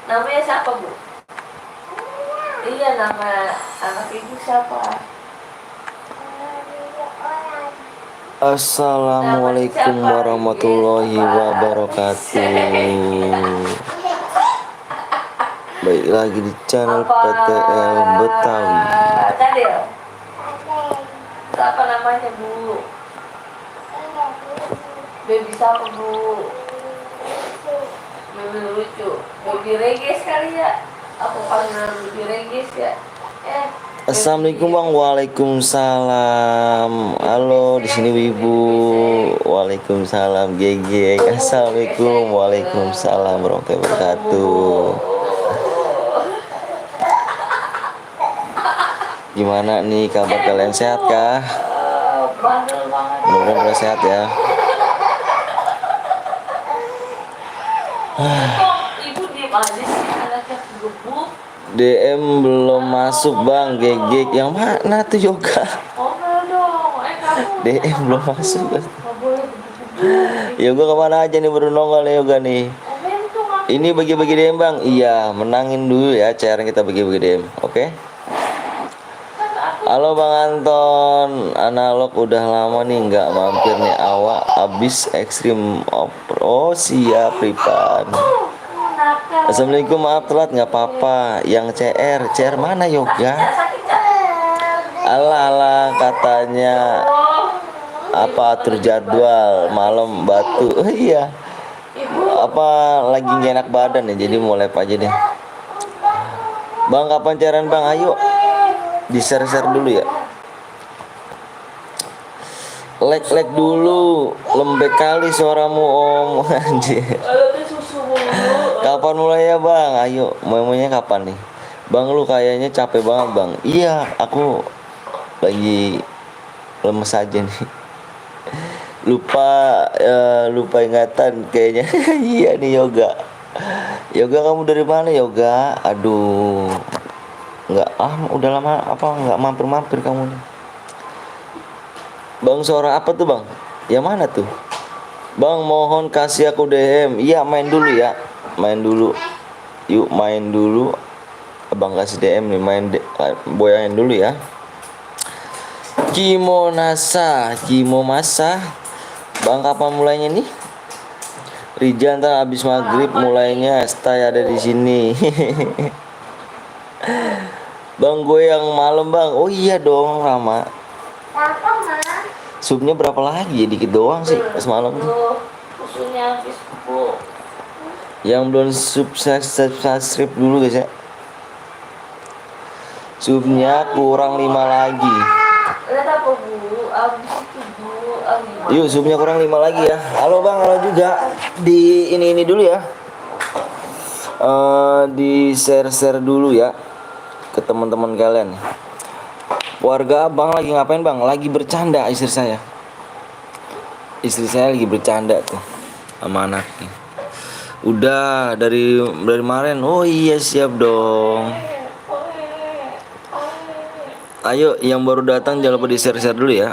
Namanya siapa, Bu? Iya, nama anak ibu siapa? Assalamualaikum warahmatullahi wabarakatuh. Baik lagi di channel PTL Betawi. Cadel. Siapa namanya, Bu? Baby siapa, Bu? Baby lucu. Baby reggae sekali ya. Aku panggil baby reggae ya. Assalamualaikum bang, waalaikumsalam. Halo, di sini Wibu. Waalaikumsalam, GG. Assalamualaikum, waalaikumsalam warahmatullahi wabarakatuh. Gimana nih kabar kalian, sehat kah? Mudah-mudahan pada sehat ya. Ibu di mana sih, anaknya gebuk? DM belum masuk bang, gegek yang mana tuh yoga? Oh enggak dong, kamu DM belum masuk kan? nggak boleh gebuk-gebuk. Yoga kemana aja nih, baru nongol nih yoga nih. Ini bagi-bagi DM bang, iya menangin dulu ya cairan kita bagi-bagi DM, oke? Halo bang Anton, analog udah lama nih nggak mampir nih, awak abis ekstrim oper. Oh siap Ripan. Assalamualaikum, maaf telat, nggak apa-apa. Yang CR mana yoga? Ala katanya apa atur jadwal malam batu. Oh, iya. Apa lagi nggak enak badan ya, jadi mau live aja deh. Bang kapan cairan bang? Ayo di share dulu ya. Like dulu, lembek kali suaramu om. Anjir. Kapan mulai ya bang? Ayo, mulainya kapan nih? Bang lu kayaknya capek banget bang. Iya, aku lagi lemes aja nih. Lupa ingatan kayaknya. Iya nih yoga. Yoga kamu dari mana yoga? Aduh, nggak udah lama apa nggak mampir kamu nih. Bang suara apa tuh bang? Yang mana tuh? Bang mohon kasih aku DM. Iya main dulu ya. Main dulu. Yuk main dulu. Abang kasih DM nih, boyain dulu ya. Kimo masa. Bang kapan mulainya nih? Rijan ntar abis maghrib mulainya. Stay ada di sini. Bang gue yang malam bang. Oh iya dong Rama. Supnya berapa lagi ya, dikit doang sih semalam. Susunya habis, Bu. Yang belum subscribe dulu guys ya. Supnya kurang 5 lagi. Lihat apa, Bu? Habis itu, Bu. Yuk supnya kurang 5 lagi ya. Halo bang, halo juga. Di ini dulu ya. Di share dulu ya ke teman-teman kalian. Warga abang lagi ngapain bang? Lagi bercanda istri saya. Istri saya lagi bercanda tuh sama anaknya. Udah dari kemarin. Oh iya siap dong. Ayo yang baru datang jangan lupa di share dulu ya.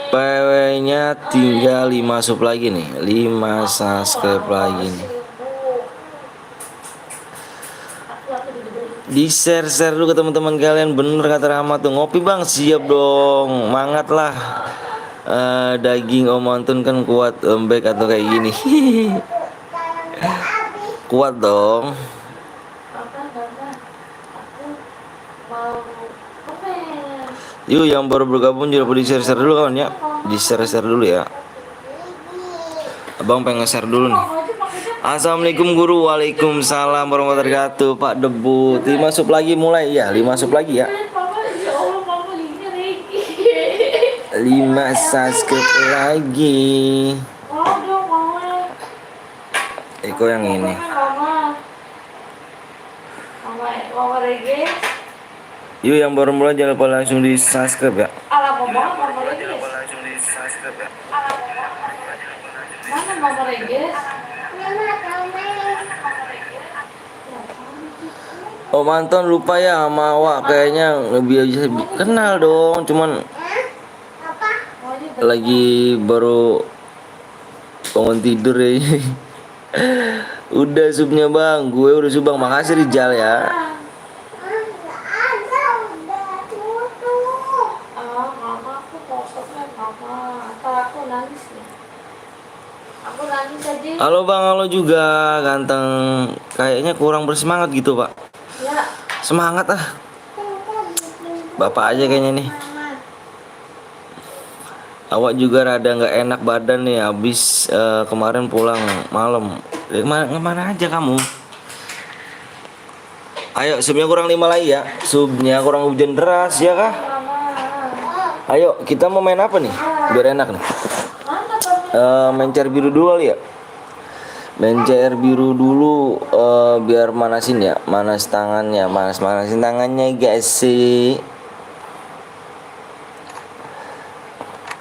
PW-nya tinggal 5 sub lagi nih, 5 subscribe lagi nih. Di share dulu ke teman-teman kalian. Bener kata Rahmat tuh, ngopi bang, siap dong, mangat lah. Daging Om Antun kan kuat, lembek atau kayak gini. Kuat dong. Yuk yang baru bergabung jangan lupa di share dulu kawan ya. Di share dulu ya. Abang pengen share dulu nih. Assalamualaikum guru. Waalaikumsalam warahmatullahi wabarakatuh. Pak debut 5 sub lagi mulai ya. 5 sub lagi ya. 5 subscribe lagi. Eko yang ini. Yuk yang baru mulai jangan lupa langsung di subscribe ya. Mana Mama Regis? Oh mantan lupa ya sama awak, kayaknya lebih aja kenal dong, cuman lagi baru bangun tidur ya. Udah supnya bang, gue udah subang. Makasih Rijal ya. Mama, aku mau sopnya mama. Atau aku nangis nih. Aku nangis aja. Halo bang, halo juga ganteng. Kayaknya kurang bersemangat gitu pak. Ya. Semangat ah. Bapak aja kayaknya nih. Awak juga rada nggak enak badan nih. Habis kemarin pulang malam. Kemana aja kamu? Ayo supnya kurang 5 lagi ya. Supnya kurang hujan deras ya kah? Ayo kita mau main apa nih? Biar enak nih. Main cair biru dulu kali ya. Main cair biru dulu biar manasin ya. Manas tangannya, manasin tangannya guys sih.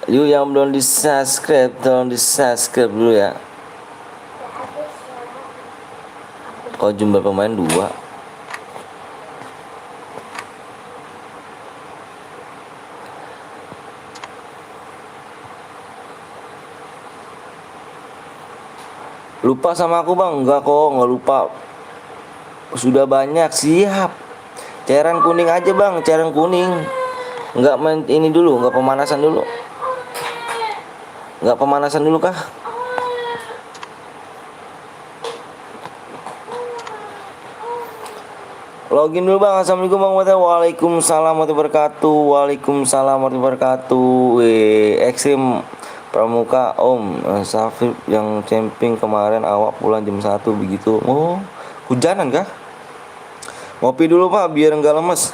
Yuk yang belum di subscribe, tolong di subscribe dulu ya. Kok jumlah pemain 2? Lupa sama aku bang? Enggak kok, nggak lupa. Sudah banyak, siap. Cairan kuning aja bang, cairan kuning. Enggak main ini dulu, enggak pemanasan dulu. Enggak pemanasan dulu kah? Login dulu bang. Assalamualaikum bang. Waalaikumsalam warahmatullahi wabarakatuh. Waalaikumsalam warahmatullahi wabarakatuh. Ekstrim Pramuka Om Safir yang camping kemarin awak pulang jam 1 begitu. Oh, hujanan kah? Ngopi dulu pak biar enggak lemes.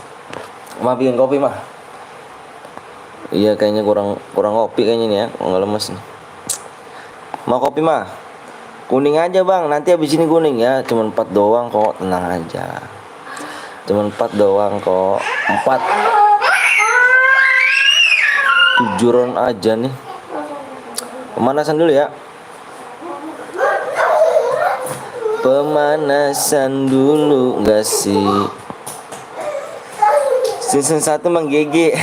Mah bikin kopi mah. Iya kayaknya kurang kopi kayaknya nih ya, enggak lemes nih. Mau kopi mah? Kuning aja bang, nanti habis ini kuning ya. Cuman 4 doang kok, tenang aja. Cuman 4 doang kok. 4 7 round aja nih. Pemanasan dulu ya. Pemanasan dulu enggak sih? Season 1 Mang GG.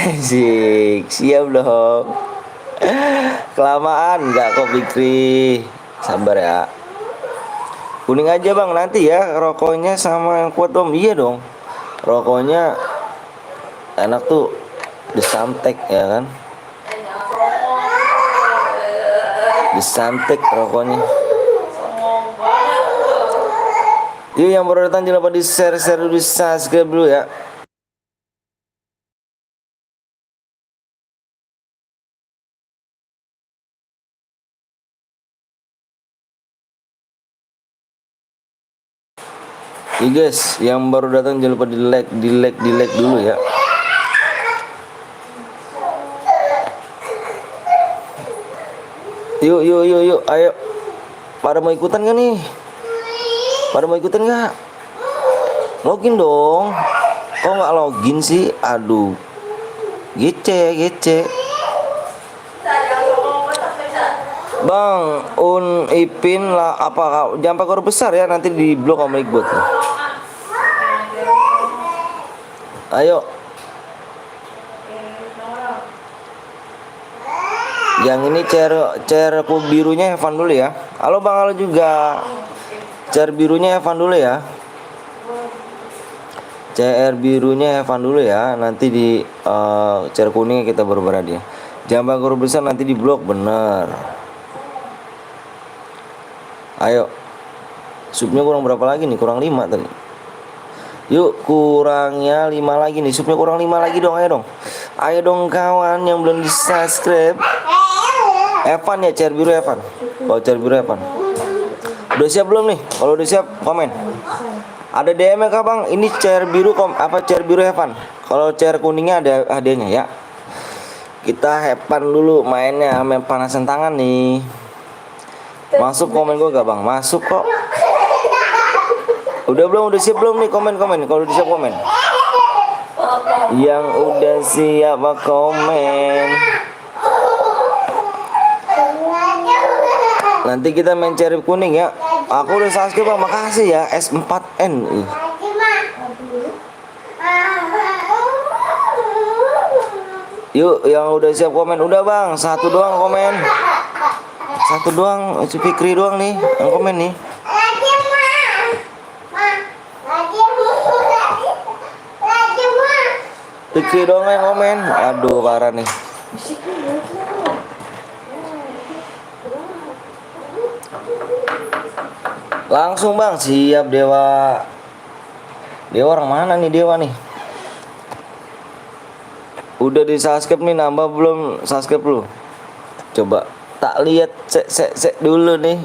Siap dong. Kelamaan enggak kok Fikri. Sabar ya. Kuning aja bang nanti ya. Rokoknya sama yang kuat om. Iya dong. Rokoknya enak tuh. Disantek ya kan. Disantek rokoknya. Yuk yang baru datang jangan lupa di share dulu, di subscribe dulu ya. Guys, yang baru datang jangan lupa di like dulu ya. Yuk, ayo. Pada mau ikutan gak nih? Pada mau ikutan gak? Login dong. Kok nggak login sih? Aduh. Gece. Bang, Ipin lah apa? Jangan pakai huruf besar ya, nanti di blok sama Iqbot. Ayo. Yang ini chair birunya Evan dulu ya. Halo Bang, halo juga. Chair birunya Evan dulu ya. CR birunya Evan dulu ya. Nanti di chair kuningnya kita baru berada ya. Jangan pakai huruf besar nanti di blok bener. Ayo. Supnya kurang berapa lagi nih? Kurang 5 tadi. Yuk kurangnya 5 lagi nih. Supnya kurang 5 lagi dong. Ayo dong kawan yang belum di subscribe. Evan ya, chair biru Evan. Kalau chair biru Evan. Udah siap belum nih? Kalau udah siap komen. Ada DM kah bang? Ini chair biru chair biru Evan. Kalau chair kuningnya ada hadiahnya ya. Kita Evan dulu mainnya, main panasan tangan nih. Masuk komen gue gak bang? Masuk kok. Udah belum? Udah siap belum nih komen? Kalau udah siap komen. Yang udah siap komen. Nanti kita main chair kuning ya. Aku udah subscribe bang, makasih ya. S4N. Yuk yang udah siap komen. Udah bang, 1 doang komen. 1 doang, Fikri doang nih yang komen nih. Fikri doang yang komen. Aduh parah nih. Langsung bang, siap Dewa. Dewa orang mana nih Dewa nih? Udah di subscribe nih, nambah belum subscribe lu? Coba tak lihat sek dulu nih.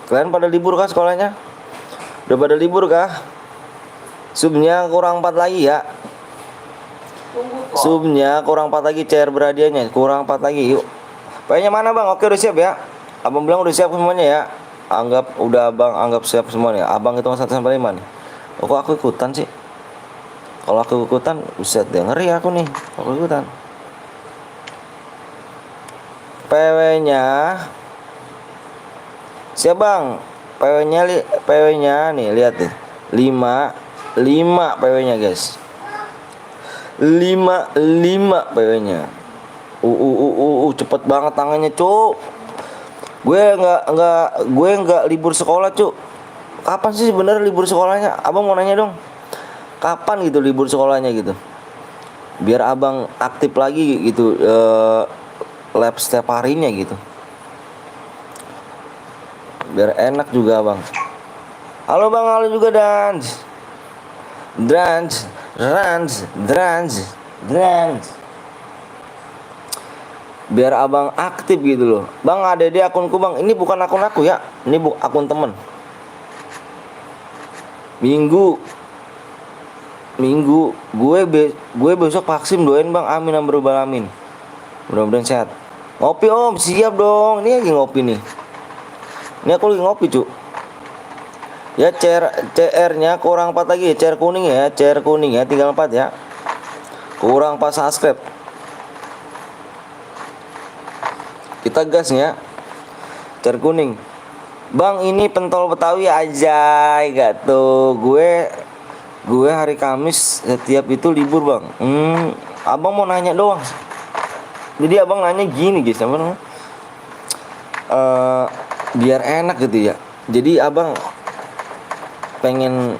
Kalian pada libur kah sekolahnya? Udah pada libur kah? Subnya kurang 4 lagi ya. Subnya kurang 4 lagi, cair berhadiahnya kurang 4 lagi. Yuk. Pokoknya mana bang? Oke udah siap ya. Abang bilang udah siap semuanya ya. Anggap udah abang anggap siap semuanya. Abang hitung 1 sampai 5 nih. Oh, kok aku ikutan sih? Kalau aku ikutan, buset deh ngeri aku nih. Aku ikutan. PW-nya siap bang. PW-nya nih lihat deh. 5 PW-nya guys. 5 PW-nya. Cepet banget tangannya, Cuk. Gue nggak libur sekolah, Cuk. Kapan sih sebenarnya libur sekolahnya? Abang mau nanya dong. Kapan gitu libur sekolahnya gitu? Biar abang aktif lagi gitu, lab setiap harinya gitu. Biar enak juga bang. Halo bang, halo juga Dance. Biar abang aktif gitu loh. Bang ada di akunku bang. Ini bukan akun aku ya. Ini akun temen. Minggu gue besok vaksin, doain bang, amin amin. Mudah-mudahan sehat. Ngopi om, siap dong. Ini lagi ngopi nih. Ini aku lagi ngopi cuk. Ya CR-nya kurang 4 lagi, CR kuning ya, tinggal 4 ya. Kurang 4 subscribe. Kita gas ya. CR kuning. Bang ini pentol Betawi aja, gak tuh. Gue hari Kamis setiap itu libur bang. Abang mau nanya doang. Jadi abang nanya gini guys, biar enak gitu ya. Jadi abang pengen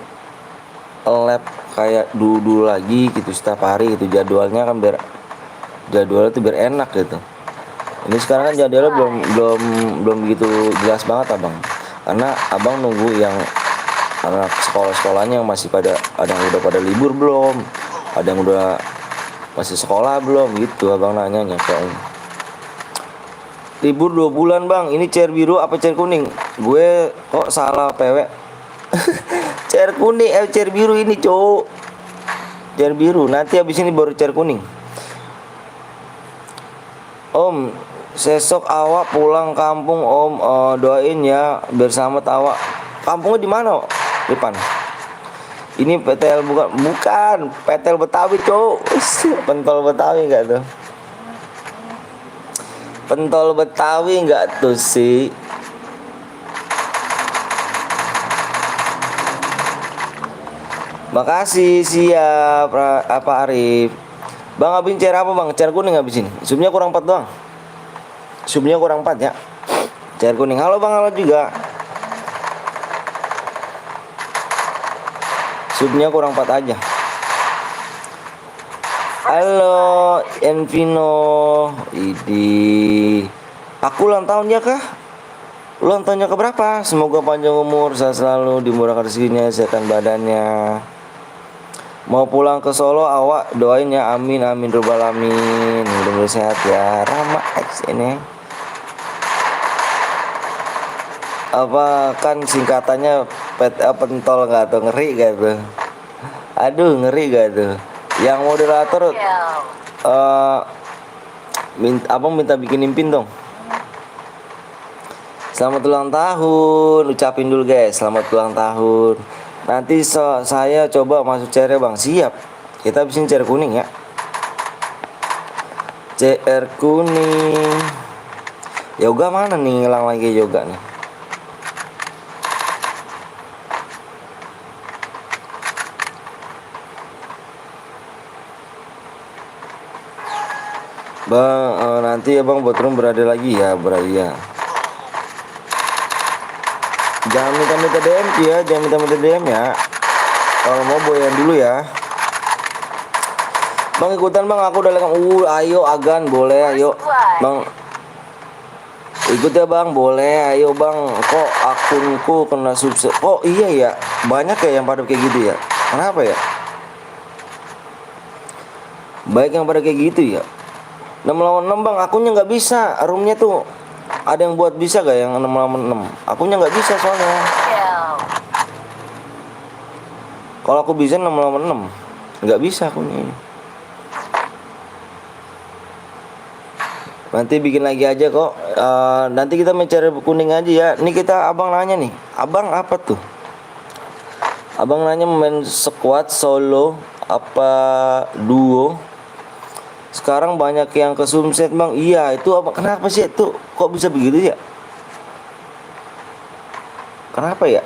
lab kayak dulu lagi gitu setiap hari gitu, jadwalnya kan jadwalnya tuh biar enak gitu. Ini sekarang kan jadwalnya belum begitu jelas banget abang, karena abang nunggu yang anak sekolahnya yang masih ada yang udah pada libur belum, ada yang udah masih sekolah belum gitu. Abang nanyanya kayaknya libur 2 bulan bang. Ini cair biru apa cair kuning? Gue kok salah PW. Cair kuning, cair biru ini cowok. Cair biru, nanti habis ini baru cair kuning. Om, sesok awak pulang kampung om, doain ya bersama tawa. Kampungnya di mana? Depan. Ini PTL bukan PTL Betawi cowok. Pentol Betawi enggak tuh? Pentol Betawi enggak tuh sih? Makasih, siap apa Arif. Bang abin cair apa bang? Cair kuning habisin. Subnya kurang 4 doang. Subnya kurang 4 ya. Cair kuning. Halo bang, halo juga. Subnya kurang 4 aja. Halo Envino. Idi. Aku ulang tahun ya kah? Ulang tahunnya ke berapa? Semoga panjang umur, sehat selalu, dimurahkan rezekinya, sehatkan badannya. Mau pulang ke Solo awak doain ya, amin robbal alamin. Mudah-mudahan sehat ya. Rama X ini apa kan singkatannya pentol nggak tuh, ngeri gak tuh? Aduh ngeri gak tuh? Yang moderator abang minta bikinin pin dong. Selamat ulang tahun, ucapin dulu guys, selamat ulang tahun. Nanti saya coba masuk CR bang. Siap. Kita habisin CR kuning ya. CR kuning. Yoga mana nih, ngilang lagi yoga nih. Bang, nanti ya bang Botrum berada lagi ya, berada. Jangan minta DM ya, jangan minta DM ya. Kalau mau boyan dulu ya. Bang ikutan bang, aku udah lekang. Ayo Agan, boleh ayo. Bang ikut ya bang, boleh ayo bang. Kok akunku kena subsidi? Oh iya ya, banyak ya yang pada kayak gitu ya. Kenapa ya? Baik yang pada kayak gitu ya. 6 lawan 6 bang, akunnya nggak bisa. Roomnya tuh ada yang buat bisa gak yang 6 lawan 6? Akunnya nggak bisa soalnya. Kalau aku bisa 6 lawan 6, nggak bisa akunnya ini. Nanti bikin lagi aja kok. Nanti kita mencari kuning aja ya. Ini kita abang nanya nih. Abang apa tuh? Abang nanya main squad solo apa duo? Sekarang banyak yang ke Sumset bang. Iya itu apa? Kenapa sih itu? Kok bisa begitu ya? Kenapa ya?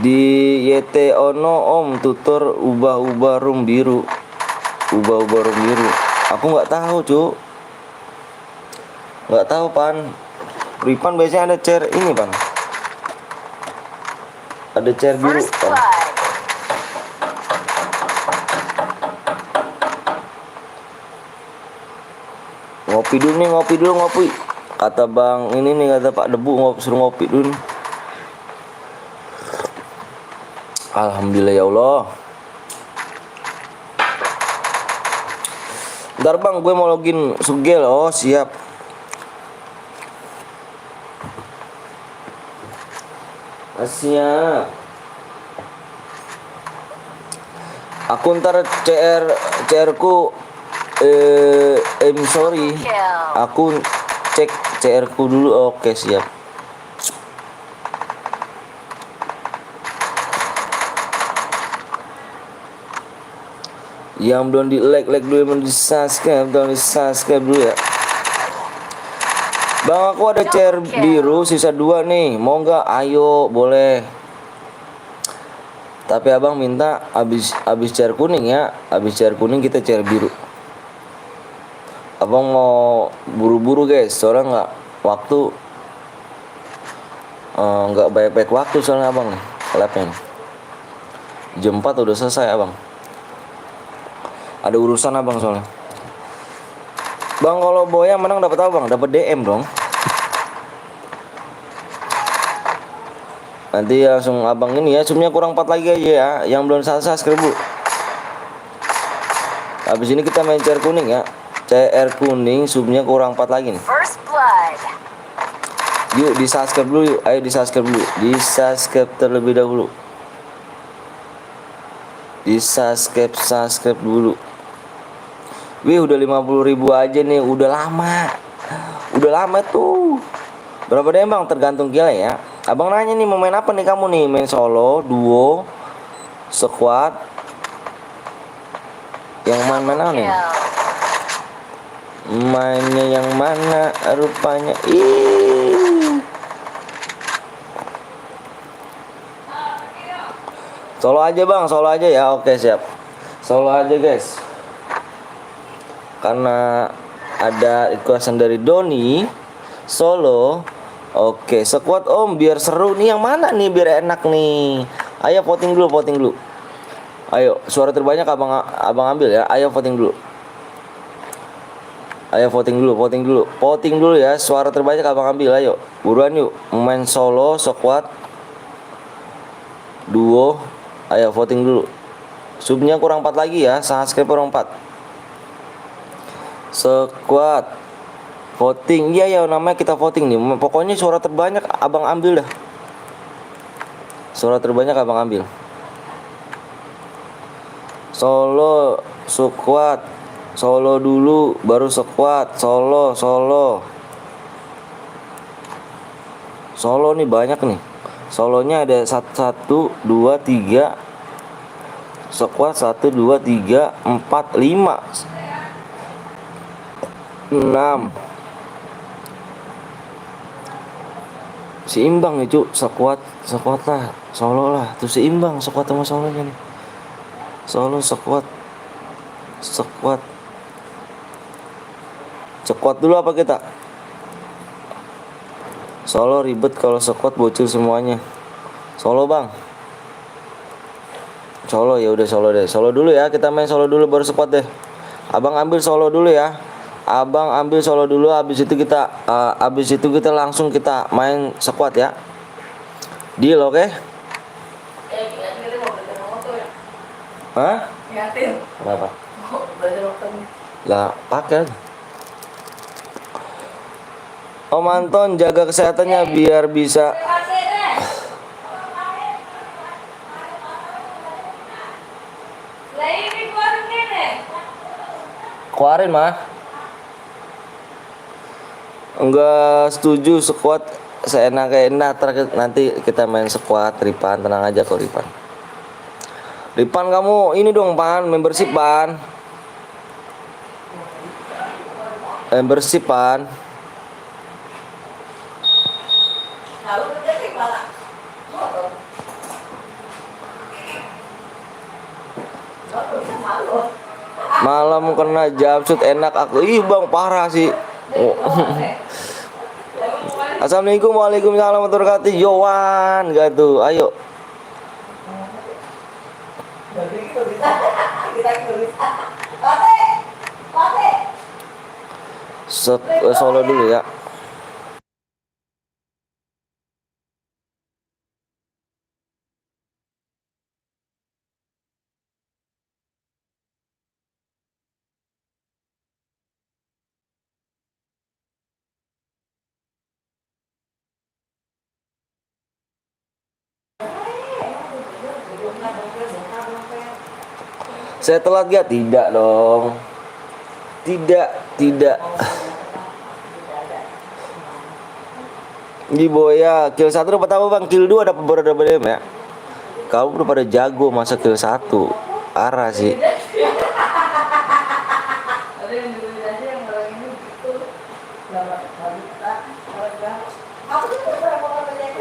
Di YT Ono om tutor ubah-ubah room biru. Ubah-ubah room biru. Aku nggak tahu cu. Nggak tahu pan. Ripan biasanya ada chair ini pan. Ada chair biru pan. Ngopi dulu nih, ngopi dulu, ngopi. Kata bang ini nih, kata Pak Debu suruh ngopi dulu nih. Alhamdulillah ya Allah. Bentar bang, gue mau login Sugel. Oh siap. Siap. Aku ntar CR ku sorry. Aku cek CR ku dulu. Oke siap. Yang belum di like dulu, belum di subscribe dulu ya. Bang aku ada chair biru sisa 2 nih, mau nggak? Ayo boleh. Tapi abang minta abis chair kuning ya, abis chair kuning kita chair biru. Abang mau buru-buru guys, soalnya nggak waktu, nggak baik-baik waktu soalnya abang nih, labnya nih. Jam 4 udah selesai abang. Ada urusan abang soalnya. Bang kalau Boya menang dapat apa bang? Dapat DM dong. Nanti langsung abang ini ya, subnya kurang 4 lagi aja ya. Yang belum subscribe bu. Habis ini kita main CR kuning ya. CR kuning subnya kurang 4 lagi nih. Yuk di subscribe dulu yuk. Ayo di subscribe dulu. Di subscribe terlebih dahulu. Di subscribe dulu. Wih udah 50.000 aja nih, udah lama tuh. Berapa DM bang? Tergantung gila ya. Abang nanya nih mau main apa nih kamu nih? Main solo, duo, squad, yang mana nih? Mainnya yang mana rupanya? Solo aja bang, solo aja ya. Oke siap. Solo aja guys. Karena ada requestan dari Doni solo. Oke squad om biar seru nih, yang mana nih biar enak nih. Ayo voting dulu. Ayo suara terbanyak abang ambil ya. Ayo voting dulu. Voting dulu ya. Suara terbanyak abang ambil. Ayo buruan yuk. Main solo, squad, duo. Ayo voting dulu. Subnya kurang 4 lagi ya. Subscribe kurang 4. Squad voting ya namanya kita voting nih. Pokoknya suara terbanyak abang ambil dah. Suara terbanyak abang ambil. Solo, squad, solo dulu baru squad. Solo nih banyak nih. Solonya ada 1 2 3. Squad 1 2 3 4 5 6. Seimbang itu squad lah, solo lah. Tuh seimbang squad sama solonya nih. Solo squad. Squad dulu apa kita? Solo ribet, kalau squad bocil semuanya. Solo bang. Solo ya udah solo deh. Solo dulu ya, kita main solo dulu baru squad deh. Abang ambil solo dulu ya. Abang ambil solo dulu, habis itu kita langsung kita main squad ya. Deal, oke? Okay? Hah? Kenapa? Lah, pakai. Om Anton jaga kesehatannya biar bisa. Keluarin mah. Enggak setuju squad seenak-enak. Nanti kita main squad. Ripan tenang aja kok Ripan. Ripan kamu ini dong Pan, membership Pan. Membership Pan. Malam kena jumpsuit enak aku. Ih bang parah sih. Oh. Assalamualaikum, waalaikumsalam warahmatullahi wabarakatuh. Yowan gak tuh, ayo. Solo dulu ya. Saya telat gak? Tidak dong. Tidak. Di Boya kill 1 dapat apa bang? Kill 2 dapat berapa DM ya? Kau udah pada jago masa kill 1. Arah sih.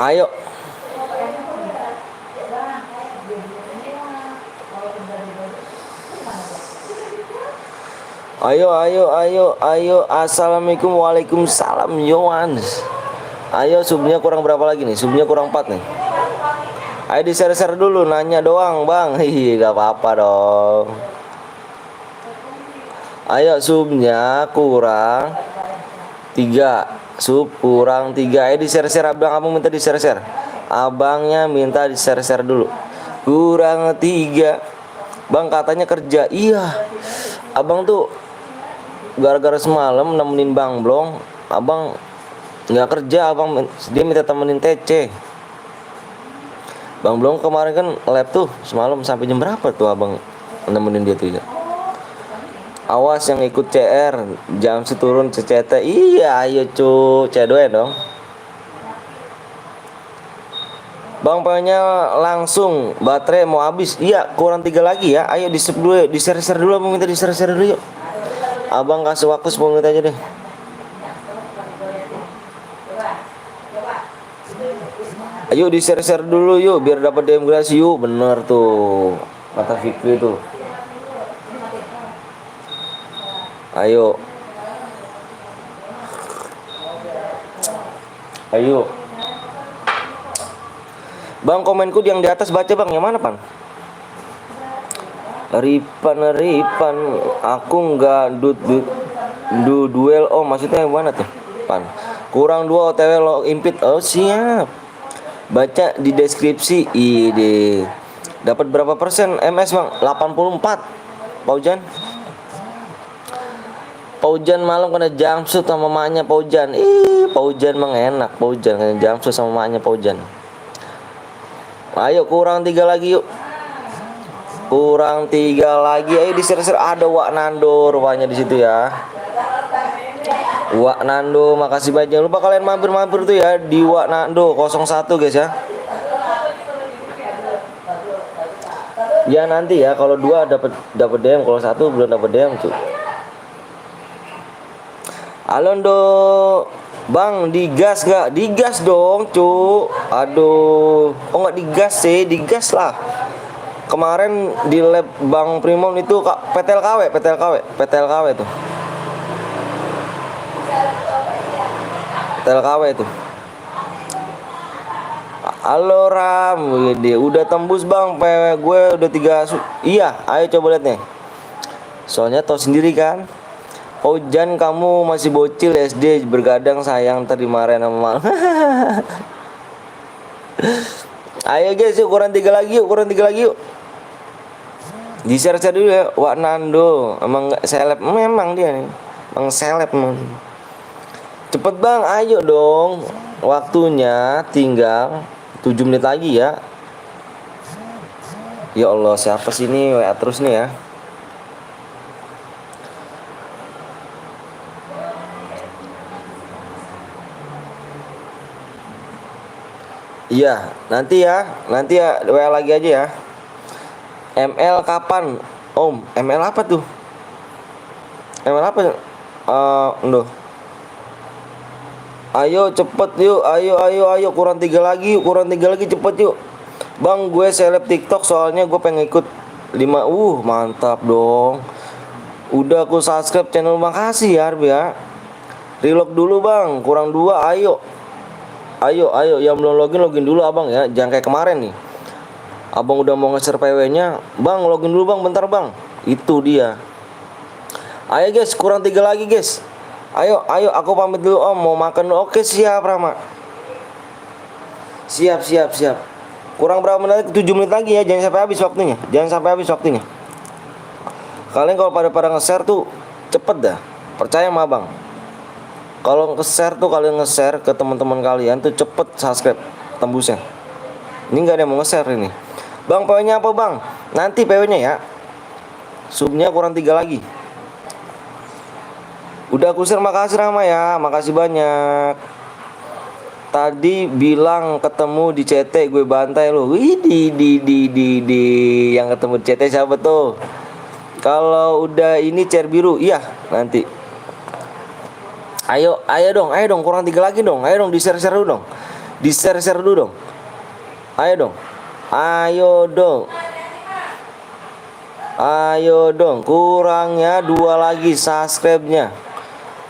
Ayo. Ayo. Assalamualaikum, waalaikumsalam Yohan. Ayo subnya kurang berapa lagi nih? Subnya kurang 4 nih. Ayo di share dulu, nanya doang bang. Gak apa-apa dong. Ayo subnya kurang 3. Sub kurang 3. Ayo di share abang minta di share. Abangnya minta di share dulu. Kurang 3. Bang katanya kerja. Iya. Abang tuh gara-gara semalam nemenin Bang Blong, abang nggak kerja, abang dia minta temenin TC. Bang Blong kemarin kan lab tuh semalam sampai jam berapa tuh abang nemenin dia tuh ya. Awas yang ikut CR jam seturun CCT. Iya ayo cu C2 dong. Bang pengennya langsung baterai mau habis. Iya kurang 3 lagi ya. Ayo di share dulu abang minta di share dulu yuk. Abang kasih waktu 10 menit aja deh. Ayo di share dulu yuk biar dapat DM gratis yuk. Bener tuh kata Fikri tuh. Ayo Bang komenku yang di atas baca bang. Yang mana Pan? Ripan aku nggak duel. Oh maksudnya yang mana tuh Pan? Kurang 2 OTW lo impit. Oh siap. Baca di deskripsi. Ide dapat berapa persen MS bang? 84. Paujan malam kena jumpsuit sama maknya Paujan. Paujan emang enak. Paujan kena jumpsuit sama maknya Paujan. Ayo kurang 3 lagi yuk. Kurang 3 lagi. Ayo di share ada Wak Nando rupanya di situ ya. Wak Nando makasih banyak. Jangan lupa kalian mampir tuh ya di Wak Nando 01 guys ya. Ya nanti ya kalau 2 dapat DM, kalau 1 belum dapat DM tuh. Alondo Bang digas gak? Digas dong cu. Aduh. Oh gak digas sih, digas lah. Kemarin di lab Bang Primon itu PTLKW tuh. PTLKW itu. Halo Ram, dia udah tembus bang, PW gue udah 3. Iya, ayo coba lihat nih. Soalnya tau sendiri kan, Ojan kamu masih bocil SD, bergadang sayang ntar dimarahin sama mal. Ayo guys, yuk kurang 3 lagi yuk, kurang 3 lagi yuk. Di share dulu ya, Wak Nando, emang nggak seleb, memang dia nih, emang seleb emang. Cepet bang, ayo dong, waktunya tinggal 7 menit lagi ya. Ya Allah, siapa sih ini WA terus nih ya? Iya, nanti ya WA lagi aja ya. ML kapan? Om, ML apa tuh? ML apa? Nduh. Ayo cepet yuk, ayo kurang 3 lagi yuk, kurang 3 lagi cepet yuk. Bang, gue seleb TikTok soalnya gue pengen ikut 5. Mantap dong. Udah aku subscribe channel, makasih ya Arbi ya. Reload dulu bang, kurang 2, ayo. Ayo, yang belum login dulu abang ya. Jangan kayak kemarin nih, abang udah mau nge-share PW-nya, bang login dulu bang, bentar bang. Itu dia. Ayo guys, kurang 3 lagi guys. Ayo, aku pamit dulu om, mau makan dulu. Oke siap Rama. Siap. Kurang berapa menit? 7 menit lagi ya, jangan sampai habis waktunya. Kalian kalau pada nge-share tuh cepet dah, percaya sama abang. Kalau nge-share tuh, kalian nge-share ke teman-teman kalian tuh cepet subscribe tembusnya. Ini nggak ada yang mau nge-share ini. Bang, PW-nya apa bang? Nanti PW-nya ya. Subnya kurang 3 lagi. Udah aku share, makasih Rama ya, makasih banyak. Tadi bilang ketemu di CT, gue bantai lo. Wih, di yang ketemu di CT siapa tuh? Kalau udah ini chair biru, iya nanti. Ayo dong, kurang 3 lagi dong. Ayo dong, di-share dulu dong. Di-share dulu dong. Ayo dong, kurangnya 2 lagi subscribe-nya.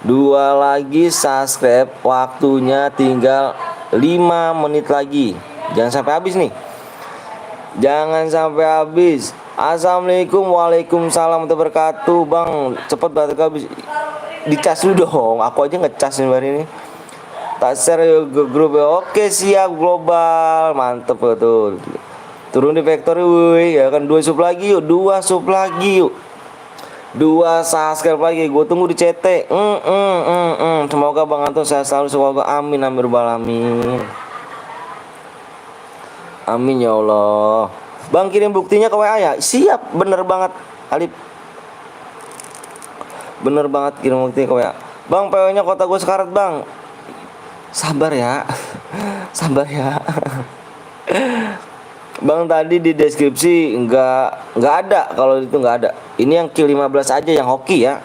2 lagi subscribe, waktunya tinggal 5 menit lagi. Jangan sampai habis nih. Jangan sampai habis. Assalamualaikum, waalaikumsalam warahmatullahi wabarakatuh. Bang, cepet banget habis. Dicas dulu dong, aku aja ngecas nih hari ini. Tak share yuk ke grup ya. Oke siap, global, mantep tuh. Turun di factory, wih ya kan. 2 sub lagi yuk, 2 sub lagi yuk, 2 subscribe lagi. Gue tunggu di CT. Semoga Bang Anton saya selalu, semoga amin alamin. Amin ya Allah. Bang, kirim buktinya ke WA ya. Siap, bener banget Alip. Bener banget, kirim bukti ke WA. Bang, PW-nya kota gue sekarat bang. Sabar ya. Bang, tadi di deskripsi nggak ada, kalau itu nggak ada. Ini yang kill 15 aja yang hoki ya.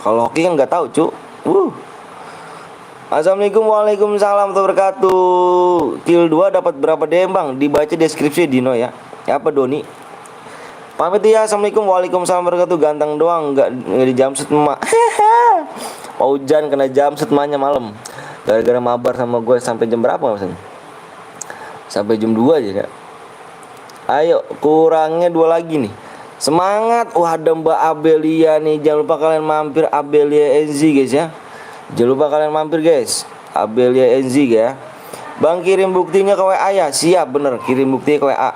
Kalau hoki kan nggak tahu cu. Assalamualaikum, waalaikumsalam warahmatullahi wabarakatuh. Kill 2 dapat berapa DM bang? Dibaca deskripsi Dino ya. Apa Doni? Pamit ya, assalamualaikum, waalaikumsalam warahmatullahi wabarakatuh. Ganteng doang, nggak di jamset emak. Pak Hujan kena jamset emaknya malam. Gara-gara mabar sama gue sampai jam berapa maksudnya? Sampai jam 2 aja ya. Ayo, kurangnya 2 lagi nih. Semangat. Wah, ada Mbak Abelia nih. Jangan lupa kalian mampir Abelia NZ guys ya. Jangan lupa kalian mampir guys, Abelia NZ ya. Bang, kirim buktinya ke WA ya. Siap, bener, kirim buktinya ke WA.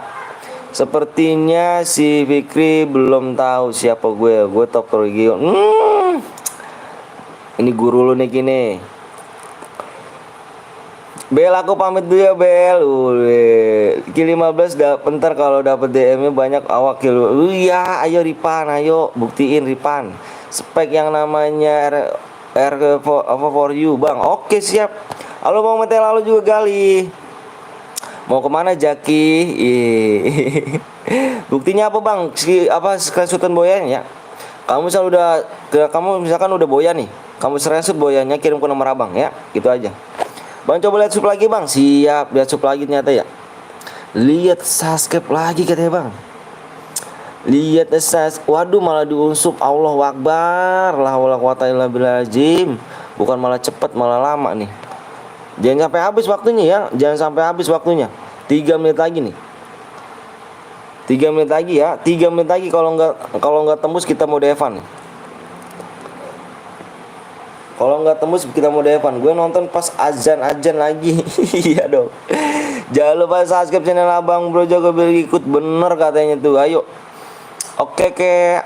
Sepertinya si Fikri belum tahu siapa gue. Gue top Region. Ini guru lu nih kini. Bel, aku pamit dulu ya Bel. Kill 15 bentar, kalau dapet DM-nya banyak awak kill. Iya, ayo Ripan, ayo buktiin Ripan. Spek yang namanya R for you bang. Oke siap. Halo mau metel, lalu juga Gali. Mau kemana Jaki? Buktinya apa bang? Screenshotan boyan ya. Kamu misalkan udah boyan nih, kamu screenshot boyannya, kirim ke nomor abang ya. Gitu aja. Bang, coba lihat sub lagi bang. Siap, lihat sub lagi ternyata ya. Lihat subscribe lagi katanya bang. Lihat subscribe. Waduh, malah diunsub. Allahu Akbar. La haula wala quwata illa billah. Bukan malah cepet, malah lama nih. Jangan sampai habis waktunya ya, jangan sampai habis waktunya. 3 menit lagi nih. 3 menit lagi ya, 3 menit lagi, kalau nggak tembus kita mau devan nih. Kalau nggak tembus kita mau devan. Gue nonton pas azan lagi. Iya dong. Jangan lupa subscribe channel Abang Bro Jago biar ikut, bener katanya tuh. Ayo. Oke,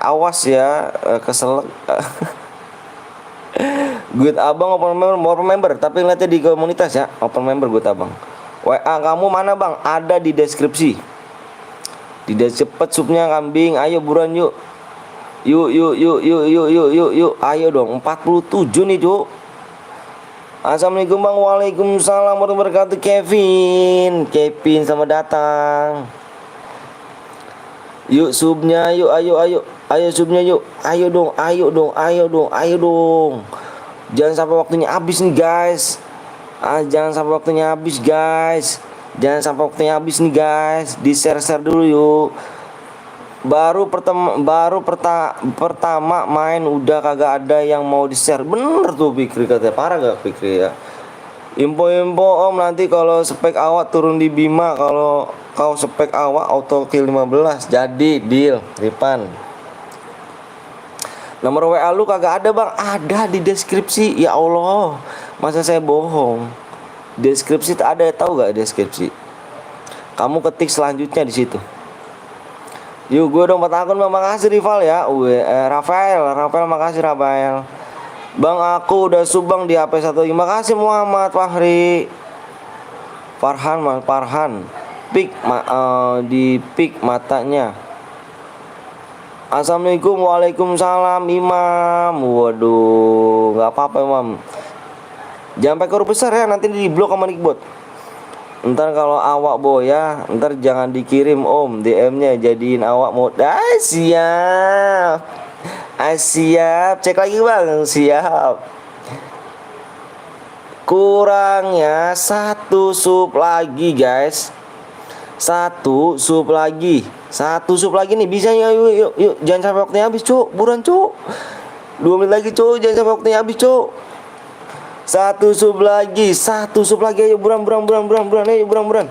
awas ya, keselak. Good Abang open member, tapi ngeliatnya di komunitas ya. Open member Good Abang. WA kamu mana Bang? Ada di deskripsi. Tidak cepet supnya kambing. Ayo buruan yuk. Yuk. Ayo dong. 47 nih, Cuk. Assalamualaikum Bang. Waalaikumsalam warahmatullahi wabarakatuh. Kevin selamat datang. Yuk subnya, yuk, ayo subnya yuk. Ayo dong. Jangan sampai waktunya habis nih guys. Jangan sampai waktunya habis nih guys. Di share dulu yuk. Baru pertama main udah kagak ada yang mau di share. Bener tuh Fikri, katanya parah gak Fikri ya. Info om, nanti kalau spek awak turun di Bima, kalau kau spek awak auto kill 15. Jadi deal Ripan. Nomor WA lu kagak ada Bang? Ada di deskripsi. Ya Allah, masa saya bohong? Deskripsi ada, tahu gak deskripsi? Kamu ketik selanjutnya di situ. Yuk gue dong 4 akun Bang. Makasih Rival ya. Rafael makasih Rafael. Bang aku udah subang di HP 1. Terima kasih Muhammad Fahri. Farhan. Di pik matanya. Assalamualaikum. Waalaikumsalam Imam. Waduh, nggak apa-apa Imam. Jangan pakai huruf besar ya, nanti di blok sama Nickbot. Ntar kalau awak boya, ntar jangan dikirim om DM-nya, jadiin awak mau. Siap. Cek lagi Bang. Siap. Kurangnya 1 sub lagi guys. 1 sub lagi nih, bisa ya. Yuk, jangan sampai waktunya habis Cuk. Buruan Cuk. 2 menit lagi Cuk, jangan sampai waktunya habis Cuk. 1 sub lagi. Ayo buruan. Ayo buruan.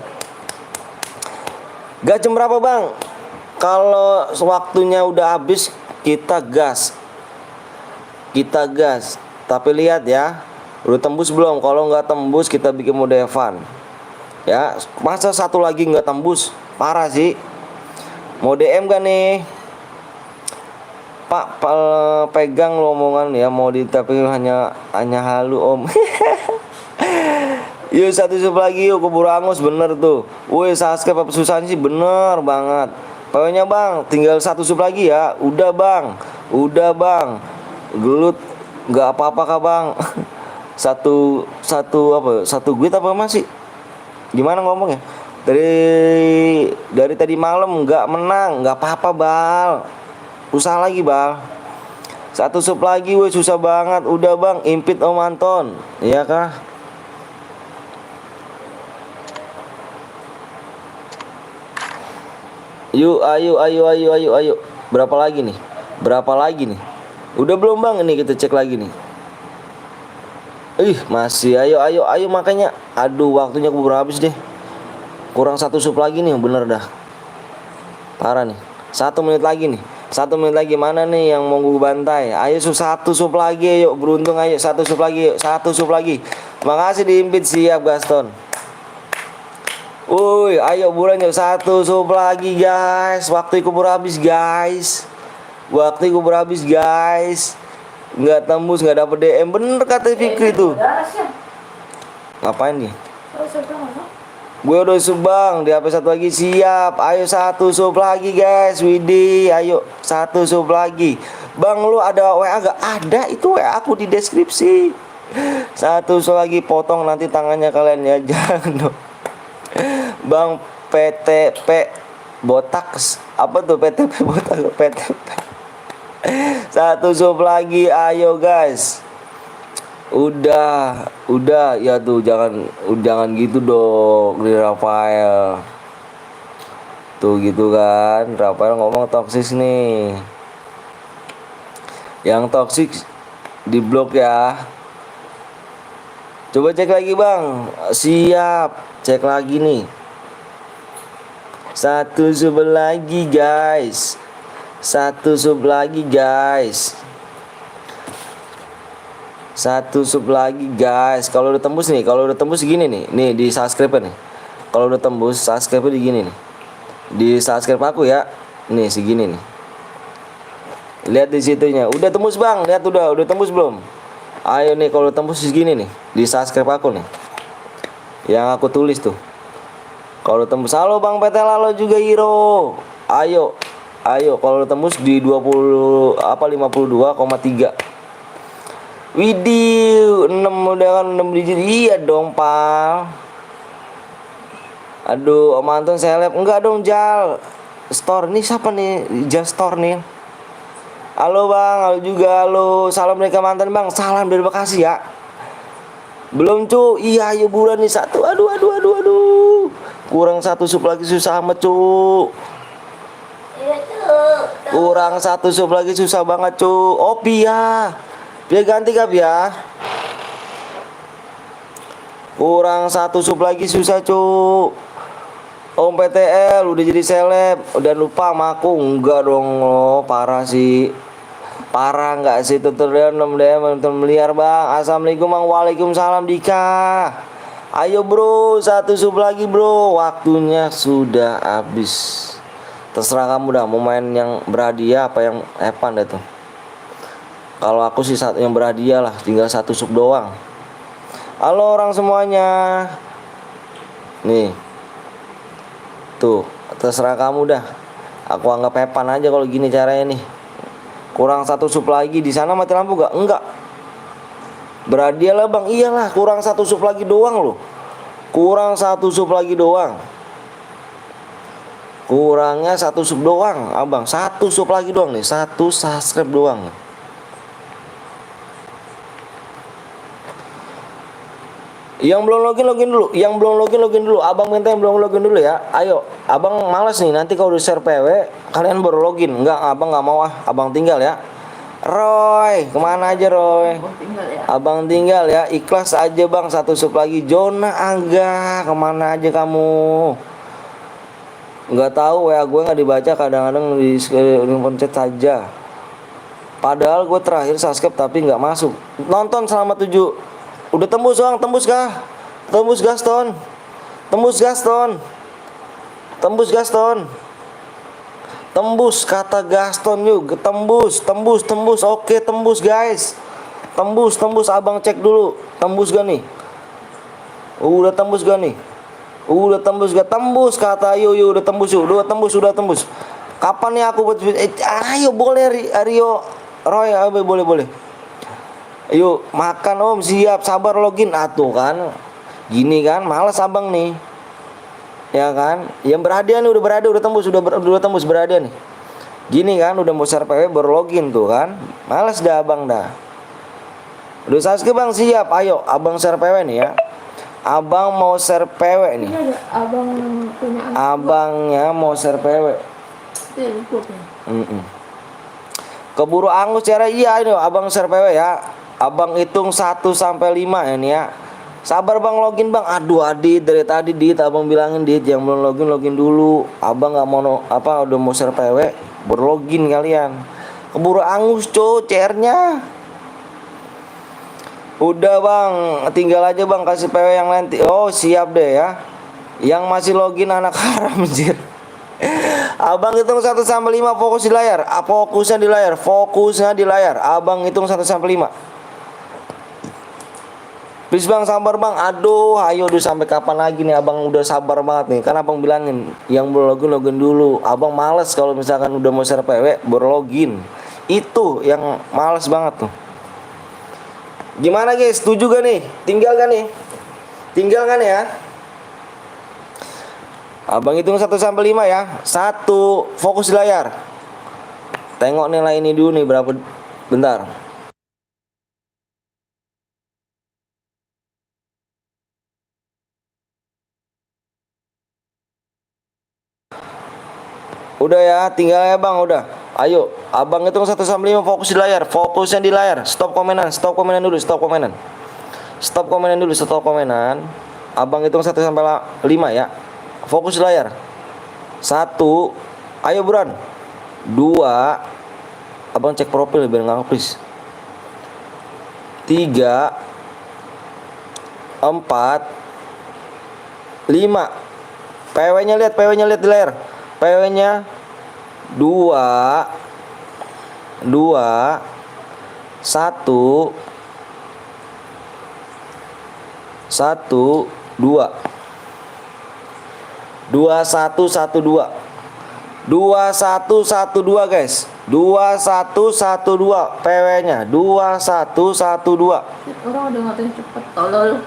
Gak jam berapa Bang? Kalau waktunya udah habis kita gas. Tapi lihat ya, udah tembus belum? Kalau nggak tembus kita bikin mode Evan. Ya, masa 1 lagi nggak tembus? Parah sih. Mau DM gak nih? Pak, pegang lo omongan ya, mau tapi hanya halu om. Yuk 1 sub lagi yuk, keburu angus bener tuh. Woi subscribe apa susah sih, bener banget. Pokoknya Bang, tinggal 1 sub lagi ya. Udah bang. Gelut, nggak apa-apa kah Bang? Satu guit apa masih? Gimana ngomongnya? Dari tadi malam nggak menang, nggak apa-apa Bal. Usaha lagi Bal. 1 sub lagi, woi susah banget. Udah Bang, impit Om Anton. Iya kah? Yuk, ayo. Berapa lagi nih? Udah belum Bang? Ini kita cek lagi nih. Masih. Ayo makanya. Aduh, waktunya keburu habis deh. Kurang 1 sub lagi nih, bener dah. Parah nih. 1 menit lagi nih. 1 menit lagi, mana nih yang mau gue bantai? Ayo 1 sub lagi, ayo beruntung, ayo 1 sub lagi, 1 sub lagi. Makasih diimpit, siap Gaston. Woi, ayo buruan yuk, 1 sub lagi guys. Waktu keburu habis guys. Nggak tembus, nggak dapet DM. Bener kata Fikri tuh. Ngapain nih? Gue udah subang di HP 1 lagi, siap. Ayo 1 sub lagi guys. Widih, ayo 1 sub lagi. Bang lu ada WA gak? Ada, itu WA aku di deskripsi. 1 sub lagi, potong nanti tangannya kalian ya. Jangan dong. Bang PTP botak. Apa tuh PTP botak? PTP. 1 sub lagi, ayo guys. Udah ya tuh, jangan gitu dong di Rafael. Tuh gitu kan, Rafael ngomong toksis nih. Yang toksik di blok ya. Coba cek lagi bang. Siap. Cek lagi nih. Satu sub lagi guys. Satu sub lagi guys. Satu sub lagi guys. Kalau udah tembus nih, kalau udah tembus gini nih. Nih di subscribe nih. Kalau udah tembus subscribe di gini nih. Di subscribe aku ya. Nih segini nih. Lihat di situnya. Udah tembus bang. Lihat udah tembus belum? Ayo nih kalau udah tembus segini nih. Di subscribe aku nih. Yang aku tulis tuh. Kalau tembus halo Bang PT Lalo juga Hero. Ayo. Ayo kalau tembus di 52,3. Widih, 6 udah kan 6 digit. Iya dong, Pal. Aduh, Om Anton seleb. Enggak dong, Jal. Store nih siapa nih? Jal Store nih. Halo Bang, halo juga. Halo. Salam dari Mantan Bang. Salam dari Bekasi ya. Belum cu. Iya, ayo bulan nih satu. Aduh. Kurang satu sub lagi susah amat cu. Iya tuh. Kurang satu sub lagi susah banget cu. Oh Pia. Pia ganti kah Pia? Kurang satu sub lagi susah cu. Om PTL udah jadi seleb. Udah lupa sama aku. Enggak dong lo. Parah sih. Parah nggak sih tutorial 6 DM miliar bang. Assalamualaikum bang. Waalaikumsalam Dika. Ayo bro, satu sub lagi bro. Waktunya sudah habis. Terserah kamu dah mau main yang berhadiah apa yang epan deh tuh. Kalau aku sih yang berhadiah lah, tinggal satu sub doang. Halo orang semuanya. Nih. Tuh, terserah kamu dah. Aku anggap epan aja kalau gini caranya nih. Kurang satu sub lagi, di sana mati lampu gak? Enggak. Berhadiah lah bang, iyalah kurang satu sub lagi doang loh. Kurang satu sub lagi doang. Kurangnya satu sub doang, abang. Satu sub lagi doang nih, satu subscribe doang. Yang belum login dulu. Yang belum login dulu. Abang minta yang belum login dulu ya. Ayo, abang malas nih nanti kalau udah share PW kalian baru login. Enggak, abang nggak mau ah. Abang tinggal ya. Roy, kemana aja Roy? Abang tinggal ya. Ikhlas aja bang, satu sub lagi. Jona Angga, kemana aja kamu? Nggak tahu ya, gue nggak dibaca, kadang-kadang di pencet saja. Padahal gue terakhir subscribe tapi nggak masuk. Nonton selama 7. Udah tembus bang, tembus kah? Tembus Gaston. Tembus Gaston. Tembus Gaston. Tembus kata Gaston yuk, tembus. Oke, tembus guys. Tembus abang cek dulu. Tembus gak nih? Udah tembus gak nih? Udah tembus gak? Tembus kata yuk udah tembus yuk. Udah tembus. Kapan nih aku ayo boleh Rio Roy, ayo boleh. Yuk makan om, siap, sabar login. Tuh kan. Gini kan, males abang nih. Ya kan, yang berhadiah nih udah tembus berhadiah nih. Gini kan, udah mau share PW baru login tuh kan. Males dah abang dah. Udah subscribe bang, siap. Ayo abang share PW nih ya. Abang mau share PW nih. Abang punya Abangnya mau share PW. Keburu angus cara iya ini abang share PW ya. Abang hitung 1 sampai 5 ya nih ya. Sabar bang, login bang. Aduh Adit, dari tadi Dit abang bilangin Dit yang belum login dulu. Abang nggak mau udah mau share PW berlogin kalian. Keburu angus CR-nya. Udah bang, tinggal aja bang kasih PW yang nanti. Oh siap deh ya. Yang masih login anak haram anjir. Abang hitung 1 sampai 5 fokus di layar. Fokusnya di layar. Abang hitung 1 sampai 5. Please bang, sabar bang. Aduh, ayo udah sampai kapan lagi nih abang udah sabar banget nih. Kan abang bilangin yang belum login dulu. Abang males kalau misalkan udah mau share PW baru login. Itu yang males banget tuh. Gimana guys? Setuju gak nih? Tinggal kan ya? Abang hitung 1 sampai 5 ya. 1, fokus di layar. Tengok nilai ini dulu nih berapa. Bentar. Udah ya, tinggal ya bang, udah. Ayo, abang hitung 1 sampai 5 fokus di layar. Fokusnya di layar. Stop komenan dulu, stop komenan. Stop komenan dulu, stop komenan. Abang hitung 1 sampai 5 ya. Fokus layar. 1. Ayo buruan. 2. Abang cek profil biar nggak nge-freeze. 3. 4. 5. PW-nya lihat di layar. PW-nya 2 1 1 2 2112 2112 guys. 2112 PW-nya 2112. Orang udah ngatain cepet tolol.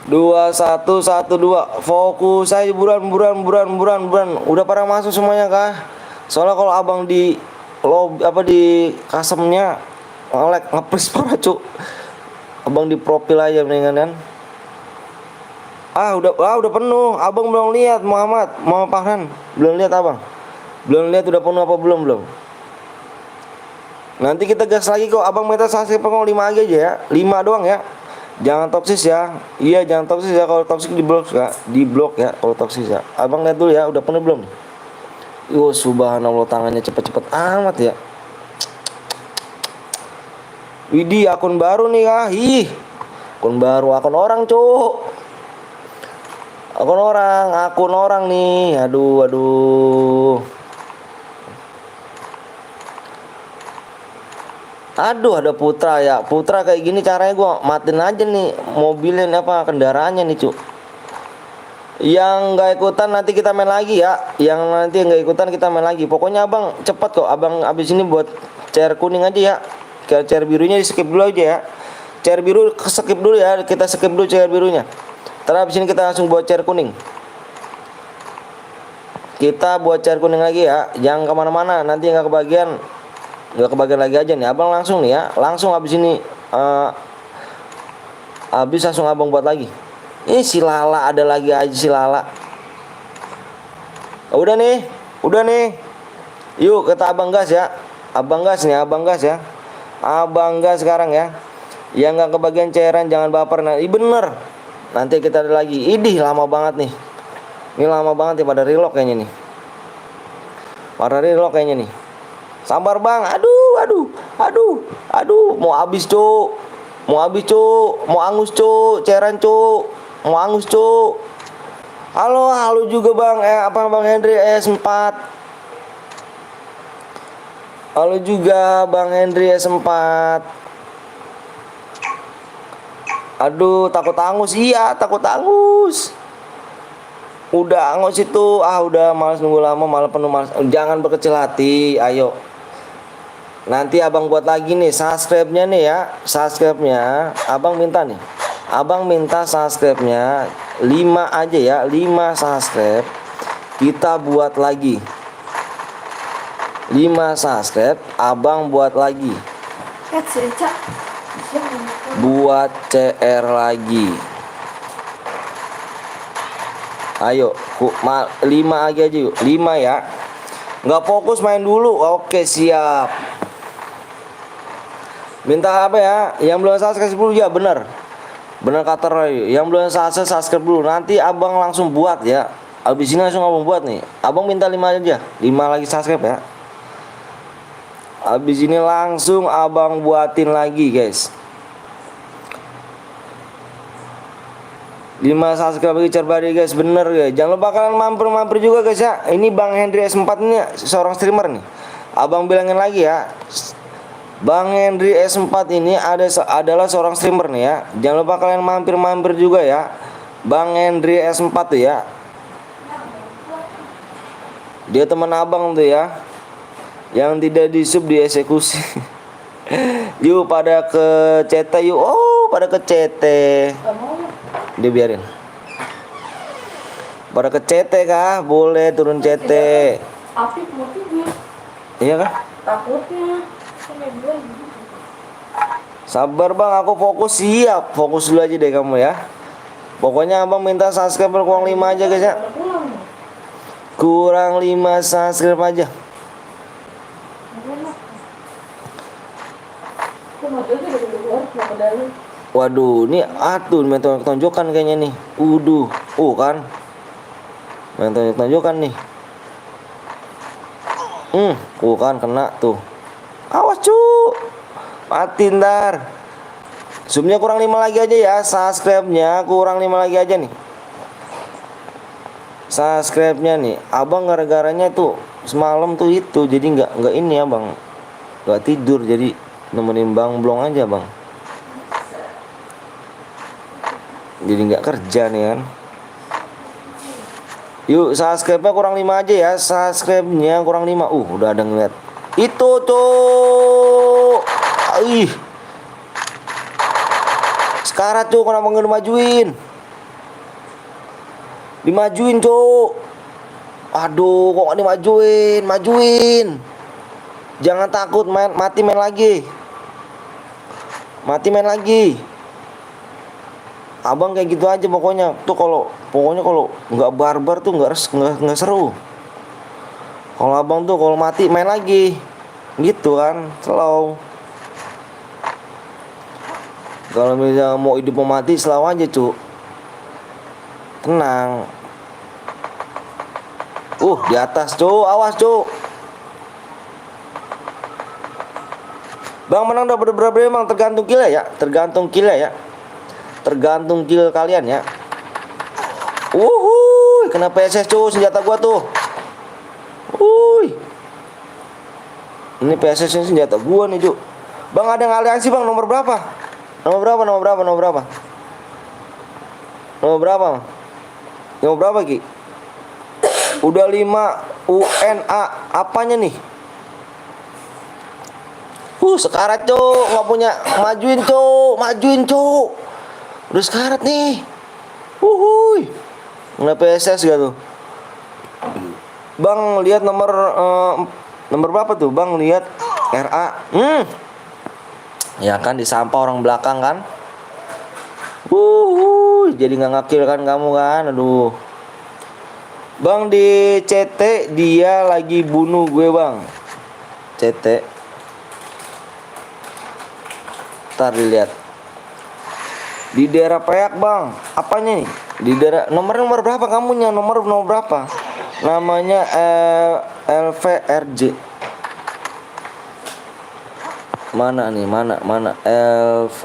2112. Fokus aja buruan. Udah pada masuk semuanya kah? Soalnya kalau abang di di customernya nge-freeze parah cuk. Abang di profil aja mendingan kan. Udah penuh. Abang belum lihat Muhammad Farhan. Belum lihat abang. Belum lihat udah penuh apa belum. Nanti kita gas lagi kok. Abang minta subscribe 5 aja ya. 5 doang ya. Jangan toksis ya. Iya, jangan toksis ya. Kalau toksik di blok ya. Kalau toksis ya. Abang lihat dulu ya, udah penuh belum? Subhanallah, tangannya cepet-cepet amat ya. Widih, akun baru nih kah? Akun baru, akun orang cuk. Akun orang nih. Aduh. Ada Putra ya. Putra kayak gini caranya gua matiin aja nih mobilin kendaraannya nih cuk. Yang nggak ikutan nanti kita main lagi ya. Yang nanti nggak ikutan kita main lagi. Pokoknya abang cepet kok. Abang abis ini buat chair kuning aja ya. Chair birunya di skip dulu aja ya. Chair biru skip dulu ya. Kita skip dulu chair birunya. Terus abis ini kita langsung buat chair kuning. Kita buat chair kuning lagi ya. Jangan kemana-mana. Nanti nggak kebagian lagi aja nih. Abang langsung nih ya. Langsung abis ini habis langsung abang buat lagi. Ini si Lala ada lagi aja si Lala. Udah nih. Yuk kita abang gas ya. Abang gas ya. Abang gas sekarang ya. Yang nggak kebagian cairan jangan baper. Bener. Nanti kita ada lagi. Idih lama banget nih. Ini lama banget ya pada relock kayaknya nih. Sabar bang. Aduh. Mau habis cuk. Mau angus cuk. Cairan cuk. Mau angus cuk. Halo juga bang. Bang Hendri S4. Halo juga bang Hendri S4. Aduh, takut angus. Iya, takut angus. Udah angus itu. Udah malas nunggu lama, malah penuh malas. Jangan berkecil hati. Ayo. Nanti abang buat lagi nih subscribe-nya nih ya. Subscribe-nya abang minta nih. Abang minta subscribe-nya 5 aja ya. 5 subscribe. Kita buat lagi. 5 subscribe, abang buat lagi. Buat CR lagi. Ayo, 5 aja yuk. 5 ya. Nggak fokus main dulu. Oke, siap. Minta apa ya? Yang belum subscribe dulu ya, bener kata Roy. Yang belum subscribe dulu. Nanti abang langsung buat ya. Abis ini langsung abang buat nih. Abang minta 5 aja. 5 lagi subscribe ya. Abis ini langsung abang buatin lagi guys. 5 subscribe lagi cerbadi guys. Bener guys. Jangan lupa kalian mampir juga guys ya. Ini Bang Hendri S4 ini seorang streamer nih. Abang bilangin lagi ya. Bang Hendri S4 ini adalah seorang streamer nih ya. Jangan lupa kalian mampir juga ya. Bang Hendri S4 tuh ya. Dia teman abang tuh ya. Yang tidak di-sub dieksekusi. Yuk pada ke CT yuk. Pada ke CT. Dia biarin. Pada ke CT kah? Boleh turun CT. Apik mau tidur. Iya kah? Takutnya. Sabar bang, aku fokus. Siap. Fokus dulu aja deh kamu ya. Pokoknya abang minta subscriber kurang 5 aja guys ya. Kurang 5 subscribe aja. Aku mau tidur di luar. mau ke dalam. Waduh, ini tuh main tonjokan kayaknya nih. Kan. Main tonjokan nih. Kan kena tuh. Awas cu. Mati ntar. Zoomnya kurang 5 lagi aja ya. Subscribe-nya kurang 5 lagi aja nih. Subscribe-nya nih. Abang gara-garanya tuh semalam tuh itu. Jadi nggak ini ya bang. Nggak tidur jadi nemenin Bang Blong aja bang. Jadi nggak kerja nih kan. Yuk subscribe-nya kurang 5 aja ya. Subscribe-nya kurang 5. Udah ada ngeliat. Itu tuh. Sekarat tuh kenapa nggak dimajuin? Dimajuin cuk. Aduh kok nggak dimajuin? Majuin. Jangan takut mati main lagi. Mati main lagi. Abang kayak gitu aja pokoknya. Tuh kalau nggak barbar tuh nggak seru. Kalau abang tuh kalau mati main lagi. Gitu kan, slow. Kalau misalnya mau hidup mau mati slow aja, Cuk. Tenang. Di atas, Cuk. Awas, Cuk. Bang menang udah berapa emang tergantung kill ya. Tergantung kill kalian ya. Kena PSS Cuk senjata gua tuh. Ini PSS ini senjata gua nih Cuk. Bang ada yang aliansi bang nomor berapa? Nomor berapa Ki? Udah 5 UNA. Apanya nih? Sekarat Cuk, nggak punya. Majuin Cuk. Udah sekarat nih. Nggak PSS gak tuh? Bang lihat nomor berapa tuh? Bang lihat RA. Ya kan disampah orang belakang kan? Jadi nggak ngakil kan kamu kan? Aduh. Bang di CT dia lagi bunuh gue bang. CT. Ntar dilihat. Di daerah Peak bang. Apanya nih? Di daerah nomor berapa kamunya? Nomor berapa? Namanya LVRJ. Mana nih? Mana LV?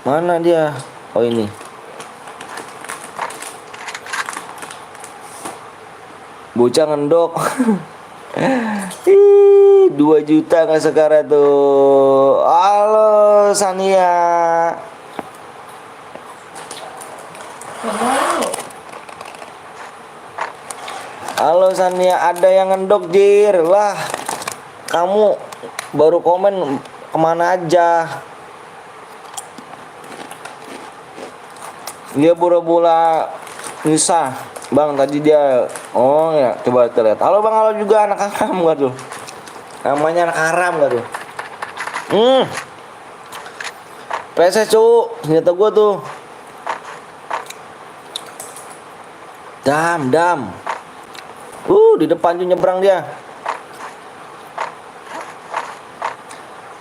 Mana dia? Oh ini. Bocah ngendok. 2 juta nggak sekarang tuh. Halo Sania. Halo Sania, ada yang ngendok Jir. Lah, kamu baru komen kemana aja? Dia bola-bola Nisa. Bang tadi dia. Oh ya, coba kita lihat. Halo Bang, halo juga anak haram gak tuh? Namanya anak haram gak tuh? PSS Cuk, senjata gua tuh. Dam. Di depan tuh nyebrang dia.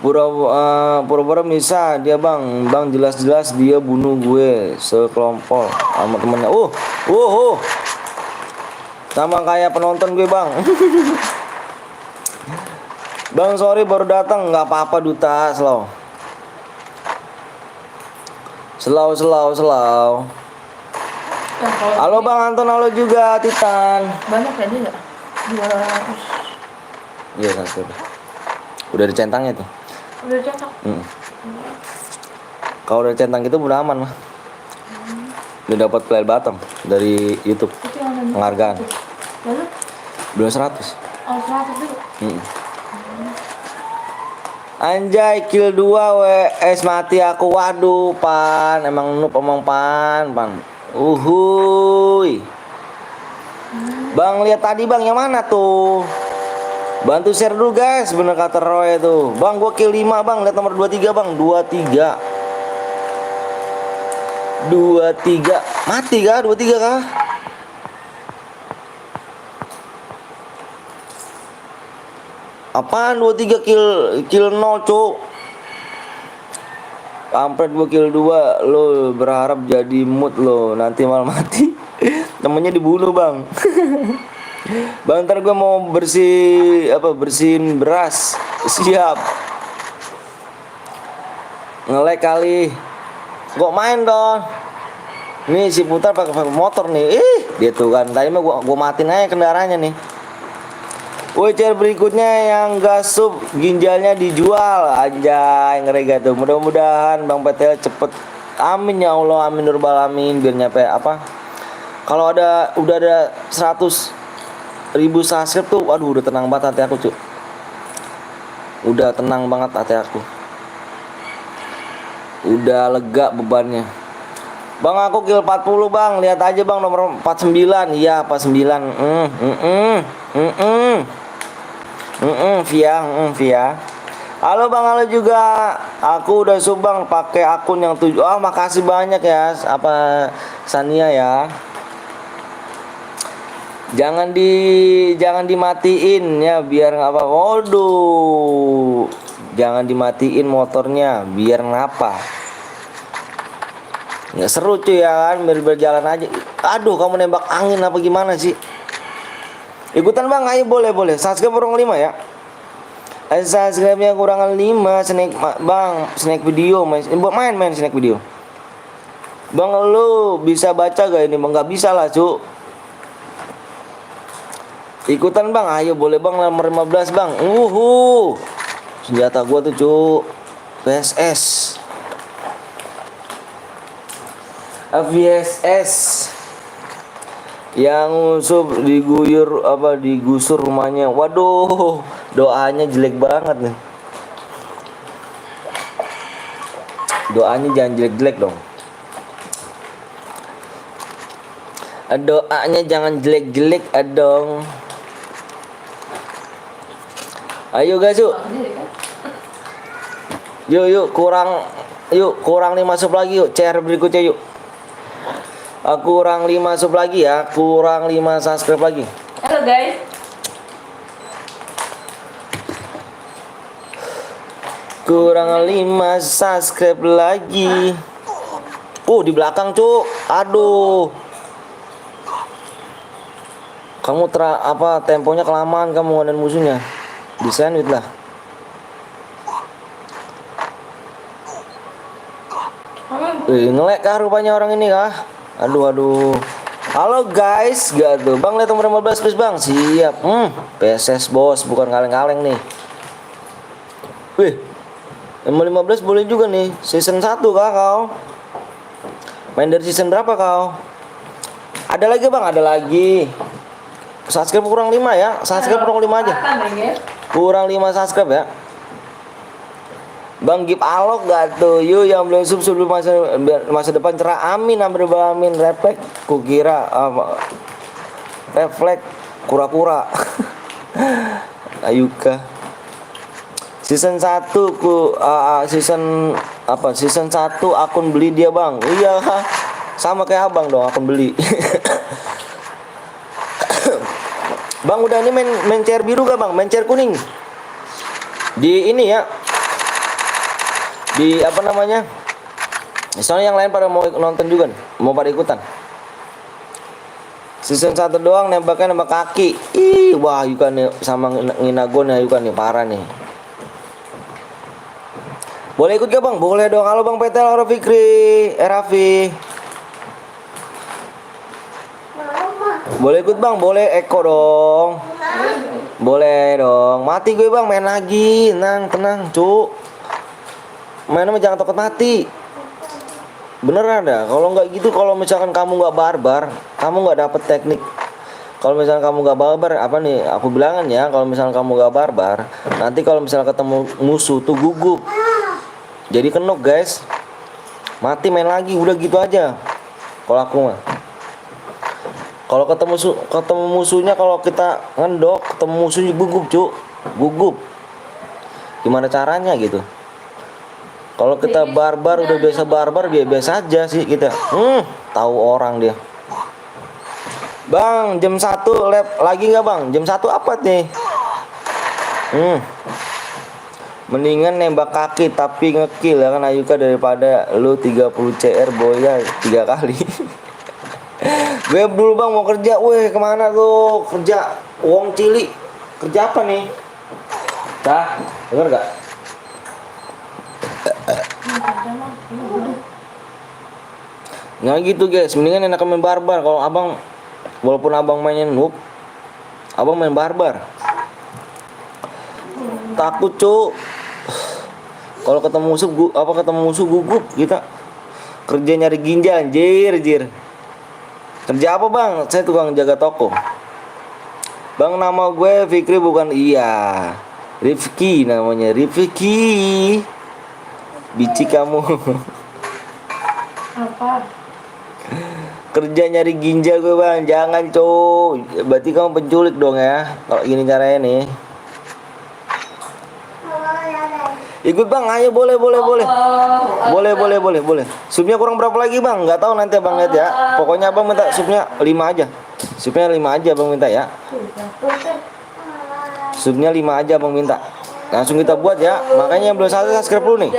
Pura-pura bisa dia bang jelas-jelas dia bunuh gue sekelompok sama temennya. Sama kayak penonton gue bang. Bang sorry baru datang, nggak apa-apa Duta, slow. Halo Bang Anton, halo juga Titan. Banyak ya dia nggak? 200. Iya satu. Udah dicentangnya tuh. Udah cetak. Kalau udah centang gitu udah aman mah. Udah dapat player bottom dari YouTube. Penghargaan. Lalu? Belum 100. Oh 100 dulu. Anjay kill 2 WS mati aku. Waduh Pan, emang noob emang Pan. Bang lihat tadi Bang yang mana tuh? Bantu share dulu guys, bener kata Roy tuh. Bang gua kill 5 Bang, lihat nomor 23 Bang, 23. Mati kah? 23 kah? Apaan 23 kill 0 cuk. Kampret gua kill 2, lo berharap jadi mood lo, nanti malah mati. Temennya dibunuh bang. Bang ntar gua mau bersihin beras. Siap. Nge-lag kali. Kok main dong. Nih si Putar pakai motor nih. Dia tuh kan tadi mah gua matiin aja kendaraannya nih. Voucher berikutnya yang gas sup ginjalnya dijual. Anjay ngeri tuh. Mudah-mudahan Bang PTL cepet. Amin ya Allah, amin nurul alamin, biar nyampe apa? Kalau udah ada 100.000 subscribe tuh, waduh udah tenang banget hati aku, cuy. Udah tenang banget hati aku. Udah lega bebannya. Bang aku kill 40 bang, lihat aja bang nomor 49. Iya 49. Via. Halo bang, halo juga. Aku udah subang pakai akun yang 7. Makasih banyak ya. Apa Sania ya. Jangan dimatiin ya biar nggak apa. Waduh. Jangan dimatiin motornya biar ngapa. Nggak seru cuy ya kan, biar berjalan aja. Aduh, kamu nembak angin apa gimana sih? Ikutan bang, ayo boleh. Subscribe kurang 5 ya. Subscribe-nya kurang 5. Snack video main snack video. Bang lu bisa baca gak ini? Bang nggak bisa lah cu. Ikutan bang, ayo boleh bang nomor 15 bang. Senjata gua tuh cu. VSS. Yang digusur rumahnya. Waduh, doanya jelek banget nih. Doanya jangan jelek-jelek dong. Doanya jangan jelek-jelek dong. Ayo guys yuk. Yuk kurang 5 sub lagi yuk. CR berikutnya yuk. Kurang 5 sub lagi ya, kurang 5 subscribe lagi. Halo guys. Kurang 5 subscribe lagi. Di belakang cuk. Aduh. Kamu temponya kelamaan kamu dan musuhnya. Di sandwich lah. Nge-lag kah rupanya orang ini kah? Aduh. Halo guys, gak tuh. Bang lihat nomor 15 please bang. Siap. PSS bos, bukan kaleng-kaleng nih. Wih. Nomor 15 boleh juga nih. Season 1 kah kau? Main dari season berapa kau? Ada lagi bang, ada lagi. Subscribe kurang 5 ya. Subscribe kurang 5 aja. Kurang 5 subscribe ya. Bang Gip alok gak tuh? Yuk yang belum sub sebelum masa depan cerah. Amin amin. Refleks kukira refleks kura-kura. Ayuka. Season 1 season 1 akun beli dia bang. Iya sama kayak abang dong akun beli. Bang udah ini main chair biru gak bang? Main chair kuning. Di ini ya. Di apa namanya? Soalnya yang lain pada mau nonton juga nih, mau pada ikutan. Season 1 doang nembak kaki. Wah Yukan nih sama Nginagon ya Yukan nih parah nih. Boleh ikut gak bang? Boleh dong. Halo bang PTL Oro Fikri, Raffi. Boleh ikut bang? Boleh Eko dong. Boleh dong. Mati gue bang, main lagi. Tenang cuk. Mainnya jangan takut mati. Beneran dah. Kalau nggak gitu, kalau misalkan kamu nggak barbar, kamu nggak dapet teknik. Kalau misalkan kamu nggak barbar, apa nih? Aku bilangan ya, kalau misalkan kamu nggak barbar, nanti kalau misalkan ketemu musuh tuh gugup. Jadi kenok guys. Mati main lagi, udah gitu aja. Kalau aku mah. Kalau ketemu musuhnya, kalau kita ngendok, ketemu musuhnya gugup cuk, gugup. Gimana caranya gitu? Kalau kita barbar udah biasa aja sih kita. Tahu orang dia. Bang, jam 1 lab lagi nggak bang? Jam 1 apa nih? Hmm. Mendingan nembak kaki tapi ngekill ya kan Ayuka daripada lu 30 CR boy ya 3 kali. Gue dulu bang mau kerja, weh kemana tuh kerja? Uang cili, kerja apa nih? Cah, denger gak? Nah gitu guys, mendingan enak main barbar. Kalau abang, walaupun abang mainin noob, abang main barbar. Takut cu. Kalau ketemu musuh, ketemu musuh gugup kita. Kerja nyari ginjal, anjir. Kerja apa bang? Saya tukang jaga toko. Bang nama gue Fikri bukan iya. Rifki namanya, Rifki. Bici kamu. Apa? Kerja nyari ginjal gue bang, jangan cowok. Berarti kamu penculik dong ya. Kalau gini caranya nih. Ikut bang, ayo boleh. Boleh. Supnya kurang berapa lagi bang? Nggak tahu nanti abang lihat ya. Pokoknya abang minta supnya 5 aja. Supnya 5 aja abang minta ya. Supnya 5 aja abang minta. Langsung kita buat ya. Makanya yang belum subscribe dulu nih.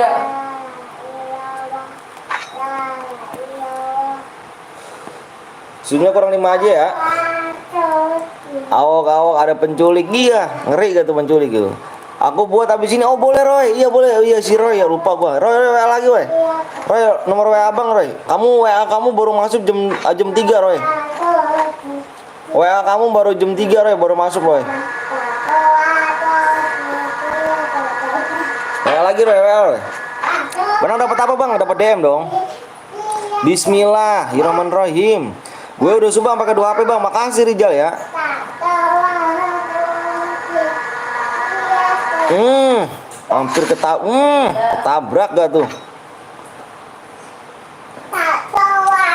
Supnya kurang 5 aja ya. Awok ada penculik dia. Ngeri gak tuh penculik gitu. Aku buat habis ini. Oh boleh Roy. Iya boleh. Iya si Roy ya lupa gua. Roy WA lagi Roy. Roy nomor WA abang Roy. Kamu WA kamu baru masuk jam 3 Roy. WA kamu baru jam 3 Roy baru masuk Roy. WA lagi Roy. Benar dapat apa bang? Dapat DM dong. Bismillahirrahmanirrahim. Gue udah subang pakai 2 HP bang. Makasih Rijal ya. Hampir ketabrak gak tuh?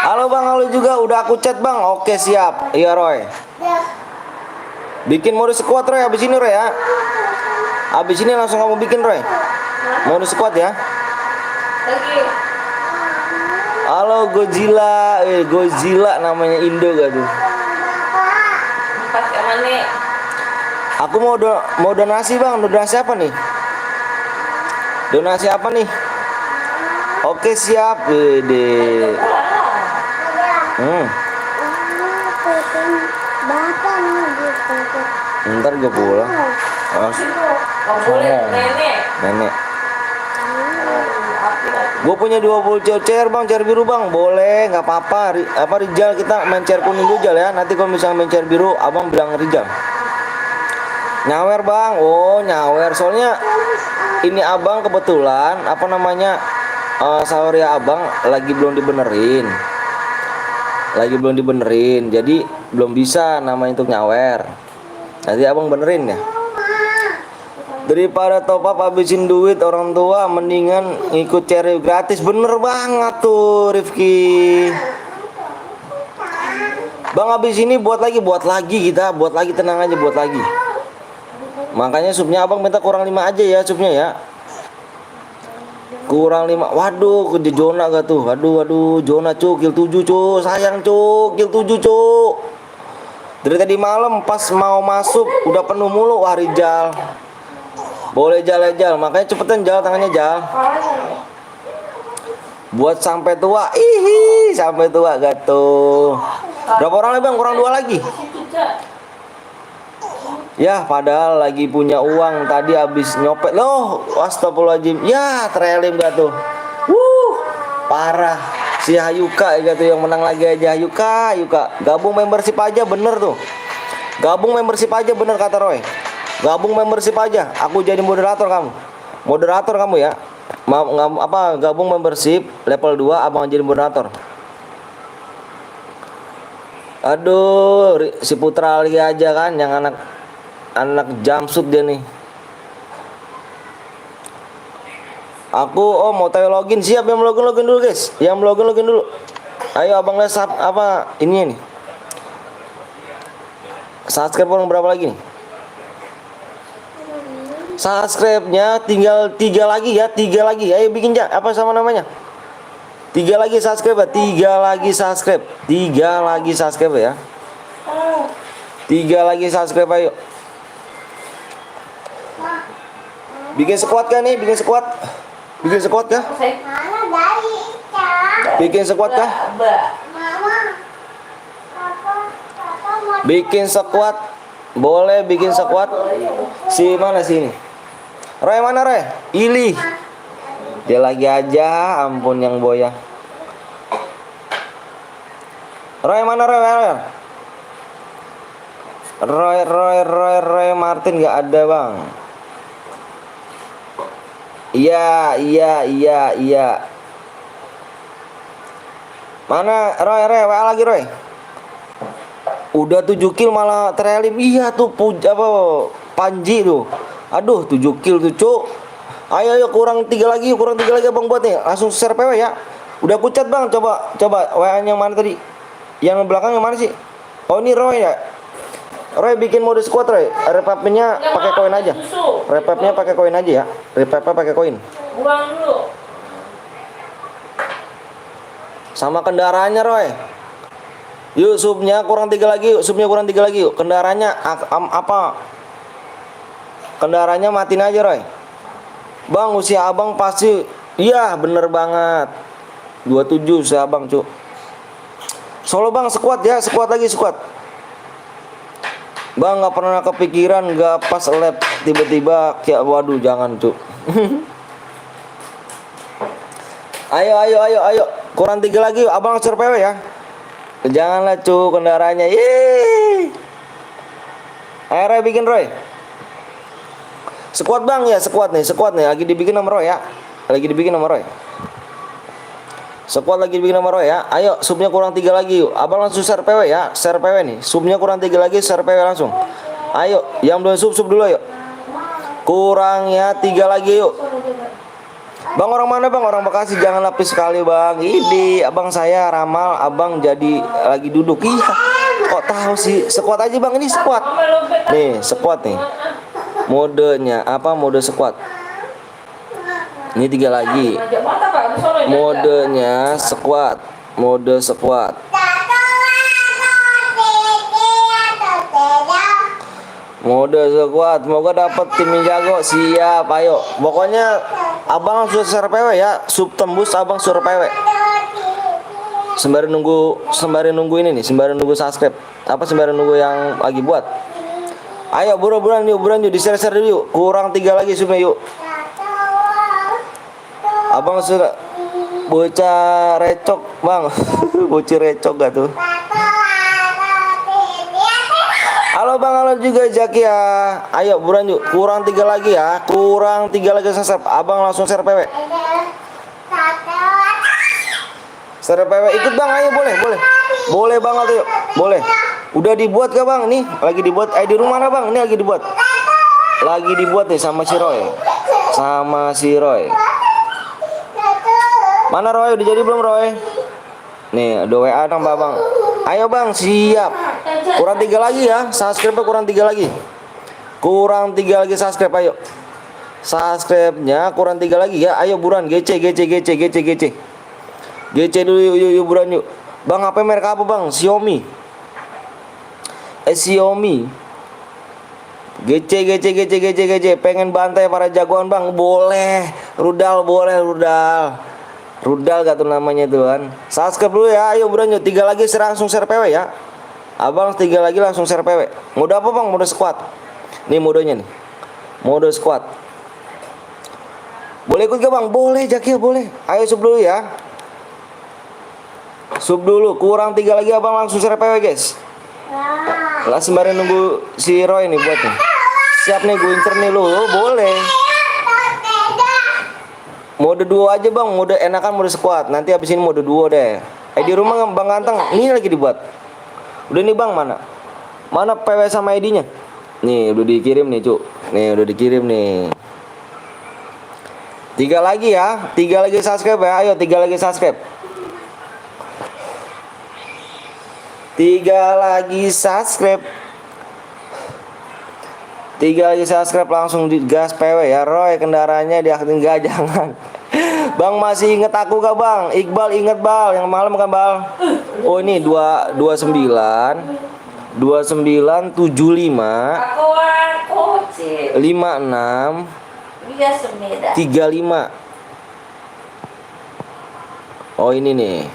Halo bang, halo juga. Udah aku chat bang. Oke siap. Iya Roy. Bikin mode squad Roy abis ini Roy ya. Abis ini langsung kamu bikin Roy. Mode squad ya. Halo Godzilla namanya Indo gak tuh? Aku mau donasi bang, donasi apa nih? Donasi apa nih? Oke siap, Dede. Ntar gue pulang. Nenek. Gue punya 20 chair bang, chair biru bang, boleh, nggak apa-apa. Rijal kita main chair kuning dulu ya. Nanti kalau misalnya main chair biru, abang bilang Rijal. Nyawer bang, oh nyawer. Soalnya ini abang kebetulan saweria abang lagi belum dibenerin. Jadi belum bisa namanya untuk nyawer. Nanti abang benerin ya. Daripada top up habisin duit orang tua, mendingan ngikut cherry gratis. Bener banget tuh Rifki. Bang habis ini buat lagi tenang aja buat lagi. Makanya supnya abang minta kurang 5 aja ya supnya ya. Kurang 5. Waduh, ke Jona gak tuh? Waduh, Jona cuk, kill 7 cuk. Sayang cuk, kill 7 cuk. Dari tadi malam pas mau masuk udah penuh mulu. Wah Rijal. Boleh Jal. Makanya cepetan Jal, tangannya Jal. Buat sampai tua. Sampai tua gak tuh? Berapa orang lagi bang? Kurang 2 lagi. Ya padahal lagi punya uang, tadi habis nyopet loh. Astagfirullahaladzim. Ya trelim gak tuh? Parah. Si Hayuka ya tuh yang menang lagi aja. Hayuka. Gabung membership aja bener tuh. Gabung membership aja bener kata Roy. Gabung membership aja. Aku jadi moderator kamu. Moderator kamu ya. Gabung membership level 2 abang jadi moderator. Aduh, si Putra lagi aja kan yang anak jamsut dia nih. Aku mau tahu login. Siap yang login dulu guys. Yang login dulu. Ayo abang lihat ini nih. Subscribe orang berapa lagi nih? Subscribe-nya tinggal 3 lagi ya, 3 lagi. Ayo bikin apa sama namanya? 3 lagi subscribe ya, 3 lagi subscribe. 3 lagi subscribe ya. 3 lagi subscribe ayo. Bikin squad kah nih? Bikin squad? Bikin squad kah? Mana dari Ica? Bikin squad kah? Mama. Papa mau Bikin squad. Boleh bikin squad. Si mana sini? Roy mana Roy? Ili. Dia lagi aja, ampun yang boya. Roy mana Roy? Roy Martin nggak ada bang. Iya. Mana Roy WA lagi Roy? Udah 7 kill malah terelim. Iya tuh Panji tuh. Aduh 7 kill tuh cuk. Ayo kurang 3 lagi abang buat nih. Langsung share PW ya. Udah kucat bang. Coba WA yang mana tadi? Yang belakang yang mana sih? Oh ini Roy ya. Roy bikin mode squad Roy. Repapnya pakai koin aja. Repapnya pakai koin aja ya. Repapnya pakai koin. Buang dulu. Sama kendaraannya Roy. Yuk subnya kurang 3 lagi yuk. Kendaraannya apa? Kendaraannya matiin aja Roy. Bang usia abang pasti. Iya bener banget. 27 usia abang cuk. Solo bang squad ya. Squad lagi. Bang nggak pernah kepikiran nggak pas lab tiba-tiba kayak waduh jangan cuk. Ayo kurang 3 lagi yuk. Abang langsung PW ya. Janganlah cuk kendaraannya. Yeay. Ayo Roy bikin Roy. Squad bang ya squad nih lagi dibikin sama Roy ya. Squad lagi bikin nama Roy ya. Ayo subnya kurang 3 lagi yuk. Abang langsung share PW ya. Share PW nih. Subnya kurang 3 lagi share PW langsung. Ayo yang belum sub dulu yuk. Kurangnya 3 lagi yuk. Bang orang mana bang? Orang Bekasi. Jangan lapis sekali bang. Ini abang saya ramal. Abang jadi lagi duduk. Iya. Kok tahu sih? Squad aja bang. Ini squad. Nih squad nih. Modenya apa? Mode squad. Ini 3 lagi. Modenya squad. Mode squad. Semoga dapat tim yang jago. Siap, ayo. Pokoknya abang langsung share PW ya. Sub tembus abang suruh PW. Sembari nunggu ini nih, sembari nunggu subscribe. Sembari nunggu yang lagi buat. Ayo buruan yuk di share dulu yuk. Kurang 3 lagi subnya yuk. Abang sudah bocah recok bang. Bocah recok gak tuh? Halo bang, halo juga Jaki ya. Ayo buruan yuk. Kurang 3 lagi ya. Kurang 3 lagi subscribe. Abang langsung share PW. Share PW ikut bang. Ayo boleh banget yuk. Boleh. Udah dibuat gak bang? Nih lagi dibuat. Di rumah mana bang? Ini lagi dibuat nih sama si Roy. Mana Roy? Udah jadi belum Roy? Nih ada WA nang bang. Ayo bang siap. Kurang 3 lagi ya. Subscribe kurang 3 lagi. Kurang 3 lagi subscribe ayo. Subscribe-nya kurang 3 lagi ya. Ayo buruan GC. GC dulu yuk buruan yuk. Bang HP merek apa bang? Xiaomi. GC. Pengen bantai para jagoan bang? Boleh. Rudal gak tuh namanya tuh kan. Subscribe dulu ya. Ayo buruan yuk. 3 lagi langsung share PW ya. Abang 3 lagi langsung share PW. Mode apa bang? Mode squad. Nih modenya nih. Mode squad. Boleh ikut gak bang? Boleh Jaki boleh. Ayo sub dulu ya. Kurang 3 lagi abang langsung share PW guys. Lah sembari nunggu si Roy nih buat nih. Siap nih gue incer nih lu. Boleh. Mode duo aja bang. Mode enakan mode squad. Nanti habis ini mode duo deh. Di rumah bang Ganteng. Ini lagi dibuat. Udah nih bang mana PW sama ID-nya? Nih udah dikirim nih cuk. Udah dikirim nih. 3 lagi ya. 3 lagi subscribe ya. Ayo 3 lagi subscribe. 3 lagi subscribe langsung digas PW ya. Roy kendaraannya diaktifin gak jangan. Bang masih inget aku gak bang? Iqbal inget bal yang malam kan bal? Oh ini 29 75 56 iya semeda. 35. Oh ini nih.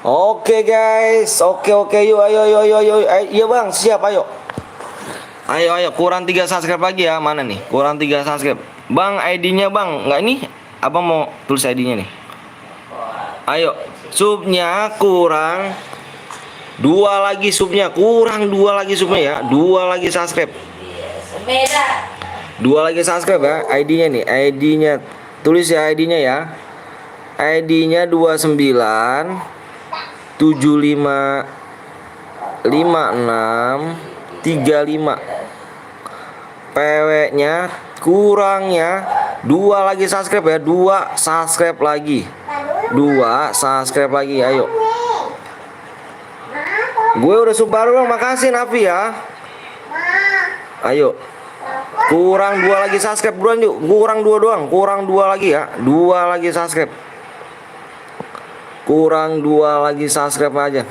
Oke guys, oke yuk, ayo. Iya bang, siap ayo. Ayo, kurang 3 subscribe lagi ya, mana nih? Kurang 3 subscribe. Bang, ID-nya bang, nggak ini? Abang mau tulis ID-nya nih. Ayo, subnya kurang 2 lagi subnya, kurang 2 lagi subnya ya, 2 lagi subscribe. Semeda. 2 lagi subscribe ya, ID-nya nih, ID-nya tulis ya ID-nya ya. ID-nya 29 75 56 35. PW-nya kurangnya 2 lagi subscribe ya, 2 subscribe lagi. 2 subscribe lagi, ayo. Gue udah Subaru bang, makasih Nafi ya. Ayo. Kurang 2 lagi subscribe buruan yuk. Kurang 2 doang, kurang 2 lagi ya. 2 lagi subscribe. Kurang 2 lagi subscribe aja.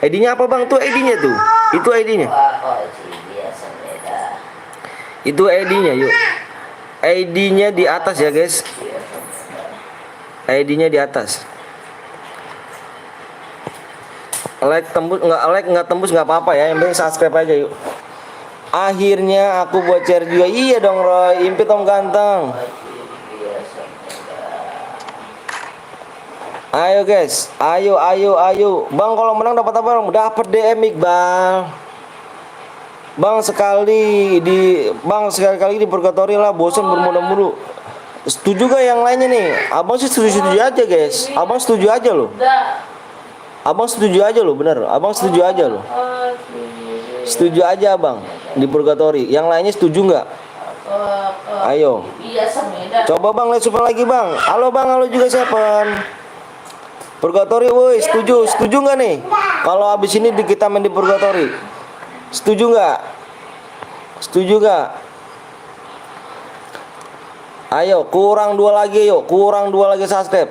ID-nya apa bang? Tuh ID-nya tuh. Itu ID-nya. Itu ID-nya yuk. ID-nya di atas ya guys. ID-nya di atas. Like tembus nggak tembus nggak apa-apa ya, yang penting subscribe aja yuk. Akhirnya aku buat share juga. Iya dong Roy, impit om ganteng. Ayo guys, ayo. Bang kalau menang dapat apa bang? Dapat DM Iqbal. Bang sekali di purgatory lah, bosan bermuda mulu. Setuju gak yang lainnya nih? Abang sih setuju aja guys. Abang setuju aja loh. Abang setuju aja loh, bener. Abang setuju aja loh. Setuju aja abang di purgatory. Yang lainnya setuju nggak? Ayo. Coba bang, lihat super lagi bang. Halo bang, halo juga siapa? Purgatory, woi, setuju nggak nih? Kalau abis ini kita main di purgatory, setuju nggak? Ayo, kurang 2 lagi yuk, kurang 2 lagi subscribe.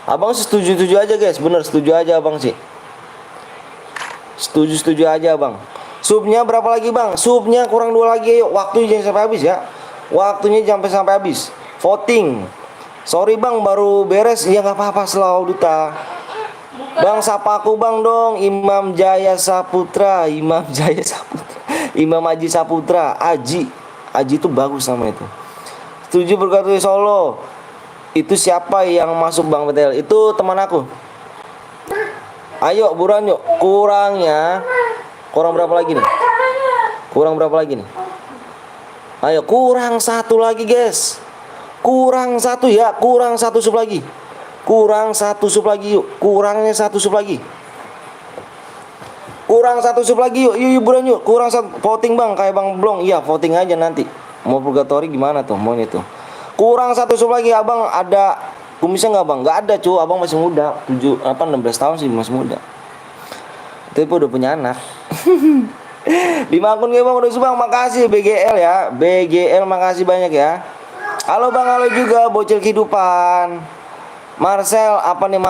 Abang setuju aja guys, bener setuju aja abang sih. Setuju aja bang. Subnya berapa lagi bang? Subnya kurang 2 lagi yuk. Waktunya jangan sampai habis ya. Waktunya sampai habis. Voting. Sorry bang, baru beres. Ya nggak apa-apa, selalu duta. Bang sapa aku bang dong. Imam Jaya Saputra. Imam Haji Saputra. Aji itu bagus nama itu. Setuju berkata Solo. Itu siapa yang masuk bang Betel? Itu teman aku. Ayo buruan yuk. Kurang berapa lagi nih? Ayo kurang 1 lagi guys. Kurang 1 ya. Kurang 1 sub lagi. Kurang 1 sub lagi yuk. Kurangnya 1 sub lagi. Kurang 1 sub lagi yuk. Yuk buruan yuk. Kurang 1. Voting bang kayak bang Blong. Iya voting aja nanti. Mau purgatory gimana tuh? Mau itu. Kurang 1 sub lagi abang, ada kumisnya nggak bang? Nggak ada cu, abang masih muda, 16 tahun sih masih muda. Tapi udah punya anak. 5 akun gue bang udah bang, makasih BGL ya, BGL makasih banyak ya. Halo bang, halo juga bocil kehidupan. Marcel apa nih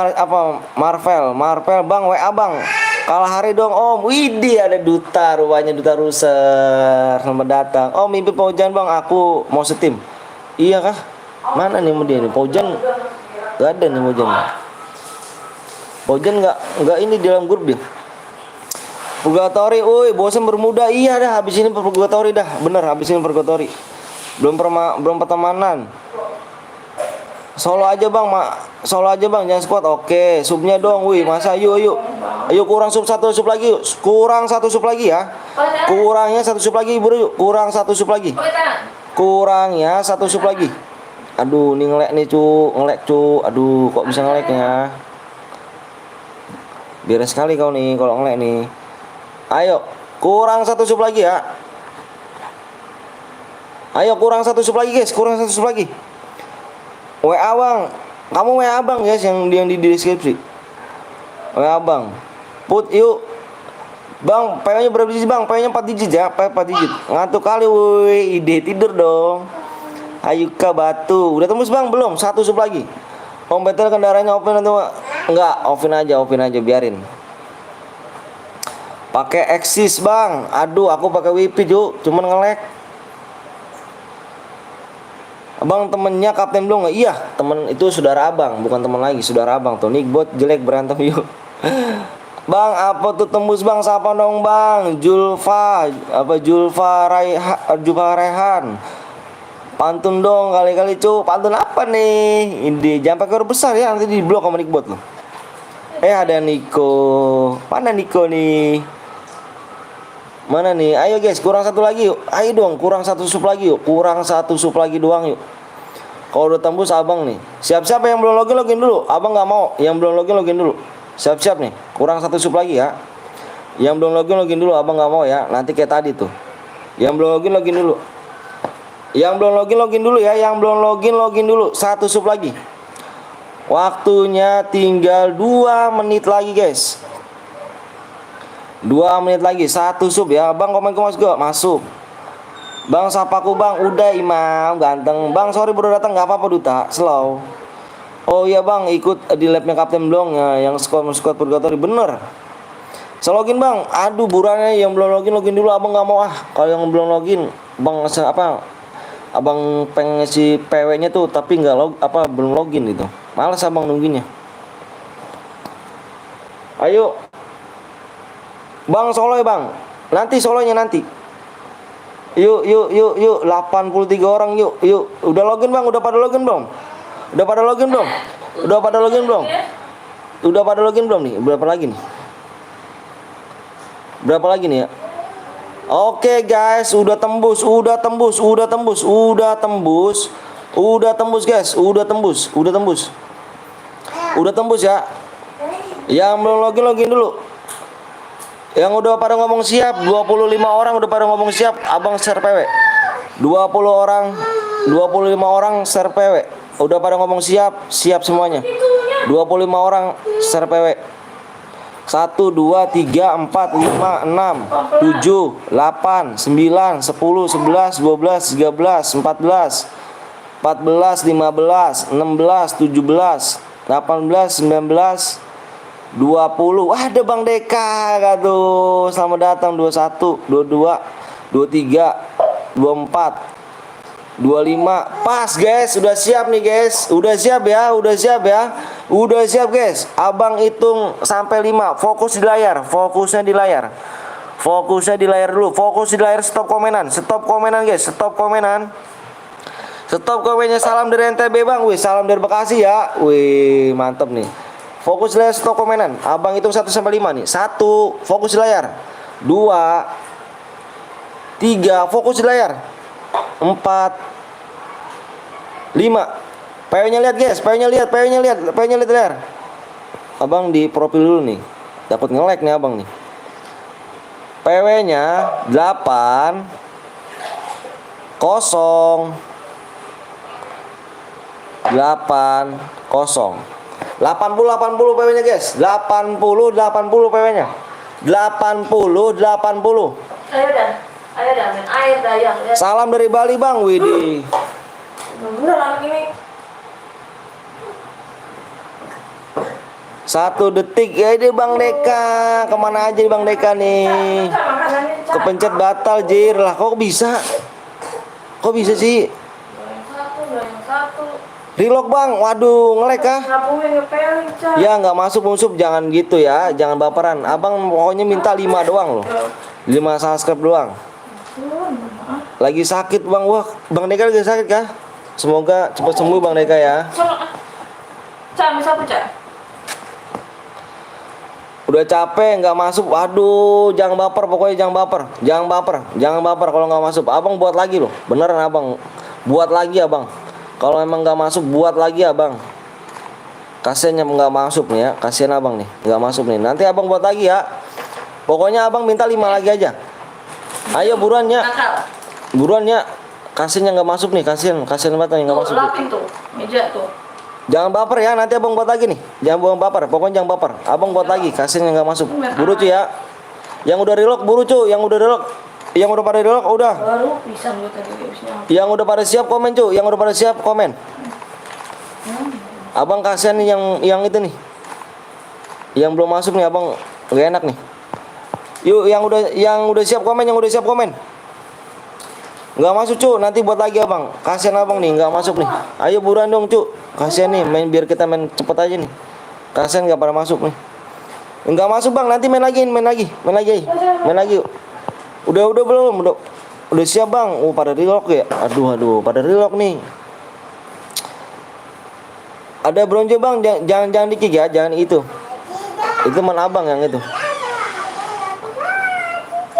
Marvel bang WA bang. Kalah hari dong om. Widih ada duta, rupanya duta ruser. Selamat datang. Oh mimpi Paujan bang, aku mau setim. Iya kah? Mana nih dia nih? Paujan gak ada nih Paujan nggak ini di dalam grup dia. Purgatory, woi bosan bermuda. Iya dah, habis ini purgatory dah. Bener, habis ini purgatory. Belum pertemanan. Solo aja bang, jangan squad. Oke, subnya dong, wih masa yuk. Ayo kurang 1 sub lagi yuk. Kurang 1 sub lagi ya. Kurangnya 1 sub lagi bro yuk. Kurang 1 sub lagi. Kurangnya 1 sub lagi. Aduh, ini ngelek nih cu. Aduh, kok bisa ngeleknya? Beres sekali kau nih kalau ngelek nih. Ayo, kurang 1 sub lagi ya. Ayo kurang 1 sub lagi guys, kurang 1 sub lagi. WA bang, kamu WA bang guys yang di deskripsi. WA bang, put yuk. Bang, PO-nya berapa digit bang? PO-nya 4 digit ya, 4 digit. Ngantuk kali woi, ide tidur dong. Ayo ke batu. Udah tembus bang? Belum, 1 sub lagi. Om Peter kendaraannya open atau enggak? Open aja biarin. Pakai Axis bang. Aduh, aku pakai WiFi Ju, cuman nge-lag. Abang temennya Kapten Blong. Iya, temen itu saudara abang, bukan teman lagi, saudara abang tuh. Nickbot jelek berantem yuk. Bang, apa tuh tembus bang? Siapa dong bang? Julfa Rehan. Pantun dong kali-kali cu. Pantun apa nih? Ini jangan pakai huruf besar ya, nanti di blok sama Nickbot loh. Ada Niko. Mana Niko nih? Mana nih? Ayo guys, kurang satu lagi yuk. Ayo dong, kurang satu sup lagi yuk. Kurang satu sup lagi doang yuk. Kalau udah tembus abang nih. Siap-siap yang belum login dulu. Abang nggak mau. Yang belum login dulu. Siap-siap nih. Kurang satu sup lagi ya. Yang belum login dulu. Abang nggak mau ya. Nanti kayak tadi tuh. Yang belum login dulu. Yang belum login dulu ya. Yang belum login dulu. Satu sup lagi. Waktunya tinggal 2 menit lagi guys. 2 menit lagi, 1 sub ya. Bang komen juga masuk. Bang sapaku bang, udah Imam ganteng. Bang sorry baru datang, nggak apa-apa Duta, slow. Oh iya bang, ikut di labnya Kapten Blong ya, yang squad purgatory bener. Saya login bang, aduh buruannya yang belum login dulu, abang nggak mau ah. Kalau yang belum login, bang apa? Abang pengen si PW-nya tuh, tapi nggak belum login gitu. Males abang nungguinnya. Ayo. Bang solo ya bang. Nanti solonya nanti. Yuk 83 orang yuk. Udah login bang, udah pada login belum? Udah pada login belum? Nih? Berapa lagi nih ya? Oke guys, udah tembus guys, udah tembus ya. Yang belum login dulu. Yang udah pada ngomong siap, 25 orang udah pada ngomong siap, abang share PW. 25 orang share PW. Udah pada ngomong siap semuanya. 25 orang share PW. 1 2 3 4 5 6 7 8 9 10 11 12 13 14 15 16 17 18 19 20 ada Bang Deka aduh selamat datang 21 22 23 24 25 pas guys, udah siap nih guys. Udah siap guys. Abang hitung sampai 5. Fokusnya di layar dulu. Fokus di layar, stop komenan guys. Stop komennya. Salam dari NTB Bang. Wih, salam dari Bekasi ya. Wih, mantep nih. Fokus di layar, stop komenan. Abang hitung 1 sampai 5 nih. 1, fokus di layar. 2 3, fokus di layar. 4 5 PW-nya lihat guys, PW-nya lihat layar. Abang di profil dulu nih. Dapat nge-lag nih abang nih. PW-nya 8 0 80 PW-nya guys. 80 PW-nya. 80. Ayo dah main air dah ya. Salam dari Bali Bang, Widih. Bener anak ini. 1 detik ya ini Bang Deka. Kemana aja Bang Deka nih? Kepencet batal Jir lah. Kok bisa sih? Yang satu. Relock Bang. Waduh, nge-lag kah? Ya nggak masuk musuh, jangan gitu ya. Jangan baperan. Abang pokoknya minta 5 doang loh. 5 subscribe doang. Lagi sakit Bang. Wah, Bang Deka lagi sakit kah? Semoga cepat sembuh Bang Deka ya. Udah capek nggak masuk. Aduh, jangan baper pokoknya jangan baper kalau nggak masuk. Abang buat lagi loh. Beneran abang. Buat lagi abang. Kalau emang nggak masuk buat lagi abang. Kasiannya nggak masuk nih ya. Kasian abang nih nggak masuk nih. Nanti abang buat lagi ya. Pokoknya abang minta 5 lagi aja. Ayo buruannya. Kasiannya nggak masuk nih. Kasian banget yang nggak masuk. Lapin tuh meja tuh. Jangan baper ya, nanti abang buat lagi nih. Jangan baper, pokoknya jangan baper. Abang buat lagi, kasihan nggak masuk. Buru cuy ya. Yang udah relock buru cuy, yang udah pada relock udah. Baru bisa gue tadi habisnya. Yang udah pada siap komen cuy, Abang kasihan nih yang itu nih. Yang belum masuk nih abang, gak enak nih. Yuk yang udah siap komen, yang udah siap komen. Nggak masuk cu, nanti buat lagi abang. Kasihan abang nih, nggak masuk nih. Ayo buruan dong cu, kasihan nih, main biar kita main cepet aja nih. Kasihan nggak pada masuk nih. Nggak masuk bang, nanti main lagi. Main lagi yuk. Udah belum, udah siap bang. Oh pada relock ya, aduh, pada relock nih. Ada bronze bang, jangan dikik ya, jangan itu. Itu teman abang yang itu.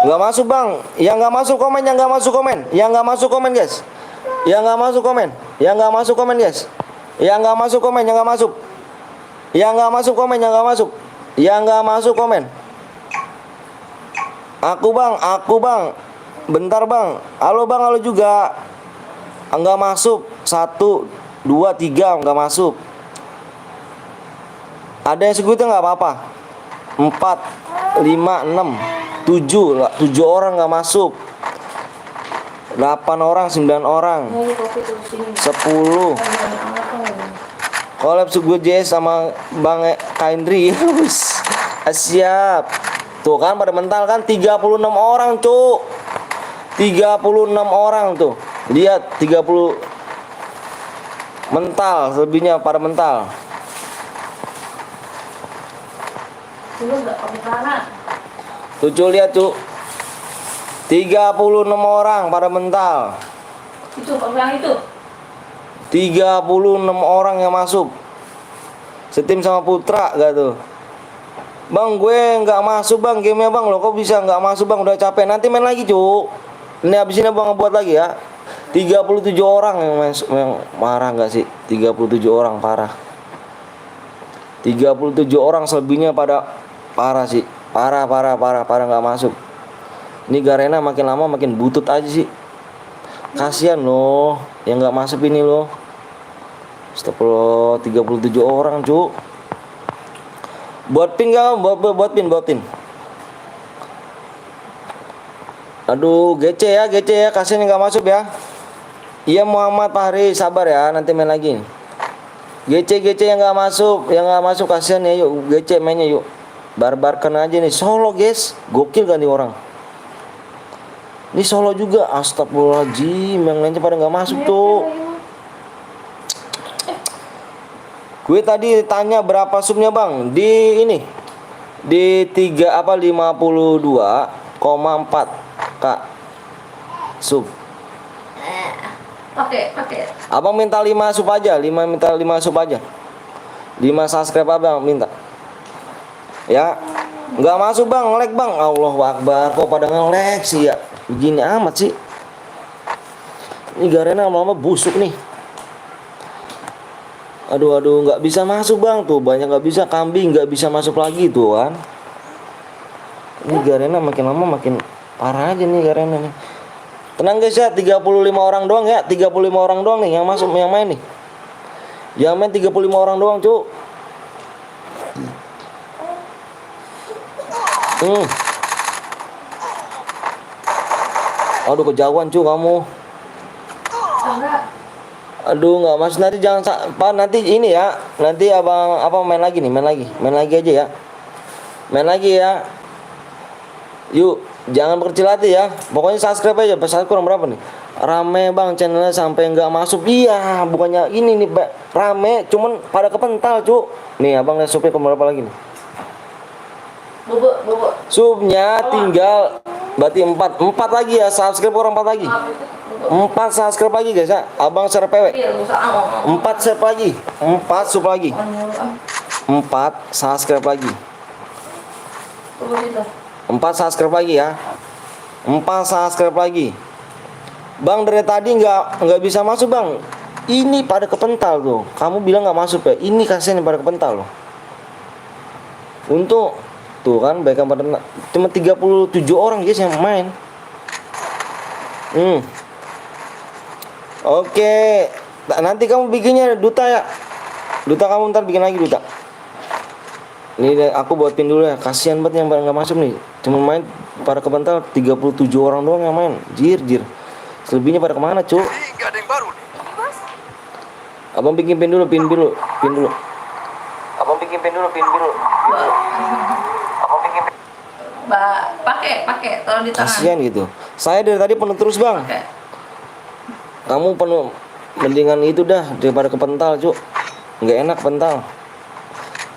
Nggak masuk bang, yang nggak masuk komen, guys. Yang nggak masuk komen guys. Yang nggak masuk komen, yang nggak masuk komen. Aku bang, bentar bang. Halo bang, halo juga. Nggak masuk, 1, 2, 3 nggak masuk. Ada yang segitunya nggak apa-apa. 4, 5, 6, 7 orang nggak masuk. 8 orang, 9 orang, 10. Collab gue Jess sama Bang Kaindri. Siap. Tuh kan pada mental kan 36 orang, Cuk. 36 orang tuh. Lihat 30 mental, selebihnya pada mental. Tuh cu, lihat cu, 36 orang pada mental. Itu yang itu 36 orang yang masuk. Setim sama Putra gak tuh? Bang gue nggak masuk bang gamenya bang, lo kok bisa nggak masuk bang, udah capek, nanti main lagi cu. Ini abis ini bang buat lagi ya. 37 orang yang marah nggak sih? 37 orang parah. 37 orang, selebihnya pada parah sih. Parah nggak masuk. Ini Garena makin lama makin butut aja sih. Kasihan loh yang nggak masuk ini loh. Astagfirullah, 37 orang cu. Buat pin gak? Buat pin. Aduh, GC ya, kasihan yang nggak masuk ya. Iya Muhammad Fahri, sabar ya, nanti main lagi. GC yang nggak masuk kasihan ya, yuk GC mainnya yuk. Barbarkan aja nih, solo guys, gokil kan nih orang. Ini solo juga, astagfirullahaladzim, yang lainnya pada nggak masuk tuh. Gue tadi tanya berapa subnya bang, di ini, di 52,4 kak sub. pakai Abang minta 5 sub aja, 5 sub aja. 5 subscribe abang minta. Ya, nggak masuk bang, nge-lag bang. Allahu Akbar, kok pada nge-lag sih ya? Begini amat sih. Ini Garena lama-lama busuk nih. Aduh, nggak bisa masuk bang tuh, banyak nggak bisa, kambing nggak bisa masuk lagi tuh kan. Ini Garena makin lama makin parah aja nih Garena nih. Tenang guys ya, 35 orang doang ya, 35 orang doang nih yang masuk, yang main nih. Yang main 35 orang doang cu. Aduh kejauhan cu kamu. Aduh nggak masuk, nanti jangan pak, nanti ini ya, nanti abang apa main lagi nih, main lagi aja ya, main lagi ya. Yuk jangan berkecil hati ya, pokoknya subscribe aja. Pas kurang berapa nih, rame bang channelnya sampai nggak masuk. Iya bukannya ini nih rame, cuman pada kepental cu. Nih abang lihat subnya berapa lagi nih, bobo subnya tinggal berarti 4 lagi ya, subscribe orang 4 lagi. 4 subscribe lagi guys ya. Abang share PW 4 share lagi, 4 sub lagi, 4 subscribe lagi, 4 subscribe lagi ya, 4 subscribe lagi. Bang dari tadi nggak bisa masuk bang. Ini pada kepental tuh. Kamu bilang nggak masuk ya. Ini kasihan pada kepental loh. Untuk tuh kan baik pada cuma 37 orang guys yang main. Oke, nanti kamu bikinnya duta ya. Duta kamu ntar bikin lagi duta. Ini aku buat pin dulu ya. Kasihan banget yang nggak masuk nih. Cuma main para kebental 37 orang doang yang main. Jir. Selebihnya pada kemana cu? Nggak ada yang baru nih. Abang bikin pin dulu, pin dulu, pin dulu. Abang bikin pin dulu, pin dulu. Abang bikin pin. Pakai taruh di tangan. Kasian gitu. Saya dari tadi penuh terus bang. Pakai. Kamu penuh, mendingan itu dah daripada kepental cuk. Nggak enak pental.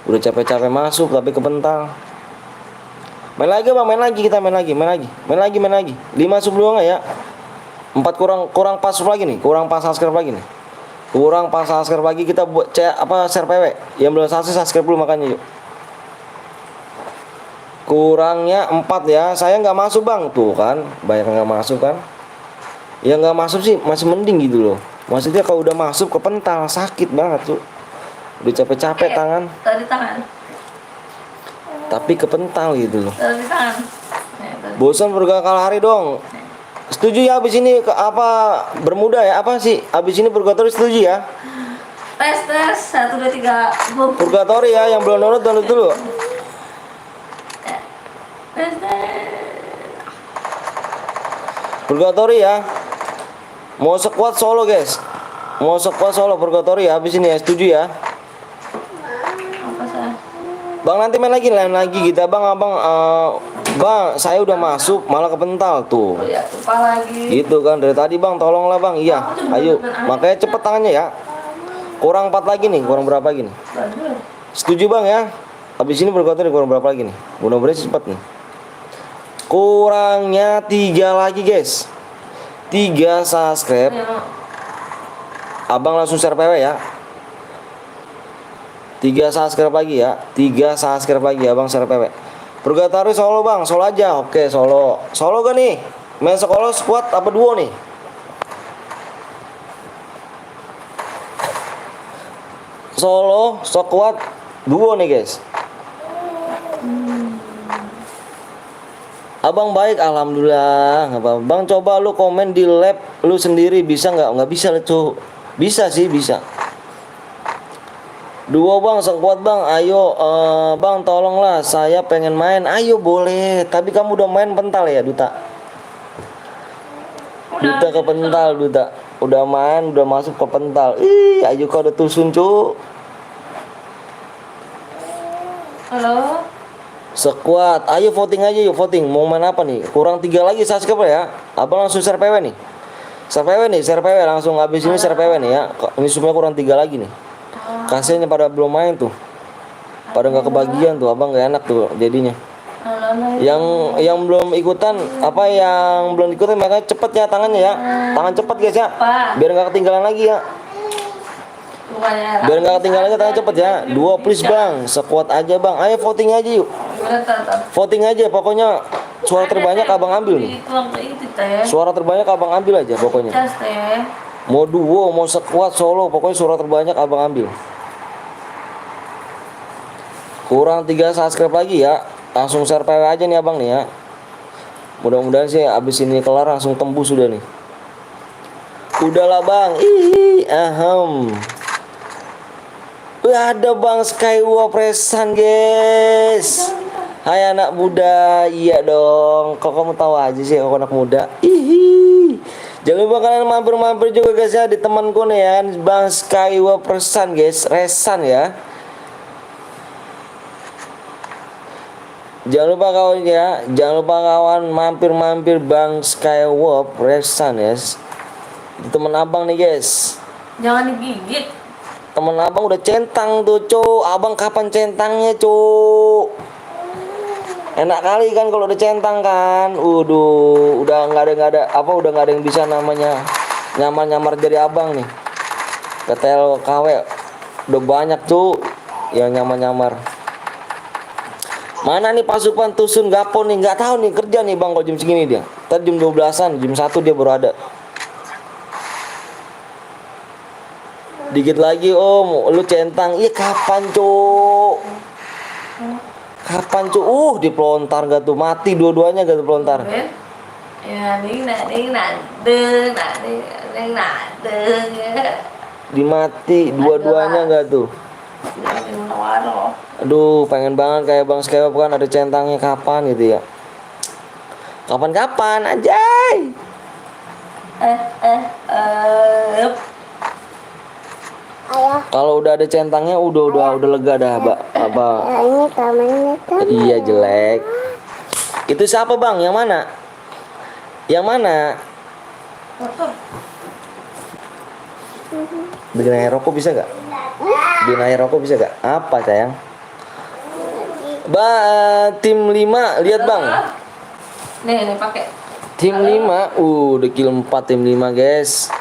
Udah capek-capek masuk tapi kepental. Main lagi bang, main lagi kita main lagi. 5 sebelum nggak ya? 4 kurang pas lagi nih, kurang pas subscribe lagi nih. Kurang pas subscribe lagi kita buat share PW. Yang belum subscribe dulu makanya yuk. Kurangnya 4 ya. Saya nggak masuk bang, tuh kan, banyak nggak masuk kan. Ya nggak masuk sih masih mending gitu loh. Maksudnya kalau udah masuk ke pental sakit banget tuh. Udah capek-capek tangan. Taruh di tangan. Tapi ke pental gitu loh. Taruh di tangan. Bosan bergakal hari dong. Setuju ya abis ini bermuda ya apa sih? Abis ini purgatory setuju ya? Tes 1 2 3. Bum. Purgatory ya yang belum download dulu. Tes. Purgatory ya. Mau squad solo guys. Mau squad solo purgatory ya abis ini ya setuju ya. Apa sih? Bang nanti main lagi kita bang bang saya udah masuk malah kepental tuh. Oh ya, lupa lagi. Gitu kan dari tadi bang tolonglah bang iya ayo makanya cepet tangannya ya. Kurang 4 lagi nih kurang berapa lagi nih? Setuju bang ya. Habis ini purgatory kurang berapa lagi nih? Mudah-mudahan cepet nih. Kurangnya 3 lagi guys. 3 subscribe. Abang langsung share PW ya. 3 subscribe lagi ya. 3 subscribe lagi abang share PW. Purgatory solo bang, solo aja. Oke solo. Solo gak nih? Main solo squad apa duo nih? Solo squad duo nih guys. Abang baik, alhamdulillah. Nggak apa-apa. Bang coba lu komen di lab lu sendiri bisa nggak? Nggak bisa tuh. Bisa sih bisa. Duo bang, sekuat bang. Ayo bang tolonglah. Saya pengen main. Ayo boleh. Tapi kamu udah main pental ya Duta? Duta ke pental Duta. Udah main, udah masuk ke pental. Ih, ayo kau udah tusun cu. Halo. Sekuat, ayo voting aja yuk voting. Mau main apa nih? Kurang 3 lagi subscribe ya. Abang langsung share PW nih. Share PW langsung habis ini share PW nih ya. Ini semuanya kurang 3 lagi nih. Kasiannya pada belum main tuh. Pada nggak kebagian tuh, abang nggak enak tuh jadinya. Yang belum ikutan yang belum ikutan makanya cepet ya tangannya ya. Tangan cepet guys ya. Biar nggak ketinggalan lagi ya. Biar nggak ketinggalan lagi tangan cepet ya. 2 please bang, sekuat aja bang. Ayo voting aja yuk. Voting aja pokoknya suara terbanyak abang ambil nih. Suara terbanyak abang ambil aja pokoknya. Mau duo, mau sekuat, solo, pokoknya suara terbanyak abang ambil. Kurang 3 subscribe lagi ya. Langsung share PW aja nih abang nih ya. Mudah-mudahan sih abis ini kelar langsung tembus sudah nih. Udahlah bang. Ada bang Skywalkeresan guys. Hai anak muda. Iya dong. Kok kamu tahu aja sih kok anak muda. Jangan lupa kalian mampir-mampir juga guys ya di temanku nih ya, Bang Skywalkeresan guys, Resan ya. Jangan lupa kawan ya, jangan lupa kawan mampir-mampir Bang Skywalkeresan ya. Itu teman abang nih guys. Jangan digigit. Temen abang udah centang tuh cuk. Abang kapan centangnya cuk? Enak kali kan kalau udah centang kan. Udah nggak ada udah nggak ada yang bisa namanya nyamar jadi abang nih. Ketel KW udah banyak tuh yang nyamar. Mana nih pasukan Tusun Gapon nih, nggak tahu nih kerja nih bang kalau jam segini dia. Tadi jam 12-an, jam 1 dia baru ada. Dikit lagi om, lu centang. Iya kapan cuk? Kapan cuk? Dipelontar gak tuh? Mati dua-duanya gak tuh pelontar? Ya, Dimati dua-duanya gak tuh? Aduh, pengen banget kayak Bang Skywalk kan ada centangnya kapan gitu ya? Kapan-kapan anjay. Ayah. Kalau udah ada centangnya udah lega dah, apa? Ini kamarnya kan. Iya jelek. Itu siapa bang? Yang mana? Yang mana? Kotor. Bikin air rokok bisa gak? Bikin air rokok bisa gak? Apa sayang? Tim 5 lihat bang. Nih pakai. Tim 5, dekil 4 tim 5 guys.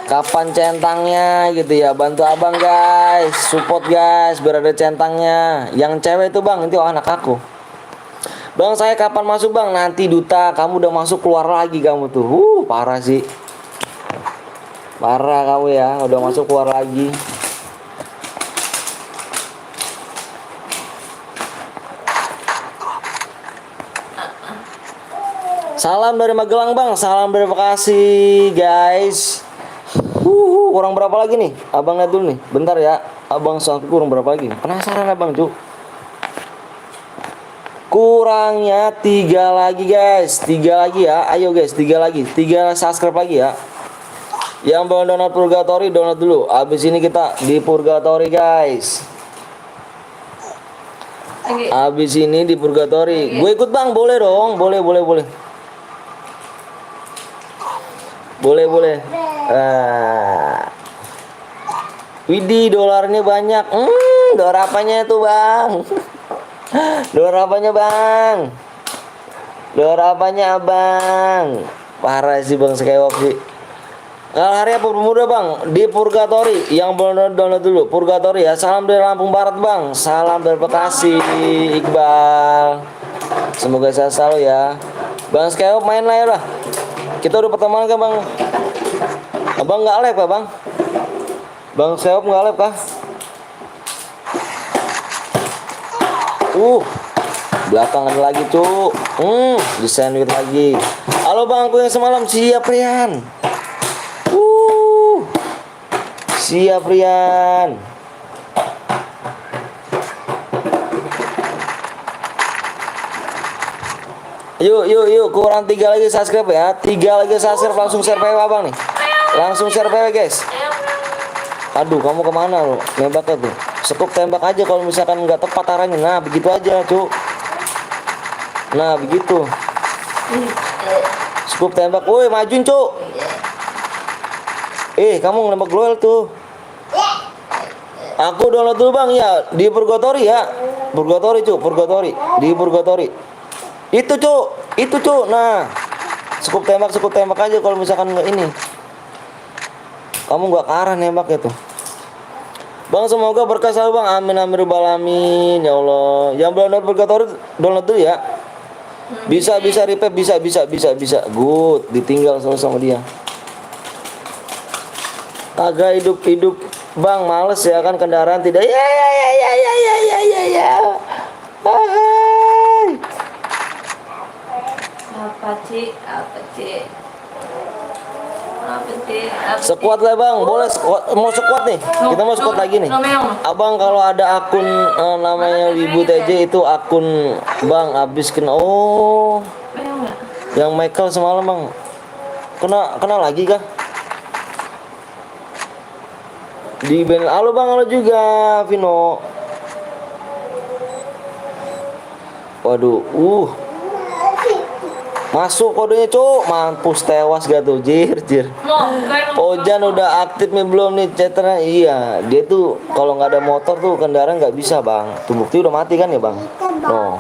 Kapan centangnya gitu ya? Bantu abang guys, support guys, biar ada centangnya. Yang cewek itu bang, itu anak aku. Bang saya kapan masuk bang? Nanti duta, kamu udah masuk keluar lagi kamu tuh. Parah sih. Parah kamu ya, udah masuk keluar lagi. Salam dari Magelang bang, salam dari Bekasi guys. Kurang berapa lagi nih? Abang lihat dulu nih, bentar ya. Abang soalnya kurang berapa lagi? Penasaran abang cu. Kurangnya 3 lagi guys, 3 lagi ya. Ayo guys, 3 lagi, 3 subscribe lagi ya. Yang belum download Purgatory download dulu. Abis ini kita di Purgatory guys. Abis ini di Purgatory. Gue ikut bang, boleh dong, boleh. Boleh. Widih, dolarnya banyak. Dolar apanya itu bang? Dolar apanya bang? Dolar apanya abang? Parah sih bang Skywalk sih. Hari apa pemuda bang? Di Purgatory. Yang belum download dulu Purgatory ya. Salam dari Lampung Barat bang. Salam dari Bekasi Iqbal. Semoga sehat selalu ya. Bang Skywalk main lah ya lah. Kita udah pertemuan kan bang? Abang nggak live ya bang? Bang Skywalk nggak live kah? Belakangan lagi cu. Di sandwich lagi. Halo bang, aku yang semalam siap Rian. Siap Rian. Yuk kurang 3 lagi subscribe ya. 3 lagi subscribe langsung share PW abang nih. Langsung share PW guys. Aduh kamu kemana lo? Nembaknya tuh. Sekuk tembak aja kalau misalkan nggak tepat arahnya. Nah begitu aja cu. Nah begitu. Sekuk tembak. Woi majuin cu. Kamu nembak duel tuh. Aku download dulu bang ya di Purgatory ya. Purgatory cu, Purgatory. Di Purgatory. Itu cu. Nah. Sekuk tembak aja kalau misalkan nggak ini. Kamu nggak ke arah nembak itu. Bang semoga berkah selalu bang. Amin rabbal alamin ya Allah. Yang belum download Purgatory download dulu ya. Bisa repair bisa. Good, ditinggal sama dia. Kagak hidup bang, males ya kan kendaraan tidak. Ya. Hai. Apa cik? Sekuat lah bang, boleh mau sekuat nih. Kita mau sekuat lagi nih. Abang kalau ada akun namanya Wibu TJ itu akun bang habis kena. Yang Michael semalam bang. Kena lagi kah? Di band. Halo bang, halo juga Vino. Waduh, masuk kodenya cuk, mampus tewas gak tuh jir. Ojan udah aktif nih belum nih chatternya? Iya, dia tuh kalau nggak ada motor tuh kendaraan nggak bisa bang. Tuh bukti udah mati kan ya bang? No.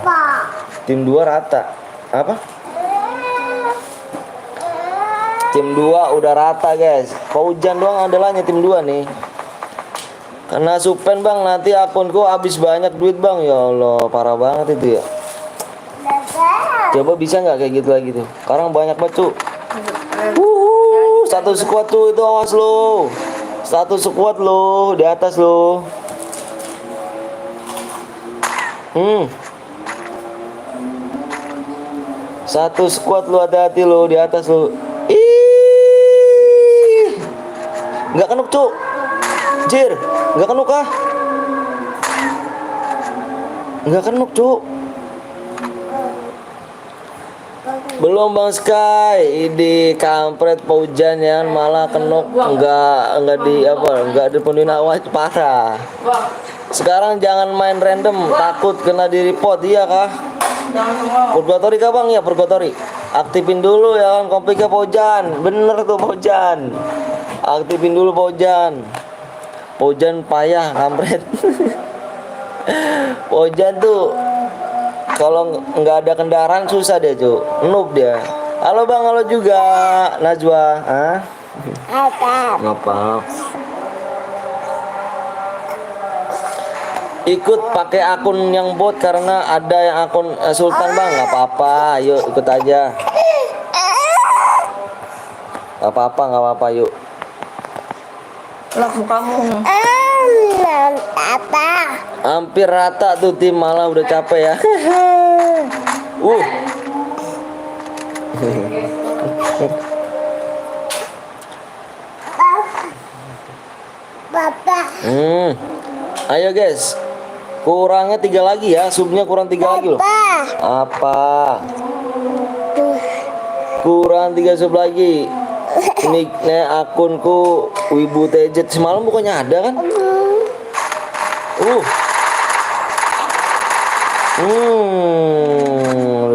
Tim 2 rata. Apa? Tim 2 udah rata guys. Ojan doang andalanya tim 2 nih. Karena supen bang, nanti akunku habis banyak duit bang. Ya Allah, parah banget itu ya. Coba bisa nggak kayak gitu lagi tuh? Sekarang banyak banget cu. Satu squad tuh itu awas lo. Satu squad lo di atas lo. Satu squad lo, hati-hati lo di atas lo. Nggak kenuk cu. Jir, nggak kenuk kah? Nggak kenuk cu. Belum Bang Sky, di kampret Paujan ya malah kenok enggak dipenuhin awal parah. Bang, Sekarang jangan main random, takut kena di report iya kah? jangan semua. Purgatory kah Bang ya Purgatory? Aktifin dulu ya kan kompliknya Paujan, bener tuh Paujan. Aktifin dulu Paujan. Paujan payah kampret. Paujan tuh kalau nggak ada kendaraan susah dia cuy, noob dia. Halo Bang, halo juga Najwa. Hah? Apa? Ngapa? Ikut pakai akun yang bot karena ada yang akun Sultan Bang, nggak apa-apa, yuk ikut aja. Nggak apa-apa, yuk. Lah mukamu. Apa? Hampir rata tuh tim malah udah capek ya. Papa. Ayo guys, kurangnya 3 lagi ya, subnya kurang 3 lagi loh. Apa? Kurang 3 sub lagi. Ini akunku Wibu TJ semalam bukannya ada kan?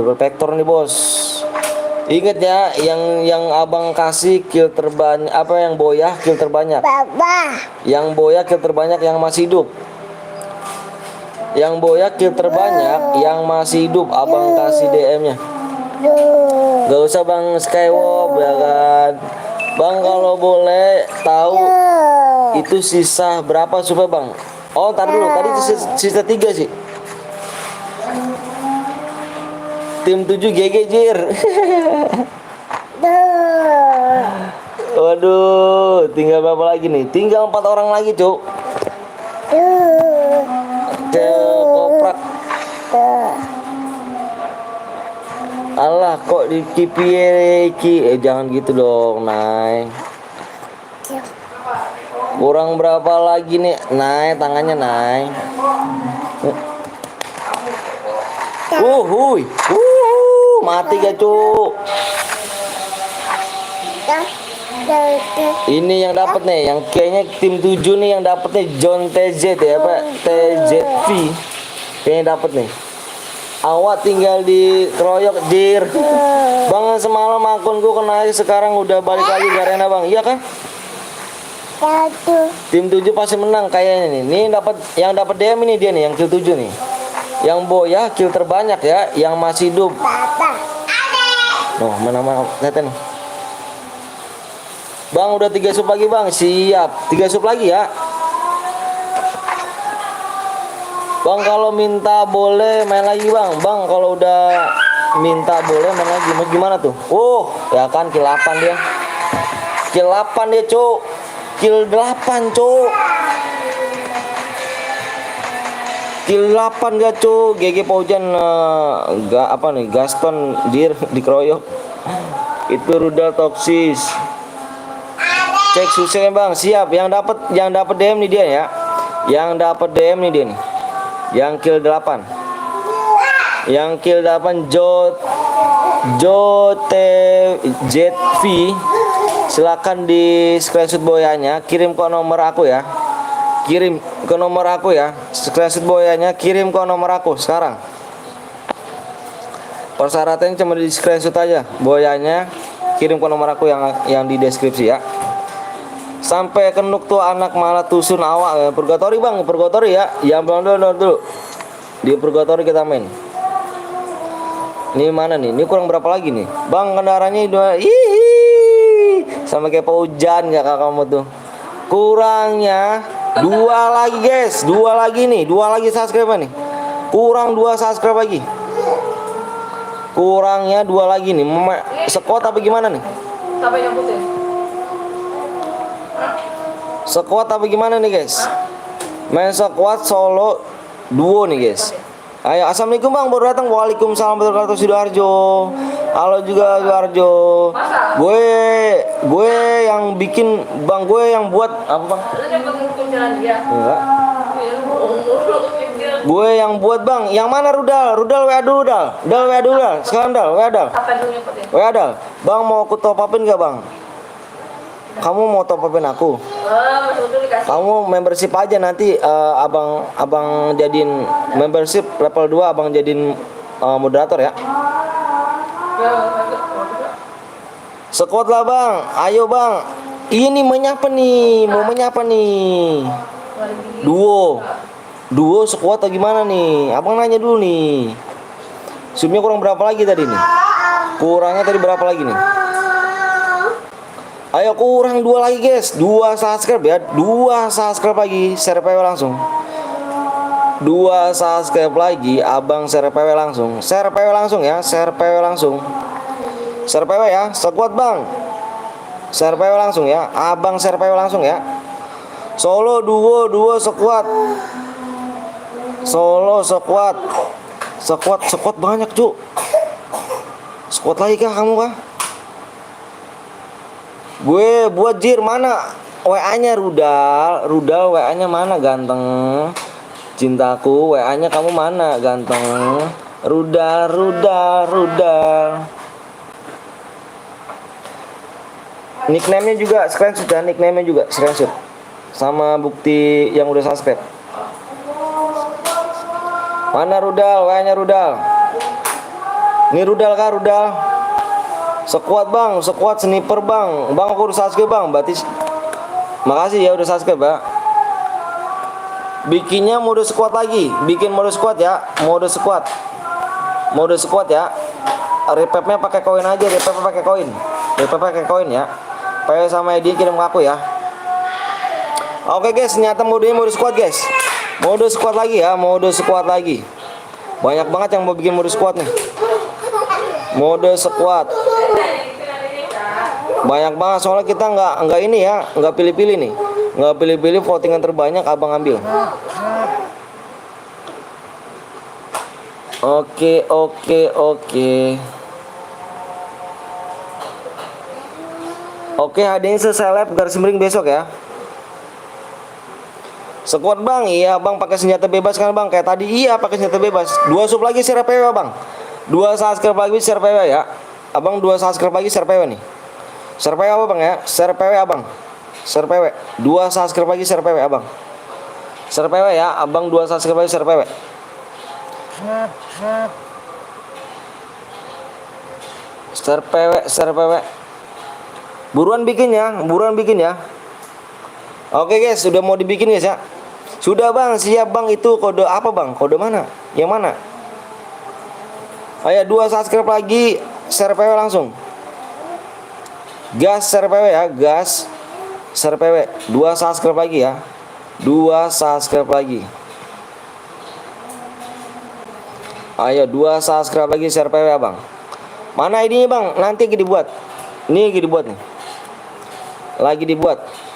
Reflektor nih bos. Ingat ya, yang abang kasih kill terbanyak apa yang boyah kill terbanyak. Papa. Yang boyah kill terbanyak yang masih hidup. Yang boyah kill terbanyak yang masih hidup abang kasih DM-nya. Gak usah Bang Skywalk ya kan. Bang kalau boleh tahu itu sisa berapa supaya Bang? Oh tar dulu, tadi itu sisa 3 sih. Tim 7 GG jir. Waduh, tinggal berapa lagi nih? Tinggal 4 orang lagi, Cuk. Koprak. Allah kok di KPI jangan gitu dong, Nay. Kurang berapa lagi nih? Nay, tangannya, Nay. Hui. Mati gak, Cuk? Ini yang dapat nih, yang kayaknya tim 7 nih yang dapat nih John TZ ya, Pak. TZV. Kayaknya dapat nih. Awak tinggal di keroyok jir. Bang semalam akunku kena sekarang udah balik lagi ke arena Bang. Iya kan? Tim 7 pasti menang kayaknya nih. Nih dapat yang dapat DM ini dia nih yang kill 7 nih. Yang boya kill terbanyak ya, yang masih hidup. Oh, mana lihat nih. Bang udah 3 sub lagi Bang. Siap. 3 sub lagi ya. Bang kalau minta boleh main lagi Bang. Bang kalau udah minta boleh main lagi. Mas gimana tuh? Ya kan kill 8 dia. Kill 8 dia, Cuk. Kill 8, Cuk. Kill 8 gak, Cuk. GG Paujan enggak apa nih? Gaston dir dikeroyok. Itu rudal toksis. Cek susahnya Bang. Siap. Yang dapat DM nih dia ya. Yang dapat DM nih dia nih. Yang kill 8. Yang kill 8 JV. Silakan di screenshot boyanya, kirim ke nomor aku ya. Kirim ke nomor aku ya. Screenshot boyanya kirim ke nomor aku sekarang. Persyaratannya cuma di screenshot aja. Boyanya kirim ke nomor aku yang di deskripsi ya. Sampai kenuk tuh anak malah tusun awak. Purgatory Bang, Purgatory ya. Yang belum dulu. Di Purgatory kita main. Ini mana nih? Ini kurang berapa lagi nih? Bang kendaraannya 2. Sama kayak Paujan gak kamu tuh. Kurangnya 2 lagi guys. 2 lagi nih. 2 lagi subscribe nih. Kurang 2 subscribe lagi. Kurangnya 2 lagi nih. Squad apa gimana nih? Siapa yang putih? Squad apa gimana nih guys? Main squad solo duo nih guys. Ayo, assalamualaikum Bang, baru datang. Waalaikumsalam warahmatullahi wabarakatuh Sidoarjo. Halo juga Sidoarjo. Gue yang bikin Bang, gue yang buat apa Bang? Lu cepet ngukum jalan dia. Enggak. Ya lu bohong mulu. Gue yang buat bang. Yang mana Rudal? Rudal WA dulu Dal. Dal WA dulu Dal. Sekarang Dal WA Dal. Apa dulu nyebutin? WA Dal. Bang mau aku top upin gak bang? Kamu mau top upin aku? Masuk dulu dikasih. Kamu membership aja nanti abang jadiin membership level 2 abang jadiin moderator ya. Sekuat lah bang. Ayo bang. Ini menyapa nih. Mau menyapa nih. Duo sekuat atau gimana nih? Abang nanya dulu nih. Subnya kurang berapa lagi tadi nih? Kurangnya tadi berapa lagi nih? Ayo kurang 2 lagi guys. 2 subscribe ya. 2 subscribe lagi. Share PW langsung. 2 subscribe lagi. Abang share PW langsung. Share PW langsung ya. Share PW langsung. Share PW ya. Sekuat bang. Share PW langsung ya. Abang share PW langsung ya. Solo duo sekuat. Solo sekuat. Sekuat banyak cu. Sekuat lagi kah kamu kah? Gue buat Jir mana? WA-nya Rudal WA-nya mana ganteng? Cintaku, WA-nya kamu mana ganteng? Rudal. Nickname-nya juga screenshot ya, nickname-nya juga screenshot. Sama bukti yang udah subscribe. Mana Rudal? WA-nya Rudal. Ini Rudal kah Rudal? Sekuat bang, sekuat sniper bang. Bang aku udah subscribe bang, berarti makasih ya udah subscribe ya. Bikinnya mode squad lagi, bikin mode squad ya, mode squad ya. Repapnya pakai koin aja, repapnya pakai koin ya. PW sama ID kirim ke aku ya. Oke guys, ternyata modenya mode squad guys. Mode squad lagi ya, mode squad lagi. Banyak banget yang mau bikin mode squad nih. Mode squad. Banyak banget soalnya kita nggak ini ya, nggak pilih-pilih nih. Nggak pilih-pilih, votingan terbanyak abang ambil. Oke. Oke, hadiahnya seseleb garis miring besok ya. Sekuat bang, iya bang pakai senjata bebas kan bang, kayak tadi iya pakai senjata bebas. 2 sub lagi share PW bang. 2 subscribe lagi share PW ya. Abang 2 subscribe lagi share PW nih. Share PW apa bang ya? Share PW abang. Share PW. 2 subscribe lagi share PW abang. Share PW ya, abang 2 subscribe lagi share PW. Share PW. Buruan bikin ya. Oke guys, sudah mau dibikin guys ya. Sudah bang, siap bang. Itu kode apa bang? Kode mana? Yang mana? Ayo 2 subscribe lagi, share PW langsung. Gas share PW ya, gas share PW. 2 subscribe lagi ya. 2 subscribe lagi. Ayo 2 subscribe lagi share PW bang. Mana ID-nya bang? Nanti lagi dibuat. Ini lagi dibuat nih.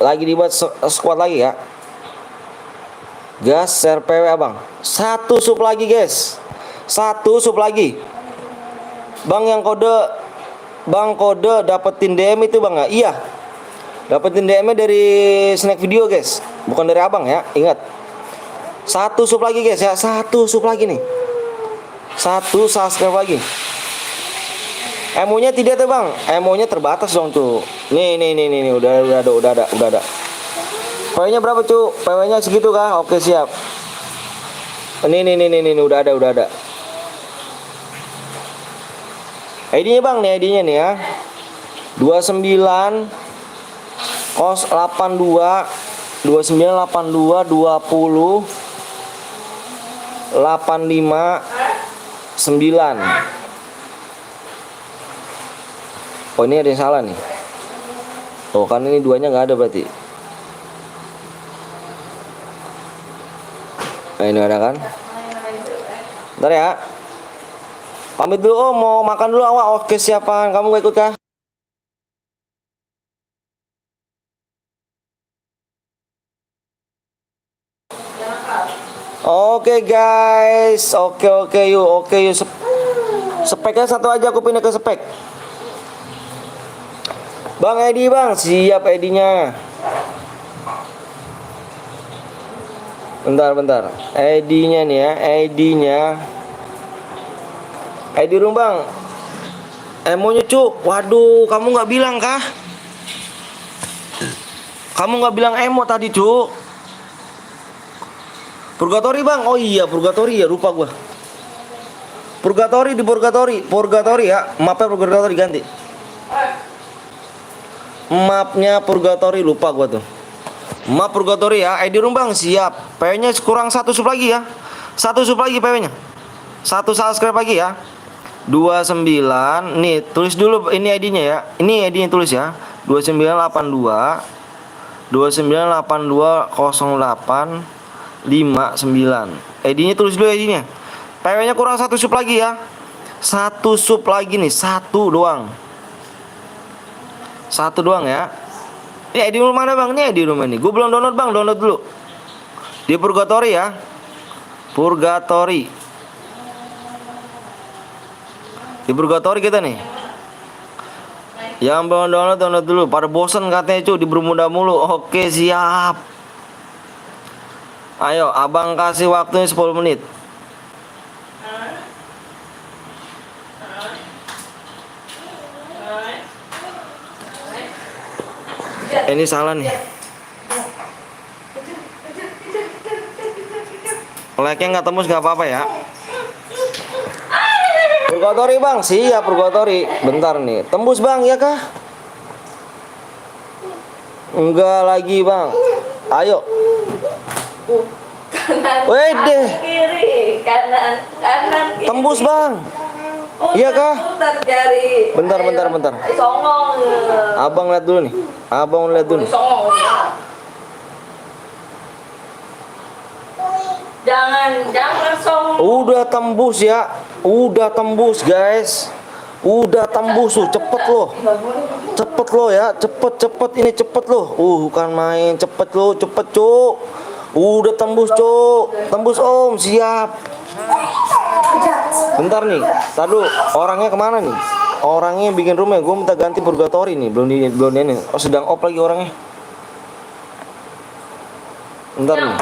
Lagi dibuat squad lagi ya. Gas share PW abang. 1 sub lagi guys. 1 sub lagi. Bang yang kode dapetin DM itu bang ya? Iya. Dapetin DM-nya dari snack video guys. Bukan dari abang ya. Ingat. 1 sub lagi guys ya. 1 sub lagi nih. 1 subscribe lagi. Emo-nya tidak tuh bang, emo-nya terbatas dong tuh. Nih, udah ada. PW-nya berapa cu? PW-nya segitu kah? Oke siap. Nih, udah ada. ID-nya bang, nih ID-nya nih ya. 29 kos 82 2982 20 85 9. Oh ini ada yang salah nih. Oh kan ini 2-nya nggak ada berarti. Nah ini ada kan. Bentar ya. Pamit dulu. Oh mau makan dulu awak. Oke siapa? Kamu gak ikut kah? Oke guys. Oke yuk. Speknya satu aja, aku pindah ke spek. Bang Edi bang, siap Edinya. Bentar. ID-nya nih ya, ID-nya. ID room bang. Emonya cuk. Waduh, kamu nggak bilang kah? Kamu nggak bilang emo tadi cuk. Purgatory bang. Oh iya Purgatory ya, lupa gua. Purgatory di Purgatory ya. Mapnya Purgatory ganti. Mapnya Purgatory lupa gua tuh. Map Purgatory ya. ID room bang siap. PW-nya kurang 1 sub lagi ya. 1 sub lagi PW-nya. 1 subscribe lagi ya. 29. Nih tulis dulu ini ID-nya ya. Ini ID-nya tulis ya. 2982 29820859. ID-nya tulis dulu ID-nya. PW-nya kurang 1 sub lagi ya. 1 sub lagi nih, 1 doang. 1 doang ya. Ini ID room mana bang? Ini ID room ini. Gue belum download bang, download dulu. Di Purgatory ya. Purgatory. Di Purgatory kita nih. Yang belum download dulu. Pada bosen katanya cuy di Bermuda mulu. Oke siap. Ayo abang kasih waktunya 10 menit. Ini salah nih. Like-nya nggak tembus nggak apa-apa ya. Purgatory bang, siap Purgatory. Bentar nih, tembus bang ya kah? Enggak lagi bang. Ayo. Kanan. Wede. Kiri. Kanan. Kiri. Tembus bang. Iya kah? Putar jari. Bentar. Songong. Abang lihat dulu nih. Abang lihat dulu nih. Songong. Jangan songong. Udah tembus ya. Udah tembus guys. Udah tembus tuh, cepet loh. Cepet loh ya, cepet ini cepet loh. Bukan main, cepet cuk. Udah tembus cuk. Tembus om, siap. Bentar nih, tar dulu. Orangnya kemana nih? Orangnya bikin rumah. Gue minta ganti Purgatory nih. Belum ini. Oh sedang off lagi orangnya. Bentar nih.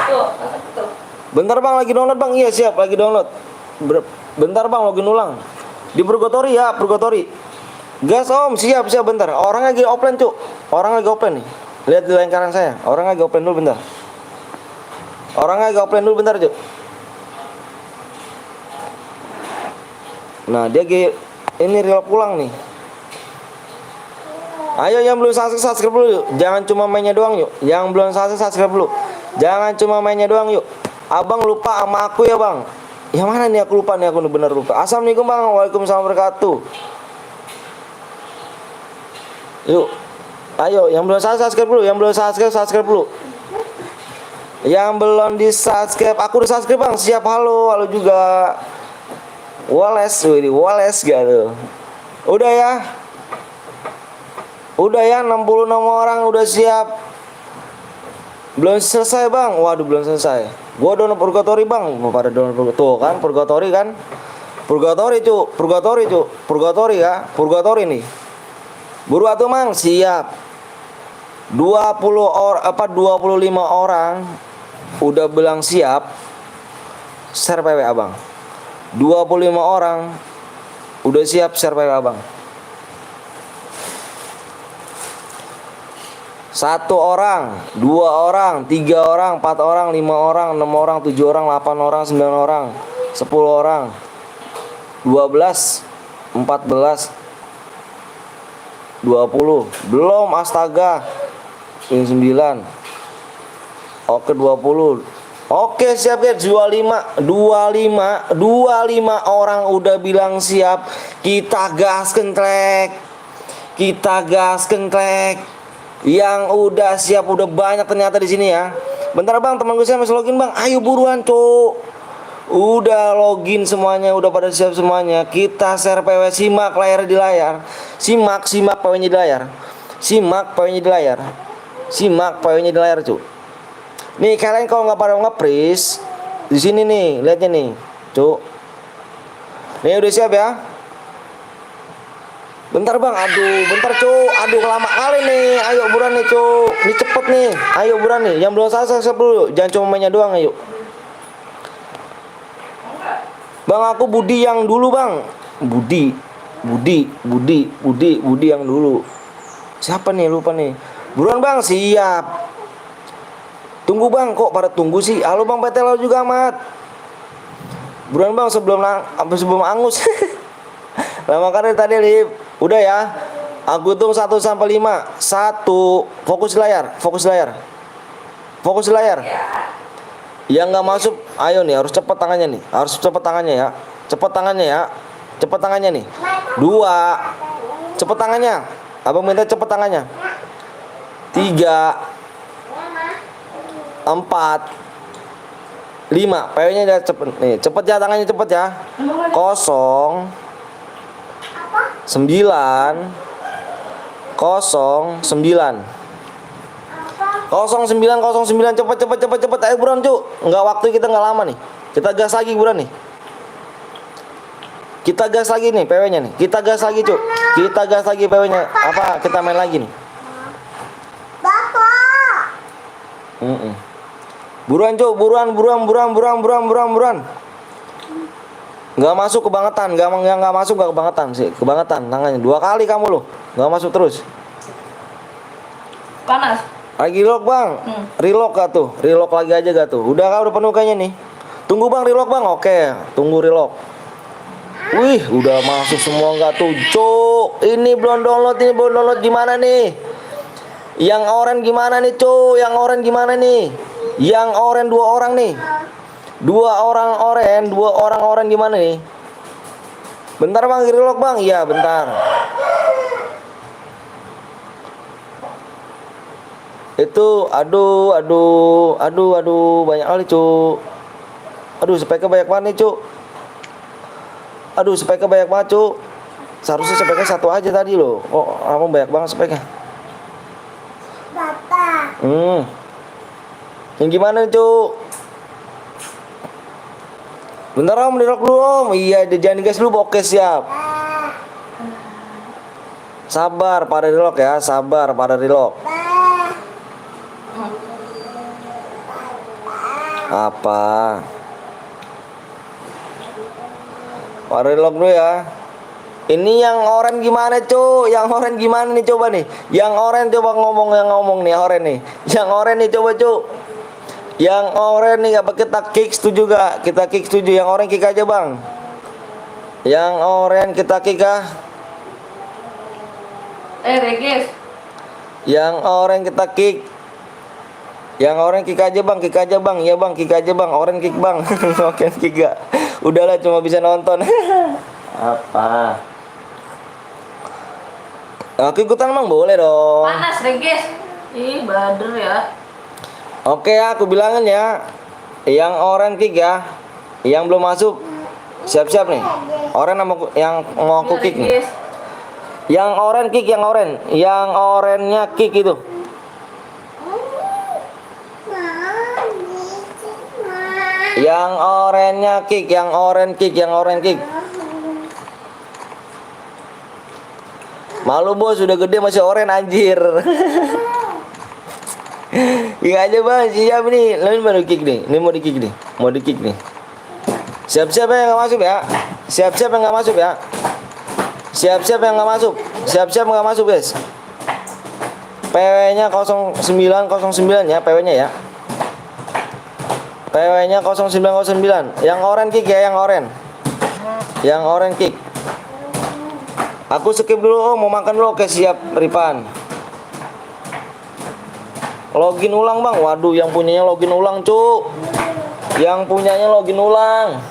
Bentar bang, lagi download bang. Iya siap, lagi download. Bentar bang, login ulang. Di Purgatory ya, Purgatory. Gas om, siap bentar. Orang lagi offline cuk. Orang lagi offline nih. Lihat di lingkaran saya. Orang lagi offline dulu bentar. Cuk. Nah, dia ini real pulang nih. Ayo yang belum subscribe dulu yuk. Jangan cuma mainnya doang yuk. Yang belum subscribe dulu. Jangan cuma mainnya doang yuk. Abang lupa sama aku ya bang. Yang mana nih aku lupa nih, aku bener lupa. Assalamualaikum bang. Waalaikumsalam wabarakatuh. Yuk. Ayo yang belum subscribe dulu. Subscribe dulu. Yang belum di subscribe, aku udah subscribe bang. Siap, halo juga. Wales gak tuh. Udah ya 66 orang udah siap. Belum selesai bang. Waduh belum selesai. Gua download Purgatory bang. Mau pada download Purgatory. Tuh kan Purgatory kan. Purgatory ya. Purgatory nih. Buru atuh mang, siap. 25 orang udah bilang siap. Share PW abang. 25 orang udah siap share PW abang. 1 orang, 2 orang, 3 orang, 4 orang, 5 orang, 6 orang, 7 orang, 8 orang, 9 orang, 10 orang, 12, 14, 20. Belum astaga. Ini 9. Oke 20. Oke siap guys. 25 orang udah bilang siap. Kita gaskeun klek. Yang udah siap udah banyak ternyata di sini ya. Bentar bang, teman gue saya masih login bang. Ayo buruan cuk. Udah login semuanya, udah pada siap semuanya. Kita share PW, simak layar di layar. Simak PW-nya di layar. Simak PW-nya di layar cuk. Nih kalian kalau nggak pada nge-freeze di sini nih, lihatnya nih, cuk. Nih udah siap ya. Bentar bang, bentar cuk. Lama kali nih. Ayo buruan nih cuk. Ini cepet nih. Ayo buruan nih. Yang belum subscribe dulu. Jangan cuma mainnya doang ayo. Bang, aku Budi yang dulu, Bang. Budi yang dulu. Siapa nih, lupa nih. Buruan, Bang, siap. Tunggu, Bang, kok pada tunggu sih? Halo, Bang PTL juga, Mat. Buruan, Bang, sebelum angus. Lama kali tadi, Lip. Udah ya. Aku hitung 1 sampai 5. 1. Fokus layar. Yang nggak masuk, ayo nih, harus cepat tangannya nih. Cepat tangannya nih. 2. Cepat tangannya. Abang minta cepat tangannya. 3. 4. 5. PW-nya udah cepet nih. Cepet ya tangannya, cepet ya. 0 9 09 cepet ayo buruan cu, nggak waktu kita nggak lama nih, kita gas lagi buruan nih, kita gas lagi nih PW-nya nih, kita gas lagi cu, kita gas lagi PW-nya, apa kita main lagi nih Bapak. buruan cu, buruan nggak masuk kebangetan, nggak masuk, nggak kebangetan sih, kebangetan tangannya 2 kali kamu loh, nggak masuk terus. Panas. Lagi relock, Bang. Relock gak tuh? Relock lagi aja gak tuh? Udah kah? Udah penuh kayaknya nih. Tunggu, Bang, relock, Bang. Oke, tunggu relock. Wih, udah masuk semua gak tuh? Cuk, ini belum download gimana nih? Yang orange gimana nih, Cuk? Yang orange gimana nih? Yang orange 2 orang nih. 2 orang orange gimana nih? Bentar, Bang, relock, Bang. Iya, bentar. Itu aduh banyak kali cu, aduh speknya banyak banget nih cu, seharusnya speknya 1 aja tadi loh, oh abang banyak banget speknya. Bapak. Yang gimana nih cu? Bentar om, di lock dulu om. Iya, jangan digas dulu. Oke, siap. Sabar pada relock ya, Apa? Pada relock dulu ya. Ini yang orange gimana cu? Yang orange gimana nih coba nih? Yang orange coba ngomong nih orange nih. Yang orange nih coba cu. Yang orange nih apa kita kick setuju gak? Kita kick setuju. Yang orange kick aja bang. Yang orange kita kick ah. Regis. Yang orange kita kick. Yang orange kick aja bang. Iya bang, kick aja bang. Orange kick bang. Oke kick gak? Udahlah cuma bisa nonton. Apa? Aku ikutan bang, boleh dong. Panas Regis. Ih, bader ya. Oke ya, aku bilangin ya. Yang orange kick ya. Yang belum masuk siap-siap nih. Orange sama yang mau aku kick nih. Yang orange kick, yang orange. Yang orange-nya kick itu. Yang orange-nya kick, yang orange kick. Malu bos, sudah gede masih orange anjir. Kick aja bang, siap nih. Ini baru kick nih. Ini mau di kick nih. Siap-siap yang nggak masuk ya. Siap-siap yang nggak masuk guys. PW-nya 0909 ya, PW-nya ya. PW-nya 0909. Yang orange kick ya, yang orange kick. Aku skip dulu, oh mau makan dulu. Oke siap, Ripan. Login ulang bang. Waduh, yang punyanya login ulang cuk. Yang punyanya login ulang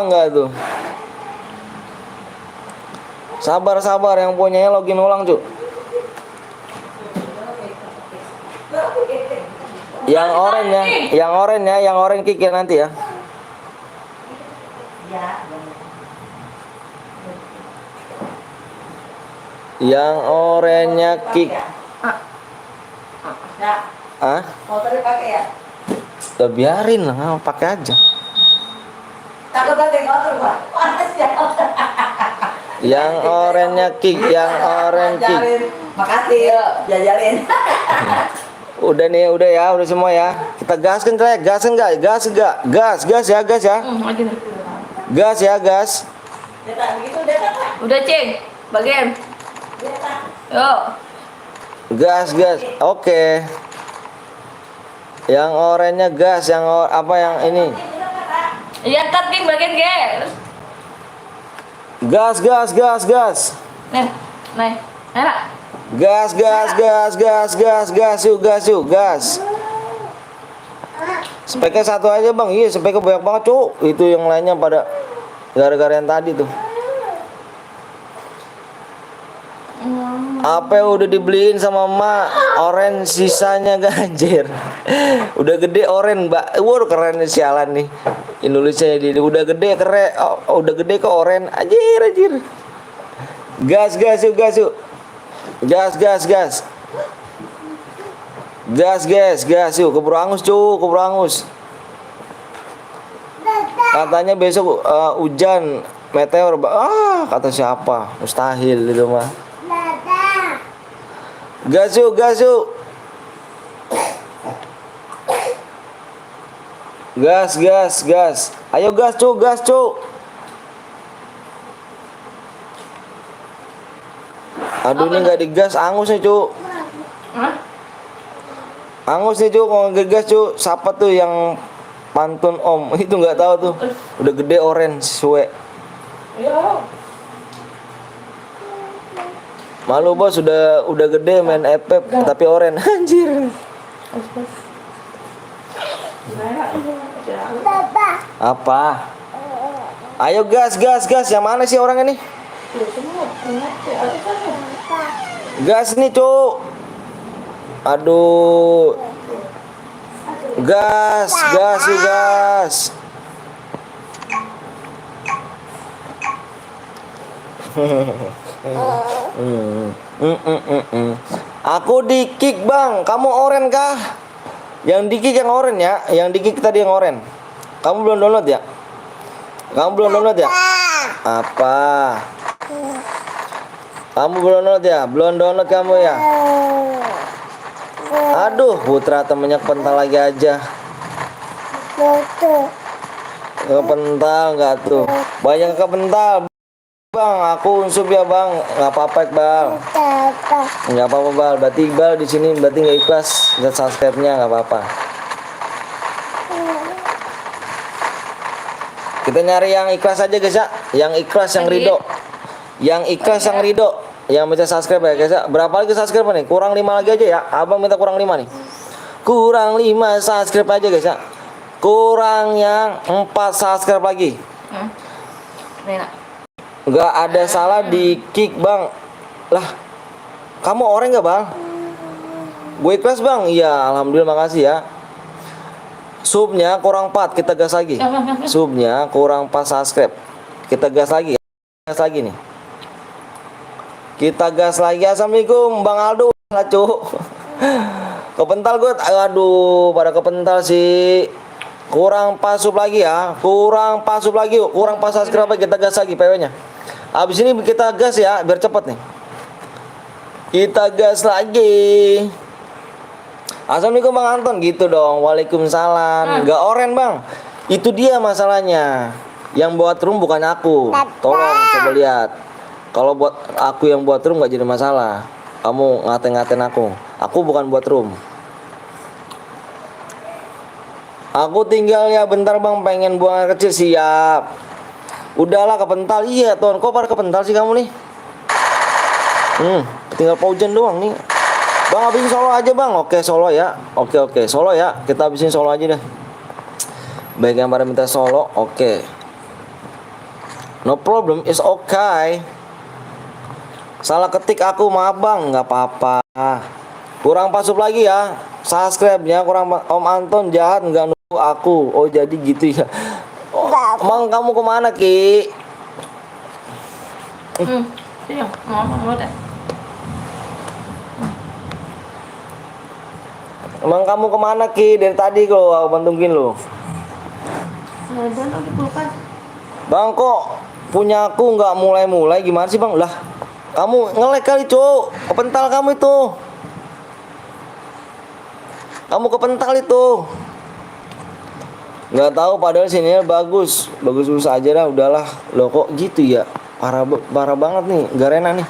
nggak tuh? Sabar yang punyanya login ulang cuk. Yang orange kick ya nanti ya. Yang orange-nya kick. Ah? Motor dipakai ya? Udah biarin lah, nggak pakai aja. Takut nanti motor Pak. Panas ya. Yang orange-nya kick, Makasih, jajalin. Udah nih, udah semua ya. Kita gaskan Trek, gaskan enggak? Gas enggak? Gas ya, gas ya. Lagi nih. Gas ya, gas. Udah, Cing. Bagian. Yuk. Gas. Oke. Yang oranye gas, yang apa yang ini? Iya, ntar Cing bagian guys. Gas. Nih. Enak. Gas. Yuk, gas. Speknya satu aja bang, iya speknya banyak banget cuk. Itu yang lainnya pada gara-gara yang tadi tuh. Apa yang udah dibeliin sama emak? Oren sisanya ganjir. Udah gede oren mbak. Wah keren nih sialan nih. Indonesia di udah gede keren. Udah gede ke oren. Anjir. Gas yuk. Gas. Gas yuk, keburu angus cuk, Katanya besok hujan meteor. Kata siapa? Mustahil itu mah. Gas yuk. Gas. Ayo gas cuk. Aduh ini nggak digas, angus nih cuk. Angus nih cuk, kalau ngegas cuk. Siapa tuh yang pantun om? Itu nggak tahu tuh. Udah gede oren suwe. Malu bos, udah gede main epep tapi oren. Anjir. Apa? Ayo gas. Yang mana sih orangnya nih? Gas nih cuk. Aduh. Gas. Aku di kick bang, kamu oren kah? Yang di kick yang oren ya, yang di kick tadi yang oren. Kamu belum download ya? Apa? Kamu belum download ya? Belum download kamu ya? Aduh, Putra temennya kepental lagi aja. Kepental nggak tuh? Banyak kepental. Bang, aku unsub ya bang, nggak apa-apa Iqbal. Nggak apa-apa Bal, berarti Iqbal di sini berarti nggak ikhlas dan subscribe-nya nggak apa-apa. Kita nyari yang ikhlas aja guys ya, yang ikhlas yang ridho, yang bisa subscribe ya guys ya. Berapa lagi subscribe nih? Kurang 5 lagi aja ya, abang minta kurang 5 nih. Kurang 5 subscribe aja guys ya. Kurang yang 4 subscribe lagi. Nggak ada salah di kick bang. Lah, kamu orang nggak bang? Gue ikhlas bang. Iya, alhamdulillah makasih ya. Subnya kurang 4, kita gas lagi. Subnya kurang 4 subscribe. Kita gas lagi. Gas lagi nih. Kita gas lagi. Assalamualaikum Bang Aldo. Cuk. Kepental gue. Aduh, pada kepental sih. Kurang 4 sub lagi ya. Kurang 4 sub lagi yuk. Kurang 4 subscribe lagi. Kita gas lagi PW-nya. Habis ini kita gas ya, biar cepet nih. Kita gas lagi. Assalamualaikum Bang Anton, gitu dong. Waalaikumsalam. Gak oren bang. Itu dia masalahnya. Yang buat room bukan aku. Tolong coba lihat. Kalau buat aku yang buat room gak jadi masalah. Kamu ngatain aku. Aku bukan buat room. Aku tinggal ya bentar bang, pengen buang air kecil. Siap. Udahlah kepental. Iya Ton, kok pada kepental sih kamu nih? Tinggal paujan doang nih. Bang habisin solo aja bang. Oke solo ya. Oke solo ya. Kita habisin solo aja deh. Baik yang pada minta solo. Oke. No problem, is okay. Salah ketik aku, maaf bang. Nggak apa-apa. Kurang pasuk lagi ya. Subscribe-nya kurang. Om Anton jahat nggak nunggu aku. Oh jadi gitu ya. Emang kamu kemana Ki? Iya, ngomong deh. Emang kamu kemana Ki? Dari tadi kok aku pantungin lo. Dan udah pelukan. Bang kok punya aku nggak mulai gimana sih bang? Lah kamu ngelek kali cuk. Kepental kamu itu. Kamu kepental itu. Nggak tahu padahal sini bagus aja dah, udahlah. Loh kok gitu ya? Parah banget nih, Garena nih.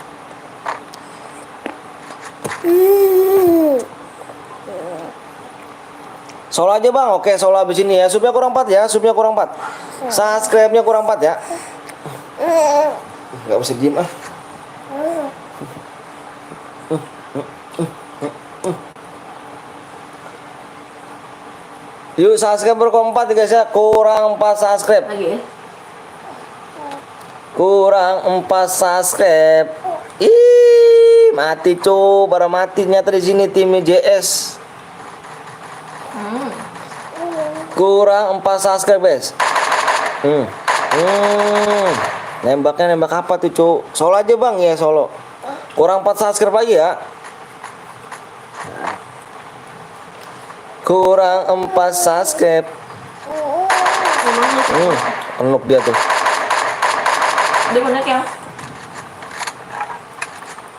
Solo aja bang, oke solo habis ini ya. Supnya kurang 4 ya, Subscribe-nya kurang 4 ya. Nggak usah diem ah. Yuk subscriber kurang 4 guys ya, kurang 4 subscribe. Lagi ya. Kurang 4 subscribe. Ih, mati baru mati nyata di sini tim JS. Kurang 4 subscribe guys. Nembaknya nembak apa tuh cu? Solo aja bang ya solo. Kurang 4 subscribe lagi ya. Kurang 4 subscribe. Enuk dia tuh. Dia mau naik ya?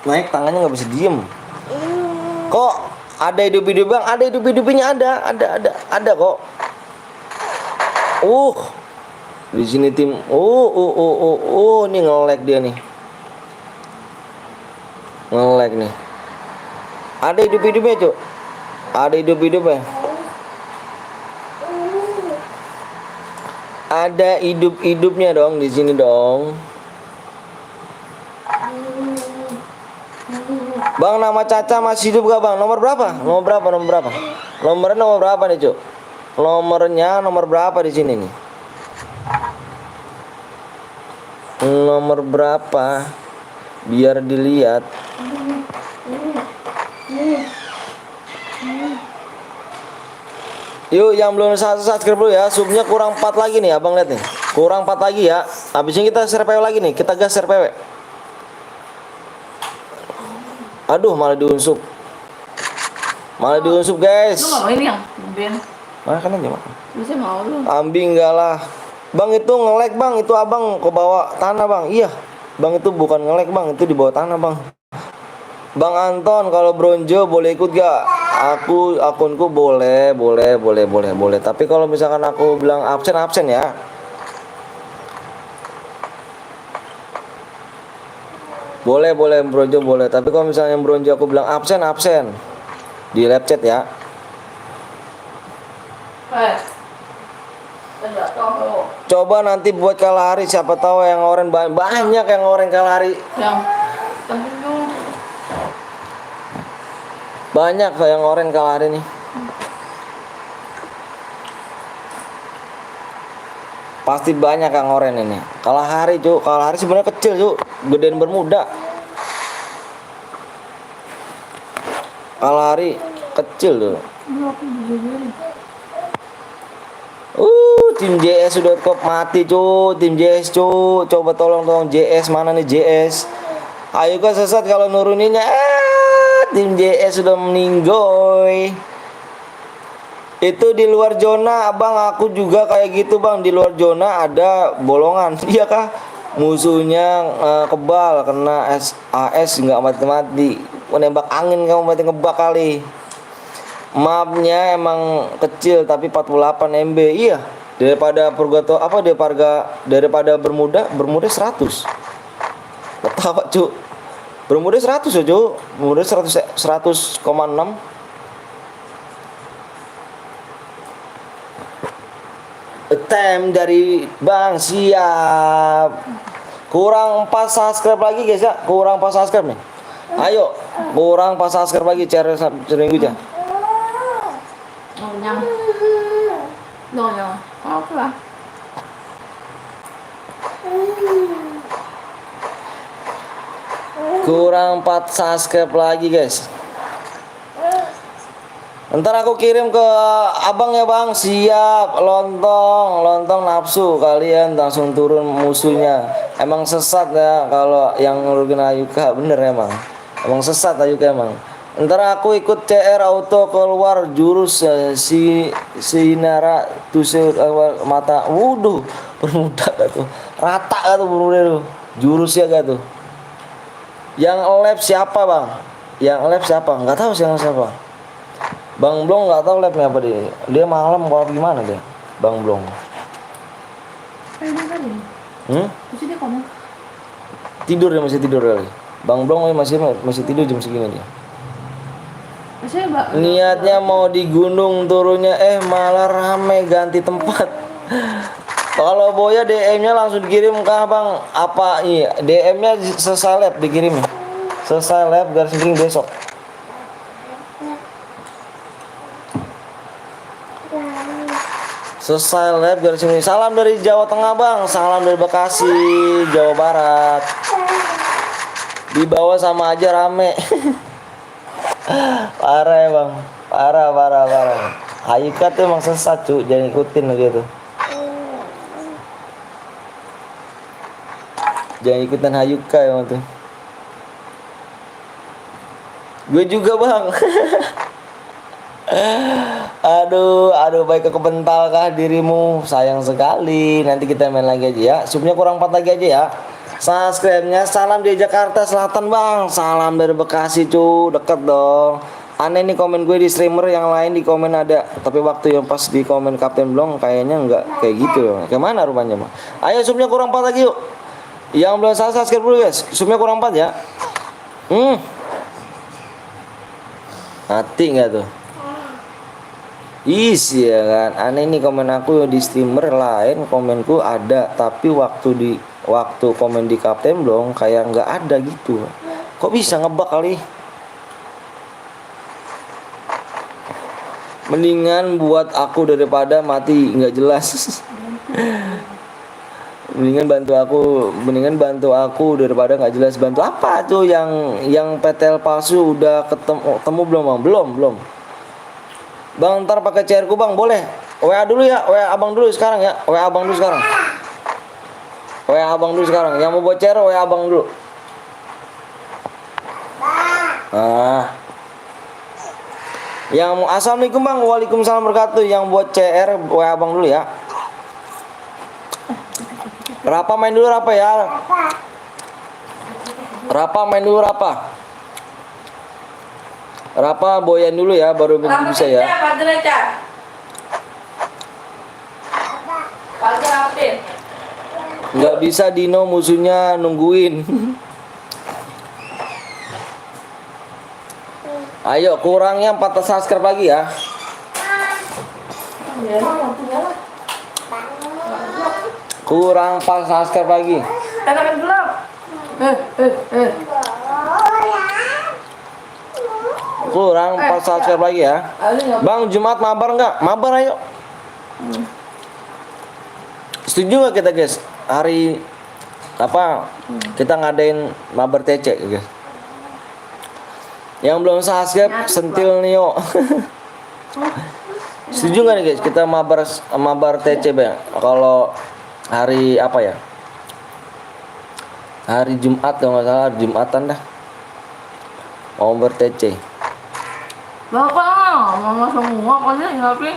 Naik tangannya nggak bisa diem. Kok ada hidup-hidup bang? Ada hidup-hidupnya ada kok. Di sini tim. Ini nge-lag dia nih. Nge-lag nih. Ada hidup-hidupnya cuk. Ada hidup-hidupnya. Ada hidup-hidupnya dong di sini dong. Bang, nama Caca masih hidup gak bang? Nomor berapa? Nomornya nomor berapa nih cuk? Nomornya nomor berapa di sini nih? Nomor berapa? Biar dilihat. Yuk yang belum subscribe dulu ya. Subnya kurang 4 lagi nih abang, lihat nih. Kurang 4 lagi ya. Habis ini kita share PW lagi nih. Kita gas share PW. Aduh malah diunsub. Guys. Lu nggak mau ini yang Ben? Makan aja makan. Bisa mau lu? Ambil enggak lah. Bang itu nge-lag bang. Itu abang ke bawah tanah bang. Iya. Bang itu bukan nge-lag bang. Itu di bawah tanah bang. Bang Anton, kalau bronjo boleh ikut gak? Akunku boleh. Tapi kalau misalkan aku bilang absen ya. Boleh bronjo boleh. Tapi kalau misalnya bronjo aku bilang absen di live chat ya. Coba nanti buat kalahari, siapa tahu yang oren banyak yang oren kalahari. Banyak yang oren kalahari nih. Pasti banyak yang oren ini. Kalahari cu, kalahari sebenarnya kecil cu, gedein Bermuda. Kalahari kecil tuh. Tim JS sudah kop mati cu, tim JS cu. Coba tolong JS, mana nih JS? Ayo kan sesat kalau nuruninnya. Tim JS sudah meninggoy. Itu di luar zona, abang aku juga kayak gitu bang. Di luar zona ada bolongan. Iya kah? Musuhnya kebal kena AS nggak mati-mati. Menembak angin kamu mati ngebak kali. Mapnya emang kecil tapi 48 MB. Iya. Daripada Purgato daripada Bermuda 100. Ketawa cu. Bermuda 100 ya cu. Bermuda 100,6. Attempt dari Bang, siap. Kurang 4 subscribe lagi guys ya. Kurang 4 subscribe nih. Ayo, kurang 4 subscribe lagi cari seminggu aja. Oke lah. Kurang 4 subscribe lagi guys. Ntar aku kirim ke abang ya bang. Siap. Lontong nafsu. Kalian langsung turun musuhnya. Emang sesat ya kalau yang ngerugiin Ayuka. Bener emang. Emang sesat Ayuka emang. Ntar aku ikut CR auto keluar jurus Sinara tusuk mata. Wuduh. Bermuda gak tuh. Rata gak tuh Bermuda tuh. Jurusnya gak tuh. Yang lab siapa bang? Yang lab siapa? Nggak tahu siapa. Bang Blong nggak tahu labnya apa dia. Dia malam apa gimana dia? Bang Blong. Dia tadi. Terus dia komen. Tidur dia, masih tidur kali. Bang Blong masih tidur jam segini dia. Saya Niatnya mau di gunung turunnya malah rame ganti tempat. Kalau Boya DM-nya langsung dikirim ke Abang. Apa iya? DM-nya selesai lab dikirim. Selesai lab garis miring besok. Selesai lab garis miring. Salam dari Jawa Tengah, Bang. Salam dari Bekasi, Jawa Barat. Di bawah sama aja rame. Parah ya, Bang. Parah. Hayikat tuh emang sesat, cu. Jangan ikutin gitu. Jangan ikutan Hayuka emang tuh. Gue juga, Bang. Aduh, baik kebentalkah dirimu? Sayang sekali. Nanti kita main lagi aja ya. Subnya kurang 4 lagi aja ya. Subscribe-nya. Salam dari Jakarta Selatan, Bang. Salam dari Bekasi, cu. Deket dong. Aneh nih komen gue di streamer yang lain di komen ada, tapi waktu yang pas di komen Kapten Blong kayaknya nggak kayak gitu loh. Gimana rupanya, Bang? Ayo subnya kurang 4 lagi yuk. Yang belum subscribe dulu, guys. Subnya kurang 4 ya. Mati nggak tuh? Isi ya kan. Aneh nih komen aku di streamer lain komenku ada, tapi waktu komen di Kapten Blong kayak nggak ada gitu. Kok bisa ngebug kali? Mendingan buat aku daripada mati nggak jelas. Mendingan bantu aku daripada nggak jelas. Bantu apa tuh yang petel palsu udah ketemu belum, Bang? Belum. Bang, ntar pakai CR ku, Bang, boleh? WA dulu ya, WA Abang dulu sekarang ya. WA Abang dulu sekarang. Yang mau buat CR WA Abang dulu. Yang mau assalamualaikum, Bang. Waalaikumsalam wabarakatuh. Yang buat CR WA Abang dulu ya. Rapa main dulu Rapa ya. Rapa boyan dulu ya baru bisa ya. Nggak bisa Dino musuhnya nungguin. Ayo kurangnya 4 subscribe lagi ya. Kurang 4 subscribe lagi. Kan gelap. Kurang 4 subscribe lagi ya. Bang, Jumat mabar nggak? Mabar ayo. Setuju nggak kita, guys? Hari apa? Kita ngadain mabar TC, guys. Yang belum subscribe sentil Nio. Setuju nggak nih, guys? Kita mabar TC, Bang. Kalau hari apa ya? Hari Jumat kalau nggak salah, Jumatan dah. Mau ber-TC. Bapak, mama semua pasti ngapain?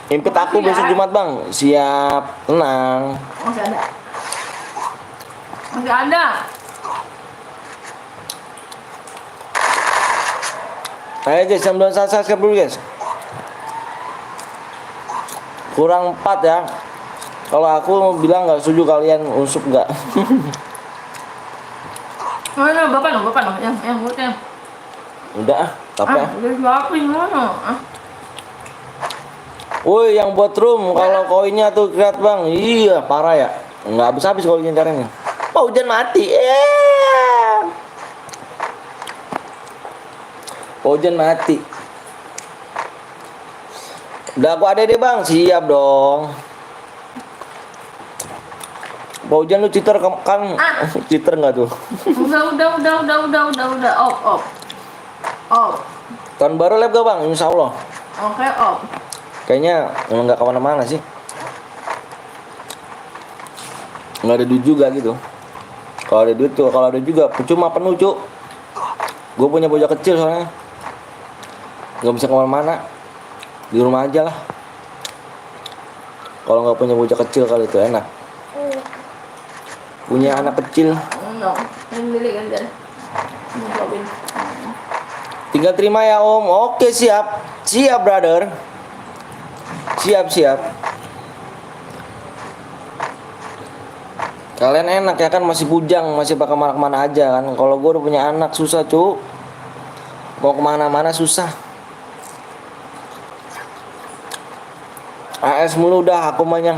Impet aku besok Jumat, Bang. Siap, tenang. Masih ada. Ayo guys, yang belum subscribe dulu, guys. Kurang 4 ya. Kalau aku mau bilang nggak setuju, kalian usup nggak? Mana bapak dong, yang buatnya. Udah tapi Udah siapin mana? Woi, yang buat room kalau koinnya tuh kreat, Bang. Iya, parah ya. Nggak habis-habis kalau ingin caranya. Oh, hujan mati. Hujan mati. Udah aku ada deh, Bang. Siap dong. Pak Hujan lu cheater kan? Cheater nggak tuh? Udah. Off. Tahun baru lab gak, Bang? Insya Allah. Oke, off. Kayaknya emang nggak kemana-mana sih. Nggak ada duit juga gitu. Kalau ada duit tuh, kalau ada juga percuma penuh, Cuk. Gue punya bocah kecil soalnya. Nggak bisa kemana-mana. Di rumah aja lah. Kalau nggak punya bocah kecil kali itu enak. Punya anak kecil dong. Yang beli kan dan ngomongin. Tinggal terima ya Om. Oke, siap. Siap brother. Siap. Kalian enak ya kan, masih bujang, masih bakal kemana aja kan. Kalau gue udah punya anak susah cu. Mau kemana-mana susah. AS mulu dah aku banyak.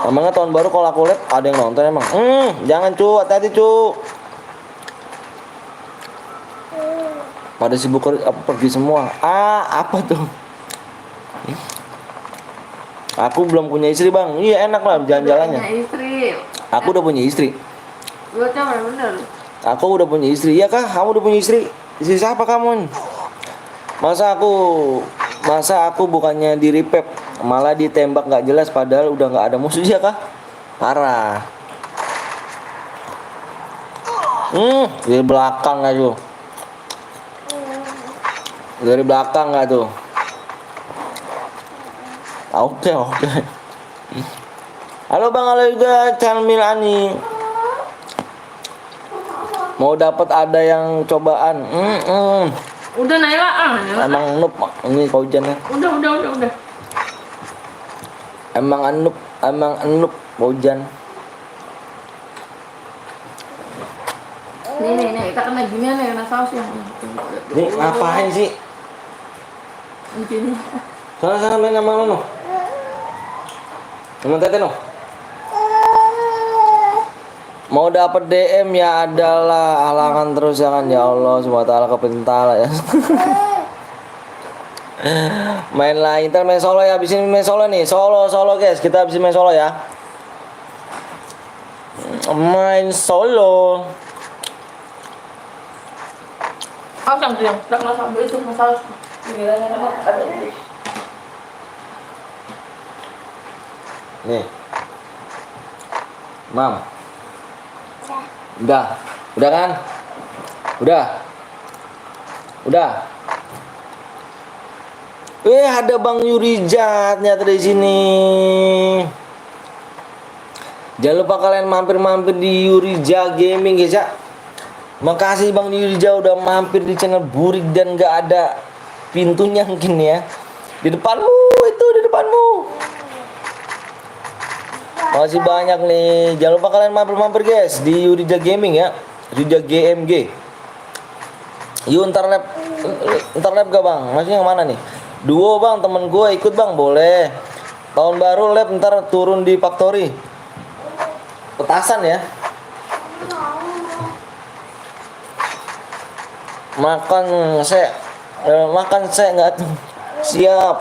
Emangnya tahun baru kalau aku lihat ada yang nonton emang? Jangan cu, hati-hati cu. Pada sibuk pergi semua. Apa tuh? Aku belum punya istri bang. Iya enak lah jalan-jalannya. Punya istri. Aku udah punya istri. Lu coba bener. Aku udah punya istri. Iya kah? Kamu udah punya istri? Istri siapa kamu? Masa aku bukannya di repep, malah ditembak nggak jelas padahal udah nggak ada musuhnya kah? Parah. Dari belakang nggak tuh? Dari belakang nggak tuh? Oke. Halo Bang, halo juga Calmil Ani. Mau dapat ada yang cobaan. Udah Naila Emang noob ini hujannya. Udah. Emang noob hujan. Nih, kita kena gini nih, kena saus yang Nih ngapain sih? begini. Sana main sama lo. Sama Tete no. Mau dapat DM ya adalah halangan terus ya kan, ya Allah SWT kepentala ya. Main lain, ntar main solo ya, abis ini main solo nih, solo guys, kita abis main solo ya. Main solo. Saus yang tuh yang tak masak itu saus. Gilanya ada. Nih. Mam. Udah kan? Udah. Ada Bang Yurijat ternyata di sini. Jangan lupa kalian mampir di Yurija Gaming guys ya. Makasih Bang Yurija udah mampir di channel Burik dan gak ada pintunya mungkin ya. Di depanmu. Masih banyak nih. Jangan lupa kalian mampir guys di Yurija Gaming ya. Yurija GMG. Yuk ntar lab gak bang? Maksudnya yang mana nih? Duo bang, temen gue ikut bang, boleh. Tahun baru lab ntar turun di Factory. Petasan ya. Makan saya nggak tuh. Siap.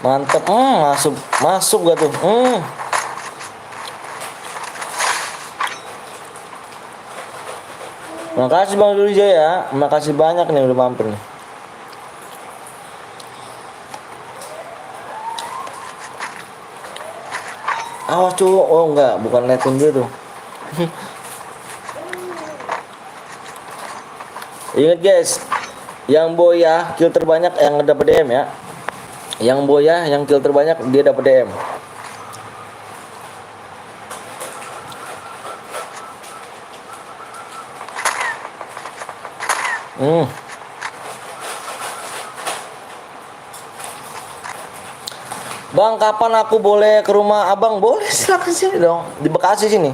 Mantep. Masuk gak tuh? Makasih Bang Dulija ya. Makasih banyak nih udah mampir nih. Awas cowok. Oh enggak, bukan liatin dia tuh. Ingat guys, yang boya kill terbanyak yang dapat DM ya. Yang boya yang kill terbanyak dia dapat DM. Bang, kapan aku boleh ke rumah abang? Boleh, silakan sini dong. Di Bekasi sini.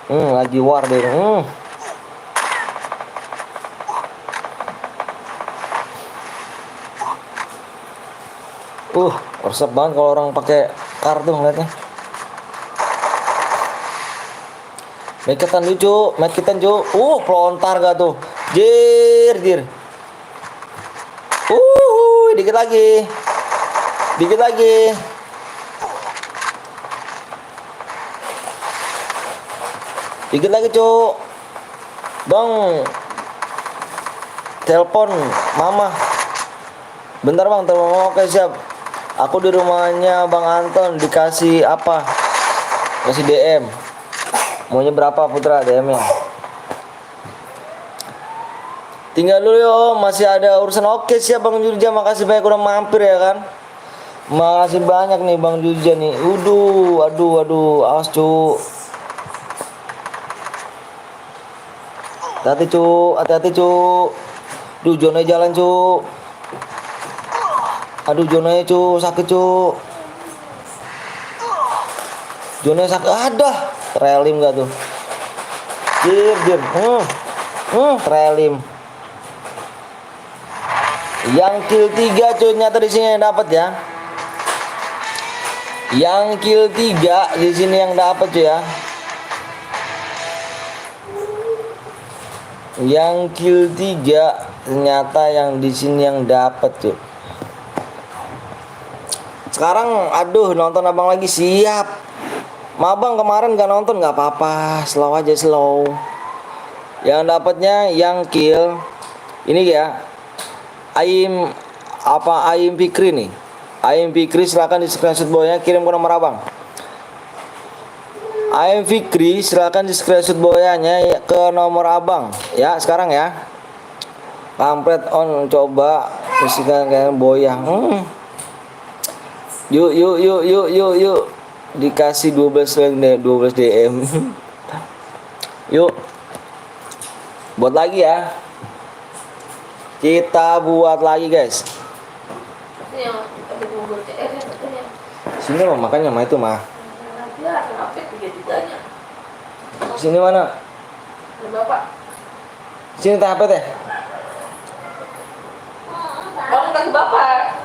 Lagi war deh. Resep banget kalau orang pakai kartu ngeliatnya. Maketan lucu, maketan cu. Pelontar gak tuh? Jir. Dikit lagi. Dikit lagi, Cuk. Bang. Telepon Mama. Bentar, Bang, telepon Mama. Oke, siap. Aku di rumahnya Bang Anton, dikasih apa? Kasih DM. Maunya berapa Putra DM-nya? Tinggal dulu yo, masih ada urusan. Oke siap Bang Jurja, makasih banyak udah mampir ya kan. Makasih banyak nih Bang Jurja nih. Aduh, awas cu. Hati-hati cu. Duh, Jonai jalan cu. Aduh, Jonai cu, sakit cu. Jonai sakit, ada. Trelim gak tuh? Dir. Trelim. Yang kill 3 cuy, nyata di sini yang dapat ya. Yang kill 3 di sini yang dapat cuy ya. Yang kill 3 ternyata yang di sini yang dapat cuy. Sekarang aduh nonton abang lagi siap. Mabang kemarin gak nonton gak apa-apa, slow aja slow. Yang dapatnya yang kill ini ya. Aim Fikri nih. Aim Fikri silakan di screenshot bawahnya, kirim ke nomor abang. Aim Fikri silakan di screenshot bawahnya ke nomor abang ya sekarang ya. Kampret on coba musikan kayak boyah. Yuk. Dikasih 12 DM. Yuk. Buat lagi ya. Kita buat lagi guys. Ini yang ada bubur CR ya, katanya. Sini mah makanya mah itu mah. Ya, kenapa tiga-tiganya? Sini mana? Ada bapak. Sini teh apa teh? Bangun kaki bapak.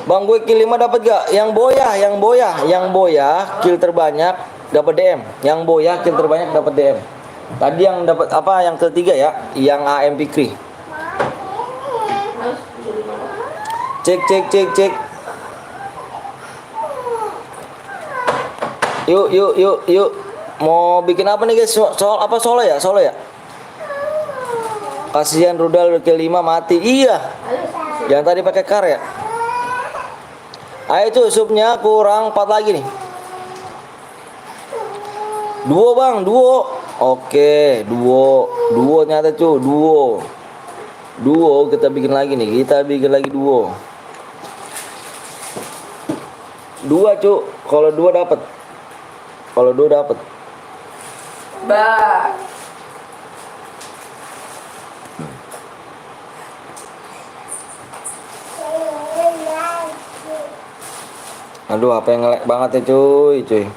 Bang gue kill 5 dapat gak? Yang boya kill terbanyak dapat DM. Yang boya kill terbanyak dapat DM. Tadi yang dapat apa? Yang ketiga ya, yang AM Fikri. Cek. Yuk. Mau bikin apa nih guys? Soal apa solo ya? Kasihan Rudal ke 5 mati. Iya. Yang tadi pakai kar ya. Ayo cuy, supnya kurang 4 lagi nih. Duo bang, duo. Oke, duo nyata cuy, duo kita bikin lagi nih. Kita bikin lagi duo. Dua cu, kalau dua dapat. Bah. Aduh, apa yang ngelek banget ya cuy.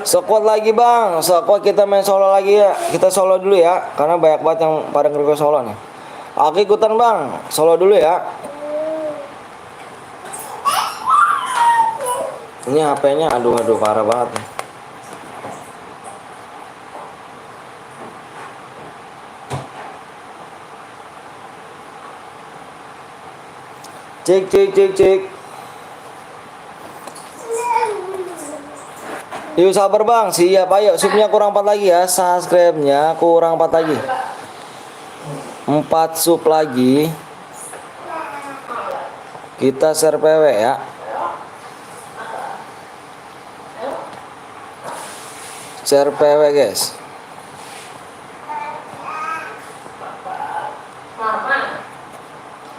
Squad lagi bang, squad kita main solo lagi ya. Kita solo dulu ya, karena banyak banget yang pada nge-request solo nih. Aku ikutan bang, solo dulu ya. Ini HP-nya aduh parah banget nih. Cek. Yuk sabar bang, siap ayo. Supnya kurang 4 lagi ya, subscribe-nya kurang 4 lagi. 4 sup lagi. Kita share PW ya. Share PW guys.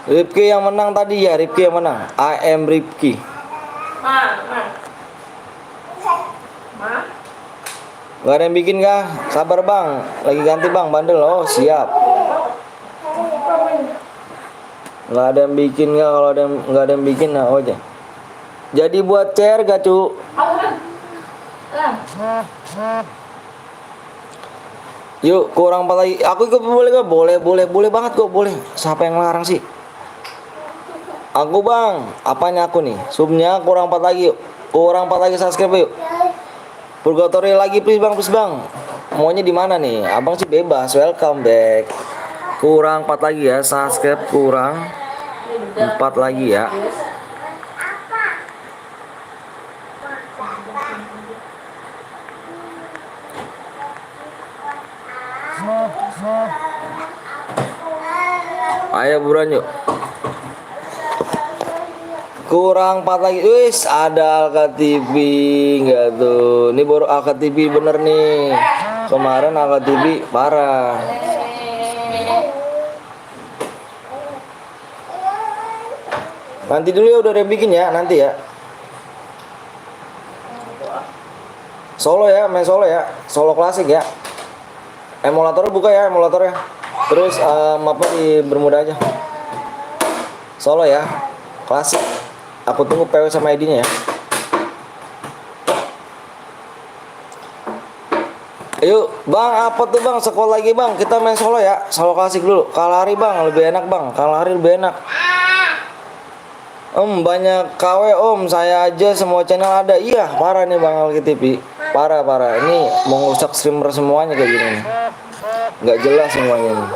Ripki yang menang tadi ya, Ripki yang menang. AM Ripki. Ma. Gak ada yang bikin kah? Sabar bang, lagi ganti bang, bandel. Oh siap. Gak ada yang bikin kah? Kalau nggak ada yang bikin nah aja. Jadi buat CR gak cu? Yuk kurang 4 lagi. Aku ikut boleh gak? Boleh banget kok, boleh. Siapa yang larang sih? Aku bang, apanya aku nih? Subnya kurang 4 lagi yuk. Kurang 4 lagi subscribe yuk. Purgatory lagi please bang. Maunya di mana nih? Abang sih bebas, welcome back. Kurang 4 lagi ya, subscribe kurang 4 lagi ya. Ayo buruan yuk. Kurang 4 lagi. Wis, ada Alka TV enggak tuh. Ini baru Alka TV bener nih. Kemarin Alka TV parah. Nanti dulu ya, udah bikin ya, nanti ya. Solo ya, main solo ya. Solo klasik ya. Emulator buka ya, emulatornya. Terus apa di Bermuda aja. Solo ya. Klasik. Aku tunggu PW sama ID-nya ya. Yuk, Bang, apa tuh Bang? Sekolah lagi Bang. Kita main solo ya. Solo klasik dulu. Kalahari Bang, lebih enak Bang. Kalahari lebih enak. Banyak KW Om. Saya aja semua channel ada. Iya, parah nih Bang Alki TV. Parah. Ini mau ngerusak streamer semuanya kayak gini nih. Nggak jelas semuanya nih.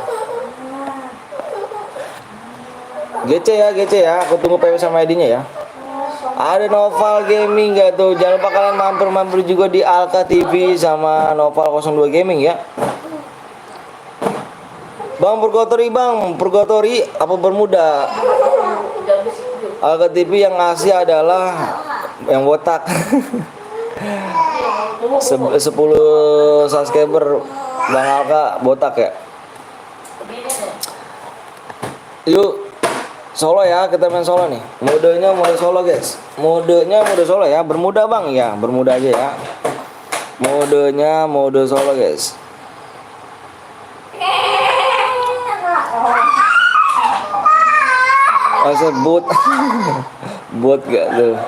GC ya. Aku tunggu PW sama ID-nya ya. Ada Noval Gaming gak tuh? Jangan lupa kalian mampir juga di Alka TV sama Noval 02 Gaming ya. Bang Purgatori apa Bermuda? Alka TV yang ngasih adalah yang botak. 10 subscriber Bang Alka botak ya. Yuk solo ya, kita main solo nih. Modenya mode solo guys. Modenya mode solo ya. Bermuda Bang ya, Bermuda aja ya. Modenya mode solo guys. Masa bot. Bot gak tuh.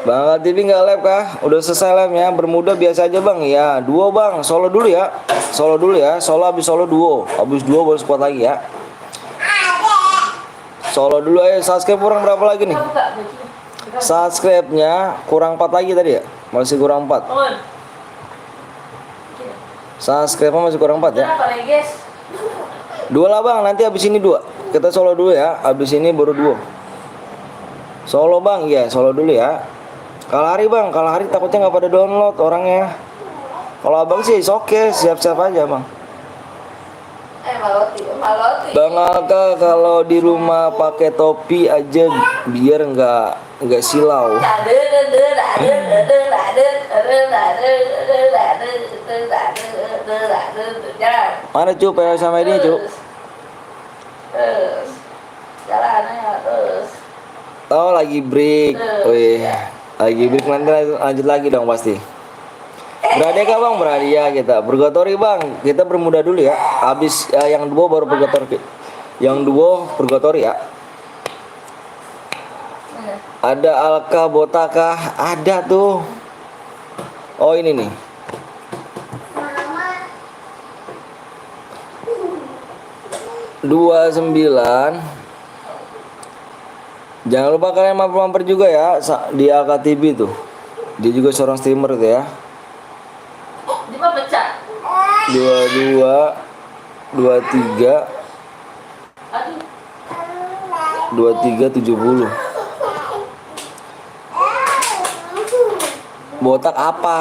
Bang TV nggak live kah? Udah selesai live-nya. Bermuda biasa aja Bang ya. Duo Bang, solo dulu ya. Solo habis solo duo. Habis duo baru squad lagi ya. Solo dulu aja. Subscribe kurang berapa lagi nih? Subscribe-nya kurang 4 lagi tadi ya? Masih kurang 4. Subscribe-nya masih kurang 4 ya. Dua lah Bang, nanti habis ini 2. Kita solo dulu ya, habis ini baru duo. Solo Bang, ya solo dulu ya. Kalahari Bang, Kalahari takutnya nggak pada download orangnya. Kalau Abang sih oke, siap-siap aja Bang. Maloti. Bang Alka kalau di rumah pakai topi aja biar nggak silau. Mana cu PW sama ini cu? Jalannya terus. Oh lagi break. Wih, lagi break nanti lanjut lagi dong pasti. Beradeka Bang, beradia kita. Purgatori Bang, kita Bermuda dulu ya. Habis yang duo baru Purgatori. Yang duo Purgatori ya. Ada Alka Botakah? Ada tuh. Oh ini nih. Dua 9. Jangan lupa kalian mampir juga ya di Alka TV tuh. Dia juga seorang streamer tuh ya. 22 23 70. Botak apa?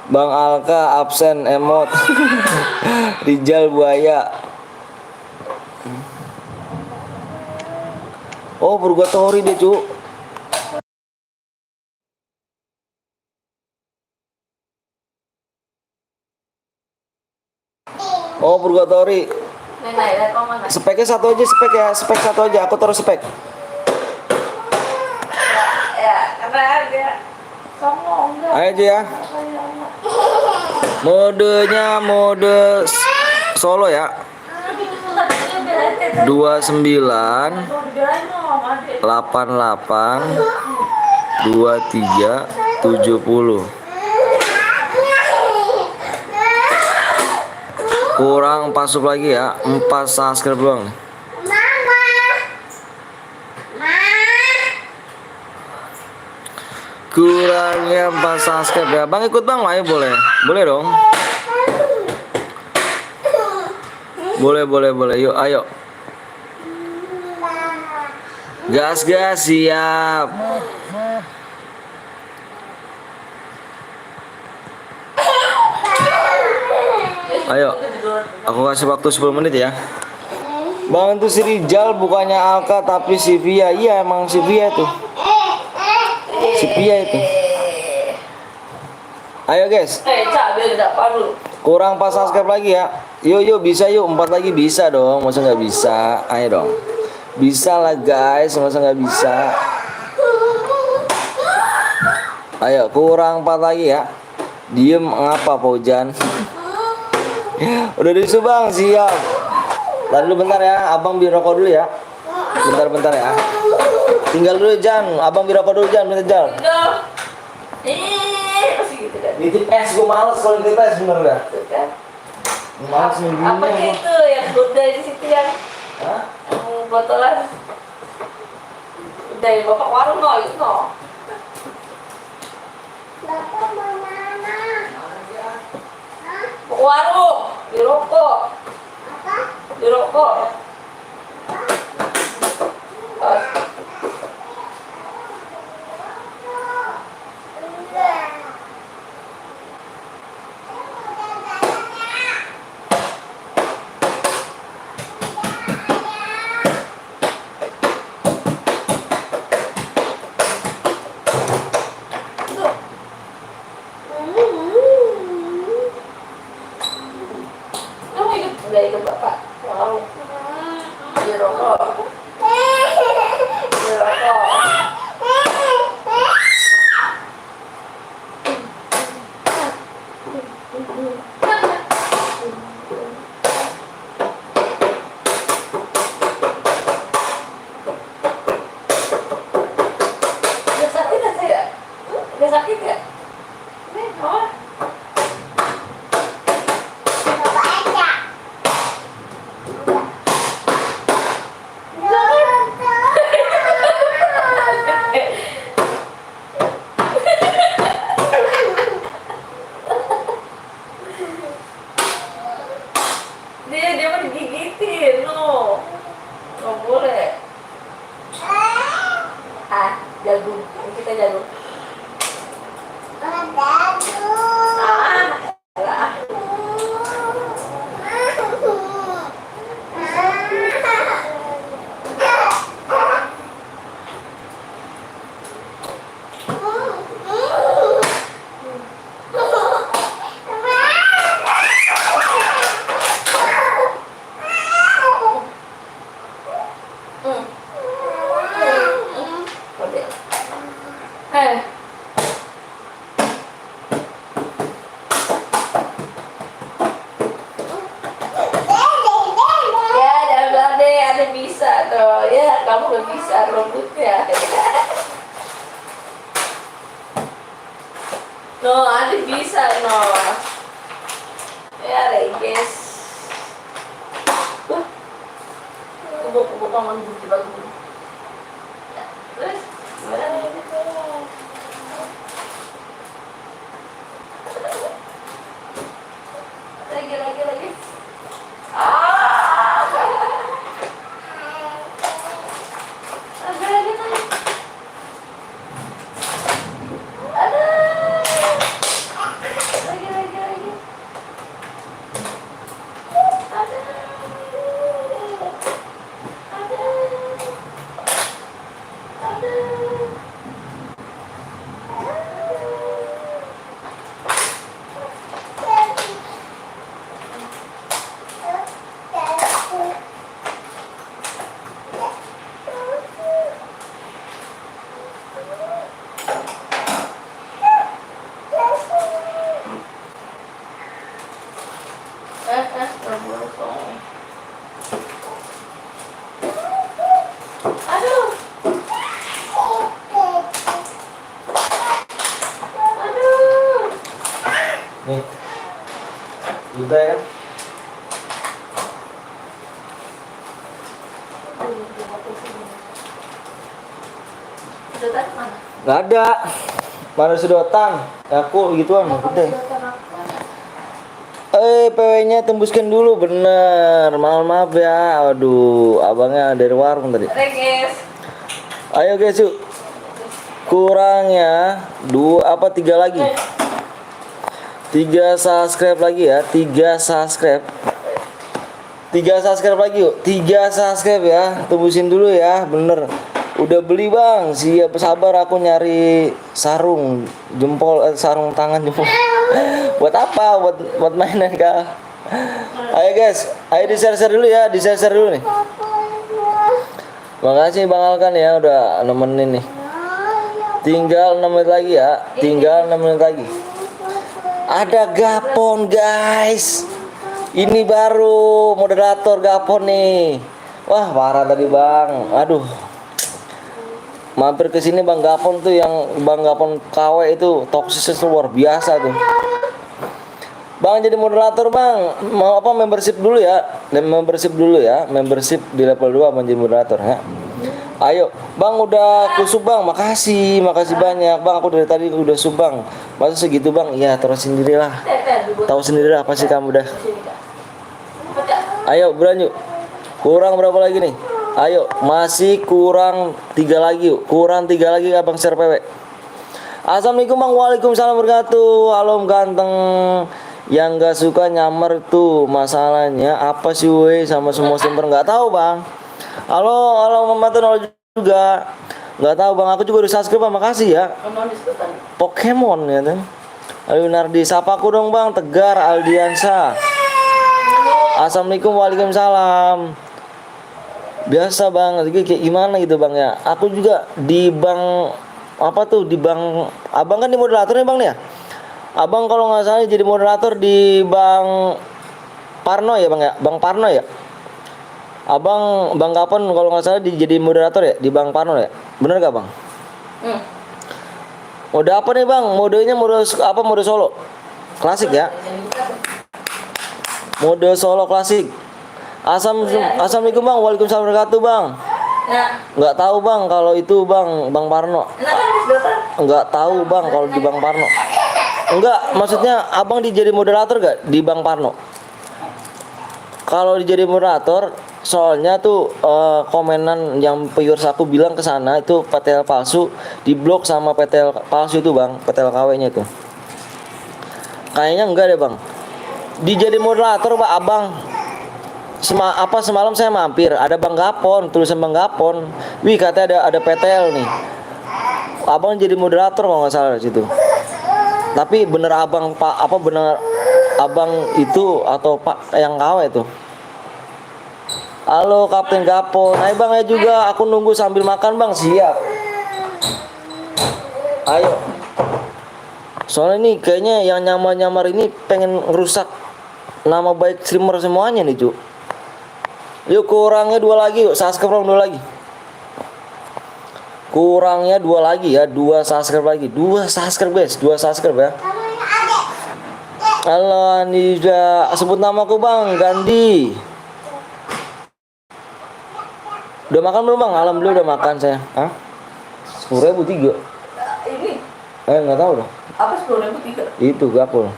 Bang Alka absen emot. Rijal buaya. Oh Purgatori dia cu. Oh Purgatori. Speknya satu aja, spek satu aja. Aku taruh spek. Ya, karena dia songong. Ayo aja ya. Modenya mode solo ya. 29 88 23 70. Kurang 4 sub lagi ya. 4 subscribe doang. Kurangnya 4 subscribe ya. Bang ikut Bang, ayo boleh. Boleh dong. Boleh. Yuk, ayo. Gas siap. Ayo. Aku kasih waktu 10 menit ya. Bang itu si Rijal bukannya Alka tapi si Via. Iya emang si Via tuh. Si Via itu. Ayo guys. Cabai udah paru. Kurang 4 subscribe lagi ya. Yuk bisa yuk 4 lagi bisa dong. Masa nggak bisa? Ayo dong. Bisa lah guys. Masa nggak bisa? Ayo kurang 4 lagi ya. Diem ngapa Paujan? Udah disu bang siap. Lalu bentar ya. Abang beli rokok dulu ya. Bentar ya. Tinggal dulu Jan. Abang beli rokok dulu Jan. Bentar Jan. Masih gitu kan. Nitip es, gue males kalau nitip es bener dah. Tuh kan. Males minggunya. Apa itu yang udah di situ yang Hah? botolan? Udah ya bapak warung no, itu no. Bapak mau mana? Warung, di rokok. Apa? Di rokok. Kamu ikut bapak warung. Di rokok. Di rokok. Udah sakit kan saya? Udah sakit ya? Ini mama. Bapak aja. Dia mah digigitin, no. Nggak boleh. Jagung. Ini kita jagung. Lah. Ya, jangan deh, ada bisa tuh. Ya, kamu gak bisa rambutnya. No, ada bisa, no. Ya, Regis. Kubuk-kubuk kamu di bagus. Terus, gimana? Lagi. Lagi. Lagi. Aduh. Nih. Udah ya. Sedotan mana? Nggak ada. Mana sedotan? Aku gituan gede. PW-nya tembuskan dulu bener. Maaf ya. Aduh, abangnya dari warung tadi. Regis. Ayo guys yuk. Kurangnya 3 lagi. 3 subscribe lagi ya. 3 subscribe. 3 subscribe lagi yuk. 3 subscribe ya. Tembusin dulu ya, bener. Udah beli bang, siap sabar aku nyari sarung jempol, sarung tangan jempol. Buat apa? Buat mainan kah? Ayo guys, ayo di share dulu ya, di share dulu nih. Makasih Bang Alkan ya udah nemenin nih. Tinggal 6 menit lagi ya, tinggal 6 menit lagi. Ada Gapon guys. Ini baru moderator Gapon nih. Wah parah tadi bang. Aduh. Mampir ke sini Bang Gapon tuh, yang Bang Gapon KW itu toksisnya luar biasa tuh. Bang jadi moderator bang. Mau apa, membership dulu ya. Membership dulu ya. Membership di level 2 menjadi moderator ya. Ayo bang, udah aku sub bang, makasih banyak bang, aku dari tadi udah sub bang. Masa segitu bang? Ya terus sendirilah, tahu sendiri apa sih kamu dah. Ayo beranjut, kurang berapa lagi nih? Ayo masih kurang 3 lagi yuk, kurang 3 lagi abang share PW. Assalamualaikum bang, waalaikumsalam wabarakatuh. Halo ganteng, yang gak suka nyamar tuh masalahnya apa sih weh sama semua simper? Nggak tahu bang. Halo Mama Tuh juga. Nggak tahu bang, aku juga udah subscribe bang, makasih ya. Pokemon ya kan. Ayo Nardi, sapa aku dong bang. Tegar Aldiansa. Assalamualaikum, waalaikumsalam. Biasa bang, jadi kayak gimana gitu bang ya. Aku juga di bang apa tuh, di bang abang kan di moderatornya bang nih ya. Abang kalau nggak salah jadi moderator di bang Parno ya bang ya, bang Parno ya. Abang Bang Kapon kalau nggak salah jadi moderator ya di Bang Parno ya, bener gak bang? Mode apa nih bang? Modenya mode apa? Mode solo klasik ya? Mode solo klasik. Assalamualaikum bang, waalaikumsalam wabarakatuh bang. Nggak tahu bang kalau itu bang Parno. Nggak tahu bang kalau di Bang Parno. Enggak, maksudnya abang dijadi moderator gak di Bang Parno? Kalau dijadi moderator, soalnya tuh komenan yang viewers aku bilang ke sana itu PTL palsu, diblok sama PTL palsu itu bang, PTL KW-nya itu. Kayaknya enggak deh bang. Dijadi moderator pak abang. Semalam saya mampir, ada Bang Gapon, tulisan Bang Gapon. Wih katanya ada PTL nih. Abang jadi moderator kalau nggak salah di situ. Tapi bener abang pak, apa bener abang itu atau pak yang KW itu? Halo Kapten Gapon, ayo bang ya juga, aku nunggu sambil makan bang, siap. Ayo. Soalnya nih kayaknya yang nyamar-nyamar ini pengen ngerusak nama baik streamer semuanya nih cu. Yuk kurangnya 2 lagi yuk, subscribe 2 lagi. Kurangnya 2 lagi ya, 2 subscribe lagi, 2 subscribe guys, 2 subscribe ya. Halo Anida, sebut namaku bang, Gandhi. Udah makan belum bang? Alhamdulillah udah makan saya. Hah? 10.000 3. Ini Nggak tahu dah. apa 10.000 3? Itu Gapol.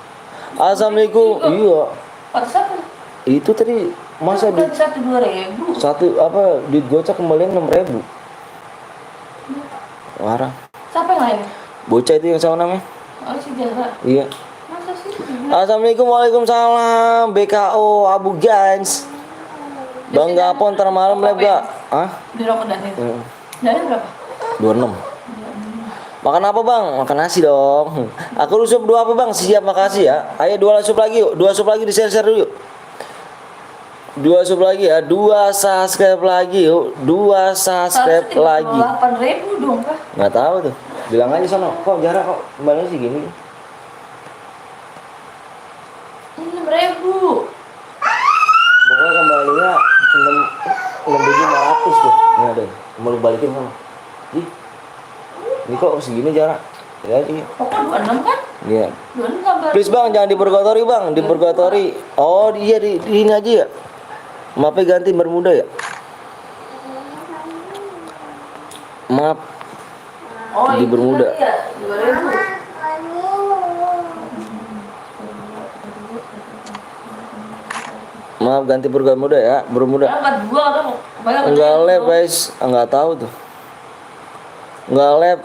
Assalamualaikum. Iya. Apa? Itu tadi masa di Bukan 1-2.000. satu apa duit gocap kembalian 6.000. Warah. Siapa yang lain? Bocah itu yang sama namanya. Oh si Jara. Iya. Masa sih? Assalamualaikum, waalaikumsalam. BKO Abu Gans. Bang Gapon ntar malam live gak? Hah? Di rokok Daniel. Daniel berapa? 26. Makan apa bang? Makan nasi dong. Aku sup 2 apa bang? Siap, makasih ya. Ayo 2 sup lagi yuk. 2 sup lagi di share dulu yuk. 2 sup lagi ya. 2 subscribe lagi yuk. 2 subscribe lagi. 8.000 dong kah? Nggak tahu tuh. Bilang aja sono. Kok jarak kok kembali sih gini? 6.000. Pokoknya kembalinya 6.500 tuh. Ini ada. Mau lu balikin sama. Ih. Ini kok segini jarak? Ya iya. Pokoknya 26 kan? Iya. 26 tambah. Please bang, jangan di purgatory bang, di purgatory. Oh iya di ini aja ya. Maafnya ganti bermuda ya. Maaf. Oh, di itu Bermuda. tadi ya, 2.000. Maaf ganti Bermuda ya, Bermuda. Angkat 2 atau banyak Enggak lab guys, enggak tahu tuh. Enggak lab.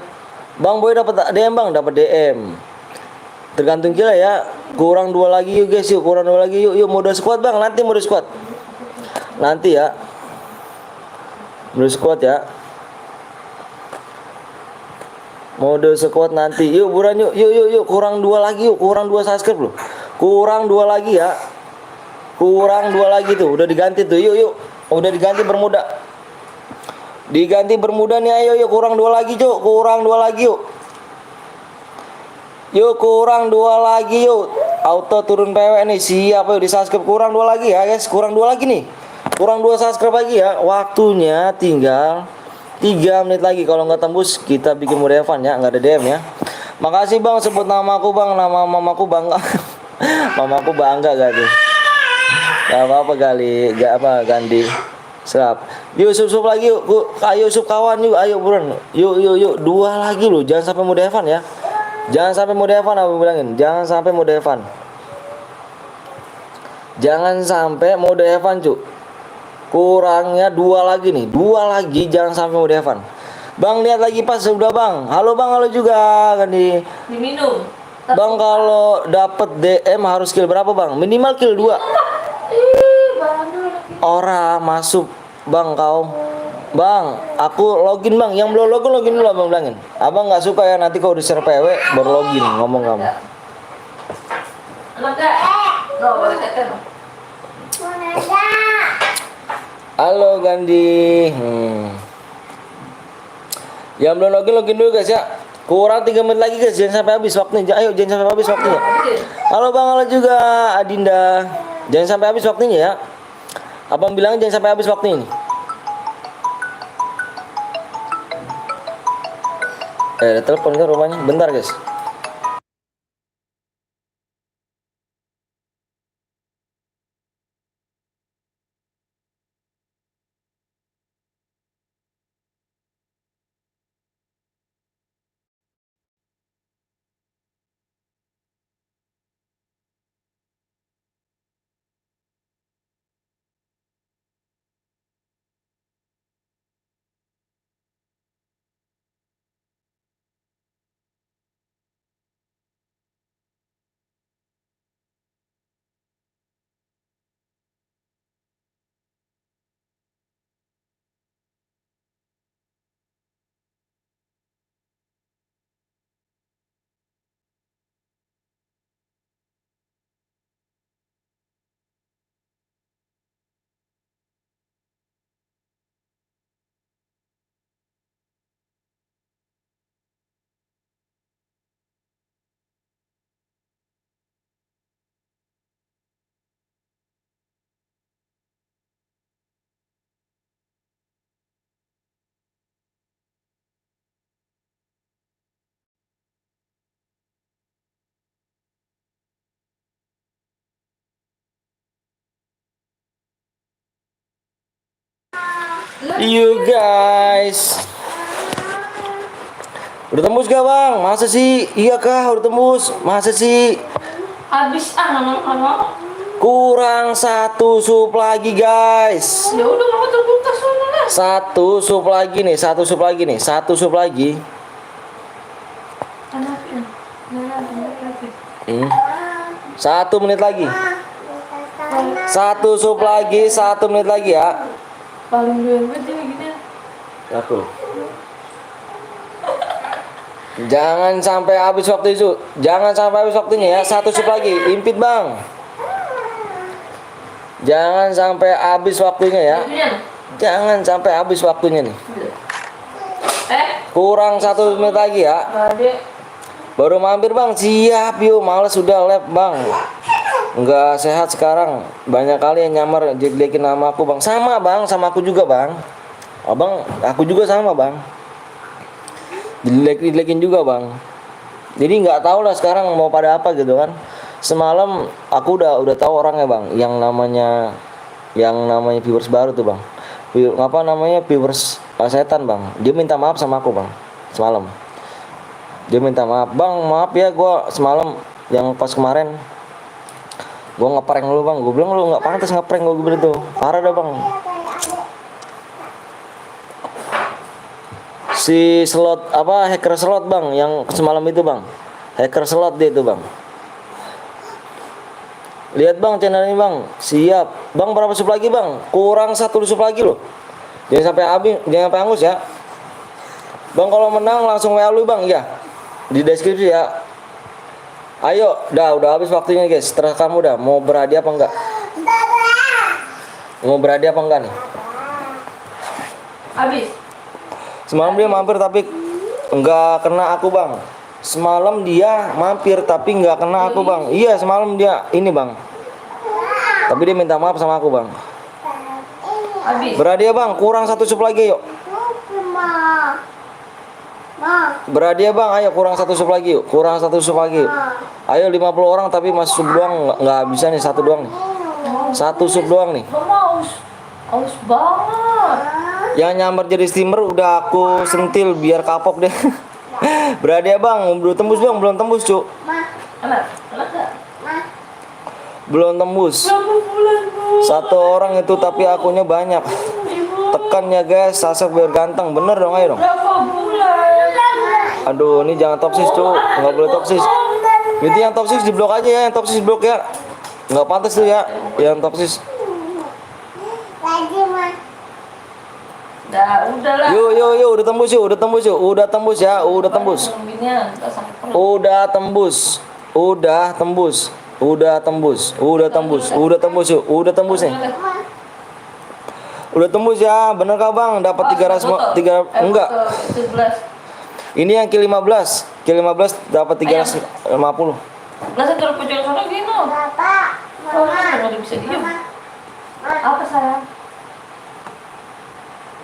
Bang Boy dapat DM bang, dapat DM. Tergantung kita ya. Kurang 2 lagi yuk guys, yuk kurang 2 lagi yuk. Yuk mode squad bang, nanti mode squad. nanti ya. Mode squad ya. Mode squad nanti. Yuk buruan yuk. Yuk. Kurang 2 lagi yuk. Kurang 2 subscribe loh. Kurang 2 lagi ya. Kurang 2 lagi tuh. Udah diganti tuh. Yuk. Udah diganti bermuda. Diganti bermuda nih, ayo yuk. Kurang 2 lagi cuk. Kurang 2 lagi yuk. Yuk kurang 2 lagi yuk. Auto turun PW nih. Siap yuk di subscribe. Kurang 2 lagi ya guys. Kurang 2 lagi nih. Kurang 2 subscribe lagi ya. Waktunya tinggal 3 menit lagi. Kalau nggak tembus kita bikin mode Evan ya. Nggak ada DM ya. Makasih bang sebut nama aku bang. Nama mamaku bangga. Mamaku bangga gak tuh. Gak apa-apa kali. Gak apa Gandhi. Serap. Yuk sup lagi yuk. Ayo sup kawan yuk. Ayo buruan. Yuk. 2 lagi loh. Jangan sampai mode Evan ya. Jangan sampai mode Evan aku bilangin. Jangan sampai mode Evan. Jangan sampai mode Evan cuk. Kurangnya 2 lagi nih. 2 lagi jangan sampai mode Evan. Bang lihat lagi pas sudah bang. Halo bang, halo juga kan di. Diminum. Bang kalau dapet DM harus kill berapa bang? Minimal kill 2. Bandel. Ora masuk bang kau. Bang, aku login bang. Yang belum login dulu abang bilangin. Abang nggak suka ya nanti kau di-share PW baru login ngomong kamu. Anak gak? Gak boleh tekan. Mana? Halo Gandhi. Yang belum login dulu guys ya. Kurang 3 menit lagi guys. Jangan sampai habis waktunya. Ayo jangan sampai habis waktunya. Halo bang, halo juga Adinda. Jangan sampai habis waktunya ya. Abang bilang jangan sampai habis waktunya ini. Ada telepon kan rumahnya. Bentar guys. You guys. Udah tembus gak bang? Masa sih? Iya kah udah tembus? Masa sih? Habis lama. Kurang 1 sub lagi guys. Ya udah mama terbuka soalnya lah. 1 sub lagi nih. 1 sub lagi nih. 1 sub lagi. Anaknya. 1 menit lagi. 1 sub lagi. 1 menit lagi ya. Paling doyan banget dia gini. Aku. Jangan sampai habis waktu itu. Jangan sampai habis waktunya ya. 1 sub lagi. Impit bang. Jangan sampai habis waktunya ya. Jangan sampai habis waktunya nih. Kurang 1 menit lagi ya. Baru mampir bang. Siap yuk. Males sudah lab bang. Nggak sehat sekarang. Banyak kali yang nyamar jelek-jelekin nama aku bang. Sama bang. Sama aku juga bang. Abang aku juga sama bang. Jelek-jelekin juga bang. Jadi nggak tahu lah sekarang mau pada apa gitu kan. Semalam aku udah tahu orangnya bang. Yang namanya viewers baru tuh bang. Apa namanya viewers setan bang. Dia minta maaf sama aku bang. Semalam. Dia minta maaf bang. Maaf ya gue semalam yang pas kemarin. Gue ngeprank lu bang. Gue bilang lu nggak pantas ngeprank gue bilang tuh. Parah dah bang. Si slot apa hacker slot bang yang semalam itu bang. Hacker slot dia itu bang. Lihat bang channel ini bang. Siap. Bang berapa sup lagi bang? Kurang 1 sup lagi loh. Jangan sampai habis, jangan sampai hangus ya. Bang kalau menang langsung WA lu bang ya. Di deskripsi ya. Ayo, udah habis waktunya guys. Terserah kamu dah mau berhadiah apa enggak? Mau berhadiah apa enggak nih? Habis. Semalam dia mampir tapi enggak kena aku bang. Semalam dia mampir tapi enggak kena aku bang. Iya semalam dia ini bang. Tapi dia minta maaf sama aku bang. Habis. Berhadiah bang, kurang 1 sup lagi yuk. Berhadiah bang, ayo kurang 1 sup lagi yuk. Kurang 1 sup lagi yuk. Ayo 50 orang tapi masih sup doang nggak bisa nih, 1 doang nih. 1 sup doang nih. Mama aus banget. Yang nyamar jadi steamer udah aku sentil biar kapok deh. Berhadiah bang, belum tembus bang, belum tembus cuk. Enak gak? Belum tembus. Berapa bulan bu? 1 orang itu tapi akunnya banyak. Tekan ya guys, Sasek biar ganteng, bener dong ayo dong. Berapa bulan? Aduh, ini jangan toksis cuk, nggak boleh toksis. Itu yang toksis di blok aja ya, yang toksis blok ya. Nggak pantas tuh ya, yang toksis. Lagi mah. Udahlah. Yuk, udah tembus yuk, udah tembus yuk, udah tembus ya, udah tembus. Udah tembus, udah tembus, udah tembus, udah tembus, udah tembus yuk, udah tembus nih. Udah tembus ya, bener kah bang? Dapat 3 enggak. Ini yang Ki 15 dapat 350. Masa turun pojok sana gini? Bapak. Mama. Bisa diem. Apa sayang?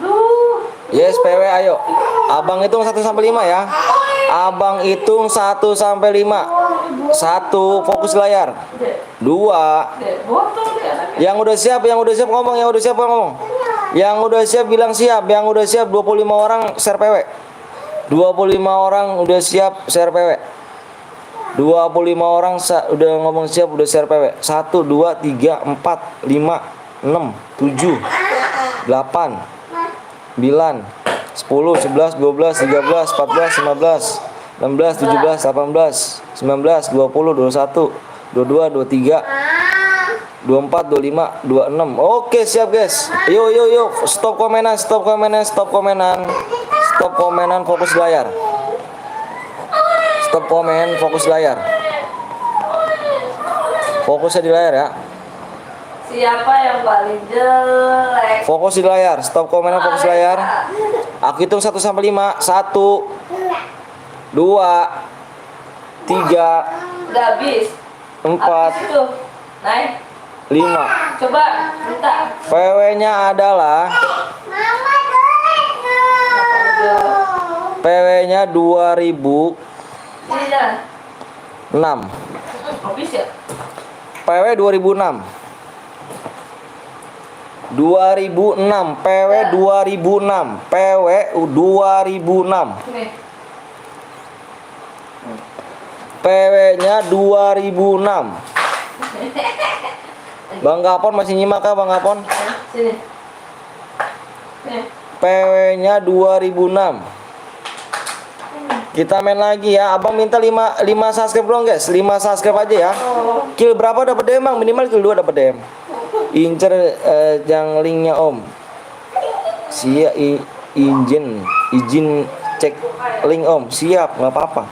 Duh. Yes, PW ayo. Abang hitung 1 sampai 5 ya. Abang hitung 1 sampai 5. 1 fokus layar. 2. Botol deh anaknya. Yang udah siap ngomong, yang udah siap ngomong. Yang udah siap bilang siap, yang udah siap 25 orang share PW. 25 orang udah siap share PW. 25 orang udah ngomong siap udah share PW. 1 2 3 4 5 6 7 8 9 10 11 12 13 14 15 16 17 18 19 20 21 22 23 24 25 26. Oke, siap guys. Yuk. Stop komenan. Stop komenan, fokus layar. Stop komen, fokus layar. Fokusnya di layar ya. Siapa yang paling jelek? Fokus di layar. Stop komenan, fokus layar. Aku hitung 1 sampai 5. 1 2 3 Udah habis. 4 Habis itu. Naik. 5. Coba minta. PW-nya adalah Mama dulu. PW-nya 2006. Sini jalan. Habis ya? PW 2006. 2006. PW 2006. PW 2006. Sini. PW-nya 2006. Bang Gapon masih nyimak kah Bang Gapon? Sini. Sini. PW-nya 2006. Kita main lagi ya. Abang minta 5 subscribe dong guys. 5 subscribe aja ya. Kill berapa dapat DM Bang? Minimal kill 2 dapat DM. Incer yang linknya Om. Siap izin cek link Om. Siap, nggak apa-apa.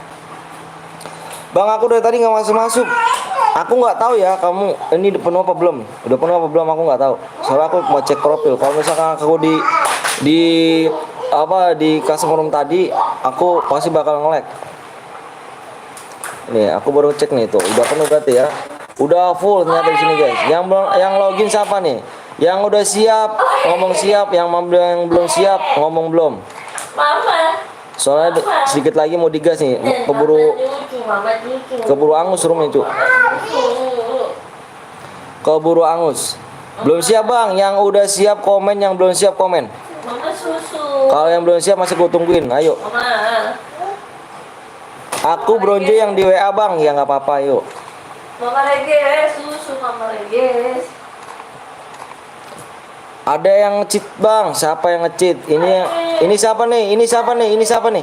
Bang aku dari tadi nggak masuk. Aku nggak tahu ya kamu ini penuh apa belum. Udah penuh apa belum aku nggak tahu. Soalnya aku mau cek profil. Kalau misalkan aku di customer room tadi, aku pasti bakal nge-lag. Nih, aku baru cek nih tuh. Udah penuh berarti ya. Udah full ternyata di sini guys. Yang login siapa nih? Yang udah siap ngomong siap, yang belum siap ngomong belum. Mama. Soalnya sedikit lagi mau digas nih. Keburu angus roomnya cu. Keburu angus. Belum siap bang. Yang udah siap komen, yang belum siap komen. Mama susu. Kalau yang belum siap masih gue tungguin. Ayo. Mama. Aku bronjo yang di WA bang. Ya nggak apa-apa yuk. Mama Reges, susu Mama Reges. Ada yang nge-cheat bang. Siapa yang nge-cheat? Ini siapa nih? Ini siapa nih? Ini siapa nih?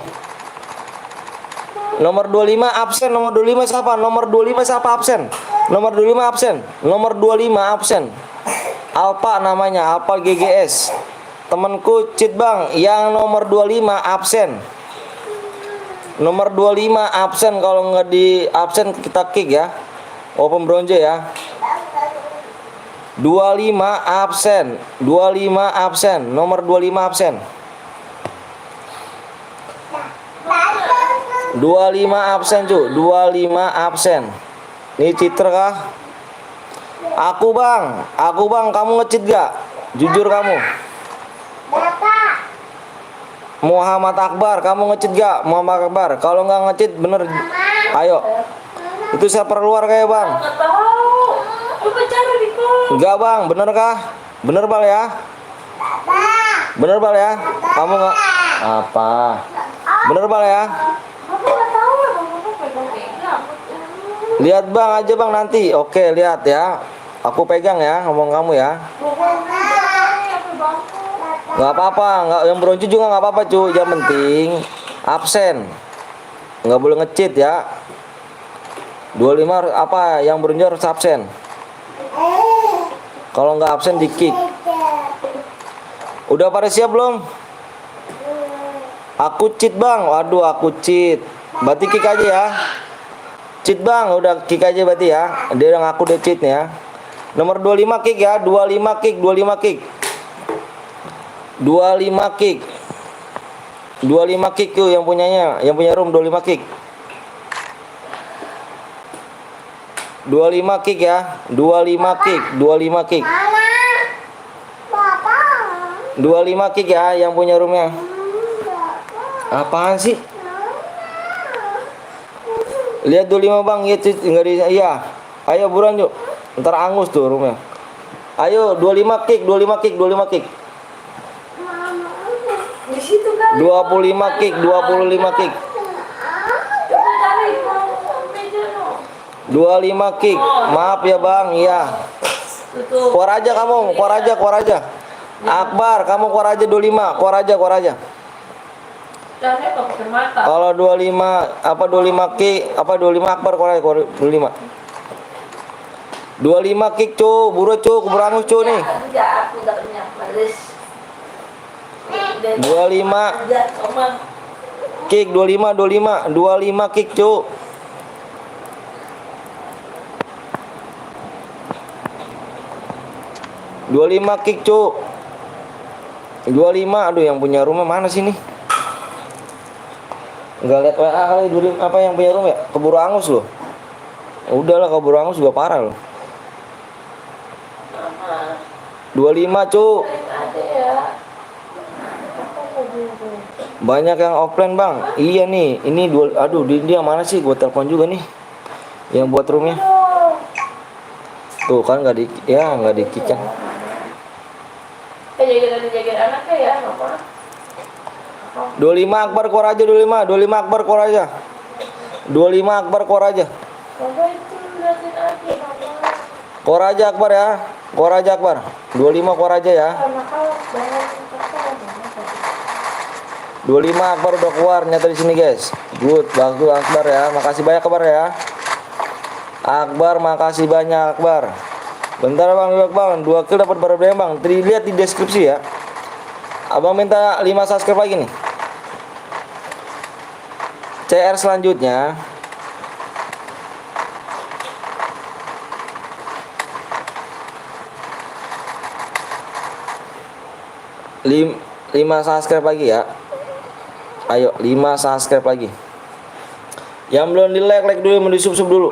Nomor 25 absen. Nomor 25 siapa? Nomor 25 siapa absen? Nomor 25 absen. Nomor 25 absen. Alpa namanya, Alpa GGS. Temenku cheat bang, yang nomor 25 absen. Nomor 25 absen, kalau nggak di absen kita kick ya. Open bronze ya. 25 absen, 25 absen, nomor 25 absen. 25 absen cu, 25 absen. Ini Citra kah? Aku bang, kamu nge-cheat gak? Jujur kamu. Bapak. Muhammad Akbar, kamu nge-cheat gak? Muhammad Akbar, kalau nggak nge-cheat bener. Ayo. Itu server luar kayak bang. Nggak tahu. Coba cari di kos. Enggak bang, bener kah? Bener bal ya? Bapak. Bener bal ya? Kamu nggak? Apa? Bener bal ya? Aku nggak tahu ya, Bapak pegang-pegang. Lihat bang aja bang nanti. Oke lihat ya. Aku pegang ya, ngomong kamu ya. Nggak apa-apa, nggak yang bronze juga nggak apa-apa cu. Yang penting absen. Nggak boleh nge-cheat ya. 25 apa? Yang bronze harus absen. Kalau nggak absen di kick. Udah pada siap belum? Aku cheat bang. Waduh aku cheat. Berarti kick aja ya. Cheat bang, udah kick aja berarti ya. Dia udah ngaku dia cheat nih ya. Nomor 25 kick ya, 25 kick, 25 kick. 25 kick. 25 kick tuh yang punyanya, yang punya room 25 kick. 25 kick ya, 25 kick, 25 kick. Mama. Bapak. 25 kick ya yang punya roomnya. Apaan sih? Lihat 25 bang, ya enggak di iya. Ayo buruan yuk. Ntar angus tuh roomnya. Ayo 25 kick, 25 kick, 25 kick. Di situ kan. 25 kick, 25 kick. Coba cari meja no. 25 kick. Maaf ya bang, iya. Tutup. Keluar aja kamu, keluar aja, keluar aja. Akbar, kamu keluar aja 25, keluar aja, keluar aja. Caranya pakai mata. Kalau 25 apa 25 kick, apa 25 Akbar keluar aja, keluar 25. 25 kick cu, buru cu, keburu angus cu nih. Enggak, aku enggak punya baris. 25 kick, 25 kick cu. 25 kick cu. 25, aduh yang punya rumah mana sih nih? Enggak lihat WA kali 25 apa yang punya rumah ya? Keburu angus loh. Udahlah keburu angus juga parah loh. 25 cu. ada ya. Banyak yang offline bang. Iya nih, ini aduh dia mana sih? Gue telepon juga nih. Yang buat roomnya. Tuh kan nggak di kick kan. Jaga anaknya ya, apa? 25 Akbar keluar aja 25 Akbar keluar aja. 25 Akbar keluar aja. Bapak itu liatin aja, Bapak. Keluar aja Akbar ya. Keluar aja Akbar. 25 keluar aja ya. Karena kalau banyak kesel, 25 Akbar udah keluar nyata di sini guys. Good, bagus Akbar ya. Makasih banyak Akbar ya. Akbar makasih banyak Akbar. Bentar bang, 2 kill dapat berapa bang? Lihat di deskripsi ya. Abang minta 5 subscribe lagi nih. CR selanjutnya. Lima subscribe lagi ya. Ayo 5 subscribe lagi. Yang belum di like dulu, mau di sub dulu.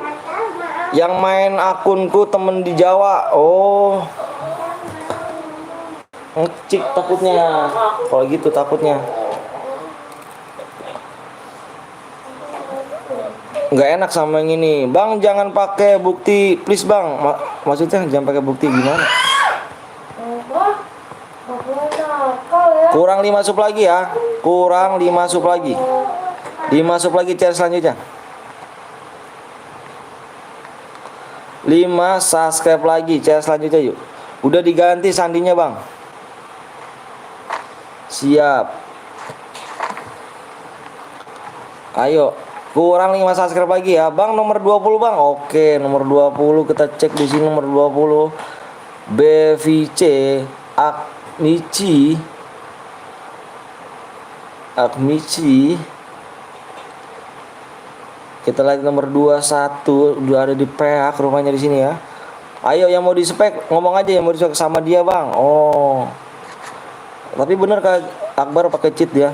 Yang main akunku temen di Jawa. Oh, ngecik takutnya. Kalau gitu takutnya. Nggak enak sama yang ini. Bang jangan pakai bukti, please bang. Maksudnya jangan pakai bukti gimana? Kurang 5 sub lagi ya. Kurang 5 sub lagi. 5 sub lagi cari selanjutnya. 5 subscribe lagi cari selanjutnya yuk. Udah diganti sandinya bang. Siap. Ayo, kurang 5 subscribe lagi ya. Bang nomor 20 bang. Oke, nomor 20 kita cek di sini nomor 20. BVC Akmichi kita lihat nomor 21 udah ada di PH rumahnya di sini ya. Ayo yang mau di spek ngomong aja yang mau di spek sama dia bang. Oh tapi bener Kak Akbar pakai cheat ya.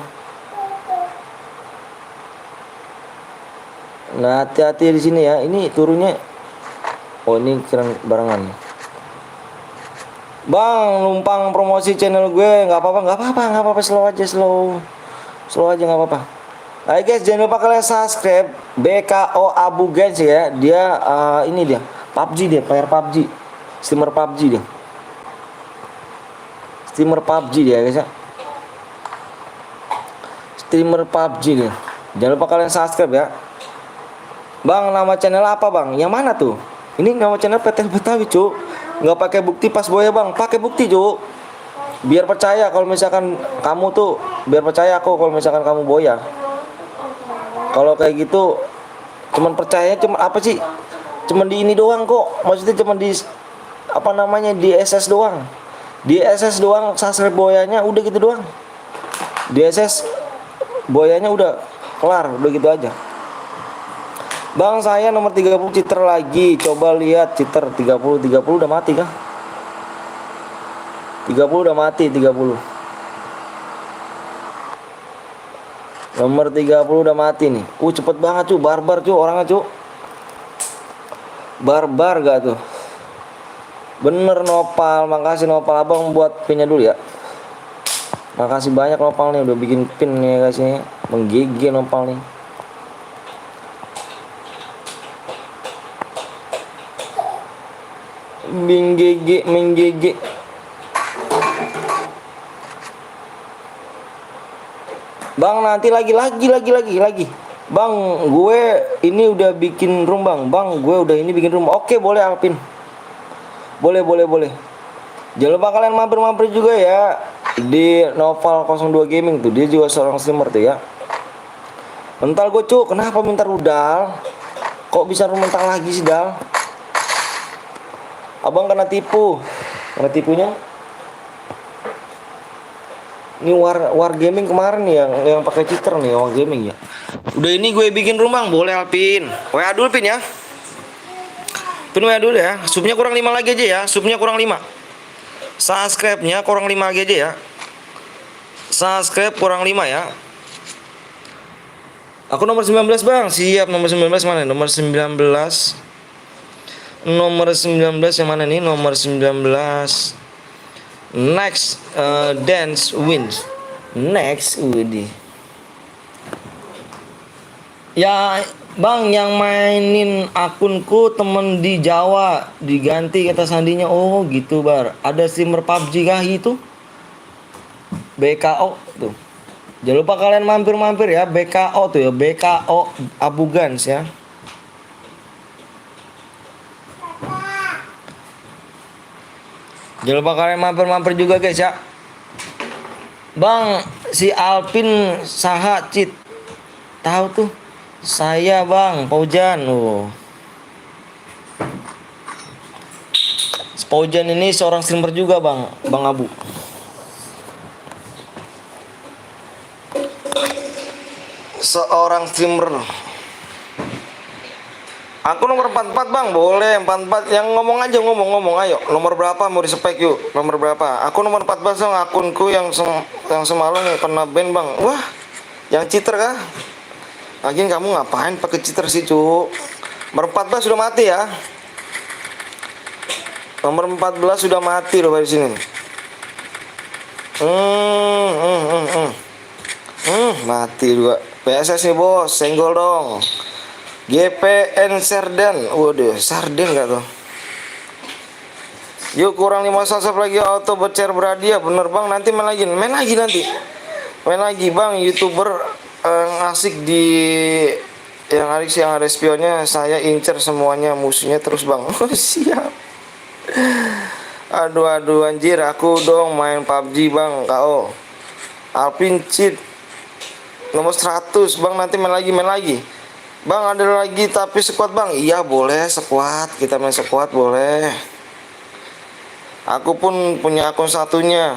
Nah hati-hati di sini ya. Ini turunnya. Oh ini keren barengan. Bang numpang promosi channel gue nggak apa-apa slow aja aja nggak apa-apa. Ayo guys jangan lupa kalian subscribe BKO Abu Gens ya. Dia ini dia PUBG dia player PUBG streamer PUBG dia guys ya. Streamer PUBG dia. Jangan lupa kalian subscribe ya. Bang nama channel apa bang? Yang mana tuh? Ini nama channel PT Betawi cu. Nggak pakai bukti pas boya bang, pakai bukti cu. Biar percaya kalau misalkan kamu tuh, biar percaya aku kalau misalkan kamu boya. Kalau kayak gitu, cuman percaya cuman apa sih? Cuman di ini doang kok. Maksudnya cuman di apa namanya di SS doang. Di SS doang subscribe boyanya udah gitu doang. Di SS boyanya udah kelar, udah gitu aja. Bang saya nomor 30 cheater lagi. Coba lihat cheater 30 udah mati kah? 30 udah mati 30. Nomor 30 udah mati nih. Cepet banget cu, barbar cu orangnya cu. Barbar gak tuh? Bener Nopal, makasih Nopal abang buat pinnya dulu ya. Makasih banyak Nopal nih udah bikin pin nih guys nih. Menggigil Nopal nih. Menggigil. Bang nanti lagi. Bang gue ini udah bikin room bang gue udah ini bikin room. Oke boleh Alpin. Boleh. Jangan lupa kalian mampir juga ya di Noval 02 Gaming tuh. Dia juga seorang streamer tuh ya. Mental gue cu. Kenapa minta rudal? Kok bisa mental lagi sih Dal? Abang kena tipu. Tipunya ini war gaming kemarin nih yang pakai cheater nih war gaming ya. Udah ini gue bikin rumah boleh Alpin. WA dulu Pin ya. Pin WA dulu ya. Subnya kurang 5 lagi aja ya. Subnya kurang 5. Subscribe-nya kurang 5 lagi aja ya. Subscribe kurang 5 ya. Aku nomor 19 bang. Siap nomor 19 mana? Nomor 19 yang mana nih? Nomor 19 Next Dance Wins. Next Widi. Ya bang yang mainin akunku temen di Jawa diganti kata sandinya. Oh gitu bar. Ada streamer PUBG kah itu? BKO tuh. Jangan lupa kalian mampir ya BKO tuh ya. BKO Abu Gens ya. Jangan lupa kalian mampir juga guys ya. Bang si Alpin saha cheat. Tahu tuh. Saya bang Paujan. Paujan ini seorang streamer juga bang Abu. Seorang streamer. Aku nomor 44 bang, boleh 44. Yang ngomong aja ngomong ayo. Nomor berapa mau dispek yuk? Nomor berapa? Aku nomor 14 bang, akunku yang semalam kena ban bang. Wah, yang cheater kah? Lagian kamu ngapain pakai cheater sih cu? Nomor 14 sudah mati ya. Nomor 14 sudah mati loh dari sini. Mati juga. PSS nih bos, senggol dong. GPN Sarden. Waduh, Sarden gak tuh? Yuk kurang 5 subscribe lagi auto bercer berhadiah. Bener bang, nanti main lagi bang. YouTuber asik di yang ada spionnya. Saya incer semuanya musuhnya terus bang. Oh siap. Aduh anjir, aku dong main PUBG bang. KO Alpin cheat nomor 100 bang, nanti main lagi bang. Ada lagi tapi squad bang. Iya boleh squad, kita main squad boleh. Aku pun punya akun satunya.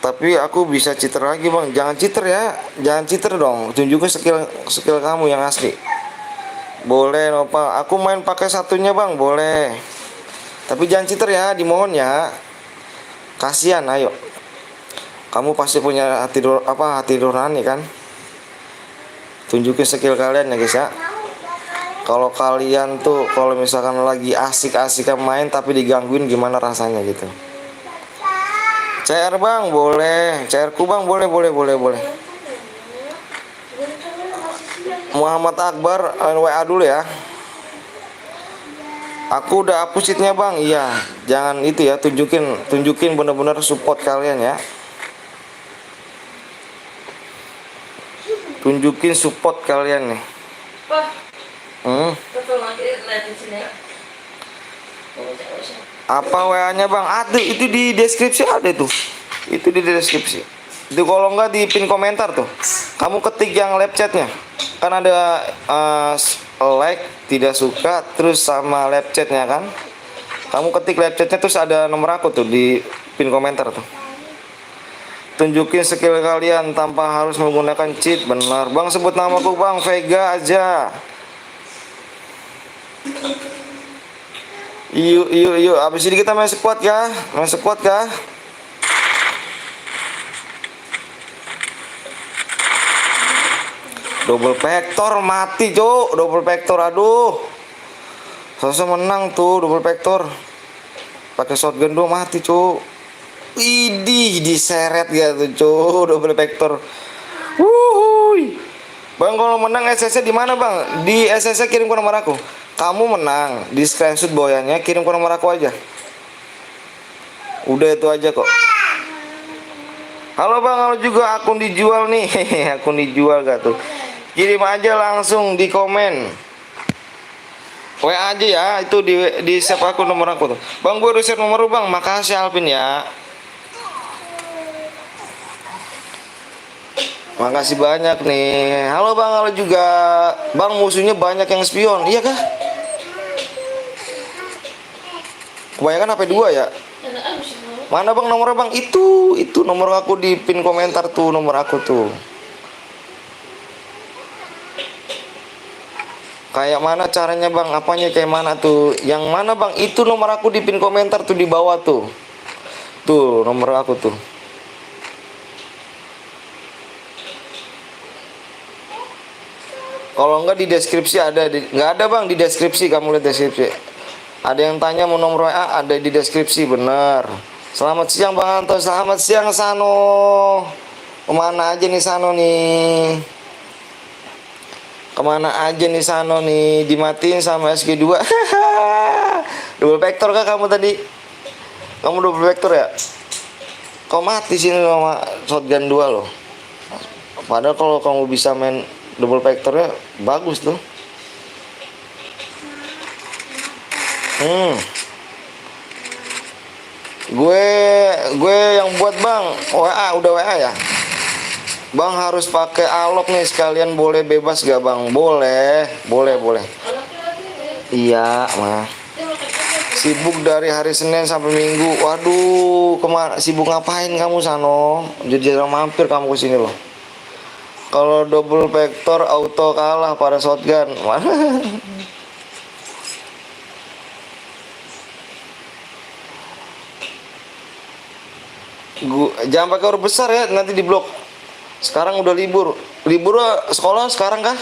Tapi aku bisa cheater lagi bang. Jangan cheater ya. Jangan cheater dong. Tunjukin skill kamu yang asli. Boleh Nopal. Aku main pakai satunya bang. Boleh. Tapi jangan cheater ya. Dimohon ya. Kasihan ayo. Kamu pasti punya hati nurani kan. Tunjukin skill kalian ya guys ya. Kalau kalian tuh kalau misalkan lagi asik-asik main tapi digangguin gimana rasanya gitu. CR bang boleh, CR ku bang boleh. Muhammad Akbar WA dulu ya. Aku udah hapus cheatnya bang. Iya, jangan itu ya, tunjukin bener-bener support kalian ya. Tunjukin support kalian nih. Apa WA-nya bang? Ada itu di deskripsi ada tuh. Itu di deskripsi. Itu kalau enggak di pin komentar tuh. Kamu ketik yang live chatnya. Kan ada like, tidak suka, terus sama live chatnya kan. Kamu ketik live chatnya terus ada nomor aku tuh di pin komentar tuh. Tunjukin skill kalian tanpa harus menggunakan cheat. Benar bang, sebut namaku bang, Vega aja. Yuk. Abis ini kita main squad ya. Double vector mati cuk. Double vector aduh. Sosok menang tuh double vector. Pakai shotgun 2 mati cuk. Idih diseret gitu cuk double vector. Wuhui. Bang kalau menang SSC di mana bang? Di SSC kirim ke nomor aku. Kamu menang di screenshot boyannya kirim ke nomor aku aja. Udah itu aja kok. Halo bang, halo juga akun dijual nih. Akun dijual gak tuh? Kirim aja langsung di komen. WA aja ya, itu di save aku nomor aku tuh. Bang gue udah share nomor lu bang, makasih Alvin ya. Makasih banyak nih. Halo bang, halo juga. Bang musuhnya banyak yang spion, iya kah? Kebanyakan HP 2 ya? Mana bang nomornya bang? Itu nomor aku di pin komentar tuh, nomor aku tuh. Kayak mana caranya bang? Apanya kayak mana tuh? Yang mana bang? Itu nomor aku di pin komentar tuh di bawah tuh. Tuh nomor aku tuh. Kalau enggak di deskripsi ada, nggak ada bang di deskripsi, kamu lihat deskripsi. Ada yang tanya mau nomor WA, ada di deskripsi, bener. Selamat siang bang Anto, selamat siang Sano. Kemana aja nih Sano nih? Kemana aja nih Sano nih? Dimatiin sama SG2. Double vector kah kamu tadi? Kamu double vector ya? Kau mati sini sama shotgun 2 loh. Padahal kalau kamu bisa main double vectornya bagus tuh. Gue yang buat bang WA, udah WA ya. Bang harus pakai alok nih sekalian, boleh bebas gak bang? Boleh. Iya mah. Sibuk dari hari Senin sampai Minggu. Waduh, sibuk ngapain kamu Sano? Jadi jarang mampir kamu ke sini loh. Kalau double vector auto kalah pada shotgun. Jangan pakai huruf besar ya, nanti diblok. Sekarang udah libur. Libur sekolah sekarang kah?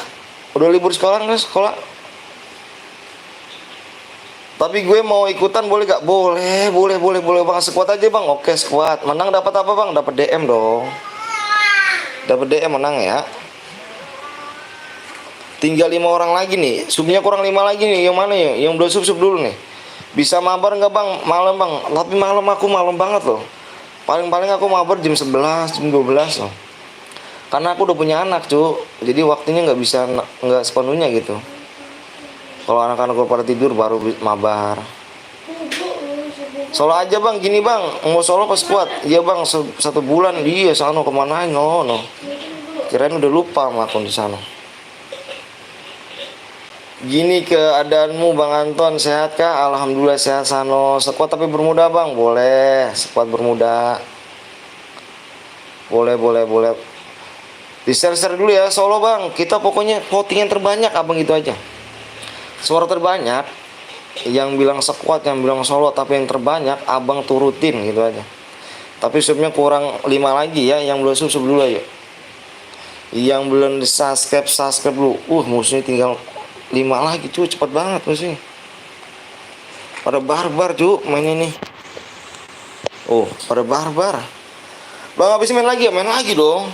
Udah libur sekolah kah sekolah? Tapi gue mau ikutan boleh gak? Boleh bang, squad aja bang. Oke squad. Menang dapat apa bang? Dapat DM dong. Dapat DM menang ya. Tinggal 5 orang lagi nih. Subnya kurang 5 lagi nih. Yang mana ya? Yang belum sub dulu nih. Bisa mabar nggak bang? Malam bang. Tapi malam aku malam banget loh. Paling aku mabar jam 11, jam 12 loh. Karena aku udah punya anak cu. Jadi waktunya nggak bisa, nggak sepenuhnya gitu. Kalau anak-anak gue pada tidur baru mabar. Solo aja bang, gini bang. Mau solo pas kuat? Iya bang, 1 bulan. Iya Sano kemana? No. Kirain udah lupa sama akun di sana. Gini keadaanmu Bang Anton, sehat kah? Alhamdulillah sehat Sano. Sekuat tapi bermuda Bang, boleh. Sekuat bermuda, boleh boleh boleh. Di share dulu ya Solo Bang. Kita pokoknya voting yang terbanyak abang itu aja. Suara terbanyak, yang bilang sekuat, yang bilang Solo, tapi yang terbanyak abang turutin gitu aja. Tapi subnya kurang 5 lagi ya, yang belum sub dulu ayo. Yang belum di subscribe dulu. Musuhnya tinggal 5 lagi cuy, cepet banget musuhnya. Pada barbar cuy main ini. Pada barbar. Bang habis main lagi ya, main lagi dong.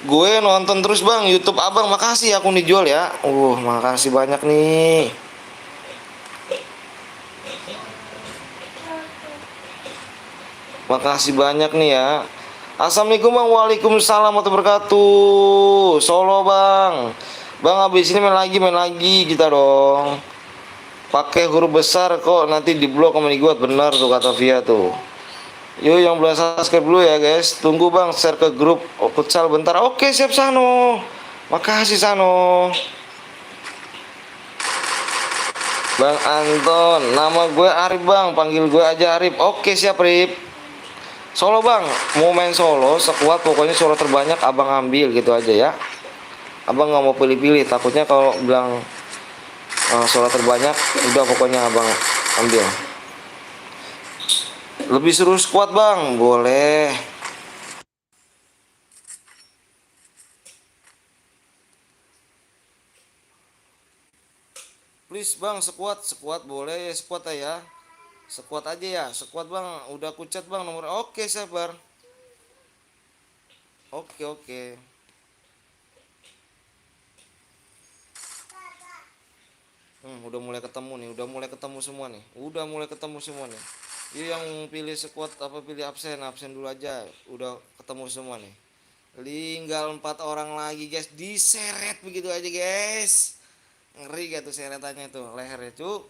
Gue nonton terus bang YouTube abang, makasih akun dijual ya. Makasih banyak nih. Makasih banyak nih ya. Assalamualaikum bang, waalaikumsalam warahmatullahi wabarakatuh. Solo bang. Bang habis ini main lagi kita dong. Pakai huruf besar kok nanti diblok sama gue, benar tuh kata Via tuh. Yuk yang belum subscribe dulu ya guys. Tunggu bang share ke grup futsal bentar. Oke siap Sano. Makasih Sano. Bang Anton, nama gue Arif bang, panggil gue aja Arif. Oke siap Arif. Solo bang, mau main solo sekuat pokoknya solo terbanyak abang ambil gitu aja ya. Abang nggak mau pilih-pilih, takutnya kalau bilang solo terbanyak udah pokoknya abang ambil. Lebih seru squad bang, boleh. Please bang, squad boleh ya, squad ya. Squad aja ya, squad bang. Udah kucat bang nomor. Oke sabar. Oke. Udah mulai ketemu nih, udah mulai ketemu semua nih. Yuk yang pilih squad apa pilih absen dulu aja. Udah ketemu semua nih. Tinggal 4 orang lagi guys, diseret begitu aja guys. Ngeri gak tuh seretannya tuh lehernya cuk.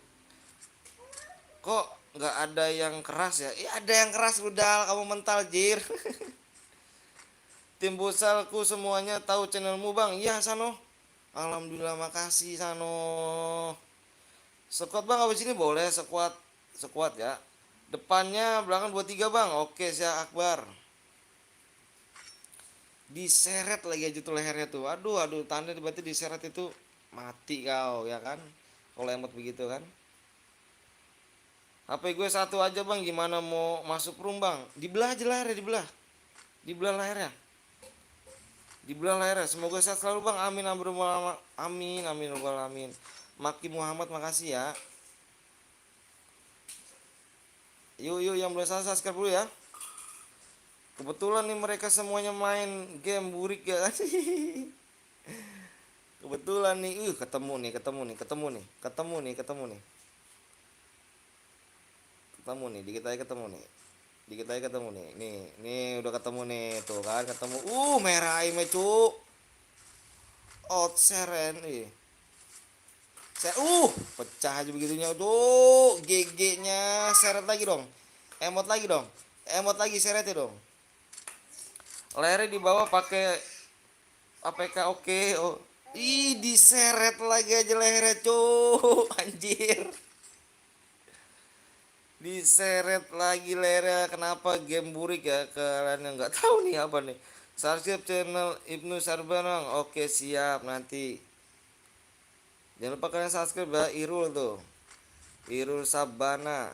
Kok nggak ada yang keras ya? Ada yang keras udah kamu mental jir. Tim futsalku semuanya tahu channelmu bang. Iya Sano. Alhamdulillah makasih Sano. Sekuat bang abis ini boleh sekuat ya. Depannya belakang 23 bang. Oke siap Akbar. Diseret lagi aja tuh lehernya tuh. Aduh tanda berarti diseret itu mati kau ya kan. Kalau emot begitu kan. HP gue satu aja bang, gimana mau masuk room bang? Dibelah aja lehernya, dibelah lehernya. Semoga sehat selalu bang. Amin amin. Maki Muhammad makasih ya. Yuk yang belum subscribe dulu ya. Kebetulan nih mereka semuanya main game burik ya kan. Kebetulan nih, ketemu nih. Dikit aja ketemu nih. Nih udah ketemu nih, tuh kan ketemu. Merah aime cuk. Outseren nih. Pecah aja begitunya tuh. GG-nya seret lagi dong. Emot lagi seret dong. Lehernya di bawah pakai APK oke. Diseret lagi aja lehernya cuk. Anjir. Diseret lagi lehernya. Kenapa game burik ya? Kalian yang nggak tahu nih apa nih. Subscribe channel Ibnu Sarbanang. Oke siap nanti. Jangan lupa kalian subscribe ya. Irul tuh. Irul Sabana.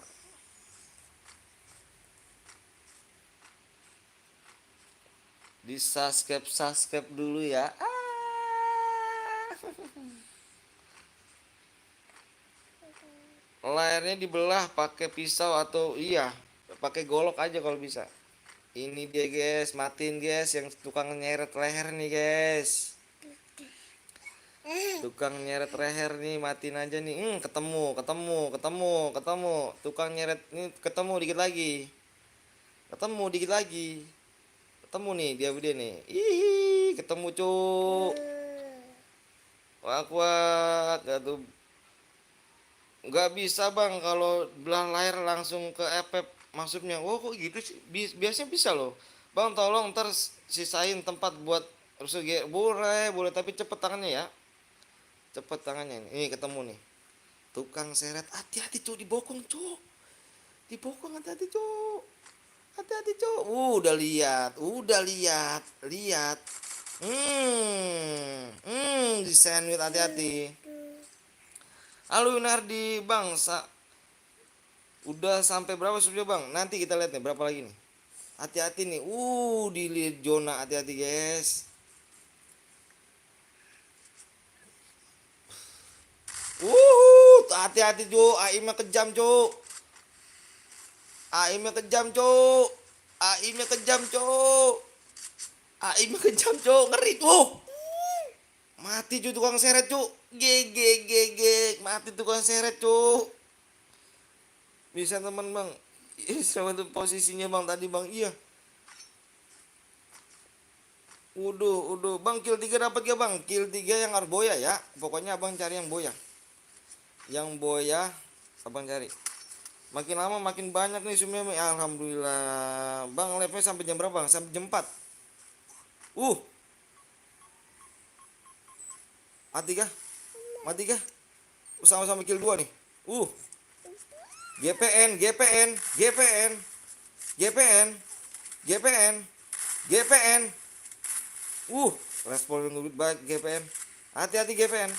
Di subscribe dulu ya. Layarnya dibelah pakai pisau atau pakai golok aja kalau bisa. Ini dia guys, matiin guys yang tukang nyeret leher nih guys. Tukang nyeret leher nih, matiin aja nih. Ketemu. Tukang nyeret nih ketemu dikit lagi. Ketemu nih dia nih. Ketemu cuk. Wah, tuh. Nggak bisa bang kalau belah layar langsung ke FF maksudnya. Kok gitu sih? Biasanya bisa loh bang, tolong sisain tempat buat boleh tapi cepet tangannya ya. Cepet tangannya ini ketemu nih. Tukang seret, hati-hati cuk, dibokong cuk. Dibokong, hati-hati cuk. Hati-hati cuk. Udah lihat. Di sandwich, hati-hati. Halo Yunardi, Bang. Udah sampai berapa subnya Bang? Nanti kita lihat nih berapa lagi nih. Hati-hati nih. Di lead zona, hati-hati guys. Hati-hati cuk, AIM-nya kejam cuk. AIM-nya kejam cuk. AIM-nya kejam cuk. AIM-nya kejam cuk, ngeri cuk. Mati cuk tukang seret cuk. Mati tukang seret cuk. Bisa teman Bang. Sama tuh posisinya Bang tadi Bang. Iya. Udah Bang, kill 3 dapat ya Bang. Kill 3 yang harus boya ya. Pokoknya Abang cari yang boya. Yang boya Abang cari. Makin lama makin banyak nih sumnya. Alhamdulillah. Bang live-nya sampai jam berapa Bang? Sampai jam 4. Mati kah? Sama-sama kill 2 nih. GPN. Respon baik GPN. Hati-hati GPN.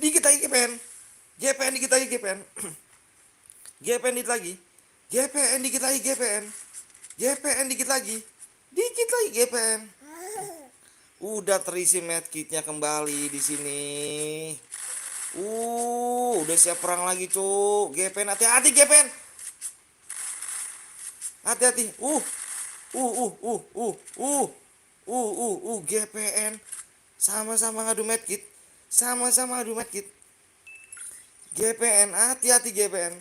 Dikit lagi GPN. GPN dikit lagi GPN. GPN dikit lagi. GPN dikit lagi GPN. GPN dikit lagi. Dikit lagi GPN. Udah terisi medkitnya kembali di sini. Udah siap perang lagi, cuk. GPN, hati-hati GPN. Hati-hati. GPN. Sama-sama ngadu medkit. GPN, hati-hati GPN.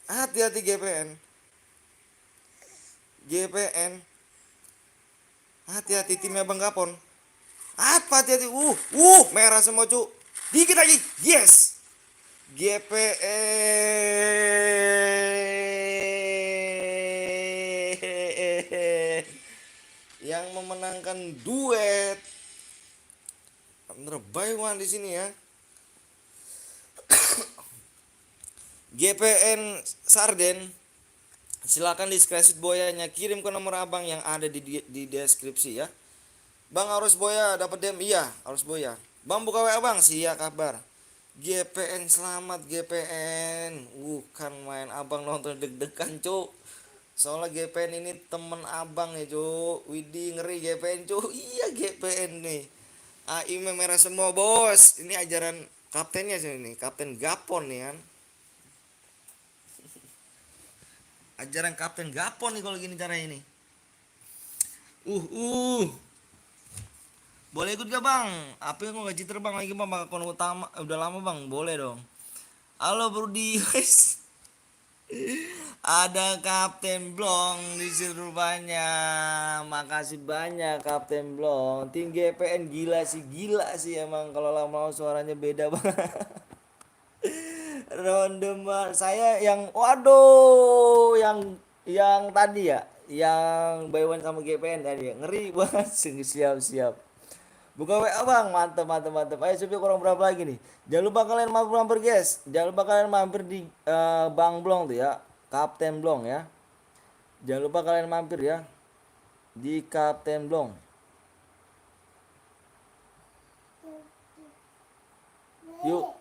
Hati-hati GPN. Hati-hati timnya Bang Gapon. Apa hati-hati? Merah semua, cuk. Dikit lagi. Yes. GPN yang memenangkan duet Under by one di sini ya. GPN Sarden, silakan di screenshot boyanya, kirim ke nomor Abang yang ada di deskripsi ya. Bang harus boya dapat DM, iya harus boya. Bang buka WA Bang, siap kabar. GPN selamat GPN. Kan main Abang nonton deg-degan cuk. Soalnya GPN ini temen Abang ya cuk. Widih ngeri GPN cuk. Iya GPN nih. AIM merah semua bos. Ini ajaran kaptennya sih ini, Kapten Gapon nih kan. Ajaran Kapten Gapon nih kalau gini caranya ini. Boleh ikut gak Bang? Apa yang nggak terbang lagi Bang, akun utama udah lama Bang, boleh dong. Halo Brudi, guys. Ada Kapten Blong di sini rupanya. Makasih banyak Kapten Blong. Tim GPN gila sih emang, kalau lama-lama suaranya beda banget. Ronde saya yang waduh yang tadi ya, yang buy one sama GPN tadi ya. Ngeri banget. Siap. Buka WA Bang, mantap. Ayo coba kurang berapa lagi nih. Jangan lupa kalian mampir guys. Jangan lupa kalian mampir di Bang Blong tuh ya, Kapten Blong ya. Jangan lupa kalian mampir ya di Kapten Blong. Yuk.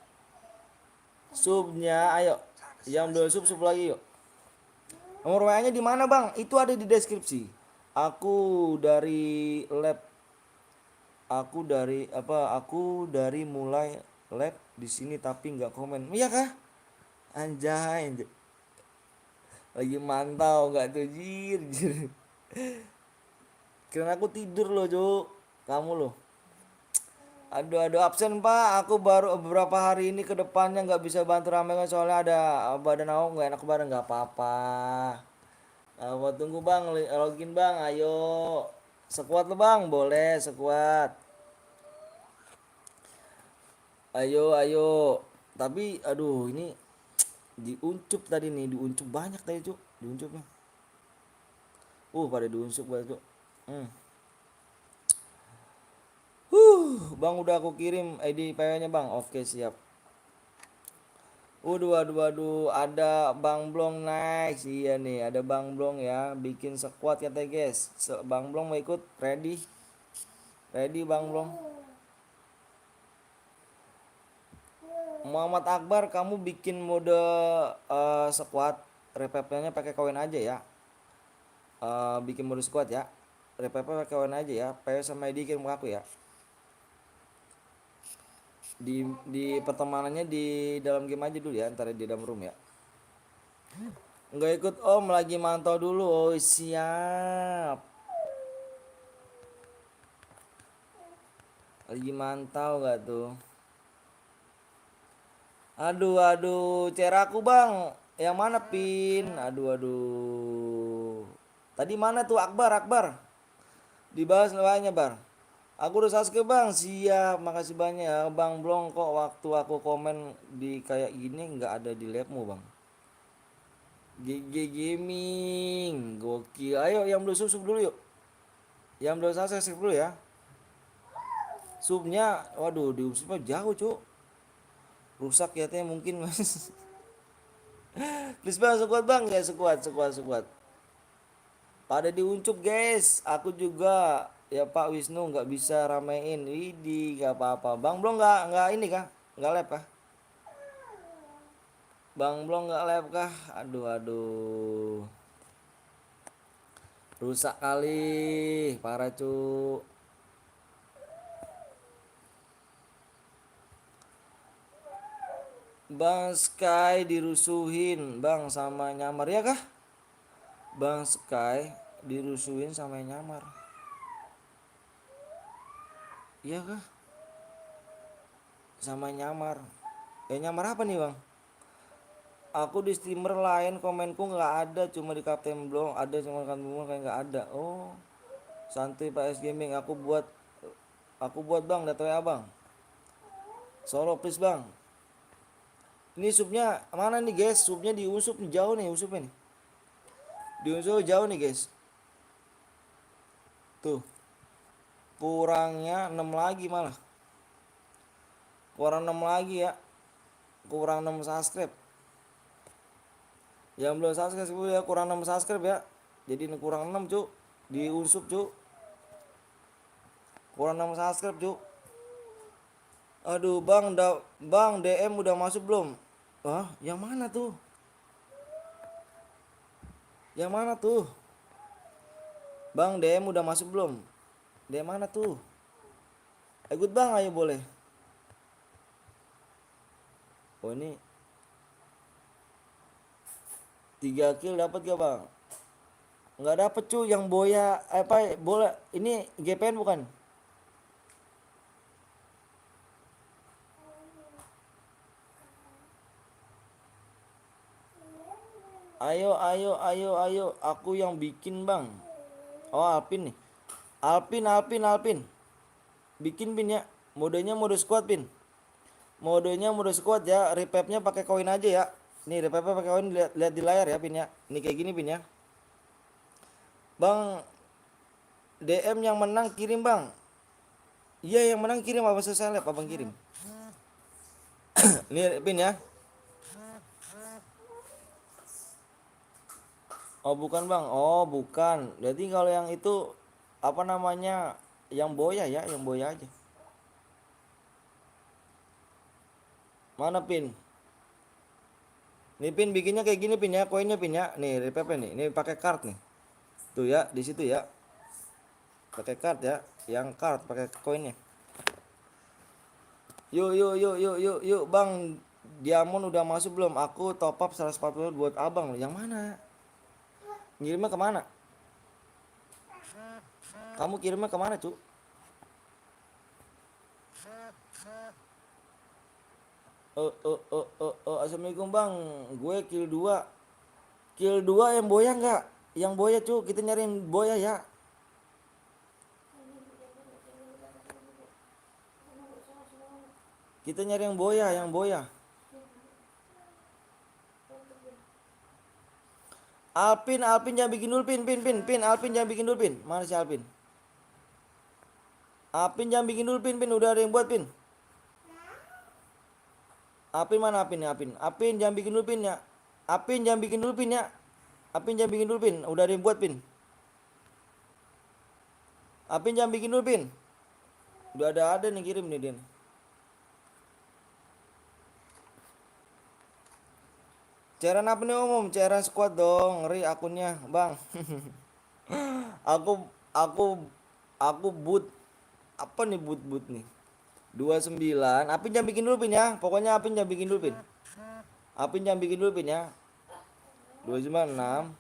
Subnya ayo. Yang belum sub lagi yuk. Nomor WA-nya di mana Bang? Itu ada di deskripsi. Aku dari mulai lab di sini tapi nggak komen. Iya kah? Anjay. Lagi mantau nggak tuh jir. Kira aku tidur loh, Cuk. Kamu loh. Aduh absen Pak. Aku baru beberapa hari ini ke depannya nggak bisa bantu ramean soalnya ada badan aku nggak enak badan. Nggak apa-apa. Tunggu Bang, login Bang, ayo. Sekuat lo Bang, boleh sekuat. Ayo. Tapi aduh ini diuncup tadi nih, diuncup banyak tadi Cuk, diuncupnya. Pada diuncup banget Cuk. Bang udah aku kirim ID PW-nya Bang. Oke, siap. Waduh, ada Bang Blong nice. Iya nih, ada Bang Blong ya, bikin squad katanya guys. Bang Blong mau ikut? Ready? Ready Bang Blong? Muhammad Akbar, kamu bikin mode squad. Repepnya pakai koin aja ya. Bikin mode squad ya. Repepnya pakai koin aja ya. PW sama ID kirim ke aku ya. Di pertemanannya di dalam game aja dulu ya, ntar di dalam room ya. Nggak ikut om, lagi mantau dulu. Oh siap, lagi mantau gak tuh? Aduh, ceraku bang, yang mana pin? Aduh, tadi mana tuh Akbar? Dibahas lewatnya bar. Aku udah Sasuke bang, siap, makasih banyak ya bang Blong. Kok waktu aku komen di kayak gini nggak ada di labmu bang? GG Gaming, gokil. Ayo yang belum sub dulu yuk. Yang belum subscribe dulu ya. Subnya, waduh, di subnya jauh cuk. Rusak ya teh mungkin mas. Please bang, sekuat bang ya, sekuat. Pada diuncup guys, aku juga ya Pak Wisnu nggak bisa ramein. Widih, nggak apa-apa. Bang belum nggak ini kah? Nggak lab kah? Bang belum nggak lab kah? Aduh. Rusak kali, parah cuk. Bang Sky dirusuhin bang sama nyamar ya kah? Bang Sky dirusuhin sama nyamar. Iya kah? Sama nyamar. Nyamar apa nih bang? Aku di streamer lain komenku nggak ada, cuma di Captain Blong ada, cuma kan Blong kayak nggak ada. Oh, santuy Pak S Gaming. Aku buat bang, data ya bang. Solo please bang. Ini subnya mana nih guys? Subnya diusup nih, jauh nih usupnya nih. Diusup jauh nih guys. Tuh. Kurangnya 6 lagi malah. Kurang 6 lagi ya. Kurang 6 subscribe. Yang belum subscribe ya kurang 6 subscribe ya. Jadi ini kurang 6 cuk. Diusup cuk. Kurang 6 subscribe cuk. Aduh bang DM udah masuk belum? Wah, yang mana tuh? Yang mana tuh? Bang DM udah masuk belum? DM mana tuh? Ikut bang, ayo boleh. Oh ini 3 kill dapat gak bang? Nggak dapet cuy, yang boya apa bola ini GPN bukan? Ayo, aku yang bikin bang. Oh Alpin nih. Alpin. Bikin pin ya. Modenya mode squad pin. Modenya mode squad ya. Repapnya pakai koin aja ya. Nih repapnya pakai koin, lihat di layar ya pin ya. Ini kayak gini pin ya. Bang DM yang menang kirim bang. Iya yang menang kirim, apa selesai lab abang kirim. Ini pin ya. Oh bukan bang, oh bukan. Jadi kalau yang itu apa namanya, yang boya ya, yang boya aja. Mana pin? Nih pin bikinnya kayak gini pin ya, koinnya pin ya. Nih RPP nih, ini pakai card nih. Tuh ya, di situ ya. Pakai card ya, yang card pakai koinnya. Yuk bang. Diamond udah masuk belum? Aku top up 140 buat abang. Yang mana? Ngirimnya kemana? Kamu kirimnya kemana cu? Assalamualaikum bang. Gue kill 2. Kill 2 yang boya nggak? Yang boya cu, kita nyariin boya ya. Kita nyari yang boya. Alpin jangan bikin dulu pin. Alpin jangan bikin dulu pin. Mana si Alpin? Apin jangan bikin dulu Pin, udah ada yang buat Pin. Apin mana Apin ya Apin? Apin jangan bikin dulu Pin ya. Apin jangan bikin dulu Pin ya. Apin jangan bikin dulu Pin, udah ada yang buat Pin. Apin jangan bikin dulu Pin. Udah ada nih kirim nih Din. Cairan apa nih umum? Cairan squad dong, ngeri akunnya bang. aku aku boot apa nih boot nih 29. Apin jangan bikin dulu Pin ya, pokoknya Apin jangan bikin dulu Pin. Apin jangan bikin dulu Pin ya. 296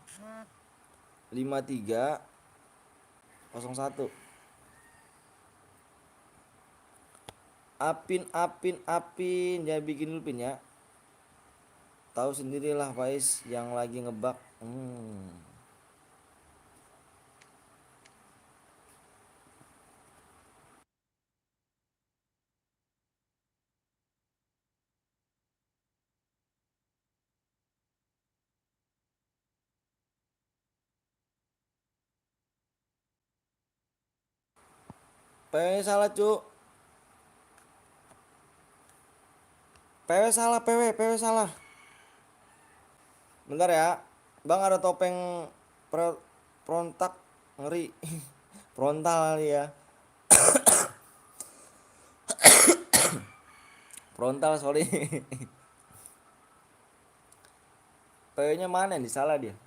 5301. Apin jangan bikin dulu Pin ya. Tahu sendirilah Faiz yang lagi ngebak. PW salah cuk. PW salah, PW salah. Bentar ya. Bang ada topeng frontak ngeri. Frontal kali ya. Frontal sorry. PW-nya mana nih? Salah dia.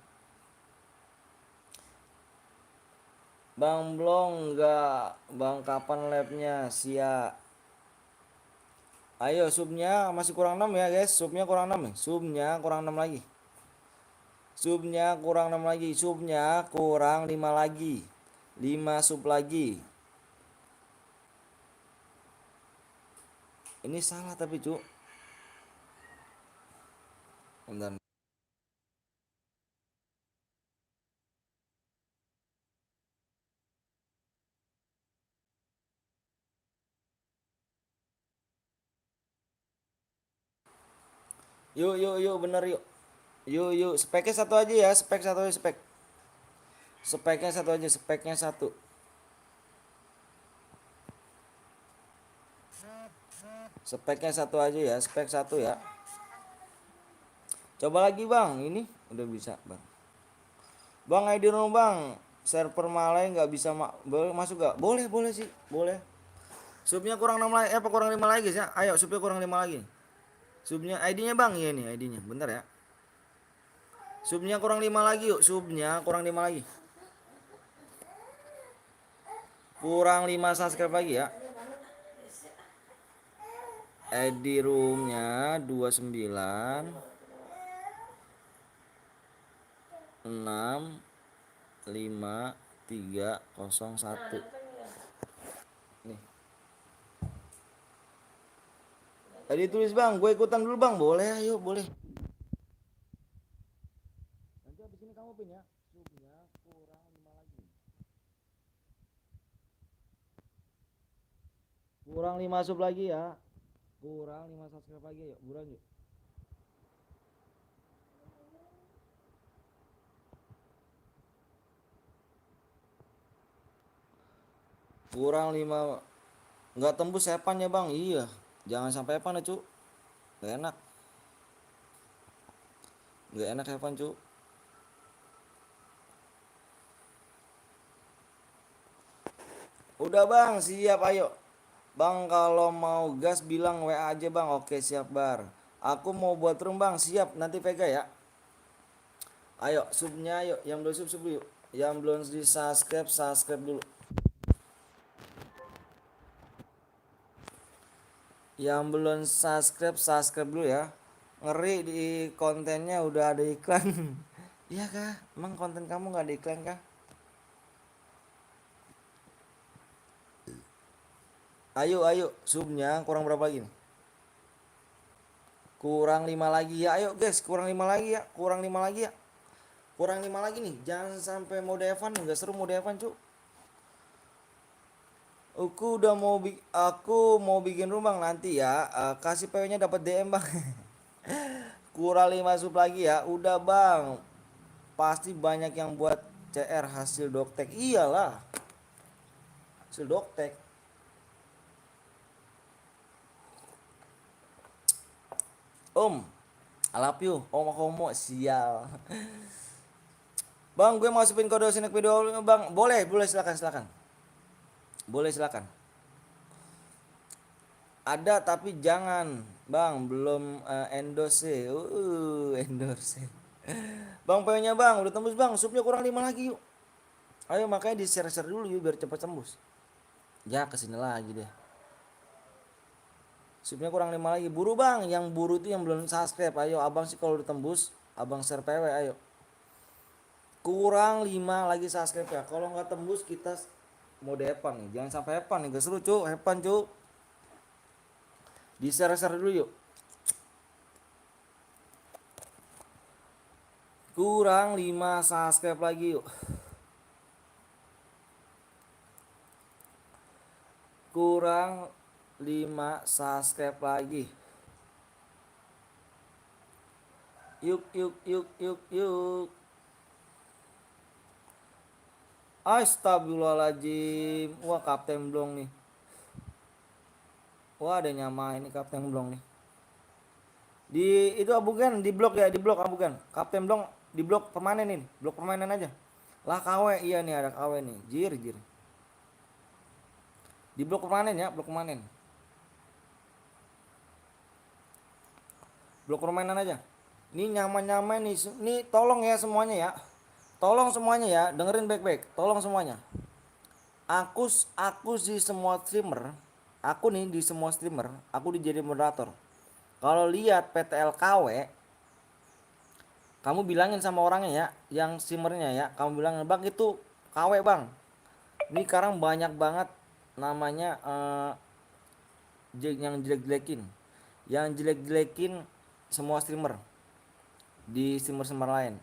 Bang belum enggak. Bang kapan labnya? Sia. Ayo subnya masih kurang 6 ya guys. Subnya kurang 6 nih. Subnya kurang 6 lagi. Subnya kurang 6 lagi. Subnya kurang 5 lagi. 5 sub lagi. Ini salah tapi cuk. Bentar. Yuk bener yuk. Yuk speknya satu aja ya. Spek satu aja spek. Speknya satu aja. Speknya satu. Speknya satu aja ya. Spek satu ya. Coba lagi bang. Ini udah bisa bang. Bang ID room bang. Server Malay nggak bisa masuk gak? Boleh sih. Boleh. Subnya kurang 6 lagi. Apa kurang 5 lagi ya? Ayo subnya kurang 5 lagi. Subnya ID-nya bang. Iya nih ID-nya. Bentar ya. Subnya kurang 5 lagi yuk. Subnya kurang 5 lagi. Kurang 5 subscribe lagi ya. ID roomnya 29 6 5 301. Nih. Tadi tulis bang, gue ikutan dulu bang. Boleh ayo boleh. Nanti habis ini kamu pin ya. Subnya kurang 5 lagi. Kurang 5 sub lagi ya. Kurang 5 subscribe lagi yuk. Buruan yuk. Kurang 5. Nggak tembus sepan ya bang. Iya. Jangan sampai epan ya cu. Nggak enak. Nggak enak epan cu. Udah bang siap ayo. Bang kalau mau gas bilang WA aja bang. Oke siap bar. Aku mau buat room bang. Siap nanti Vega ya. Ayo subnya ayo. Yang belum sub dulu yuk. Yang belum di subscribe dulu. Yang belum subscribe dulu ya. Ngeri di kontennya udah ada iklan. Iya kah? Emang konten kamu nggak ada iklan kah? Ayo subnya kurang berapa lagi nih? Kurang 5 lagi ya. Ayo guys, kurang 5 lagi ya. Kurang 5 lagi ya. Kurang 5 lagi nih. Jangan sampai mode Evan, enggak seru mode Evan, Cuk. Aku mau bikin rumah nanti ya. Kasih PW-nya dapat DM, Bang. Kurang 5 sub lagi ya. Udah, Bang. Pasti banyak yang buat CR hasil doktek. Iyalah. Hasil doktek. Om. I love you. Om homo sial. Bang, gue masukin kode sinek video bang. Boleh, silakan. Boleh silakan. Ada tapi jangan, bang. Belum endorse. Endorse. Bang, pengennya bang, udah tembus bang. Supnya kurang 5 lagi yuk. Ayo makanya di share dulu yuk biar cepat tembus. Ya kesini lagi deh. Supnya kurang 5 lagi. Buru bang, yang buru itu yang belum subscribe. Ayo abang sih kalau udah tembus, abang share PW ayo. Kurang 5 lagi subscribe ya. Kalau nggak tembus kita mau depan nih. Jangan sampai hepan nih, gak seru cu, hepan cu. Di share dulu yuk. Kurang 5 subscribe lagi yuk. Kurang 5 subscribe lagi. Yuk. Astagfirullahaladzim. Wah Kapten Blong nih. Wah ada nyama ini Kapten Blong nih. Di itu bukan di blok ya, di blok bukan. Kapten Blong di blok permanen ini, blok permanen aja. Lah KW iya nih ada KW nih. Jir. Di blok permanen ya, blok permanen. Blok permanen aja. Ini nyaman nih. Nih tolong ya semuanya ya. Tolong semuanya ya, dengerin baik-baik. Tolong semuanya. Aku di semua streamer, aku nih di semua streamer, aku dijadiin moderator. Kalau lihat PTLKW, kamu bilangin sama orangnya ya, yang streamernya ya, kamu bilangin bang itu KW bang. Ini sekarang banyak banget namanya yang jelek-jelekin semua streamer di streamer lain.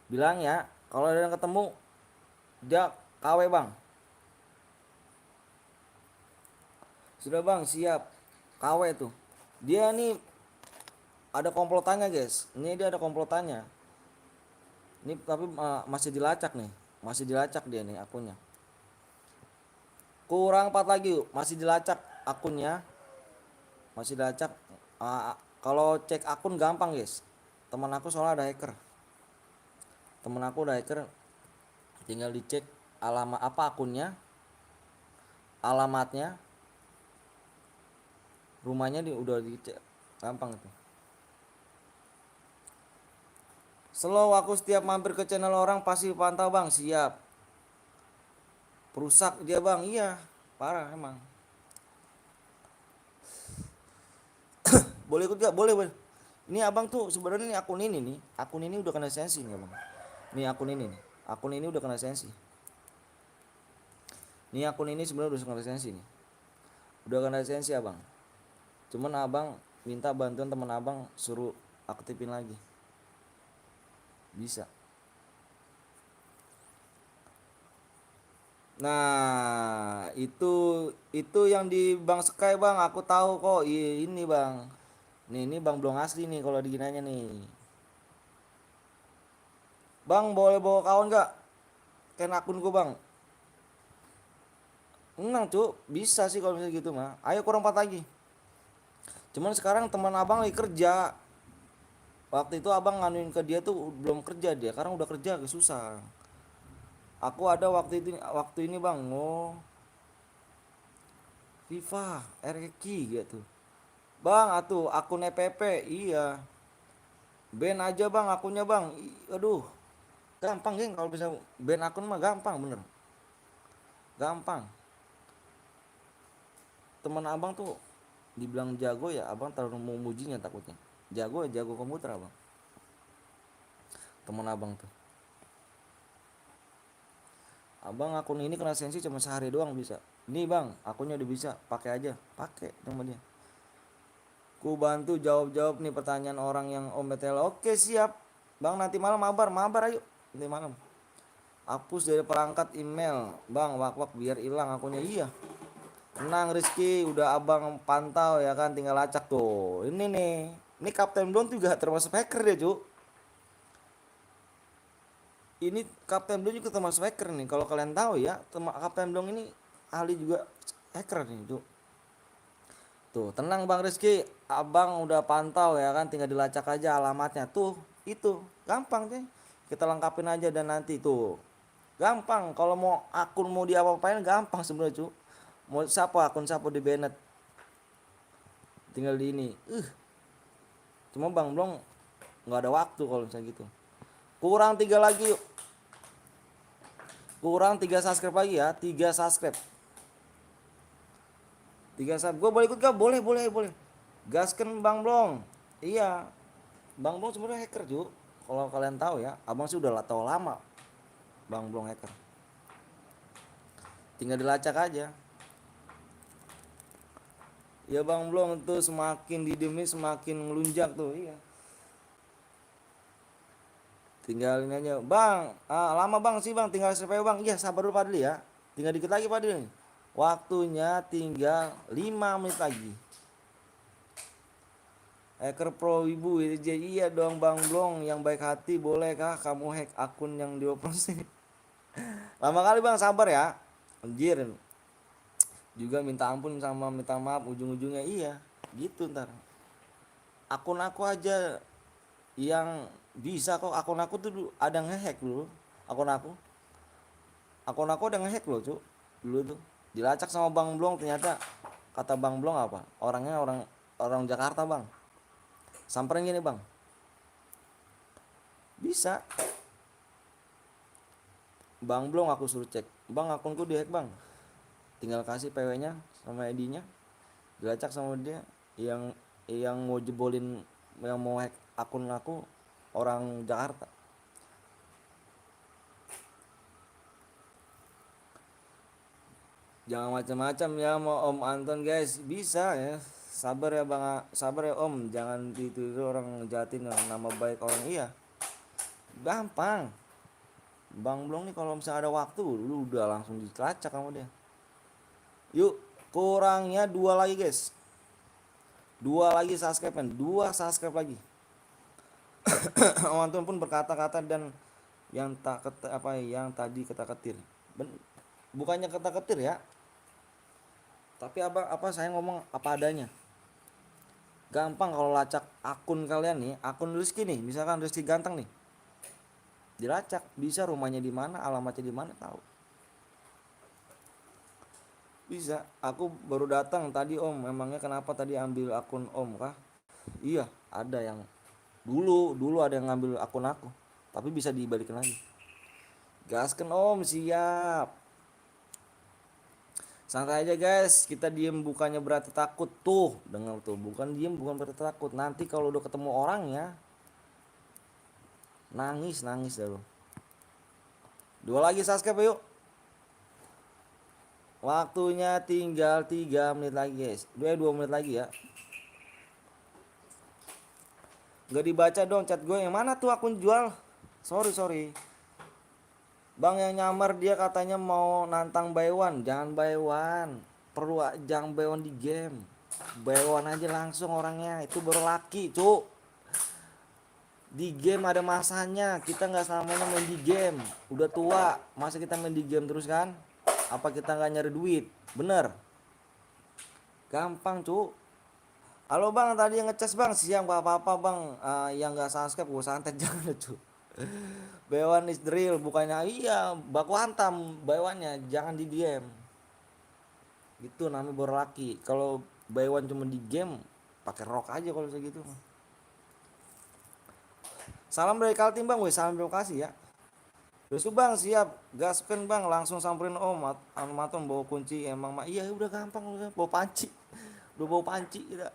Bilang ya, kalau ada yang ketemu dia KW bang. Sudah bang, siap. KW tuh. Dia nih ada komplotannya guys. Ini dia ada komplotannya. Ini tapi masih dilacak nih. Masih dilacak dia nih akunnya. Kurang 4 lagi yuk. Masih dilacak akunnya. Masih dilacak. Kalau cek akun gampang guys. Teman aku soalnya ada hacker. Temen aku ada hacker. Tinggal dicek alamat apa akunnya. Alamatnya. Rumahnya udah dicek. Gampang itu. Slow aku setiap mampir ke channel orang pasti pantau bang. Siap. Perusak dia bang. Iya. Parah emang. Boleh ikut gak? Boleh. Ini abang tuh sebenarnya nih akun ini nih. Akun ini udah kena sensi nih abang. Nih akun ini nih. Akun ini udah kena sensi. Nih akun ini sebenarnya udah kena sensi nih. Udah kena sensi abang. Cuman abang minta bantuan teman abang suruh aktifin lagi. Bisa. Nah, itu yang di Bang Sky bang, aku tahu kok. Ini bang. Ini bang belum asli nih kalau diginanya nih. Bang boleh bawa kawan gak? Ken akunku bang. Enggak cu, bisa sih kalau misalnya gitu mah. Ayo kurang 4 lagi. Cuman sekarang teman abang lagi kerja. Waktu itu abang nganuin ke dia tuh belum kerja dia. Sekarang udah kerja susah. Aku ada waktu ini bang. FIFA, RQ gitu. Bang, atuh akun EPP, iya. Ban aja bang akunnya bang. Aduh, gampang geng kalau bisa ban akun mah gampang bener. Gampang. Teman abang tuh dibilang jago ya, abang terlalu memujinya takutnya. Jago komputer abang. Teman abang tuh. Abang akun ini kena sensi cuma sehari doang bisa. Nih bang, akunnya udah bisa, pakai aja, pakai sama dia. Ku bantu jawab nih pertanyaan orang yang Om BTL. Oke siap, bang nanti malam mabar ayo, nanti malam. Hapus dari perangkat email, bang wak biar hilang akunnya iya. Tenang Rizky, udah abang pantau ya kan, tinggal lacak tuh. Ini nih, ini Kapten Blon juga termasuk hacker dia cu. Ini Kapten Blon juga termasuk hacker nih. Kalau kalian tahu ya, Kapten Blon ini ahli juga hacker nih, Cuk. Tuh, tenang Bang Rizky, abang udah pantau ya kan, tinggal dilacak aja alamatnya. Tuh, itu gampang deh. Kita lengkapin aja dan nanti tuh. Gampang, kalau mau akun mau diapa-apain gampang sebenarnya, cu. Mau siapa akun siapa di Bennett. Tinggal di ini. Cuma Bang Blong nggak ada waktu kalau misalnya gitu. Kurang 3 lagi yuk. Kurang 3 subscribe lagi ya, 3 subscribe. 3 subscribe. Gue boleh ikut gak? Boleh, boleh, boleh. Gasken Bang Blong. Iya. Bang Blong sebenarnya hacker, Ju. Kalau kalian tahu ya, abang sih udah tahu lama Bang Blong hacker. Tinggal dilacak aja. Ya Bang Blong tuh semakin didiemin semakin ngelunjak tuh, iya. Tinggalin aja. Bang, lama Bang sih Bang, tinggal survei Bang. Iya, sabar dulu Padli ya. Tinggal dikit lagi Padli. Waktunya tinggal 5 menit lagi. Hacker Pro Ibu, iya dong Bang Blong yang baik hati, bolehkah kamu hack akun yang dioperasi? Lama kali Bang, sabar ya. Anjir. Juga minta ampun sama minta maaf ujung-ujungnya iya. Gitu ntar. Akun aku aja yang bisa kok, akun aku tuh ada ngehack dulu. Akun aku. Akun aku ada ngehack loh, Cuk. Dulu tuh. Dilacak sama Bang Blong ternyata kata Bang Blong apa? Orangnya orang orang Jakarta, Bang. Samperin gini, Bang. Bisa. Bang Blong aku suruh cek. Bang, akunku dihack, Bang. Tinggal kasih PW-nya sama ID-nya. Dilacak sama dia yang mau jebolin yang mau hack akun aku orang Jakarta. Jangan macam-macam ya mau Om Anton guys, bisa ya. Sabar ya Bang, sabar ya Om, jangan dituduh orang jahatin nama baik orang iya. Gampang. Bang Blong nih kalau misalnya ada waktu lu udah langsung dilacak sama dia. Yuk, kurangnya 2 lagi guys. 2 lagi subscribe, 2 subscribe lagi. Om Anton pun berkata-kata dan yang tak yang tadi kata-ketir. Bukannya kata-ketir ya. Tapi apa saya ngomong apa adanya. Gampang kalau lacak akun kalian nih, akun Rizky nih, misalkan Rizky ganteng nih. Dilacak, bisa rumahnya di mana, alamatnya di mana tahu. Bisa. Aku baru datang tadi Om, memangnya kenapa tadi ambil akun Om kah? Iya, ada yang dulu ada yang ngambil akun aku, tapi bisa dibalikin lagi. Gasken Om, siap. Santai aja guys, kita diem bukannya berarti takut tuh, dengar tuh, bukan diem bukan berarti takut. Nanti kalau udah ketemu orangnya, nangis dah lo. 2 lagi subscribe yuk. Waktunya tinggal 3 menit lagi guys. 2 menit lagi ya. Gak dibaca dong chat gue. Yang mana tuh akun jual? Sorry. Bang yang nyamar dia katanya mau nantang buy one. Jangan buy one. Jangan buy one di game. Buy one aja langsung orangnya. Itu baru laki cuk. Di game ada masanya. Kita gak selamanya main di game. Udah tua. Masa kita main di game terus kan? Apa kita gak nyari duit? Bener. Gampang cuk. Halo bang, tadi yang ngecas bang, siang gak apa-apa bang. Yang gak subscribe gue santet jangan cuk. Baywan is drill, bukannya iya baku hantam baywannya, jangan di DM. Gitu namanya baru laki. Kalau baywan cuma di game, pakai rok aja kalau segitu. Salam dari Kaltim bang, weh salam terima kasih ya. Terus bang siap, gaskan bang, langsung samperin Om Maton bawa kunci emang iya udah gampang udah bawa panci. Udah bawa panci udah.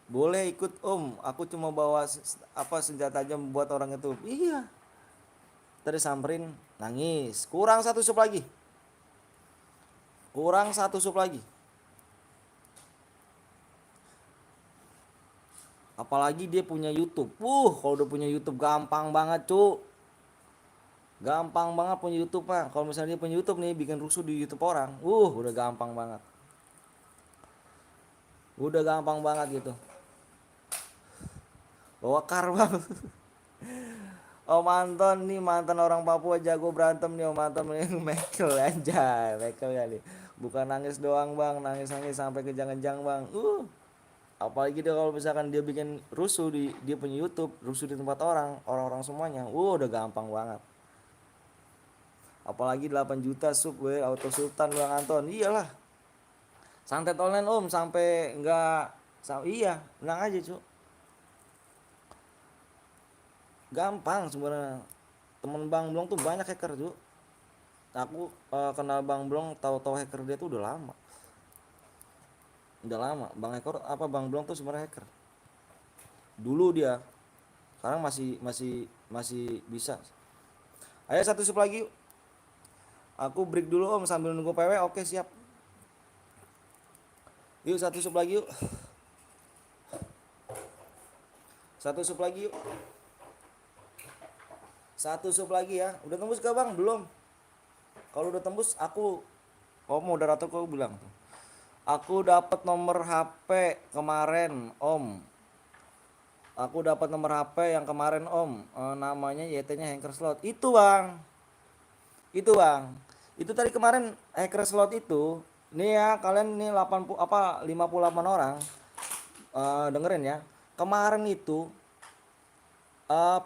Boleh ikut Om, aku cuma bawa senjata aja buat orang itu. Iya. Tadi samperin nangis. Kurang 1 sup lagi. Kurang 1 sup lagi. Apalagi dia punya YouTube. Kalau udah punya YouTube gampang banget, Cuk. Gampang banget punya YouTube, Pak. Kalau misalnya dia punya YouTube nih bikin rusuh di YouTube orang. Udah gampang banget. Udah gampang banget gitu. Bawa kar, Bang. Om Anton nih mantan orang Papua jago berantem nih Om Anton nih Mekel aja, Mekel kali. Bukan nangis doang bang, nangis sampai kejang-kejang bang. Apalagi dia kalau misalkan dia bikin rusuh di dia punya YouTube, rusuh di tempat orang-orang semuanya. Udah gampang banget. Apalagi 8 juta sub we, auto sultan bang Anton. Iyalah. Santet online om sampai enggak iya, tenang aja cu. Gampang sebenarnya. Temen Bang Blong tuh banyak hacker cu. Aku kenal Bang Blong, tahu-tahu hacker dia tuh udah lama. Udah lama. Bang Blong tuh sebenarnya hacker. Dulu dia. Sekarang masih bisa. Ayo satu sub lagi yuk. Aku break dulu om sambil nunggu PW. Oke siap. Yuk satu sub lagi yuk. Satu sub lagi yuk. Satu sub lagi ya. Udah tembus gak bang? Belum. Kalau udah tembus aku moderator kau bilang tuh. Aku dapat nomor HP kemarin om. Aku dapat nomor HP yang kemarin om. Namanya YT-nya Hacker Slot. Itu bang. Itu tadi kemarin Hacker Slot itu. Nih ya kalian nih 58 orang. Dengerin ya. Kemarin itu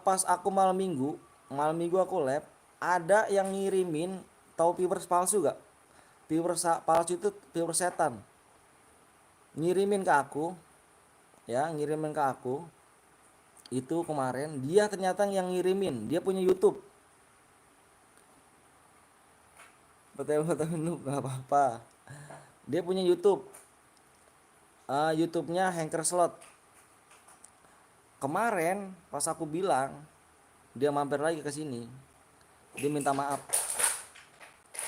pas aku malam minggu aku lab, ada yang ngirimin, tahu viewers palsu gak? Viewers palsu itu viewers setan. Ngirimin ke aku itu kemarin. Dia ternyata yang ngirimin, dia punya YouTube. Betul gak apa-apa. Dia punya YouTube. YouTube-nya Hacker Slot. Kemarin pas aku bilang, dia mampir lagi ke sini. Dia minta maaf.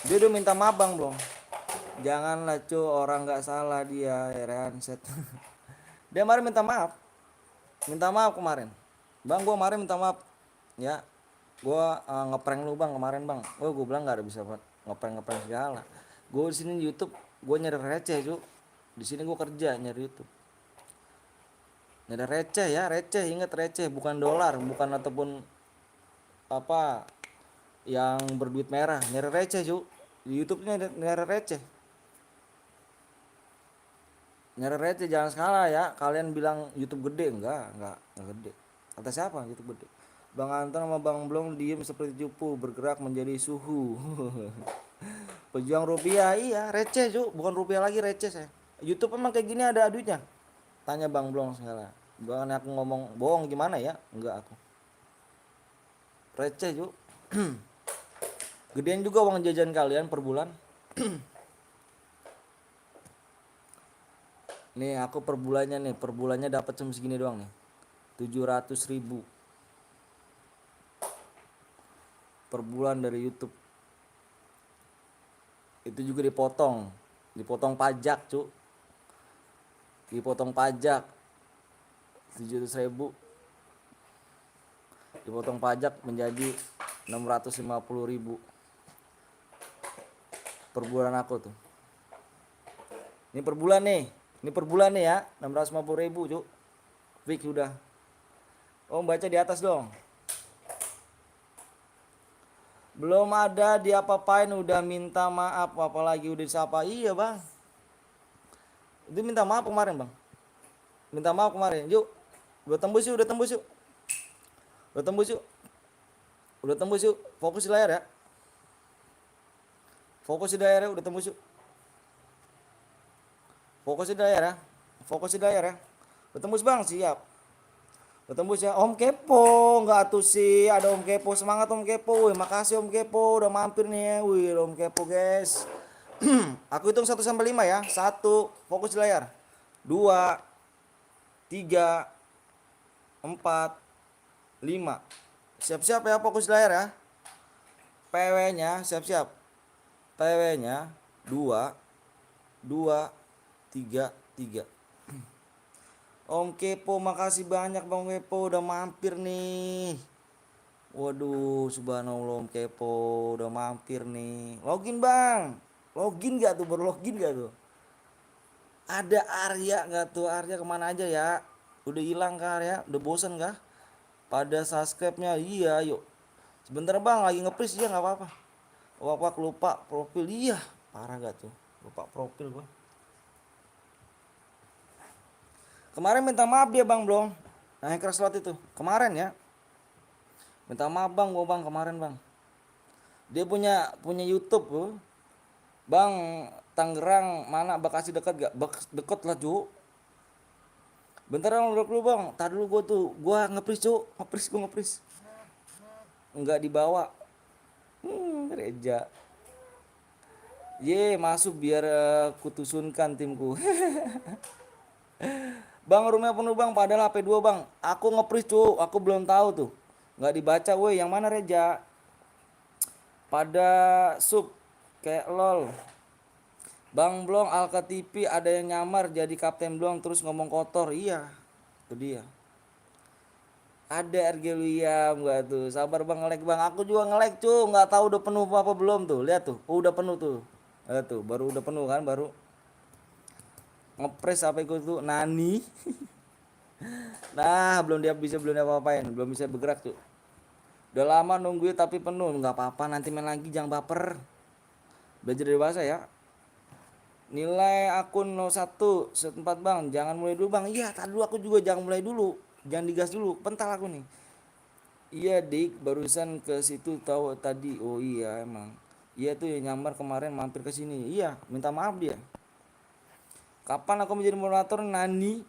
Dia udah minta maaf bang belum? Janganlah cu, orang nggak salah dia handset. Dia kemarin minta maaf. Kemarin. Bang gua kemarin minta maaf. Ya. Gua ngeprank lu bang kemarin bang. Gua bilang nggak ada bisa ngeprank segala. Gua di sini di YouTube gua nyari receh cu. Di sini gua kerja nyari YouTube. Nyari receh ya, inget receh bukan dolar, bukan ataupun apa yang berduit merah. Nyari receh cu. Di YouTube-nya nyari receh. Nyari receh jangan salah ya. Kalian bilang YouTube gede, enggak gede. Kata siapa YouTube gede? Bang Anton sama Bang Blong diem seperti cupu, bergerak menjadi suhu. Pejuang rupiah, iya receh cu, bukan rupiah lagi receh saya. YouTube emang kayak gini ada duitnya? Tanya Bang Blong segala. Bukan aku ngomong bohong gimana ya? Enggak aku. Receh cu. Gedean juga uang jajan kalian per bulan. Nih aku per bulannya dapat cuma segini doang nih. 700.000 per bulan dari YouTube. Itu juga dipotong pajak cu. Dipotong pajak 700.000. Dipotong pajak menjadi 650.000 per bulan aku tuh. Ini per bulan nih ya, 650.000 cu. Fix udah. Om baca di atas dong. Belum ada diapa-apain udah minta maaf, apalagi udah disapa. Iya bang. Itu minta maaf kemarin bang. Yuk. Udah tembus yuk. Fokus di layar ya. Udah tembus yuk. Fokus di layar ya. Udah tembus bang, siap. Udah tembus ya. Om Kepo, enggak tuh sih. Ada Om Kepo, semangat Om Kepo. Wih, makasih Om Kepo udah mampir nih ya. Wih, Om Kepo guys. Aku hitung 1 sampai 5 ya. 1, fokus di layar. 2, 3, 4, 5. Siap-siap ya, fokus di layar ya. PW-nya siap-siap. PW-nya 2, 3. Om Kepo, makasih banyak Bang Kepo udah mampir nih. Waduh, subhanallah Om Kepo udah mampir nih. Login Bang. Login gak tuh? Berlogin gak tuh? Ada Arya gak tuh? Arya kemana aja ya? Udah hilang kah Arya? Udah bosen kah? pada subscribe-nya. Iya, yuk. Sebentar bang, lagi nge-freeze ya, nggak apa-apa. Wah, lupa profil. Iya, parah gak tuh? Lupa profil gua. Kemarin minta maaf dia bang belum. Nah, hacker slot itu. Kemarin ya. Minta maaf bang, gua bang kemarin bang. Dia punya YouTube tuh. Bang, Tangerang mana Bekasi dekat gak? Deket lah cu. Bentar dulu bang. Tadi dulu gua nge-freeze cu. Nge-freeze. Enggak dibawa. Reja. Ye, masuk biar kutusunkan timku. Bang, rumahnya penuh bang, padahal HP 2 bang. Aku nge-freeze cu, aku belum tahu tuh. Nggak dibaca woi, yang mana Reja? Pada sub kayak lol. Bang Blong Alka TV ada yang nyamar jadi Kapten Blong terus ngomong kotor. Iya, itu dia. Ada RG William nggak tuh? Sabar bang, ngelek bang. Aku juga ngelek cu, nggak tahu udah penuh apa belum tuh. Lihat tuh, udah penuh tuh. Lihat tuh, baru udah penuh kan, baru ngepres apa itu tuh Nani. Nah, belum dia apa-apain, belum bisa bergerak tuh. Udah lama nungguin tapi penuh, nggak apa-apa nanti main lagi, jangan baper. Belajar dewasa ya. Nilai akun 01 setempat bang, jangan mulai dulu bang. Iya, tadi dulu aku juga jangan mulai dulu, jangan digas dulu, pental aku nih. Iya dik, barusan ke situ tahu tadi. Oh iya emang. Iya tuh yang nyamar kemarin mampir ke sini. Iya, minta maaf dia. Kapan aku menjadi moderator Nani?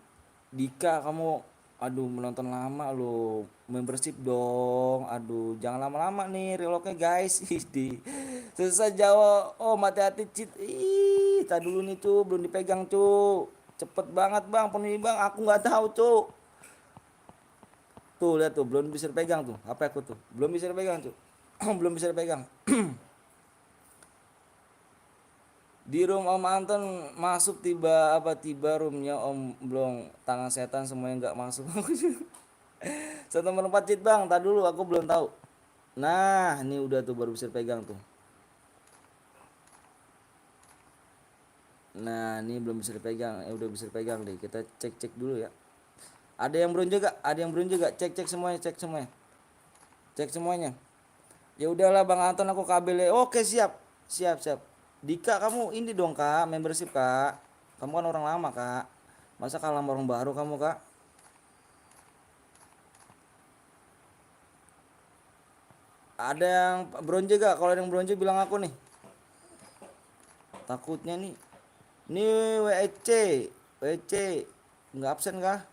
Dika kamu aduh menonton lama lo, membership dong. Aduh, jangan lama-lama nih reloknya guys. Di susah Jawa. Oh, hati-hati cheat. Ih, tadi dulu nih cu, belum dipegang cu. Cepet banget bang, penuh bang. Aku nggak tahu cu. Tuh lihat tuh, belum bisa dipegang tuh. Apa aku tuh? Belum bisa dipegang cu. Belum bisa dipegang. Di room Om Anton masuk tiba roomnya Om Blong, tangan setan semuanya nggak masuk. Satu nomor 4 cheat bang, tadi dulu aku belum tahu. Nah ini udah tuh baru bisa pegang tuh. Nah ini belum bisa dipegang, udah bisa dipegang deh. Kita cek dulu ya. Ada yang bronze juga, cek semuanya, cek semuanya. Ya udahlah bang Anton, aku kabelnya. Oke siap. Dika kamu ini dong kak, membership kak. Kamu kan orang lama kak. Masa kalah sama orang baru kamu kak? Ada yang bronze gak? Kalau ada yang bronze bilang aku nih. Takutnya nih. Ini WC nggak absen kah?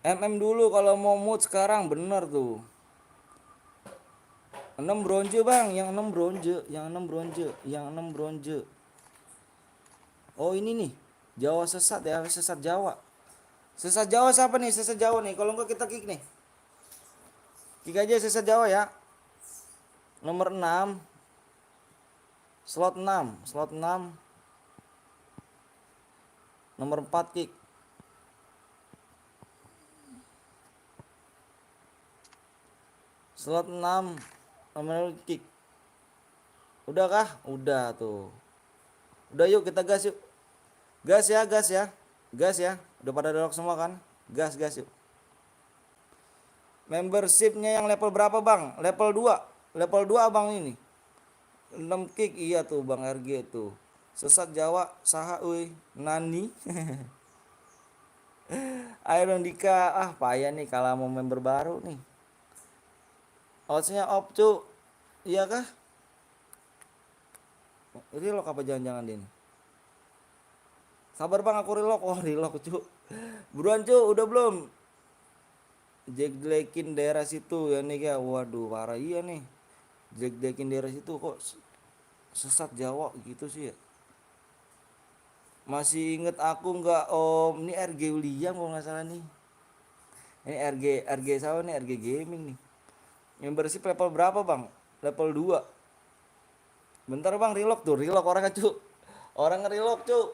Dulu kalau mau mood sekarang bener tuh. 6 bronze bang, yang 6 bronze. Oh ini nih, Jawa sesat ya, sesat Jawa. Sesat Jawa siapa nih? Sesat Jawa nih. Kalau enggak kita kick nih. Kick aja sesat Jawa ya. Nomor 6. Slot 6. Nomor 4 kick. Slot 6 nomor kick. Udah kah? Udah tuh. Udah yuk kita gas yuk. Gas ya. Udah pada download semua kan? Gas yuk. Membershipnya yang level berapa bang? Level 2 bang ini. 6 kick iya tuh bang RG tuh. Sesat Jawa saha euy Nani. Ayo dong Dika. Payah nih kalau mau member baru nih. Oddsnya off cu. Iya kah? Relock apa jangan-jangan dia nih? Sabar bang aku relock. Oh relock cu. Buruan cu, udah belum? Jelek-jelekin daerah situ ya nih ya. Waduh parah iya nih. Jelek-jelekin daerah situ kok sesat Jawa gitu sih ya. Masih inget aku nggak om? Ini RG William kalau nggak salah nih. Ini RG sama nih, RG Gaming nih. Membership level berapa bang? Level 2. Bentar bang, relock orangnya cu. Orang relock cu.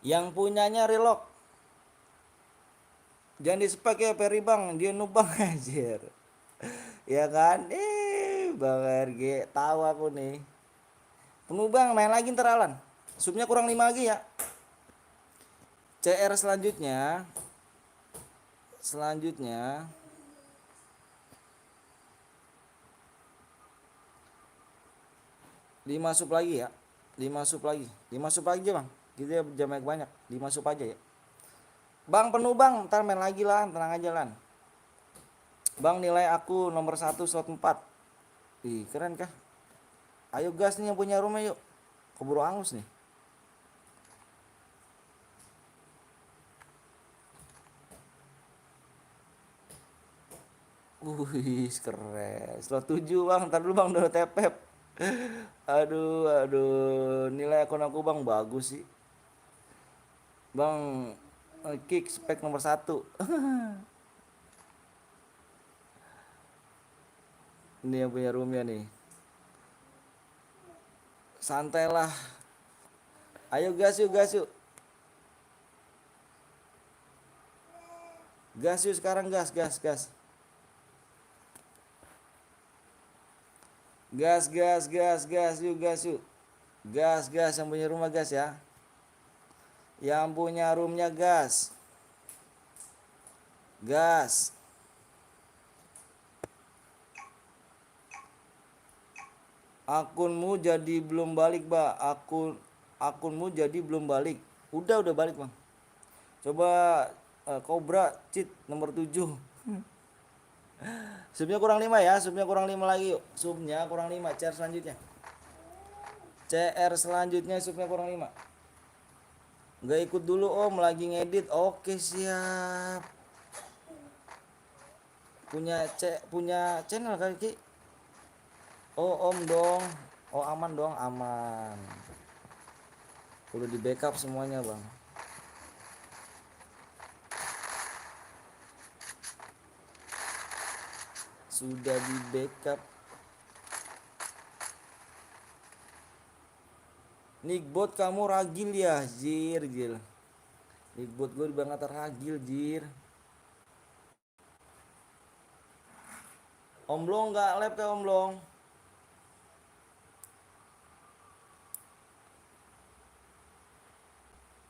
Yang punyanya relock. Jangan di-spek ya Peri bang, dia noob bang anjir. Ya kan? Bang RG, tahu aku nih. Penuh bang, main lagi ntar Alan. Supnya kurang 5 lagi ya. CR selanjutnya 5 sup lagi ya. 5 sup lagi. 5 sup lagi Bang. Kita jangan banyak. 5 sup aja ya. Bang penuh Bang, ntar main lagi lah, tenang aja Lan. Bang nilai aku nomor 1 slot 4. Ih, keren kah? Ayo gas nih yang punya rumah yuk. Keburu angus nih. Wih, keren. Slot 7 Bang, ntar dulu Bang udah tepep. Aduh, nilai akun aku Bang bagus sih. Bang kick spek nomor 1. Ini yang punya roomnya nih. Santai lah. Ayo gas yuk. Gas yuk sekarang gas. Gas yuk. Gas yang punya rumah gas ya. Yang punya roomnya gas. Akunmu jadi belum balik, Mbak. Akunmu jadi belum balik. Udah balik, Bang. Coba Cobra cheat nomor 7. Subnya kurang 5 ya, subnya kurang 5 lagi yuk. Subnya kurang 5, CR selanjutnya subnya kurang 5. Nggak ikut dulu Om, lagi ngedit. Oke, siap. Punya channel kali Ki? Oh Om dong. Oh aman dong, aman. Udah di backup semuanya Bang. Sudah di backup. Nickbot kamu ragil ya, Jir. Nickbot gue banget ragil, Jir. Om Blong nggak lab ke Om Blong?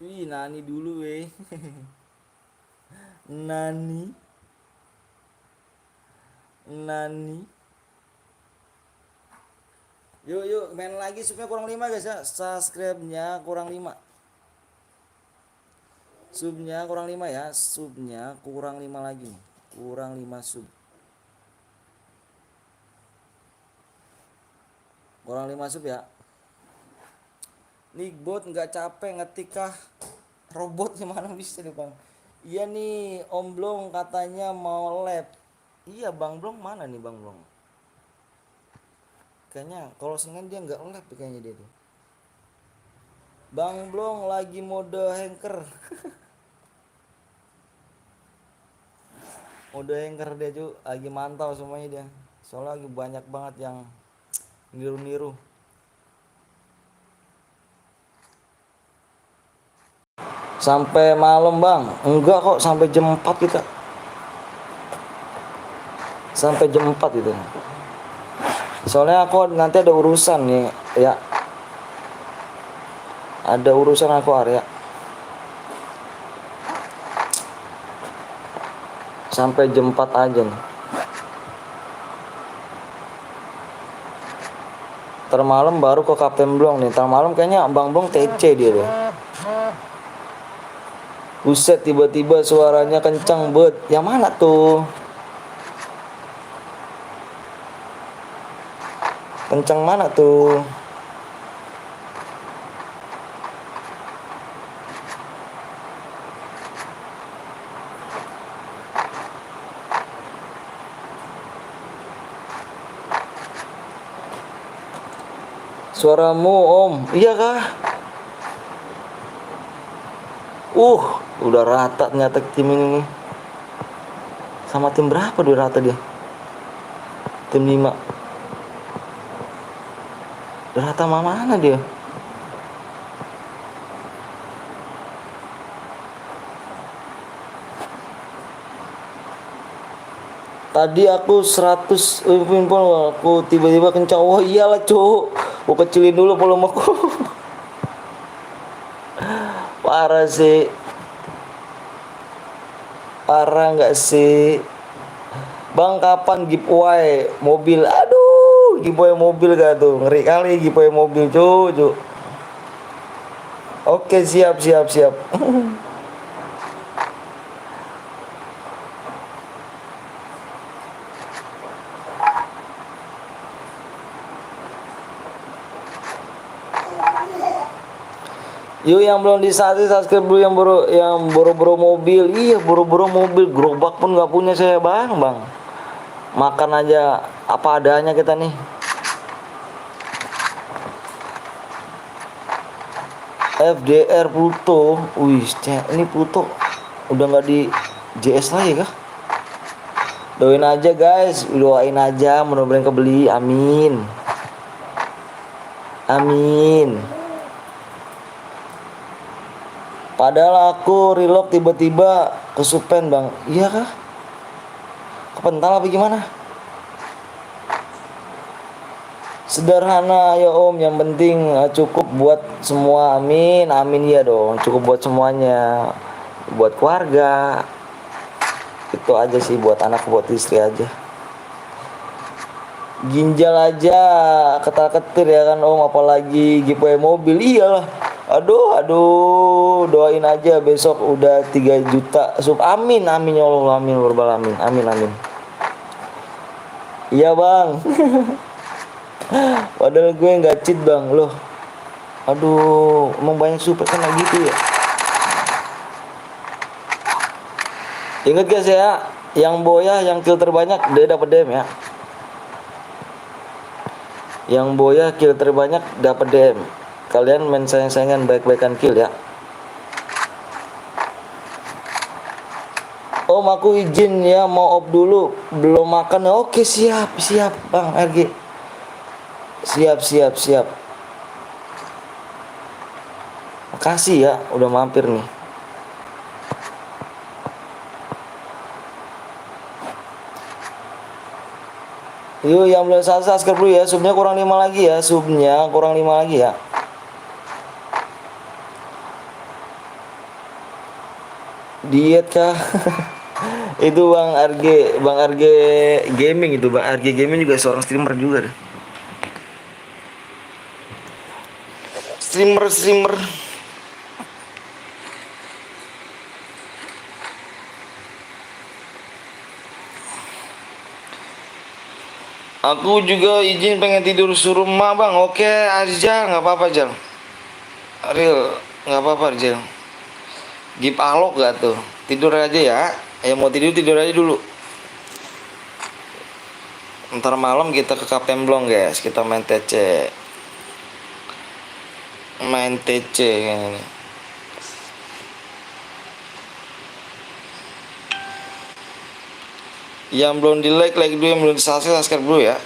Wih, Nani dulu weh. Nani. Yuk main lagi, subnya kurang 5 guys ya. Subscribe-nya kurang 5. Subnya kurang 5 ya. Subnya kurang 5 lagi. Kurang 5 sub. Kurang 5 sub ya. Nickbot nggak capek ngetik kah? Robotnya mana bisa nih Bang? Iya nih Om Blong katanya mau lab. Iya Bang Blong mana nih Bang Blong? Kayaknya kalau Senin dia nggak lab kayaknya dia tuh. Bang Blong lagi mode hacker. Mode hacker dia tuh lagi mantau semuanya dia. Soalnya lagi banyak banget yang niru-niru. Sampai malam Bang? Enggak kok, sampai jam 4 kita. Sampai jam 4 itu. Soalnya aku nanti ada urusan nih ya. Ada urusan aku Arya. Sampai jam 4 aja nih. Termalam baru ke Kapten Blong nih. Termalam kayaknya Bang Blong TC dia deh. Buset, tiba-tiba suaranya kencang bet. Yang mana tuh? Kencang mana tuh? Suaramu Om. Iya kah? Udah rata ternyata tim ini. Sama tim berapa dia rata dia? Tim 5. Udah rata mana dia? Tadi aku 100 pinpol, aku tiba-tiba kencang. Oh iyalah cowok. Aku kecilin dulu volume aku. Parah sih. Parah nggak sih? Bang, kapan giveaway mobil? Aduh, giveaway mobil gak tuh? Ngeri kali giveaway mobil, cuy. Oke, siap. Yuk yang belum subscribe dulu, yang boro-boro mobil. Iya, boro-boro mobil. Gerobak pun nggak punya saya, bang. Makan aja apa adanya kita nih. FDR Pluto. Wih, ini Pluto udah nggak di JS lagi kah? Doain aja guys, doain aja mudah-mudahan kebeli. Amin. Padahal aku reload tiba-tiba kesupen, bang. Iya kah? Kepental apa gimana? Sederhana ya om, yang penting cukup buat semua. Amin ya dong, cukup buat semuanya, buat keluarga. Itu aja sih, buat anak, buat istri aja. Ginjal aja ketar-ketir ya kan om, apalagi giveaway mobil. Iyalah. Aduh, doain aja besok udah 3 juta sub. Amin ya Allah, amin berbal amin. Iya bang. Padahal gue nggak cheat bang loh. Aduh, emang banyak super kan gitu ya. Ingat guys ya, yang boya yang kill terbanyak dia dapat DM ya. Yang boya kill terbanyak dapat DM. Kalian main sayang-sayangan, baik-baikan kill ya. Om, aku izin ya, mau off dulu, belum makan. Oke, siap bang RG. Siap. Makasih ya udah mampir nih. Yuk yang belum subscribe dulu ya, subnya kurang 5 lagi ya, Diet kah? Itu Bang RG Gaming itu, Bang RG Gaming juga seorang streamer juga deh. Streamer. Aku juga izin pengen tidur surumah bang. Oke aja, nggak apa-apa Jal. Real, nggak apa-apa Jal. Gip alok gak tuh? Tidur aja ya. Yang mau tidur aja dulu. Ntar malam kita ke Kapten Blong guys. Kita main TC. Ini. Yang belum di like dulu, yang belum di subscribe dulu ya.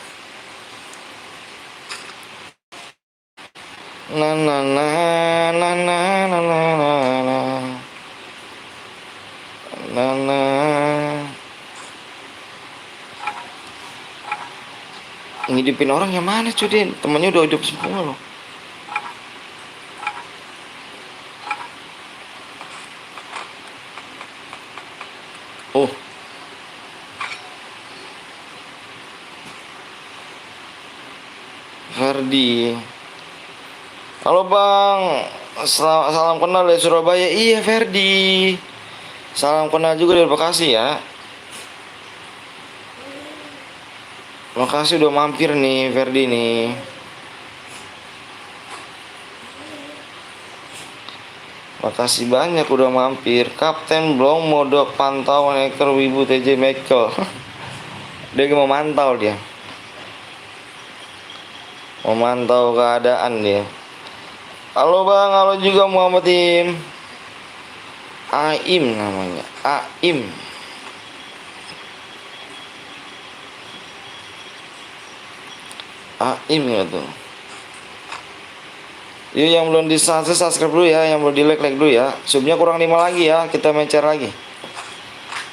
Ngidupin orang yang mana cuy, temennya udah hidup semua loh. Oh, Ferdi. Halo bang, salam kenal dari Surabaya. Iya Ferdi, salam kenal juga dari Bekasi ya. Makasih udah mampir nih Ferdi nih. Makasih banyak udah mampir. Kapten Blong mode pantauan hacker Wibu TJ Michael. Dia mau mantau dia. Memantau keadaan dia. Halo bang, halo juga Muhammad Tim. Aim namanya, Aim. Aim ya tuh. Yuk yang belum di subscribe dulu ya, yang belum di like dulu ya. Subnya kurang 5 lagi ya, kita mencar lagi.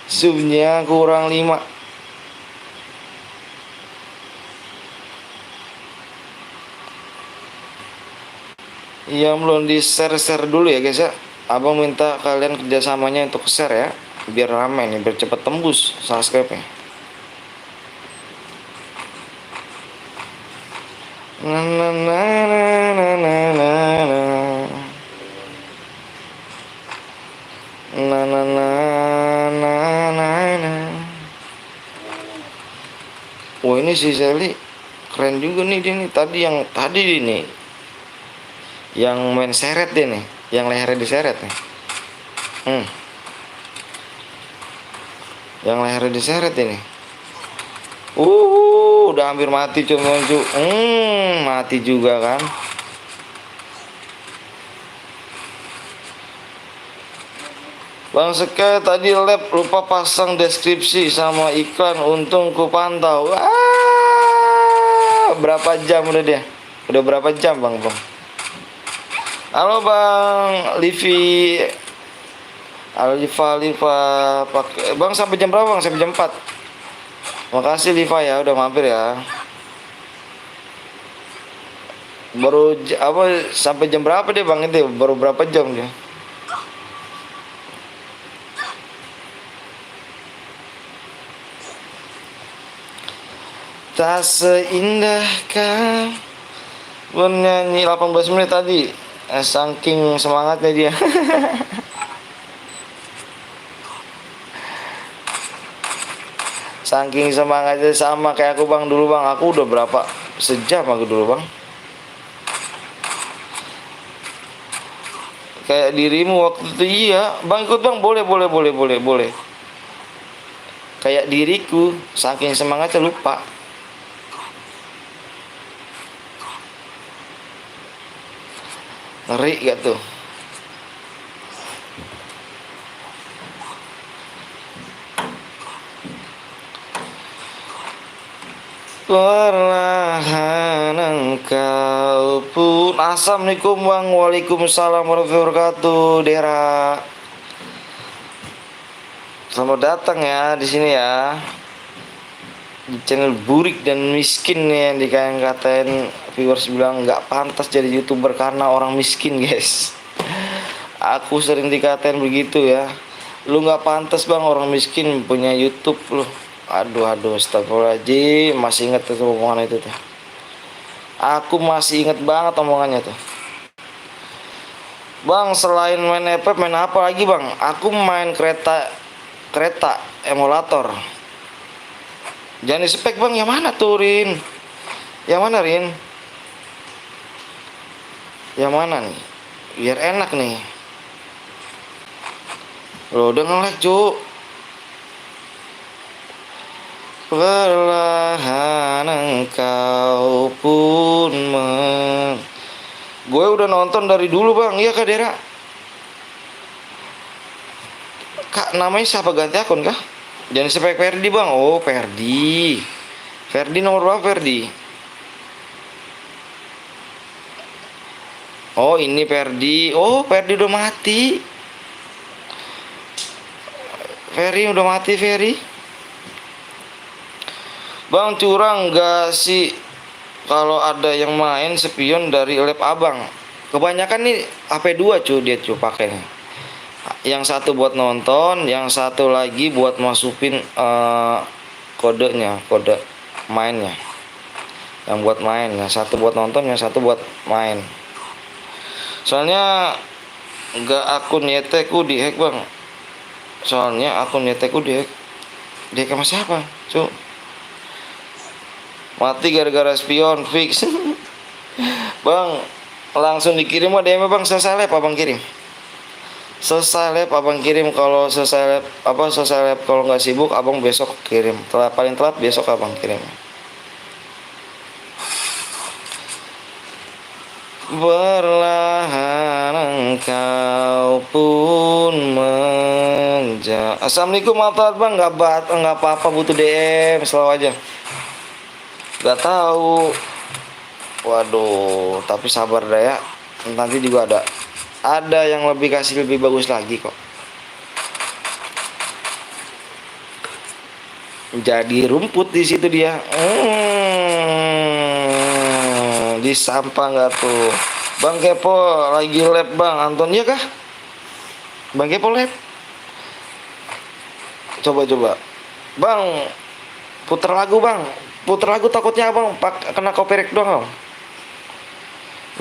Subnya kurang 5. Yang belum di share dulu ya guys ya. Abang minta kalian kerjasamanya untuk share ya, biar ramai nih, biar cepet tembus subscribe-nya. Na na na na na na na. Na na na na na na. Wah, ini si Sally keren juga nih dia nih. Tadi ini yang main seret dia nih, yang lehernya diseret nih. Yang lehernya diseret ini. Udah hampir mati cuma cu. Mati juga kan. Bang Seka tadi lab lupa pasang deskripsi sama iklan, untung ku pantau. Berapa jam udah dia? Udah berapa jam bang? Halo bang Livi. Halo Liva pakai bang, sampai jam berapa bang? Sampai jam 4. Makasih Liva ya udah mampir ya. Baru sampai jam berapa dia bang itu? Baru berapa jam dia? Tak seindah kau bernyanyi 18 menit tadi. Saking semangatnya dia. Saking semangatnya, sama kayak aku bang dulu bang. Aku udah berapa sejam aku dulu bang. Kayak dirimu waktu itu. Iya bang, ikut bang, boleh. Kayak diriku, saking semangatnya lupa. Ngeri gak tuh? Perlahan engkau pun. Assalamualaikum bang. Waalaikumsalam warahmatullahi wabarakatuh. Dera, selamat datang ya di sini ya, di channel Burik dan Miskin nih, yang dikatain viewers bilang nggak pantas jadi YouTuber karena orang miskin guys. Aku sering dikatain begitu ya. Lu nggak pantas bang, orang miskin punya YouTube lu. Aduh, astagfirullahaladzim. Masih inget tuh omongan itu tuh. Aku masih inget banget omongannya tuh. Bang, selain main FF, main apa lagi bang? Aku main kereta emulator. Jangan di spek bang, yang mana tuh Rin? Yang mana Rin? Yang mana nih? Biar enak nih. Lo udah nge-lag cu. Perlahan engkau pun gue udah nonton dari dulu bang. Iya kak Dera. Kak namanya siapa, ganti akun kah? Jangan spek Ferdi bang. Oh Ferdi nomor berapa Ferdi? Oh ini Ferdi. Oh Ferdi udah mati. Ferdi udah mati Ferdi. Bang curang gak sih kalau ada yang main spion dari lab abang? Kebanyakan nih HP2 cu, dia cu pakai nih. Yang satu buat nonton, yang satu lagi buat masukin kodenya, kode mainnya. Yang buat main, yang satu buat nonton, yang satu buat main. Soalnya akun YT ku dihack bang. Soalnya akun YT ku dihack. Dihack sama siapa cu? Mati gara-gara spion fix. Bang langsung dikirim DM bang. Selesai lab abang kirim. Kalau selesai lab kalau nggak sibuk abang besok kirim. Paling telat besok abang kirim. Perlahan engkau pun Assalamualaikum Altar bang. Nggak apa-apa, butuh DM selalu aja. Gak tahu. Waduh, tapi sabar dah ya. Nanti juga ada yang lebih bagus lagi kok. Jadi rumput di situ dia. Di sampah nggak tuh? Bang Kepo lagi lab bang. Anton ya kah? Bang Kepo lab. Coba. Bang, puter lagu bang. Puter lagu takutnya abang kena copyright doang. Bang.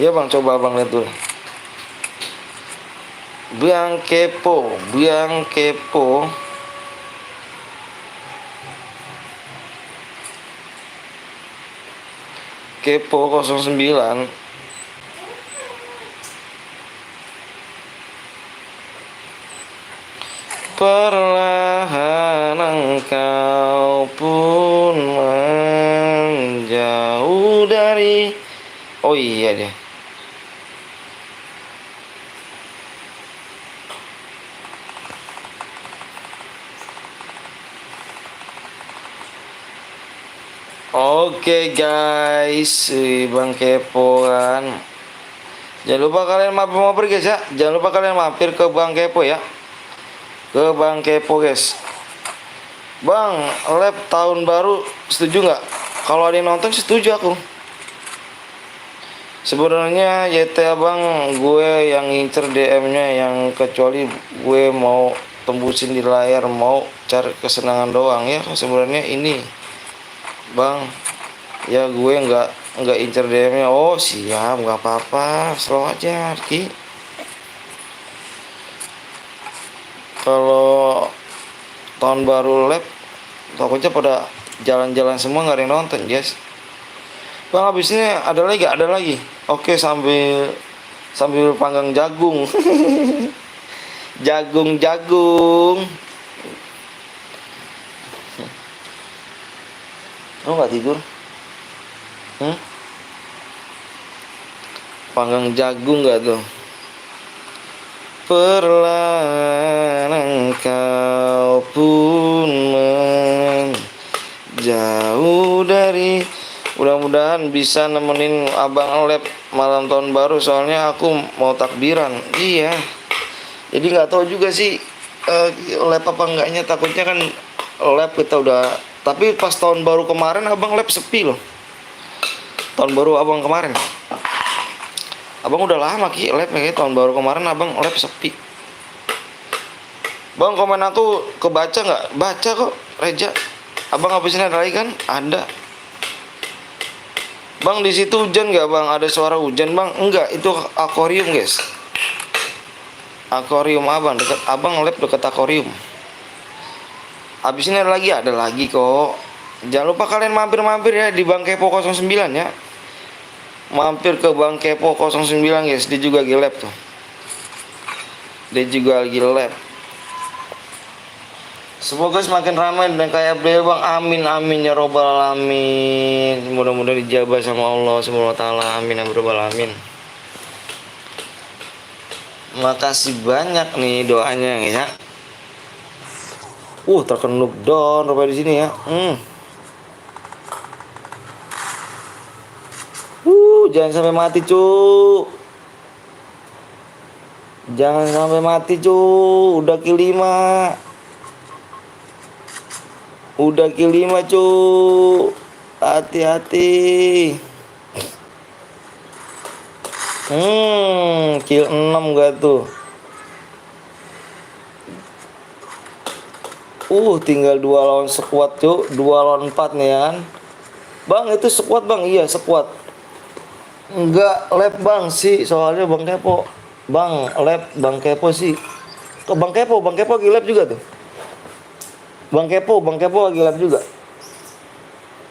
Iya bang, coba abang lihat dulu. Bang Kepo. Kepo 09. Perlahan engkau pun menjauh dari. Oh iya deh. Oke guys, Bang Kepo kan. Jangan lupa kalian mampir guys ya. Jangan lupa kalian mampir ke Bang Kepo ya. Ke Bang Kepo guys. Bang, lab tahun baru setuju nggak? Kalau ada yang nonton setuju aku. Sebenarnya YT abang gue yang ngincer DM-nya, yang kecuali gue mau tembusin di layar, mau cari kesenangan doang ya. Sebenarnya ini bang, ya gue nggak incer DM-nya. Oh siap, nggak apa-apa, slow aja Ki. Kalau tahun baru lab takutnya pada jalan-jalan semua, nggak ada yang nonton guys. Bang habis ini ada lagi. Oke, sambil panggang jagung. jagung. Lo nggak tidur? Panggang jagung nggak tuh? Perlahan engkau pun menjauh dari. Mudah-mudahan bisa nemenin abang lab malam tahun baru, soalnya aku mau takbiran. Iya. Jadi nggak tahu juga sih lab apa enggaknya, takutnya kan lab kita udah. Tapi pas tahun baru kemarin abang lab sepi loh. Tahun baru abang kemarin. Abang udah lama Ki lab kayak tahun baru kemarin abang lab sepi. Bang, komen aku kebaca nggak? Baca kok Reja. Abang habis ini ada lagi kan? Ada. Bang, di situ hujan nggak bang? Ada suara hujan bang? Enggak, itu akuarium guys. Akuarium abang dekat, abang lab dekat akuarium. Habis ini ada lagi kok. Jangan lupa kalian mampir ya di Bang Kepo 09 ya. Mampir ke Bang Kepo 09 guys, dia juga lagi lab tuh. Dia juga lagi lab. Semoga semakin ramai dan kayak beliau bang. Amin ya robbal alamin. Mudah-mudahan dijabah sama Allah subhanahu wa ta'ala. Amin ya robbal alamin. Makasih banyak nih doanya ya. Terkenup down rupanya di sini ya. Jangan sampai mati cu. Jangan sampai mati cu. Udah kill 5. Udah kill 5 cu. Hati-hati. Kill 6 gak tuh. Tinggal 2 lawan squad cu. 2 lawan 4 nih kan. Bang itu squad bang. Iya squad. Enggak lab bang sih, soalnya Bang Kepo. Bang lab Bang Kepo sih. Ke Bang Kepo lagi lab juga tuh. Bang Kepo lagi lab juga.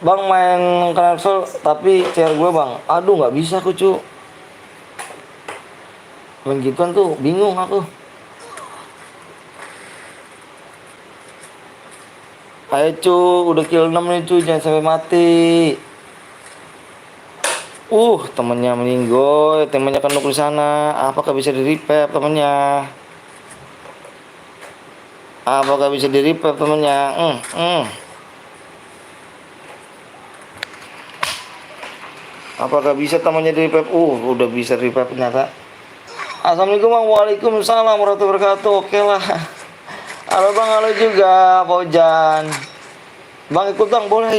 Bang main Knapsel tapi share gue bang. Aduh nggak bisa aku cu. Main gituan tuh bingung aku. Ayo cu, udah kill 6 nih cu, jangan sampai mati. Temennya meninggoy, temennya kenuk di sana. Apakah bisa di-repair temennya? Apakah bisa di-repair temennya? Apakah bisa temannya di-repair? Udah bisa di-repair ternyata. Assalamualaikum bang. Waalaikumsalam warahmatullahi wabarakatuh. Oke lah. Halo bang, halo juga Pak Ojan. Bang ikut bang, boleh.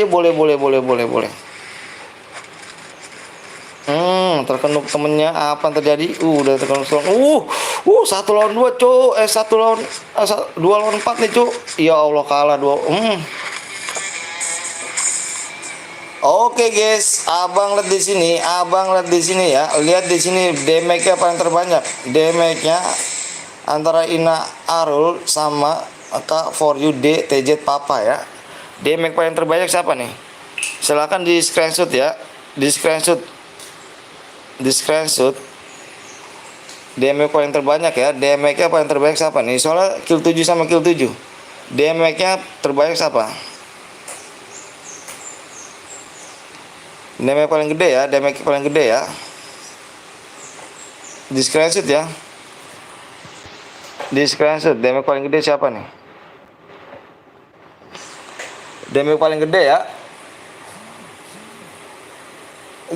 Terkenuk temennya. Apa yang terjadi? Udah terkenuk strong. 1 lawan 2, Cuk. 2 lawan 4 nih, Cuk. Ya Allah, kalah 2. Oke guys, abang lihat di sini ya. Lihat di sini damage-nya paling terbanyak. Damage-nya antara Ina Arul sama Kak For You D TJ Papa ya. Damage paling terbanyak siapa nih? Silahkan di screenshot ya. Di screenshot. Damage paling terbanyak ya. Damage-nya paling terbanyak siapa nih? Soalnya kill 7 sama kill 7. Damage-nya terbanyak siapa? Damage paling gede ya, Di screenshot ya. Damage paling gede siapa nih? Damage paling gede ya.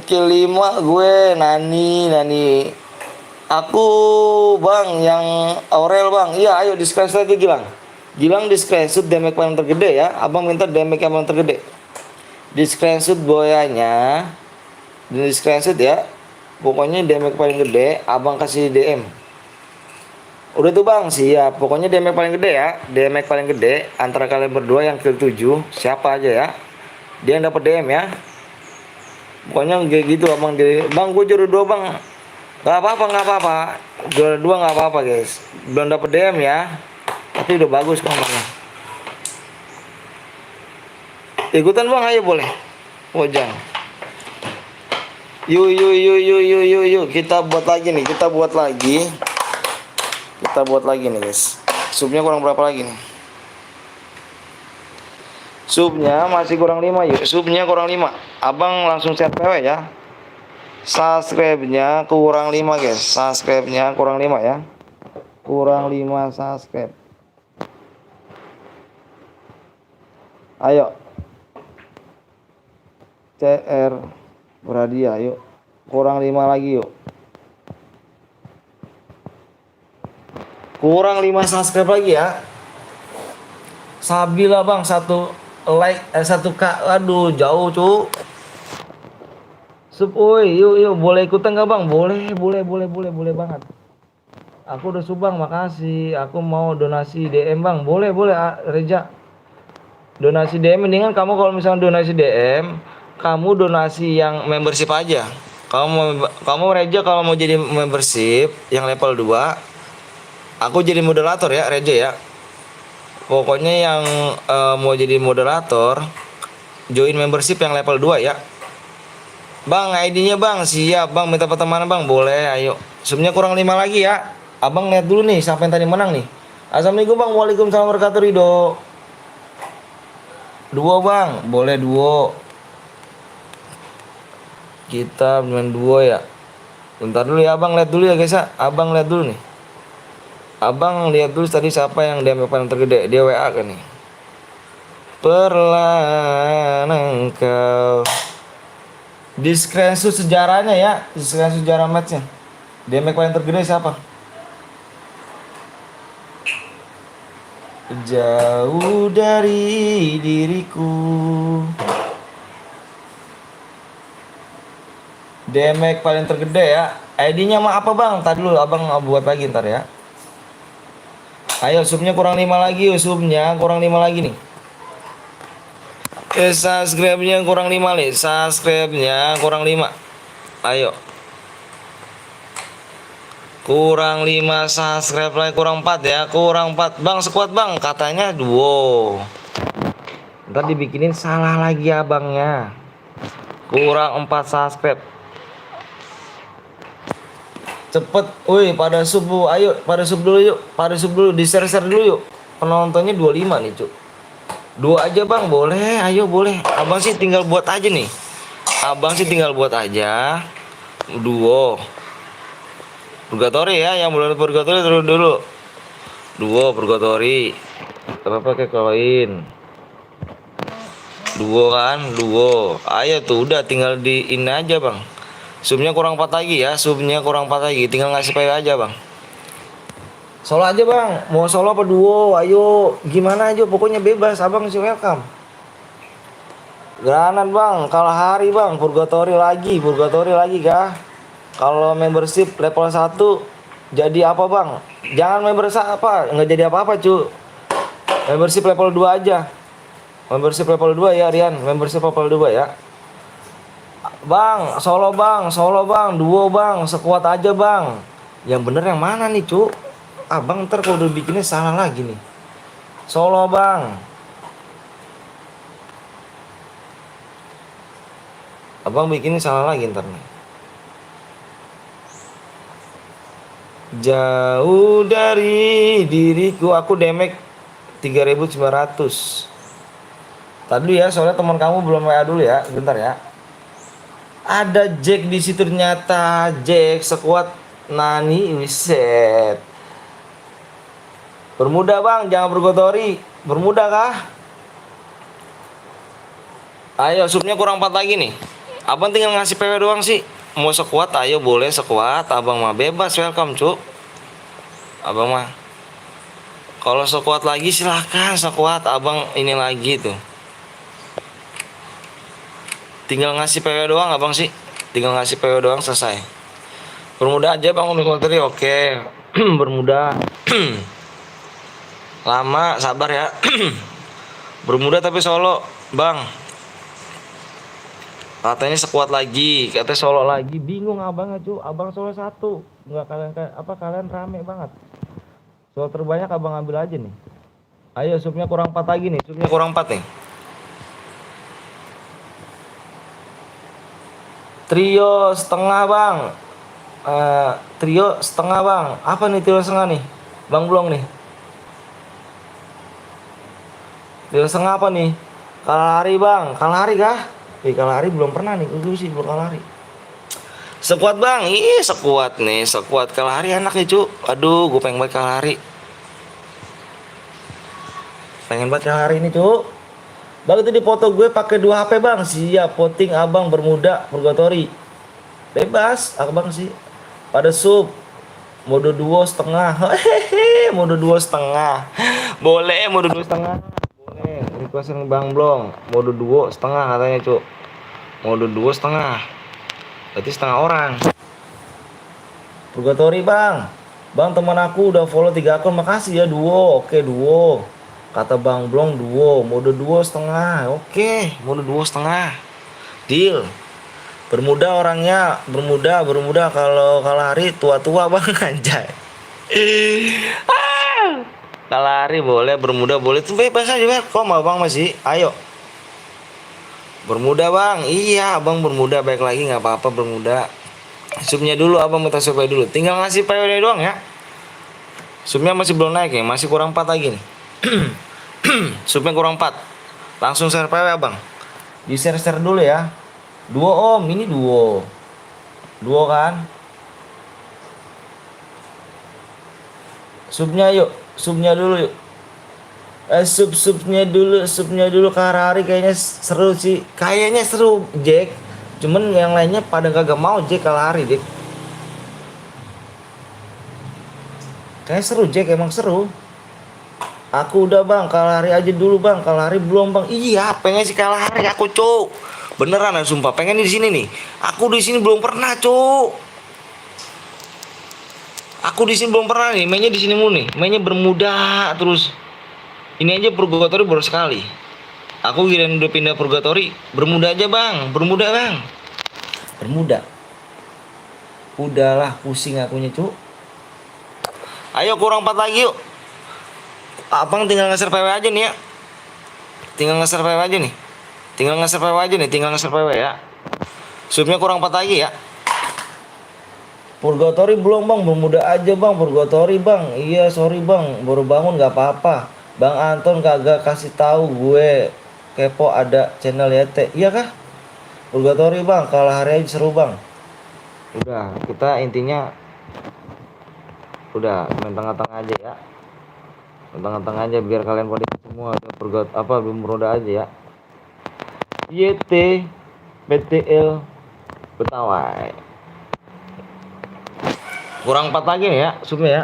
Kill 5 gue Nani. Aku bang yang Aurel bang. Iya ayo di screenshot lagi Gilang di screenshot damage paling tergede ya. Abang minta damage yang paling tergede. Di screenshot boyanya. Di screenshot ya. Pokoknya damage paling gede abang kasih DM. Udah tuh bang, siap. Pokoknya damage paling gede ya. Damage paling gede antara kalian berdua yang kill 7. Siapa aja ya. Dia yang dapat DM ya. Pokoknya kayak gitu abang. Bang gue juara 2 bang. Gak apa-apa. Juara 2 gak apa-apa guys. Belum dapat DM ya. Tapi udah bagus kok bang. Ikutan bang, ayo boleh. Jangan. Yuk. Kita buat lagi nih guys. Subnya kurang berapa lagi nih? Subnya masih kurang 5 yuk. Subnya kurang 5. Abang langsung share PW ya. Subscribe-nya kurang 5 guys. Subscribe-nya kurang 5 ya. Kurang 5 subscribe. Ayo. CR Bradia yuk. Kurang 5 lagi yuk. Kurang 5 subscribe lagi ya. Sabila bang 1 like 1K. Aduh jauh cu. Yuk boleh ikutan gak bang? Boleh banget. Aku udah subang, makasih. Aku mau donasi DM bang. Boleh Reja. Donasi DM mendingan kamu kalau misalnya donasi DM, kamu donasi yang membership aja. Kamu Reja kalau mau jadi membership yang level 2, aku jadi moderator ya Reja ya. Pokoknya yang mau jadi moderator join membership yang level 2 ya. Bang, ID-nya bang, siap bang, minta pertemanan bang, boleh, ayo. Subnya kurang 5 lagi ya. Abang lihat dulu nih, siapa yang tadi menang nih. Assalamualaikum bang, waalaikumsalam warahmatullahi wabarakatuh. Duo bang, boleh duo. Kita main duo ya. Bentar dulu ya, abang lihat dulu ya guys ya. Abang lihat dulu nih. Abang lihat dulu tadi siapa yang dia paling tergede. Dia WA kan nih. Perlahan engkau. Di screenshot sejarahnya ya, di screenshot sejarah matchnya. Damage paling tergede siapa? Jauh dari diriku. Damage paling tergede ya. ID-nya mah apa bang? Tadi dulu abang buat lagi ntar ya. Ayo subnya kurang 5 lagi, subnya kurang 5 lagi nih. Subscribe-nya kurang 5 nih. Subscribe-nya kurang 5. Ayo. Kurang 5 subscribe lagi, kurang 4 ya. Kurang 4. Bang sekuat bang, katanya duo. Ntar dibikinin salah lagi abangnya. Kurang 4 subscribe. Cepet, pada sub bu, ayo pada sub dulu yuk, di share dulu yuk. Penontonnya 25 nih cuk. 2 aja bang, boleh, ayo boleh. Abang sih tinggal buat aja nih. Duo. Purgatory ya, yang belum purgatory terus dulu. Duo purgatory. Apa pakai koin? Duo kan, duo. Ayo tuh udah tinggal di ini aja bang. Subnya kurang 4 lagi ya, tinggal ngasih PW aja bang. Solo aja bang, mau solo apa duo, ayo gimana aja, pokoknya bebas, abang sih welcome. Granat bang, kalah hari bang, purgatory lagi kah? Kalau membership level 1 jadi apa bang? Jangan membership apa, nggak jadi apa-apa cu. Membership level 2 aja. Membership level 2 ya Rian, membership level 2 ya. Solo bang, duo bang, sekuat aja bang. Yang bener yang mana nih cu? Abang ntar kalau udah bikinnya salah lagi nih. Solo bang. Abang bikinnya salah lagi ntar nih. Jauh dari diriku, aku damage 3.900. Tadi ya, soalnya teman kamu belum WA dulu ya, bentar ya. Ada Jack di situ ternyata, Jack sekuat Nani, wiset. Bermuda bang, jangan bergotori. Bermuda kah? Ayo, supnya kurang 4 lagi nih. Abang tinggal ngasih PW doang sih. Mau sekuat, ayo boleh sekuat. Abang mah bebas, welcome cuk. Abang mah. Kalau sekuat lagi silahkan sekuat. Abang ini lagi tuh. Tinggal ngasih PW doang abang sih. Tinggal ngasih PW doang selesai. Bermuda aja bang untuk materi oke. Bermuda. Lama sabar ya. Bermuda tapi solo bang. Katanya sekuat lagi, katanya solo lagi. Bingung abang cu. Abang solo 1. Enggak kalian rame banget. Solo terbanyak abang ambil aja nih. Ayo supnya kurang 4 lagi nih. Supnya kurang 4 nih. Trio setengah bang. Trio setengah bang. Apa nih trio setengah nih? Bang Blong nih. Trio setengah apa nih? Kalahari bang. Kalahari kah? Kalahari belum pernah nih. Dulu sih belum kalahari. Sekuat bang. Ih sekuat nih. Sekuat kalahari enak nih cu. Aduh gue pengen banget kalahari. Pengen banget kalahari ini cu. Bang itu di foto gue pakai 2 HP bang. Siap voting abang bermuda purgatory. Bebas abang sih. Pada sub mode 2,5. Hehehe mode 2,5. Boleh mode 2,5. Boleh requestin Bang Blong. Mode 2,5 katanya cuk. Mode 2,5. Berarti setengah orang. Purgatory bang. Bang teman aku udah follow 3 akun. Makasih ya duo. Oke duo. Kata Bang Blong duo. Mode 2,5. Oke mode 2,5. Deal. Bermuda orangnya, bermuda kalau hari tua-tua bang anjay. Kalau hari boleh, bermuda boleh, itu bebas aja bang. Kok mau bang masih? Ayo. Bermuda bang, iya abang bermuda baik lagi nggak apa-apa bermuda. Subnya dulu abang minta supaya dulu. Tinggal ngasih PWD doang ya. Subnya masih belum naik ya, masih kurang 4 lagi nih. Subnya kurang 4. Langsung share PW abang. Di share dulu ya. Duo om, ini duo. Duo kan? Subnya yuk, subnya dulu yuk. Subnya dulu Karari kayaknya seru sih. Kayaknya seru, Jack. Cuman yang lainnya pada kagak mau Jack Kalahari, Jack. Kayaknya seru Jack, emang seru. Aku udah bang, Kalahari aja dulu bang. Kalahari belum bang. Iya, pengen sih Kalahari aku cuk. Beneran ya sumpah, pengen di sini nih. Aku di sini belum pernah, Cuk. Aku di sini belum pernah nih, mainnya di sini mulu nih. Mainnya bermuda terus. Ini aja purgatory baru sekali. Aku kira udah pindah purgatory, bermuda aja, Bang. Bermuda, Bang. Bermuda. Udahlah, pusing akunya, Cuk. Ayo kurang 4 lagi yuk. Abang tinggal nge-share PW aja nih ya. Tinggal nge-share PW aja nih. Tinggal nge-share PW aja nih, tinggal nge-share PW ya. Subnya kurang 4 lagi ya. Purgatory belum bang, bermuda aja bang, purgatory bang. Iya sorry bang, baru bangun nggak apa-apa. Bang Anton kagak kasih tahu gue kepo ada channel YT. Iya kah? Purgatory bang, kalah hari aja seru bang. Udah, kita intinya udah main tengah-tengah aja ya. Main tengah-tengah aja biar kalian pada semua bermuda aja ya. YT BTL Betawai. Kurang 4 lagi nih ya, subnya ya.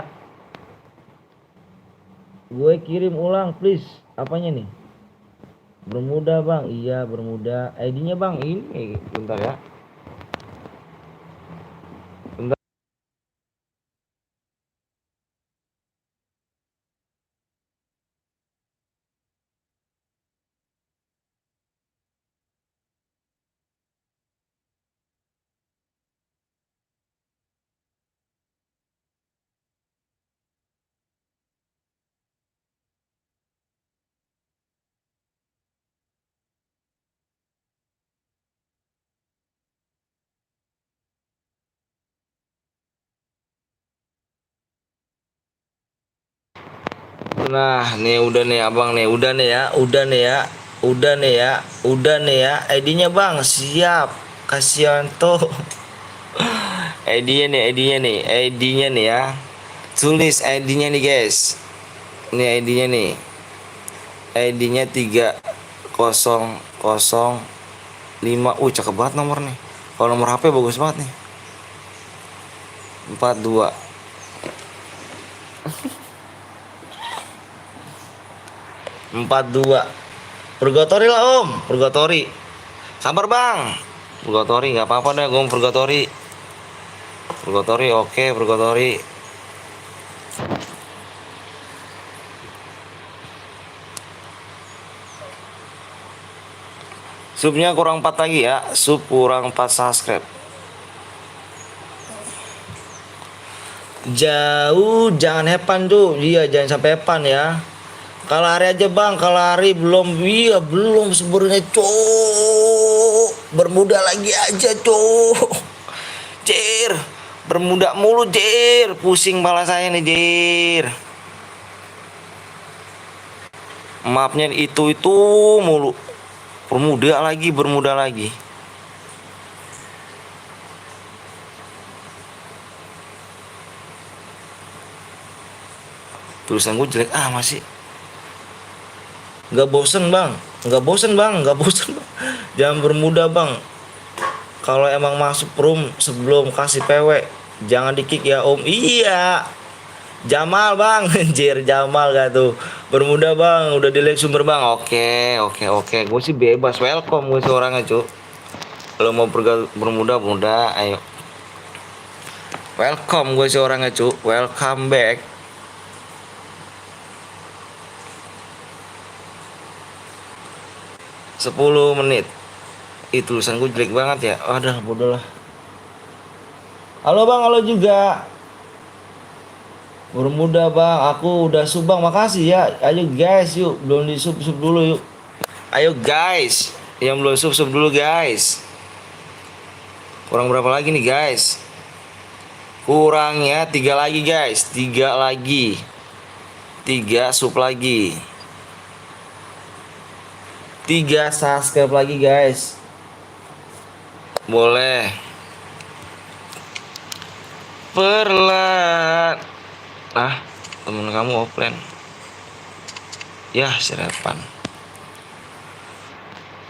Gue kirim ulang please. Apanya nih? Bermuda bang, iya bermuda. ID-nya bang ini, bentar ya. Bentar. Nah, nih udah nih abang nih, udah nih ya, udah nih ya, udah nih ya, udah nih ya. ID-nya bang, siap. Kasianto. ID-nya nih, ID-nya nih, ID-nya nih ya. Tulis ID-nya nih guys. Ini ID-nya nih. ID-nya 3005. Cakep banget nomor nih. Kalau nomor HP bagus banget nih. 42. 42. Purgatori lah om, Purgatori. Sabar bang. Purgatori nggak apa-apa deh, gue Purgatori. Purgatori oke, Purgatori. Subnya kurang 4 lagi ya. Sub kurang 4 subscribe. Jauh jangan hepan tuh. Iya jangan sampai hepan ya. Kalau hari aja bang, kalau hari belum, iya belum sebenarnya cowok. Bermuda lagi aja cowok. Jir, bermuda mulu Jir. Pusing kepala saya nih Jir. Maafnya itu mulu. Bermuda lagi, bermuda lagi. Tulisan gue jelek masih. Nggak bosen bang, nggak bosen bang, nggak bosen bang. Jangan bermuda bang. Kalau emang masuk room sebelum kasih PW, jangan di-kick ya om. Iya. Jamal bang, anjir Jamal gak tuh. Bermuda bang, udah delete sumber bang. Oke. Gue sih bebas, welcome gue seorangnya cu. Kalau mau bermuda, muda, ayo. Welcome gue seorangnya cu, welcome back. Sepuluh menit. Itu tulisan gue jelek banget ya. Aduh, bodoh lah. Halo bang, halo juga. Bermuda bang, aku udah sub bang, makasih ya. Ayo guys, yuk, belum di sub dulu yuk. Ayo guys, yang belum sub dulu guys. Kurang berapa lagi nih guys? Kurangnya 3 lagi guys, 3 lagi. 3 sub lagi. 3 subscribe lagi guys. Boleh. Perlahan. Temen kamu offline. Ya, serepan.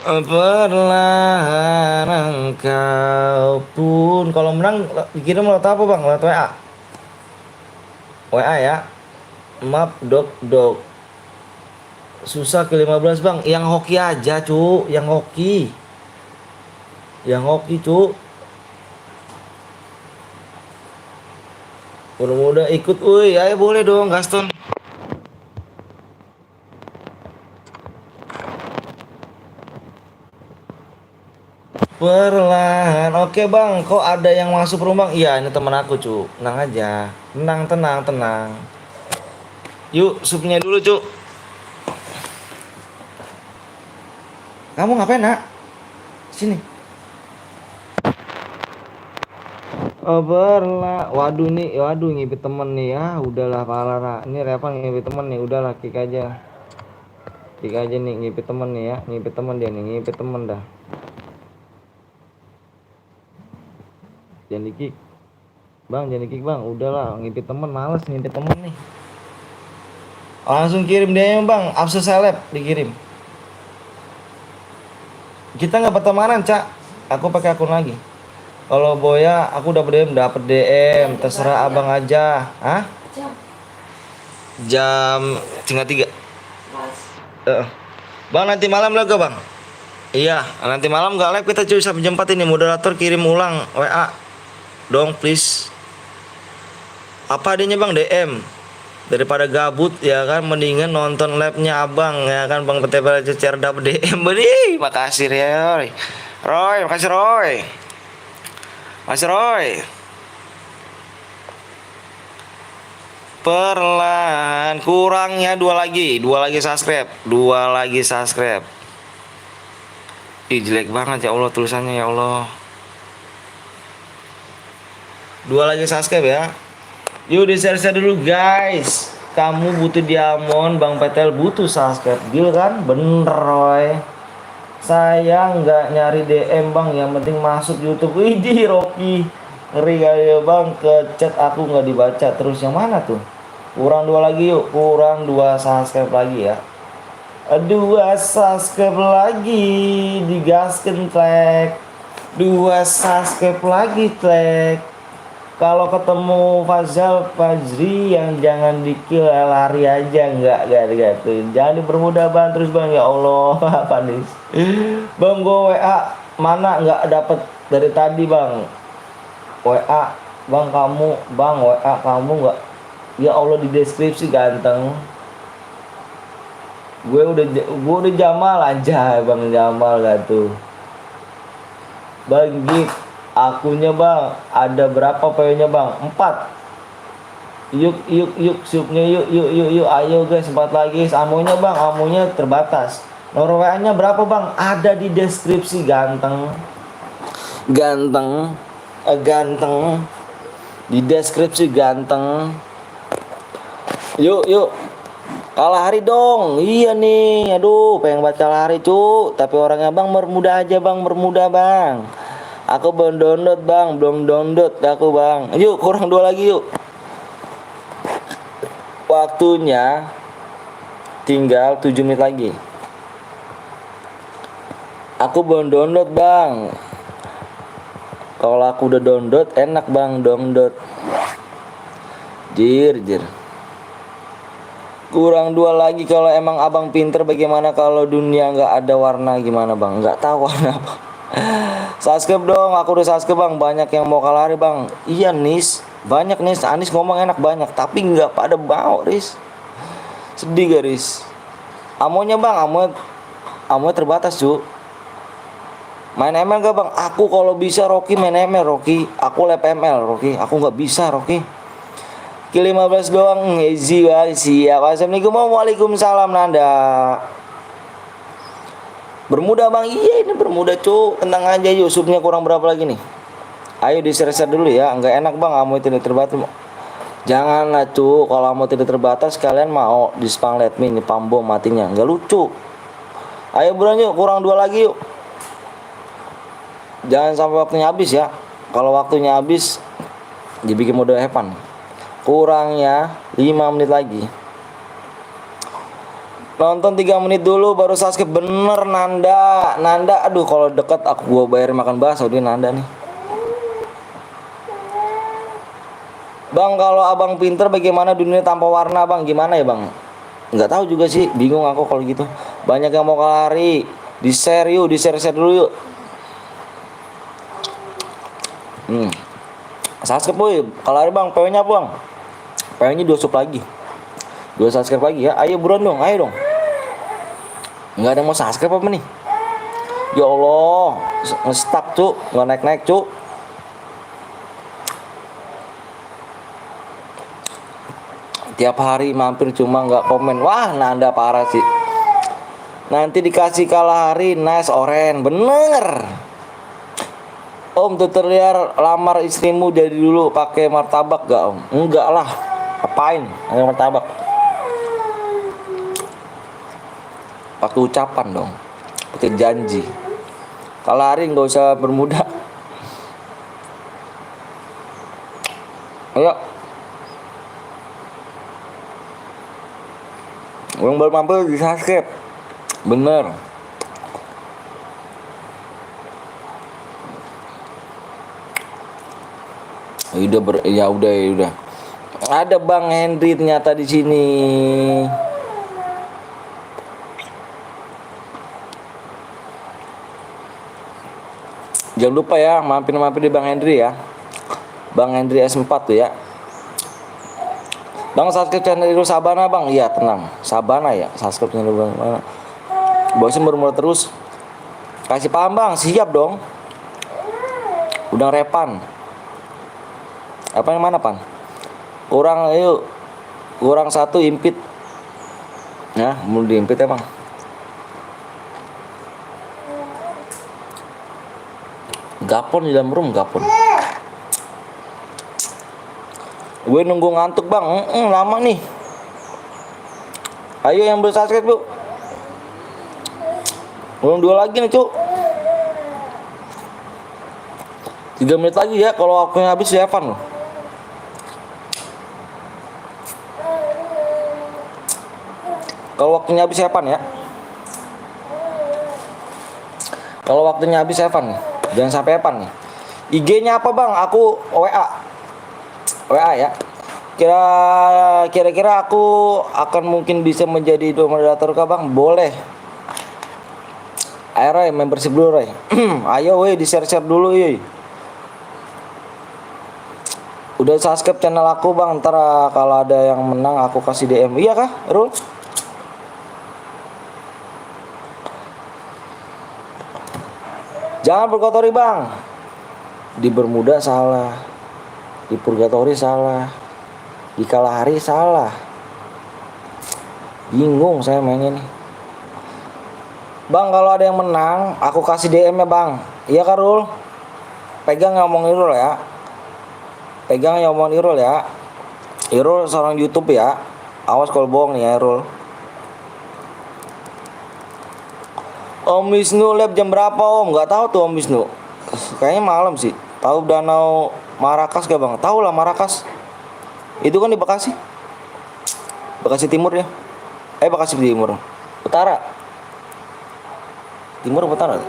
Perlahan engkau pun. Kalau menang dikirim lewat apa bang? Lewat WA. WA ya. Map dok. Susah ke 15 bang. Yang hoki aja cu. Yang hoki cu. Mudah-mudah ikut. Ayo boleh dong Gaston. Perlahan. Oke bang, kok ada yang masuk rumah? Iya ini teman aku cu. Tenang aja. Tenang. Yuk supnya dulu cu. Kamu ngapain nak? Sini. Waduh ngipit temen nih ya. Udahlah pala. Ini Revan ngipit temen nih. Udahlah kick aja. Kick aja nih ngipit temen nih ya. Ngipit temen dia nih. Ngipit temen dah. Jangan di kick. Bang jangan di kick bang. Udahlah ngipit temen. Males ngipit temen nih. Langsung kirim dia bang. Absen seleb dikirim. Kita nggak pertemanan cak. Aku pakai akun lagi. Kalau Boya aku dapet DM, terserah abang aja. Jam 2:30. Bang, nanti malam live gak bang? Iya, nanti malam gak live kita cuy sampai jam 4 ini. Moderator kirim ulang WA dong please. Apa adanya bang? DM. Daripada gabut ya kan, mendingan nonton live-nya abang ya kan. Bang PTP cecer dapet DM. Beri, makasih Roy. Roy, makasih Roy. Makasih Roy. Perlahan kurangnya dua lagi subscribe, Ih jelek banget ya Allah tulisannya ya Allah. 2 lagi subscribe ya. Yuk di share dulu guys. Kamu butuh diamond, Bang Petel butuh subscribe. Deal kan? Bener Roy. Saya nggak nyari DM bang, yang penting masuk YouTube. Widih Rocky, ngeri kali ya bang, ke chat aku nggak dibaca terus. Yang mana tuh? Kurang 2 lagi yuk, kurang 2 subscribe lagi ya. 2 subscribe lagi, digaskan trek. 2 subscribe lagi trek. Kalau ketemu Fazal Fajri yang jangan dikill, lari aja, enggak tuh. Jangan dipermudah bang, terus bang ya Allah. Apa nih bang, gue WA mana nggak dapet dari tadi bang. WA bang kamu, bang WA kamu nggak. Ya Allah di deskripsi ganteng. Gue udah Jamal aja bang, Jamal gak tuh. Bang Gik, akunnya bang ada berapa PW-nya bang? 4. Yuk subnya yuk ayo guys, 4 lagi. Amonya bang, amonya terbatas. Nomor WA-nya berapa bang? Ada di deskripsi ganteng. Ganteng di deskripsi ganteng. Yuk kalah hari dong. Iya nih, aduh pengen buat kalah hari cu. Tapi orangnya bang bermuda aja bang, bermuda bang. Aku belum download aku bang. Yuk kurang 2 lagi yuk. Waktunya tinggal 7 menit lagi. Aku belum download bang. Kalau aku udah download enak bang, download. Jir. Kurang 2 lagi. Kalau emang abang pinter, bagaimana kalau dunia nggak ada warna gimana bang? Nggak tahu warna apa. Subscribe dong, aku udah subscribe bang. Banyak yang mau kalah hari bang. Iya Nis, banyak Nis. Anis ngomong enak banyak, tapi nggak pada mau Ris. Sedih gak Ris? Amonya bang, amonya terbatas cu. Main ML gak bang? Aku kalau bisa Rocky main ML Rocky. Aku lab ML Rocky. Aku nggak bisa Rocky. 15 doang, easy bang, siap. Assalamualaikum, waalaikumsalam Nanda. Bermuda bang, iya ini bermuda cu. Tenang aja yuk, subnya kurang berapa lagi nih? Ayo di share dulu ya, nggak enak bang, kamu tidak terbatas. Janganlah cu, kalau kamu tidak terbatas kalian mau di spam let me, ini pambom matinya, nggak lucu. Ayo buruan yuk, kurang 2 lagi yuk. Jangan sampai waktunya habis ya. Kalau waktunya habis dibikin mode Evan. Kurangnya 5 menit lagi. Nonton 3 menit dulu baru subscribe. Bener Nanda. Aduh kalau deket aku gua bayar makan bakso di Nanda nih. Bang kalau abang pinter bagaimana dunia tanpa warna bang? Gimana ya bang? Nggak tahu juga sih, bingung aku kalau gitu. Banyak yang mau lari. Di share yuk, di share dulu yuk. Subscribe boy. Kalau hari bang, PW-nya bang. PW-nya 2 sub lagi. 2 subscribe lagi ya. Ayo buruan dong, ayo dong. Nggak ada yang mau subscribe apa nih? Ya Allah, nge-stuck cu, nggak naik cu. Tiap hari mampir cuma nggak komen. Wah, Nanda parah sih. Nanti dikasih kalah hari, nice oren, bener. Om tutorial lamar istrimu dari dulu pakai martabak gak om? Enggak lah, apain? Pakai martabak. Pakai ucapan dong, pakai janji. Kalau hari nggak usah bermuda. Ayo, yang baru mampir di subscribe, bener. Ya udah. Ada Bang Henry ternyata di sini. Jangan lupa ya, mampir di Bang Hendri ya. Bang Hendri S4 tuh ya. Bang, subscribe channel Irul Sabana bang. Iya tenang, Sabana ya, subscribe channel Bang. Bosan bermula terus. Kasih paham bang, siap dong. Udang repan. Apa yang mana pan? Kurang yuk. Kurang satu impit. Nah, mau diimpit ya bang. Gapon di dalam room, gapon. Gue nunggu ngantuk bang, lama nih. Ayo yang belum subscribe bu. Belum 2 lagi nih cuk. 3 menit lagi ya, kalau waktunya habis ya Evan loh. Kalau waktunya habis Evan ya. Kalau waktunya habis Evan nih. Jangan sampai Evan nih. IG-nya apa bang? Aku WA ya. Kira-kira aku akan mungkin bisa menjadi moderator kah bang? Boleh. Ayo Roy, membership dulu Roy. Ayo weh, di share dulu yoi. Udah subscribe channel aku bang. Ntar kalau ada yang menang aku kasih DM. Iya kah Rul? Jangan purgatori bang. Di Bermuda salah, di purgatori salah, di Kalahari salah. Bingung saya mainnya nih. Bang, kalau ada yang menang aku kasih DM ya bang. Iya kah Rul? Pegang ngomong Irul ya. Pegang ngomong Irul ya. Irul seorang YouTube ya. Awas kalau bohong nih ya Irul. Om Wisnu lab jam berapa om? Gak tahu tuh Om Wisnu. Kayaknya malam sih. Tahu Danau Marakas gak bang? Tahu lah Marakas. Itu kan di Bekasi. Bekasi Timur ya. Bekasi Timur. Utara. Timur utara.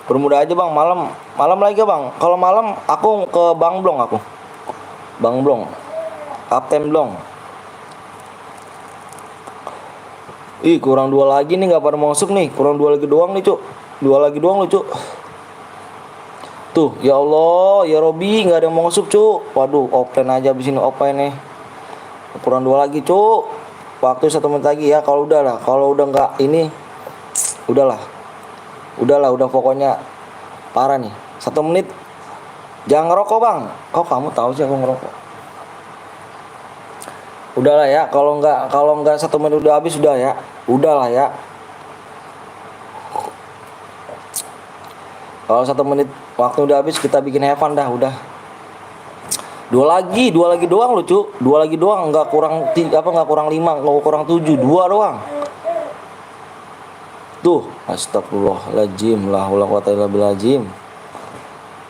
Bermuda aja bang, malam lagi bang. Kalau malam aku ke Bang Blong aku. Bang Blong. Kapten Blong. Ih kurang 2 lagi nih, nggak pada masuk nih. Kurang 2 lagi doang nih cuk. 2 lagi doang loh cuk. Tuh ya Allah ya Robi, nggak ada yang mau masuk cuk. Waduh offline aja abis ini offline nih. Kurang 2 lagi cuk. Waktu 1 menit lagi ya. Kalau udah lah, kalau udah nggak ini, udahlah udah pokoknya parah nih. 1 menit. Jangan ngerokok bang. Kok kamu tahu sih aku ngerokok? Udahlah ya, kalau nggak 1 menit udah habis udah ya. Udahlah ya. Kalau 1 menit waktu udah habis kita bikin have fun dah udah. 2 lagi doang lucu. 2 lagi doang, nggak kurang 5, nggak kurang 7, 2 doang. Tuh, astagfirullahaladzim, la haula wala quwata illa billah.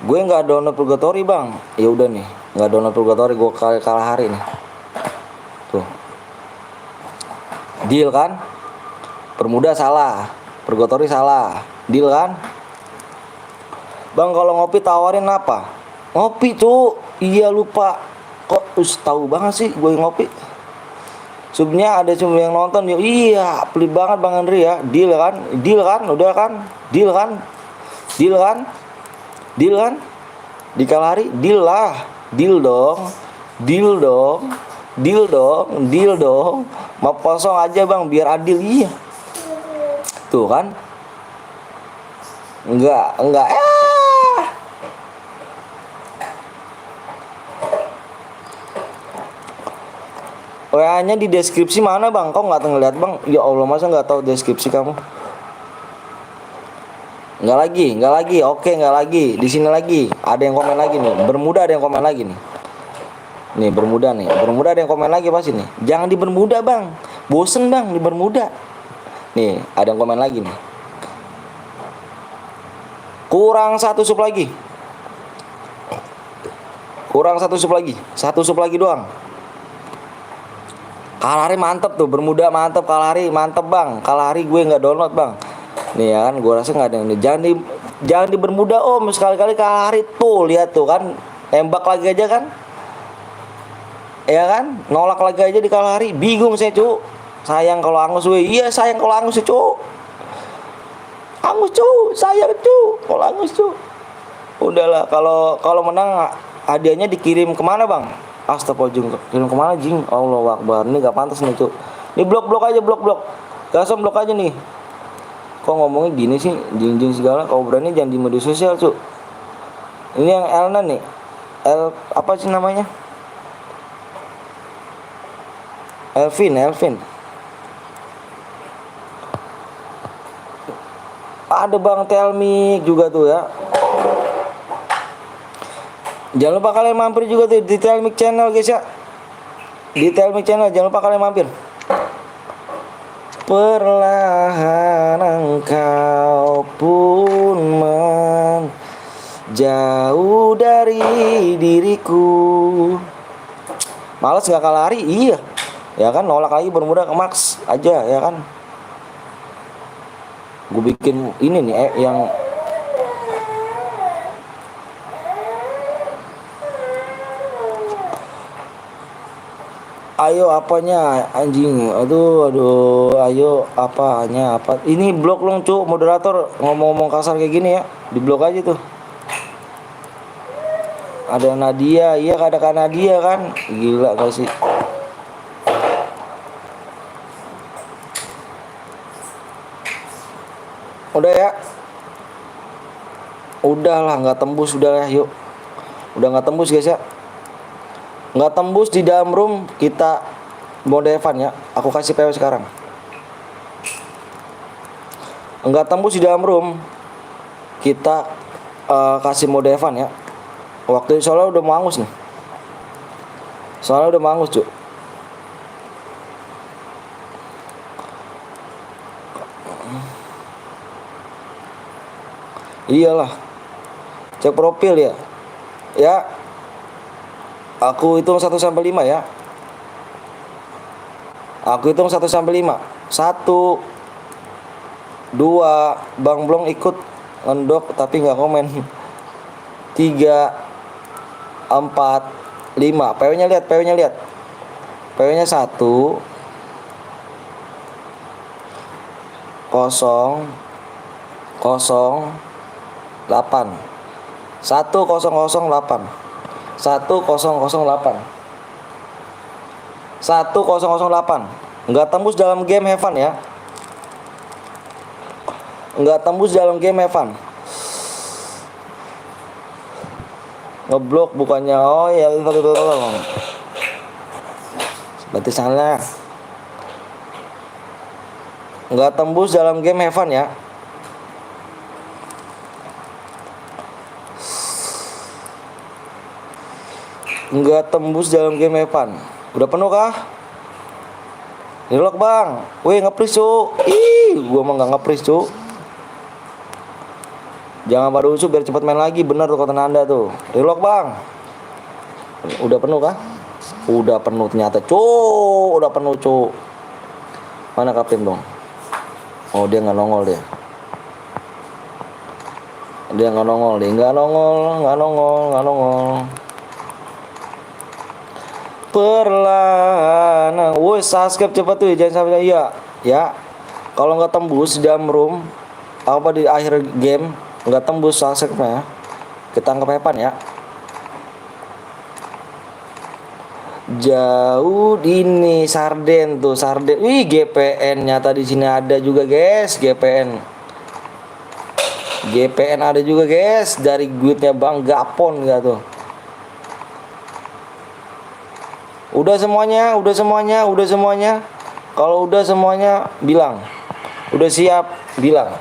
Gue nggak download purgatory bang. Ya udah nih, nggak download purgatory, gue kalah hari nih. Tuh. Deal kan? Bermuda salah, purgatory salah. Deal kan? Bang kalau ngopi tawarin apa? Ngopi tuh. Iya lupa. Kok tahu banget sih gue ngopi. Subnya ada cuma yang nonton ya. Iya, pelit banget Bang Andri ya. Deal kan? Udah kan? Deal kan? Di Kalahari deal lah. Deal dong. Map kosong aja bang biar adil. Iya. Tuh kan? Enggak. WA-nya di deskripsi mana bang? Kok nggak ngeliat bang? Ya Allah masa nggak tahu deskripsi kamu? Nggak lagi. Oke nggak lagi. Di sini lagi. Ada yang komen lagi nih. Bermuda ada yang komen lagi nih. Nih Bermuda ada yang komen lagi pasti nih. Jangan di Bermuda bang. Bosen bang di Bermuda. Nih ada yang komen lagi nih. Kurang 1 sub lagi. 1 sub lagi doang. Kalahari mantep tuh, Bermuda mantep, Kalahari mantep bang. Kalahari gue nggak download bang. Nih ya kan, gue rasa nggak ada yang nih. Jangan di Bermuda om, sekali-kali Kalahari tuh lihat tuh kan, tembak lagi aja kan. Ya kan, nolak lagi aja di Kalahari. Bingung saya cu. Sayang kalau angus gue. Iya sayang kalau angus cu. angus cu, sayang cu, kol angus cu. Udahlah, kalau menang hadiahnya dikirim kemana bang? Astagfirullahaladzim, kirim kemana jing? Allahu Akbar, ini gak pantas nih cu. Ini blok aja, blok. Langsung blok aja nih. Kok ngomongnya gini sih, jing segala. Kau berani jangan di media sosial cu. Ini yang Elna nih, apa sih namanya? Elvin. Ada Bang Telmik juga tuh ya. Jangan lupa kalian mampir juga tuh di Telmik channel guys ya. Di Telmik channel jangan lupa kalian mampir. Perlahan engkau pun menjauh dari diriku. Males gak kalah lari? Iya. Ya kan, nolak lagi bermuda ke max aja ya kan. Gue bikin ini nih yang ayo apanya anjing, aduh ayo apanya apa ini blok long cu, moderator ngomong kasar kayak gini ya di blok aja tuh. Ada Nadia, iya ada Kak Nadia kan, gila gak sih. Udah ya, udahlah nggak tembus, udah ya yuk, udah nggak tembus guys ya, nggak tembus di dalam room kita mode Evan ya. Aku kasih PW sekarang, nggak tembus di dalam room kita kasih mode Evan ya. Waktu soalnya udah mau angus nih, soalnya udah mau angus cuy. Iyalah, cek profil ya. Ya, aku hitung 1 sampai 5 ya. Aku hitung 1 sampai 5. 1 2, Bang Blong ikut ngendok tapi nggak komen. 3 4 5. PW-nya lihat. PW-nya 1 0 0 8 1008 1008 1008. Nggak tembus dalam game Heaven ya, nggak tembus dalam game Heaven. Ngeblok bukannya, oh ya berarti salah. Nggak tembus dalam game Heaven ya. Nggak tembus dalam game Evan. Udah penuh kah? Relock bang. Wih nge-freeze cu. Gua mah nggak nge-freeze cu. Jangan pada usup biar cepat main lagi. Bener tuh kata Nanda tuh. Relock bang. Udah penuh kah? Udah penuh ternyata cu. Udah penuh cu. Mana kapten dong? Oh dia nggak nongol dia. Dia nggak nongol. Perlahan, woi subscribe cepat tuh, jangan sampai ya. Kalau nggak tembus di dalam room apa di akhir game nggak tembus subscribe-nya, kita anggap Evan ya. Jauh ini sarden. Wih GPN nyata di sini ada juga guys, GPN ada juga guys dari duitnya Bang Gapon nggak tuh. Udah semuanya. Kalau udah semuanya bilang. Udah siap bilang.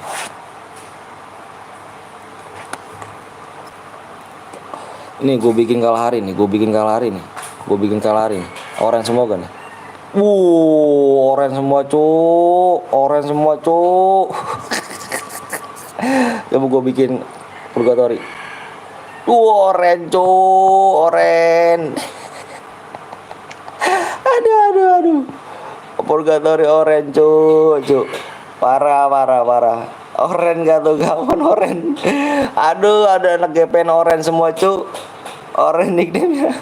Ini gue bikin kalah hari nih. Orange semua kan nih. Orange semua cu. Coba gue bikin purgatory. Orange cu. Aduh. Purgatory orange cu. Parah. Orange gak tuh kawan orange. Aduh ada anak GPN orange semua cu. Orange nickname-nya.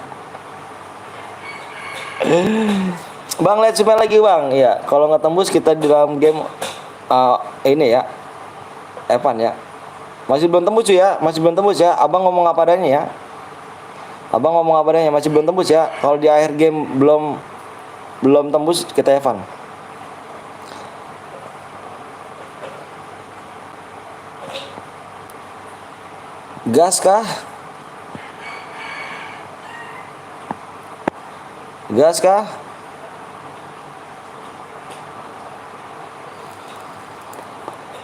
Bang let's main lagi bang. Iya, kalau nggak tembus kita di dalam game ini ya. Evan ya. Masih belum tembus cuy ya, masih belum tembus ya. Abang ngomong apa adanya ya. Abang ngomong apa adanya, masih belum tembus ya. Kalau di akhir game belum tembus, kita Evan. Gas kah? Gas kah?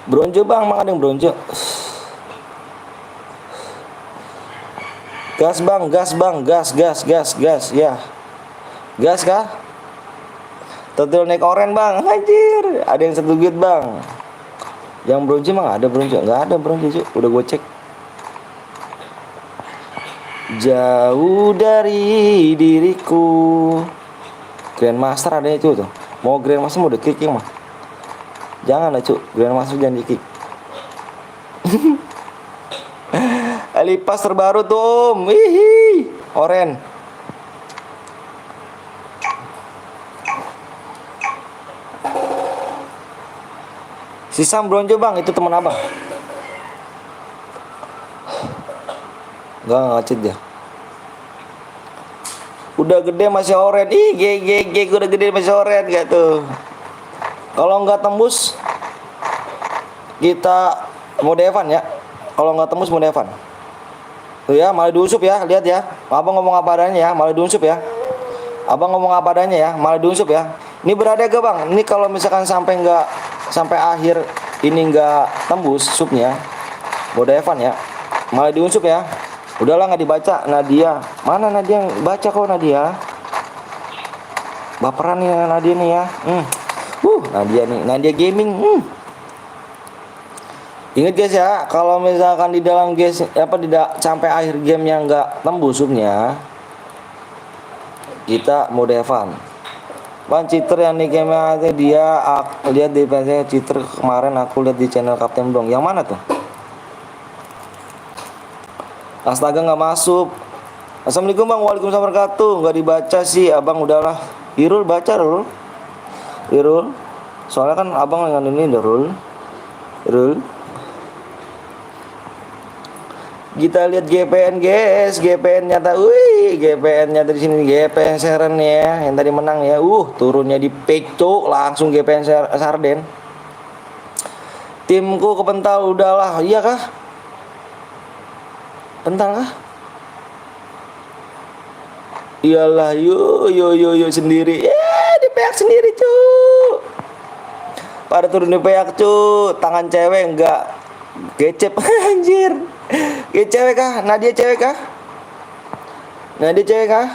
Bronjo bang, mang ada yang bronjo. Gas bang, gas bang, gas ya. Gas kah? Total naik oren bang, anjir. Ada yang 1 git bang. Yang bronjo mah ada bronjo, nggak ada bronjo cuy. Udah gue cek. Jauh dari diriku. Grandmaster ada itu tuh. Mau Grandmaster mau di-kicking mah. Jangan lah cuk, Grandmaster jangan di-kick. Elipas terbaru tuh Om. Wihi. Oren. Si Sam bronjo bang, itu teman abang. Enggak ngacit dia. Udah gede masih oren. Ih, udah gede masih oren gak tuh. Kalau nggak tembus kita mau Evan ya. Kalau nggak tembus mau Evan. Tuh ya, malah diusup ya, lihat ya. Abang ngomong apa adanya ya, malah diusup ya. Abang ngomong apa adanya ya, malah diusup ya. Ini berada gak bang? Ini kalau misalkan sampai akhir ini nggak tembus supnya, mau Evan ya. Malah diusup ya. Udahlah nggak dibaca Nadia. Mana Nadia yang baca kok Nadia? Baperan nih Nadia nih ya. Nadia nih, Nadia Gaming. Ingat guys ya, kalau misalkan di dalam guys tidak sampai akhir game yang nggak tembus subnya, kita mode Evan. Bang cheater yang di game dia lihat di PC cheater kemarin aku lihat di channel Kapten Dong. Yang mana tuh? Astaga nggak masuk. Assalamualaikum bang, waalaikumsalam warahmatullahi wabarakatuh. Nggak dibaca sih abang, udahlah. Irul baca Rul. Irul. Soalnya kan abang dengan ini Rul. Irul. Kita lihat GPN guys, GPN nyata. Wih, GPN nyata di sini. GPN Seren ya, yang tadi menang ya. Turunnya di pick tuh langsung GPN Sarden. Timku kepental udahlah. Iya kah? Pental kah? Iyalah, yuk sendiri. Di pihak sendiri cu. Pada turun di pihak cu. Tangan cewek enggak gecep. Anjir. Cewek kah? Nadia cewek kah? Nadia cewek kah?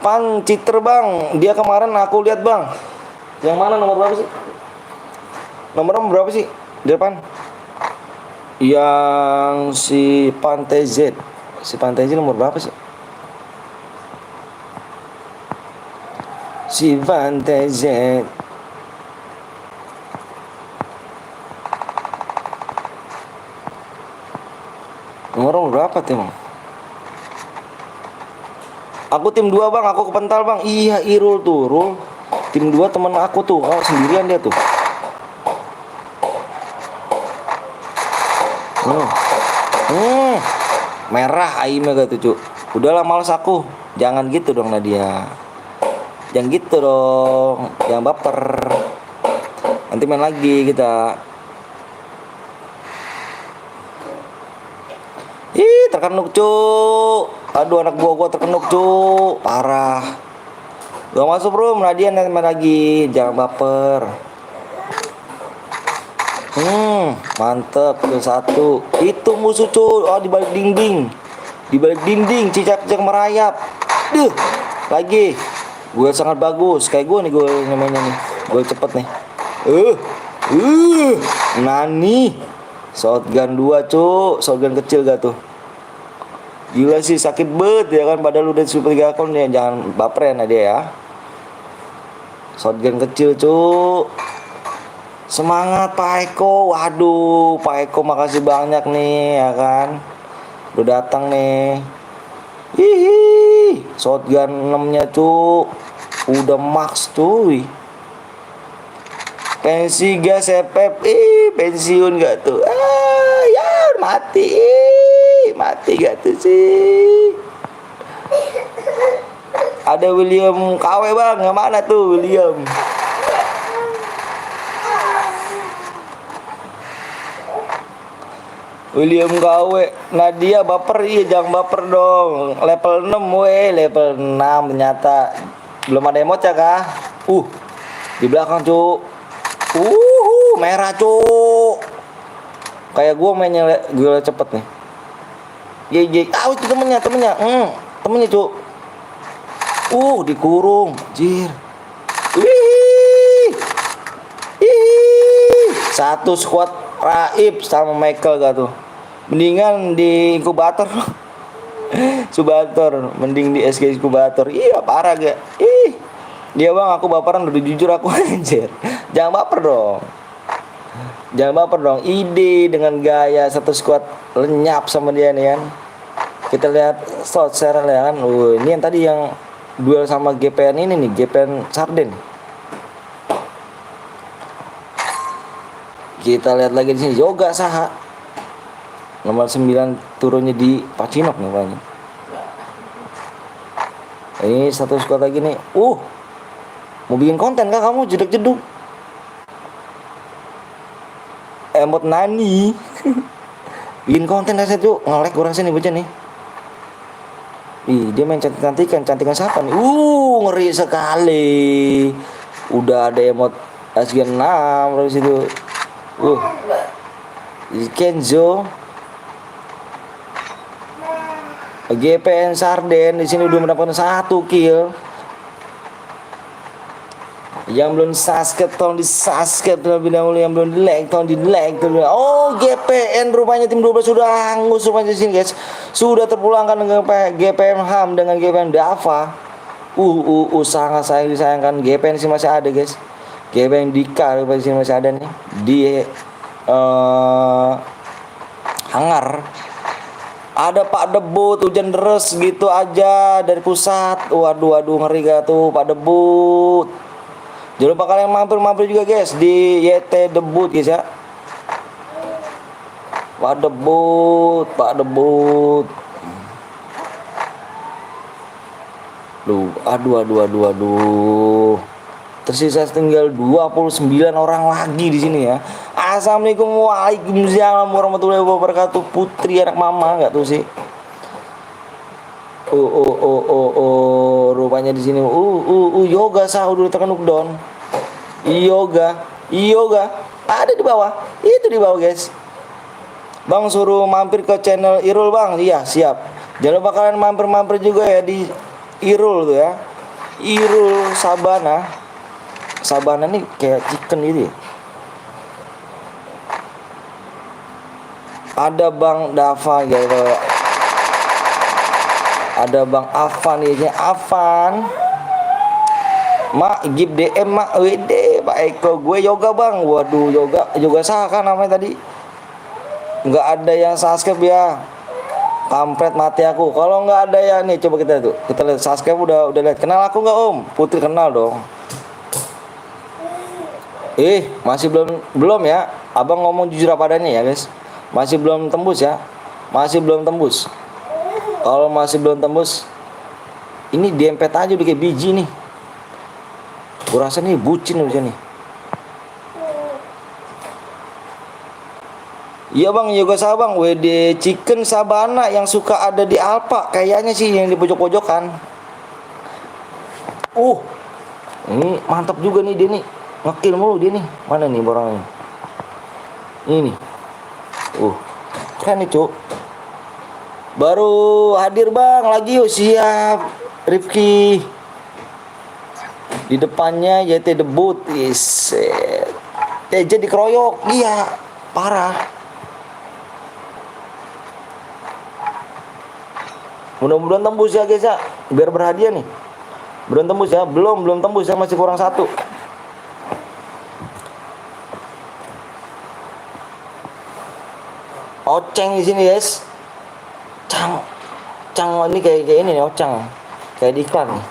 Pan cheater bang. Dia kemarin aku lihat bang. Yang mana nomor berapa sih? Nomornya berapa sih? Di depan. Yang si Pantai Z. Si Pantai Z nomor berapa sih? Si Pantai Z. Nomor berapa tuh emang? Aku tim 2 bang, aku kepental bang. Iya Irul tuh, Rul. Tim 2 temen aku tuh. Oh sendirian dia tuh. Merah aimnya gitu cu. Udahlah males aku. Jangan gitu dong Nadia. Jangan gitu dong. Jangan baper. Nanti main lagi kita. Ih terkenuk cu. Aduh anak buah gua terkenuk cu. Parah. Gak masuk bro. Nadia nanti main lagi. Jangan baper. Mantep tuh 1. Itu musuh cu. Oh di balik dinding. Di balik dinding cicak-cicak merayap. Lagi. Gue sangat bagus. Kayak gue nih gue namanya nih. Gue cepet nih. Nani. Shotgun 2 cu. Shotgun kecil gak tuh? Gila sih sakit banget ya kan. Padahal udah super 3 akun ya. Jangan baper ya Nadia ya. Shotgun kecil cu. Semangat Pak Eko. Waduh Pak Eko makasih banyak nih ya kan. Udah datang nih. Hihi. Shotgun 6 nya cu. Udah max cuy. Pensi gas Epep, pensiun gak tuh? Ya mati, mati gak tuh sih? Ada William KW bang, yang mana tuh William? William KW, Nadia baper, iya jangan baper dong. Level 6 level 6 ternyata. Belum ada emot ya kah? Di belakang cuk. Merah cuk. Kayak gue mainnya gue cepet nih. Itu temennya. Temennya cuk. Dikurung, jir. Satu squad Raib sama Michael gak tuh. Mendingan di inkubator. Subator, mending di SG inkubator. Iya parah gak? Dia bang aku baperan udah jujur aku anjir. Jangan baper dong. Ide dengan gaya satu squad lenyap sama dia nih kan. Kita lihat shot share ya kan. Ini yang tadi yang duel sama GPN ini nih, GPN Sarden. Kita lihat lagi di sini Yoga Saha. Nomor 9 turunnya di Pacinok nih banyak. Ini satu squad lagi nih. Mau bikin konten kah kamu jeduk-jeduk? Emot nani. Bikin konten aja tuh, nge-lag kurang sini bocah nih. Dia main cantikan siapa nih? Ngeri sekali. Udah ada emot SG6 terus itu. Kenzo. GPN Sarden di sini udah mendapatkan 1 kill. Yang belum subscribe tolong di subscribe terlebih dahulu, yang belum di like tolong di like terlebih dahulu. GPN rupanya tim 12 sudah hangus rupanya di sini guys. Sudah terpulangkan dengan GPM Ham dengan GPM Dava. Sangat disayangkan GPN sih masih ada guys. GPM Dika rupanya di sini masih ada nih di hangar. Ada Pak Debut hujan deras gitu aja dari pusat. Waduh ngeri gak tuh Pak Debut. Jangan lupa kalian mampir juga guys di YT Debut guys ya. Pak Debut. Aduh. Tersisa tinggal 29 orang lagi di sini ya. Assalamualaikum, waalaikumsalam warahmatullahi wabarakatuh. Putri anak mama nggak tuh sih? Rupanya di sini. Yoga Sah udah tekan knockdown. Yoga. Ada di bawah. Itu di bawah guys. Bang suruh mampir ke channel Irul bang. Iya siap. Jangan lupa kalian mampir juga ya di Irul tuh ya. Irul Sabana nih kayak chicken gitu ya. Ada Bang Dava gitu. Ada Bang Afan ini, Afan. Mak gib DM mak WD Pak Eko, gue Yoga bang. Waduh Yoga Sah kan namanya tadi. Nggak ada yang subscribe ya. Kampret mati aku. Kalau nggak ada ya nih coba kita lihat subscribe udah lihat. Kenal aku nggak Om? Putri kenal dong. Masih belum ya. Abang ngomong jujur apa adanya ya guys. Masih belum tembus ya. Kalau masih belum tembus, ini dempet aja udah kayak biji nih. Gue rasa nih bucin udah nih. Iya bang, Yoga Sabang, WD Chicken Sabana yang suka ada di Alpa, kayaknya sih yang di pojok-pojokan. Ini mantap juga nih dia nih. Ngekill mulu dia nih. Mana nih orangnya? Ini. Kan nih cuk. Baru hadir bang, lagi yuk siap. Rifki. Di depannya YT Debut. TJ dikeroyok. Iya, parah. Mudah-mudahan tembus ya guys ya. Biar berhadiah nih. Belum tembus ya. Belum tembus ya, masih kurang 1. Oceng di sini guys. Cang ini kayak ini nih Ocang. Kayak di iklan nih.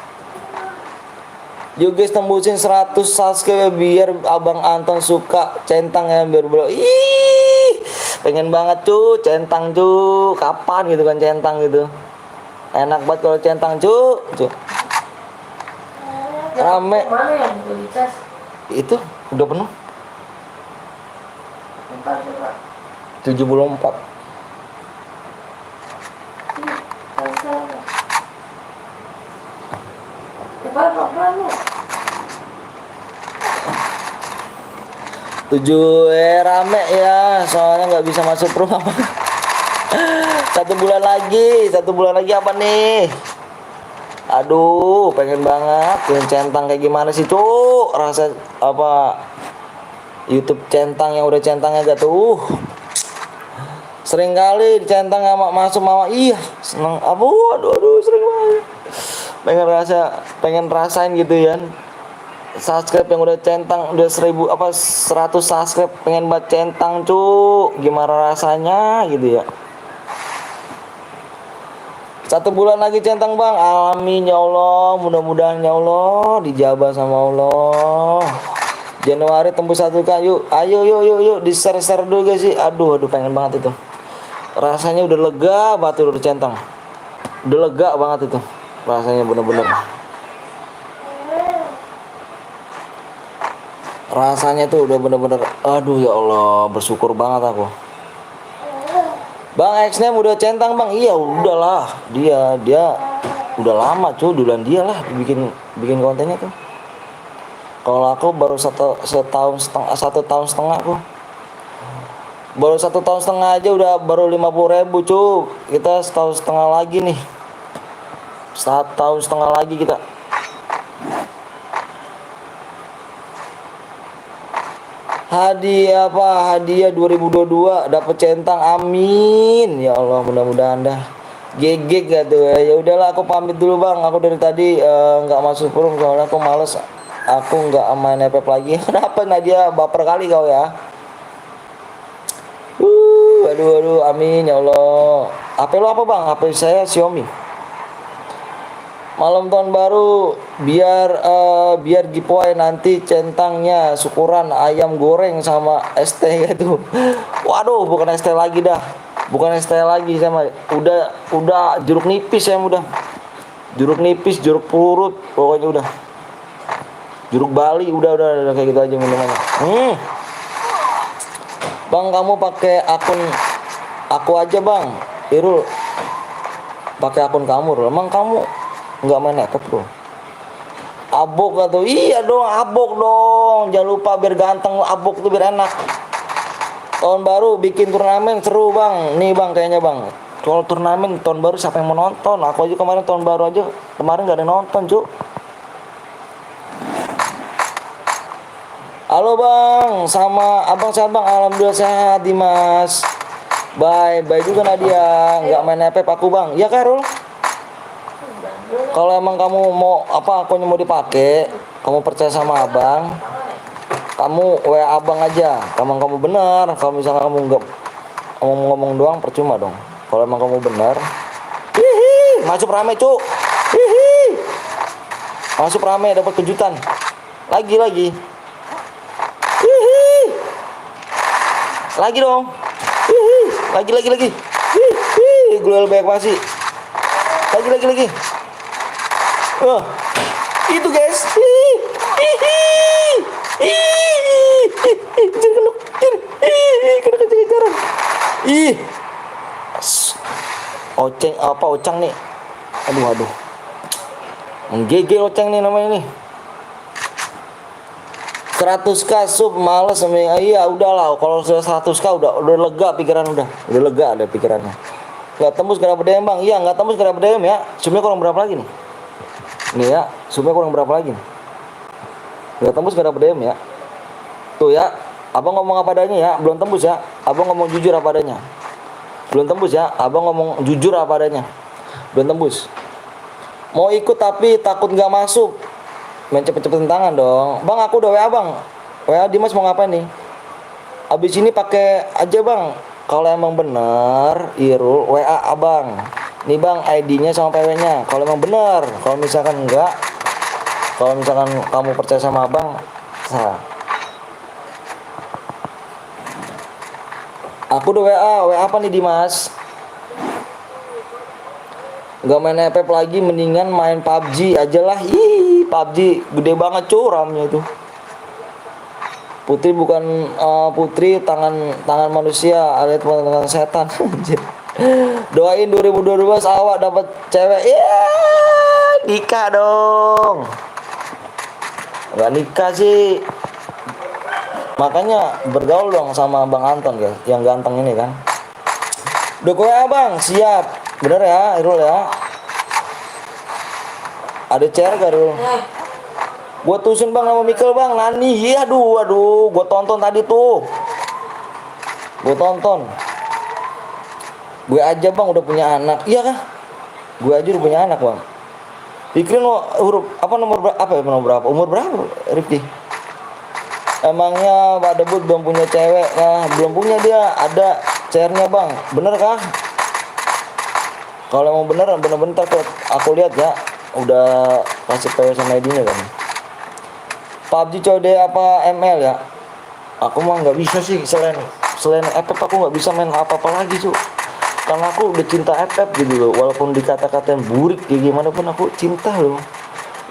Yuk guys, tembusin 100 subscribe biar Abang Anton suka centang ya, biar bro. Ih, pengen banget cu, centang cu. Kapan gitu kan centang gitu. Enak banget kalau centang cu. Rame. Mana yang beli cas? Itu udah penuh. Bentar coba. 74. Selesai. Coba pelan lu. 7 rame ya, soalnya nggak bisa masuk rumah. 1 bulan lagi apa nih? Aduh, pengen banget punya centang kayak gimana sih cuk, rasa apa YouTube centang yang udah centangnya gak tuh. Sering kali dicentang sama masuk mama, iya seneng, aduh sering banget. Pengen rasain gitu ya. Subscribe yang udah centang udah 100 subscribe, pengen buat centang cu, gimana rasanya gitu ya. 1 bulan lagi centang bang, amin ya Allah, mudah-mudahan ya Allah dijabah sama Allah. Januari tembus 1K, yuk ayo yuk di share dulu guys sih. Aduh pengen banget itu, rasanya udah lega banget udah centang, udah lega banget itu rasanya, bener-bener rasanya tuh udah bener-bener, aduh ya Allah, bersyukur banget aku. Bang X-nya udah centang bang, iya udahlah, dia udah lama cuy, duluan dia lah bikin kontennya tuh. Kalau aku baru 1 tahun setengah aku, baru 1 tahun setengah aja udah baru 50.000 cuy. Kita 1 tahun setengah lagi nih, 1 tahun setengah lagi kita. Hadiah 2022 dapat centang, amin ya Allah, mudah-mudahan dah. GG gak tuh ya. Udahlah aku pamit dulu bang, aku dari tadi nggak masuk forum soalnya aku males, aku nggak main FF lagi. Kenapa Nadia, baper kali kau ya. Aduh amin ya Allah. HP lo apa bang? HP saya Xiaomi. Malam tahun baru biar giveaway nanti centangnya syukuran ayam goreng sama ST gitu. Waduh, bukan ST lagi dah. Bukan ST lagi sama. Udah jeruk nipis ya udah. Jeruk nipis, jeruk purut, pokoknya udah. Jeruk Bali udah kayak gitu aja minumannya. Bang, kamu pakai akun aku aja, Bang. Irul. Pakai akun kamu, emang kamu nggak main FF bro? Abok atau iya dong, abok dong, jangan lupa biar ganteng, abok tuh biar enak. Tahun baru bikin turnamen seru bang, nih bang kayaknya bang. Kalau turnamen tahun baru siapa yang mau nonton? Aku aja kemarin tahun baru aja kemarin nggak ada nonton cuk. Halo bang, sama abang sehat bang, alhamdulillah sehat Dimas. Bye juga Nadia, nggak main FF aku bang, ya Karul. Kalau emang kamu mau akunnya mau dipakai, kamu percaya sama abang, kamu WA abang aja. Kamu benar. Kalau misalnya kamu nggak ngomong doang percuma dong. Kalau emang kamu benar, masuk rame cuk, masuk rame dapat kejutan, lagi, lagi dong, lagi, global banyak pasti, lagi. Itu guys. Kena kejar-kejaran. Ocang nih. Aduh. GG ocang nih namanya nih. 100k sub males sama iya udahlah, kalau sudah 100k udah lega pikiran, udah lega ada pikirannya. Enggak tembus kenapa DM bang? Iya enggak tembus kenapa DM ya. Subnya kurang berapa lagi nih? Nih ya, subnya kurang berapa lagi nih? Enggak tembus kenapa DM ya? Tuh ya, abang ngomong apa adanya ya, belum tembus ya. Abang ngomong jujur apa adanya. Belum tembus ya, abang ngomong jujur apa adanya. Belum tembus. Mau ikut tapi takut nggak masuk. Main cepet-cepetin tangan dong. Bang aku udah WA bang. WA Dimas mau ngapain nih? Abis ini pakai aja bang. Kalau emang bener Irul WA abang. Nih bang ID-nya sama PW-nya. Kalau emang bener. Kalau misalkan enggak, Kalau misalkan kamu percaya sama abang, sah. Aku udah WA apa nih Dimas? Gak main FF lagi, mendingan main PUBG aja lah. Ih, PUBG gede banget curamnya itu. Putri bukan putri tangan manusia, ada tangan setan. Doain 2022 awak dapat cewek. Iya, nikah dong. Gak nikah sih. Makanya bergaul dong sama Bang Anton guys, yang ganteng ini kan. Doko ya bang, siap. Bener ya, Irul ya. Ada CR gak Irul? Gue tusin bang sama Mikel bang, Nani. Iya, aduh, gue tonton tadi tuh. Gue tonton. Gue aja bang udah punya anak, iya kah? Gue aja udah punya anak bang. Pikirin lo huruf apa nomor berapa? Umur berapa Rifki? Emangnya Pak Debut belum punya cewek? Nah, belum punya dia. Ada CR-nya bang, bener kah? Kalau emang bener aku lihat ya. Udah kasih PW sama ID-nya kan. PUBG COD apa ML ya? Aku mah nggak bisa sih, selain FF aku nggak bisa main apa-apa lagi cuy. Karena aku udah cinta FF gitu loh. Walaupun dikata-katain burik kayak gimana pun aku cinta loh.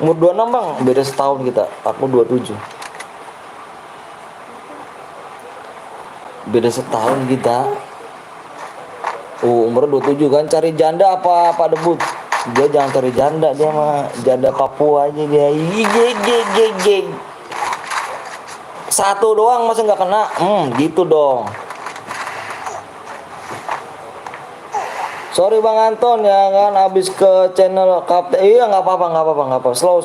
Umur 26 bang, beda setahun kita. Aku 27. Beda setahun kita. Umur 27 kan. Cari janda apa Pak Debut? Dia jangan cari janda, dia mah janda Papua aja dia. Gig. Satu doang masa nggak kena? Gitu dong. Sorry Bang Anton ya kan, abis ke channel Kapten. Iya nggak apa-apa. Slow.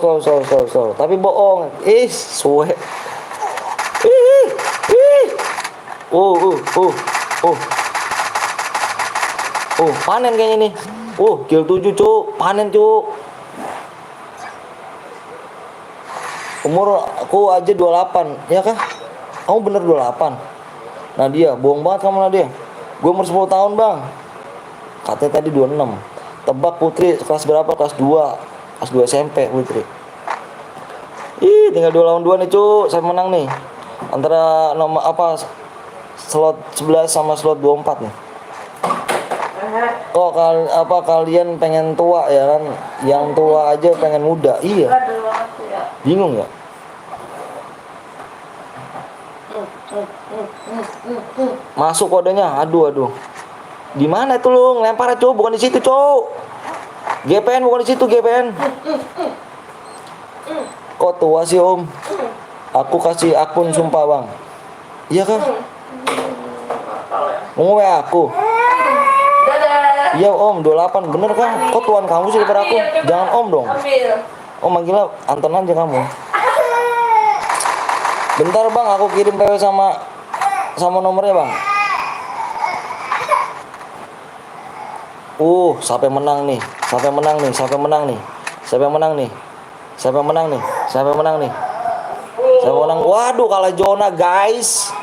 Tapi bohong. Suwe. Panen kayaknya nih. Kill 7 cuk, panen cuk. Umur aku aja 28, ya kah? Kamu bener 28. Nadia, bohong banget kamu Nadia. Gue umur 10 tahun bang. Katanya tadi 26. Tebak Putri kelas berapa? Kelas 2 SMP Putri. Tinggal 2 lawan 2 nih cuk. Saya menang nih. Antara nomor apa? Slot 11 sama slot 24 nih. Kok kalian pengen tua ya kan? Yang tua aja pengen muda. Iya. Bingung ya? Masuk kodenya. Aduh. Di mana itu lu ngelempar cuk? Bukan di situ cuk. GPN bukan di situ GPN. Kok tua sih om? Aku kasih akun sumpah bang. Iya kan? Mau WA aku. Iya om 28 bener kan? Kok tuan kamu sih daripada aku? Jangan om dong. Om manggilnya Anton aja kamu. Bentar bang, aku kirim PW sama nomornya bang. Sampai menang nih. Waduh kalah Jona guys.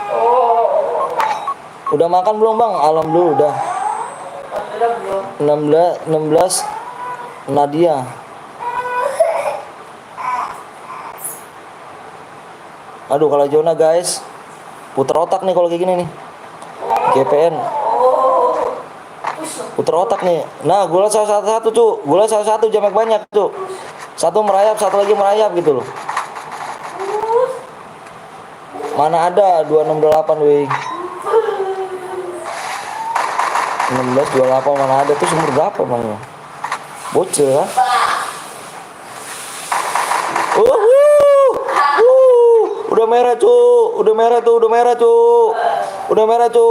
Udah makan belum bang? Alhamdulillah udah. 16 Nadia. Aduh kalah Jona guys. Puter otak nih kalau kayak gini nih. GPN. Puter otak nih. Nah, gula salah satu cu. Gula salah satu jamek banyak cu. Satu merayap, satu lagi merayap gitu loh. Mana ada 268 weh. 1628 mana ada tuh umur berapa emangnya? Bocil kan? Udah merah cu.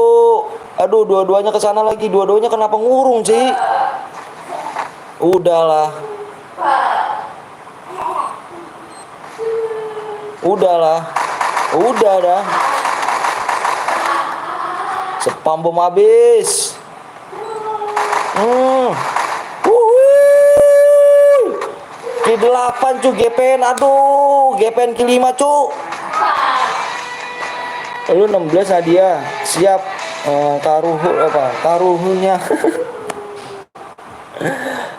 Aduh dua-duanya kesana lagi. Dua-duanya kenapa ngurung sih? Udahlah. Udah dah. Spam bom habis. K8 cu GPN. Aduh GPN K5 cu. Lu 16 Nadia. Siap. Karuhunya.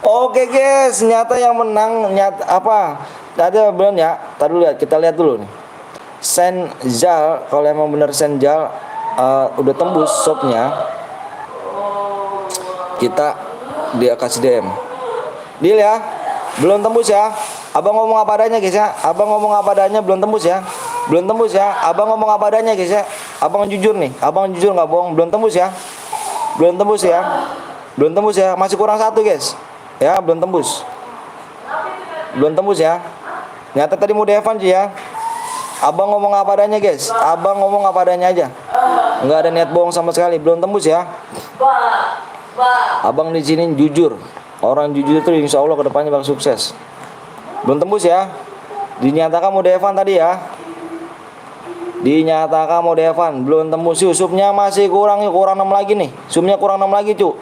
Oke guys, nyata yang menang Ada belum ya? Tadi lihat, kita lihat dulu nih. Senjal, kalau emang bener Senjal udah tembus shopnya, kita dia kasih DM. Deal ya? Belum tembus ya? Abang ngomong apa adanya guys ya. Abang ngomong apa adanya, belum tembus ya. Belum tembus ya. Abang ngomong apa adanya guys ya. Abang jujur nih. Abang jujur nggak bohong. Belum tembus ya. Belum tembus ya. Belum tembus ya. Masih kurang satu guys. Ya belum tembus. Belum tembus ya. Nyata tadi mau Devan sih ya. Abang ngomong apa adanya guys. Abang ngomong apa adanya aja. Nggak ada niat bohong sama sekali. Belum tembus ya. Abang di sini jujur. Orang jujur itu insya Allah kedepannya bakal sukses. Belum tembus ya. Dinyatakan mau Devan tadi ya. Dinyatakan mau Devan. Belum tembus. Supnya masih kurang. Kurang 6 lagi nih. Supnya kurang 6 lagi cu.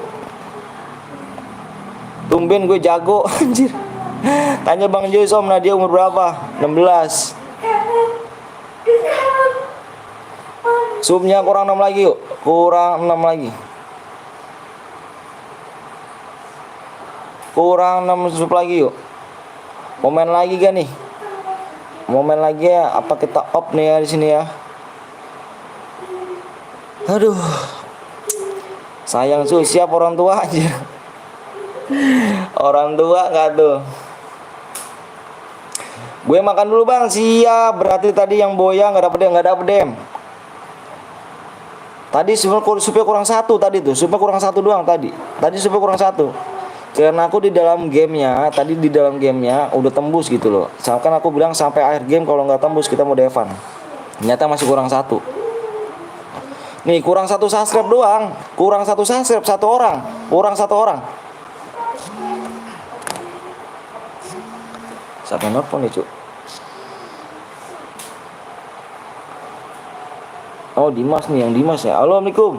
Tumben gue jago. Anjir. Tanya Bang Joy Som, Nadia umur berapa? 16. Supnya kurang 6 lagi yuk. Kurang 6 lagi. Kurang 6 sup lagi yuk. Momen lagi kan nih? Momen lagi ya? Apa kita op nih ya di sini ya? Aduh. Sayang su, siap orang tua aja. Orang tua nggak tuh? Gue makan dulu bang, siap. Berarti tadi yang boya nggak dapet dem. Tadi sebenarnya supnya kurang satu tadi tuh, supnya kurang satu doang tadi. Tadi supnya kurang satu. Karena aku di dalam gamenya, tadi di dalam gamenya udah tembus gitu loh. Kan aku bilang sampai akhir game kalau nggak tembus kita mau Devan. Ternyata masih kurang satu. Nih kurang satu subscribe doang, kurang satu subscribe satu orang, kurang satu orang. Siapa yang nelfon nih cuk? Oh Dimas nih, yang Dimas ya. Halo Assalamualaikum.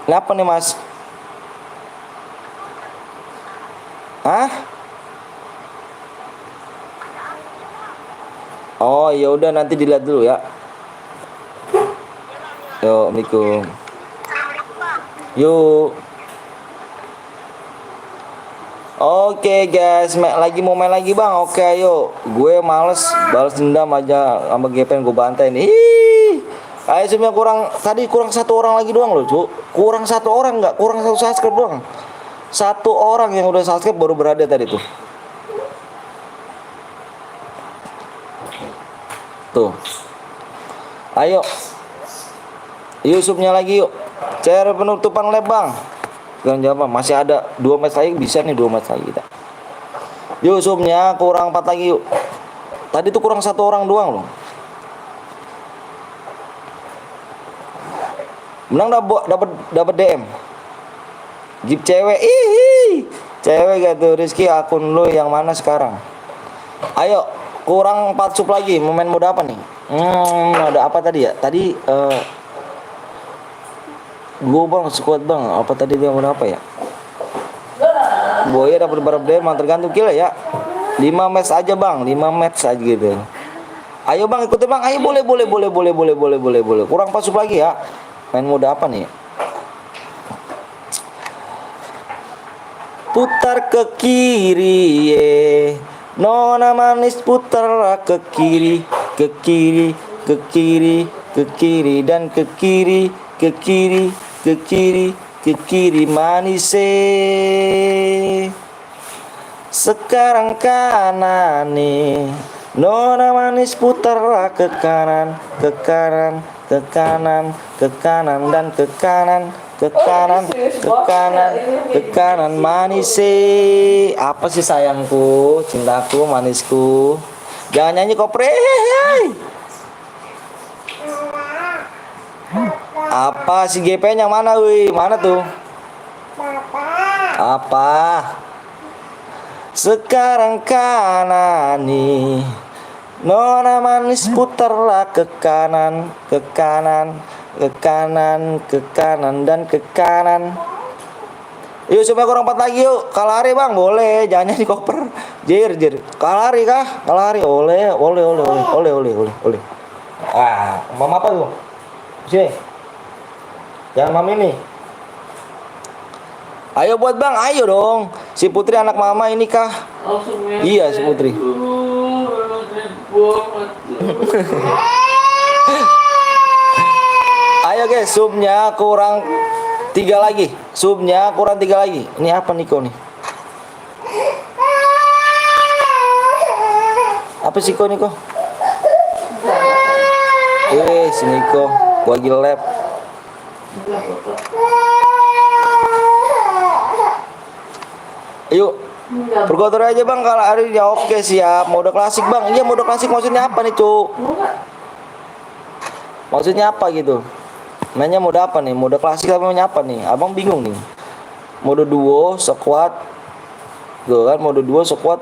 Kenapa nih mas? Hah? Oh ya udah nanti dilihat dulu ya. Yo, Assalamualaikum. Yuk. Oke guys, lagi mau main lagi bang. Oke ayo. Gue males balas dendam aja sama GPN gue bantai nih. Ayo sebenarnya kurang satu orang lagi doang loh cu. Kurang satu orang nggak? Kurang satu subscribe doang. Satu orang yang udah subscribe baru berada tadi tuh. Tuh. Ayo. Yusufnya lagi yuk. Cara penutupan lab bang. Jangan jawab masih ada 2 match lagi, bisa nih 2 match lagi kita. Yusufnya kurang 4 lagi yuk. Tadi tuh kurang satu orang doang loh. Menang dapat DM. Jeep cewek. Ih. Cewek gak tuh Rizky, akun lu yang mana sekarang? Ayo, kurang 4 sub lagi. Mau main mode apa nih? Ada apa tadi ya? Tadi gue bang squad bang. Apa tadi dia mode apa ya? Boya dapat berapa DM tergantung kill ya. 5 match aja bang, 5 match aja gitu. Ayo bang ikutin bang. Ayo boleh. Kurang 4 sub lagi ya. Main mode apa nih? Putar ke kiri nona manis putarlah ke kiri dan ke kiri manis sekarang kanan nih nona manis putarlah ke kanan dan ke kanan manis. Apa sih sayangku, cintaku, manisku? Jangan nyanyi kopre. Apa si GP-nya mana wih? Mana tuh? Apa? Sekarang kanan nih. Nona manis putarlah ke kanan dan ke kanan. Yuk supaya kurang 4 lagi yuk. Kalari bang boleh, jangan nyanyi koper. Jir. Kalari kah? Kalari oleh. Ah, mama apa tuh? Sini. Jangan mami nih. Ayo buat bang, ayo dong. Si Putri anak mama ini kah? Iya si Putri. Ayo guys, supnya kurang 3 lagi. Supnya kurang 3 lagi. Ini apa Niko nih? Apa sih kok Niko? Si Niko, gua lagi lab. Yuk, berkotor aja bang kalau hari ini. Oke siap. Mode klasik bang. Iya mode klasik maksudnya apa nih cuk? Maksudnya apa gitu? Nanya mode apa nih? Mode klasik namanya apa nih? Abang bingung nih. Mode duo, squad. Tuh kan mode duo, squad,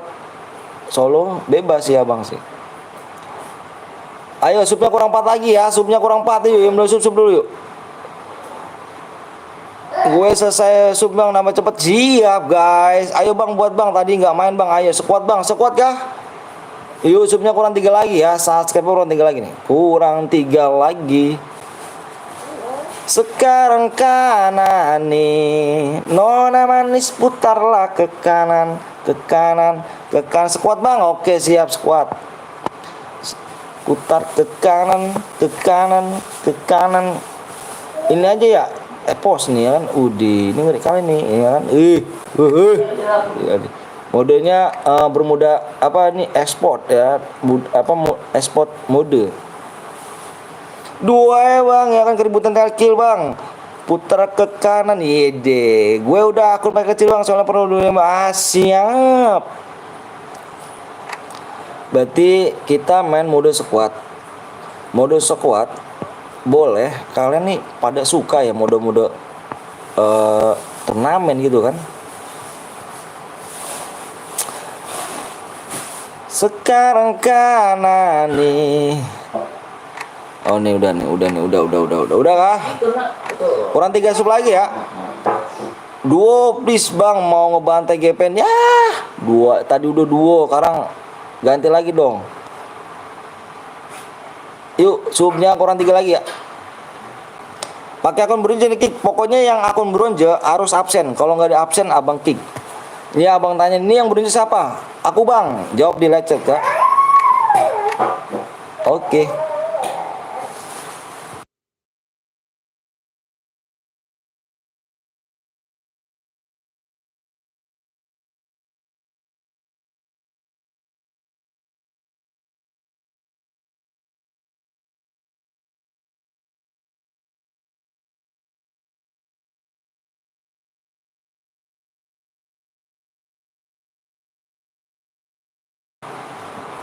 solo, bebas ya bang sih. Ayo supnya kurang 4 lagi ya. Supnya kurang 4 yuk. Yang belum sup dulu yuk. Gue selesai sub bang, nama cepet. Siap guys. Ayo bang buat bang, tadi nggak main bang. Ayo squad bang, squad kah? Yuk subnya kurang 3 lagi ya. Subscribe kurang 3 lagi nih. Kurang 3 lagi. Sekarang kanan nih, nona manis putarlah ke kanan, ke kanan, ke kanan. Squad bang, oke siap squad. Putar ke kanan, ke kanan, ke kanan. Ini aja ya. Pos nih ya kan, Udi, ini ngeri kali nih, ya kan, modenya bermuda apa nih export ya, export mode. 2 ya bang, ya kan keributan kill bang, putar ke kanan, ide, gue udah akun pakai kecil bang, soalnya perlu dulu bang, siap. Berarti kita main mode squad, boleh kalian nih pada suka ya mode-mode turnamen gitu kan. Sekarang kanan nih. Oh nih udah kah? Kurang 3 sub lagi ya. Duo please bang, mau ngebantai GPN ya. 2 tadi udah duo, sekarang ganti lagi dong. Yuk, subnya kurang 3 lagi ya. Pakai akun bronze nih kick. Pokoknya yang akun bronze harus absen. Kalau nggak ada absen abang kick. Ini abang tanya, ini yang bronze siapa? Aku bang. Jawab di live chat ya. Oke.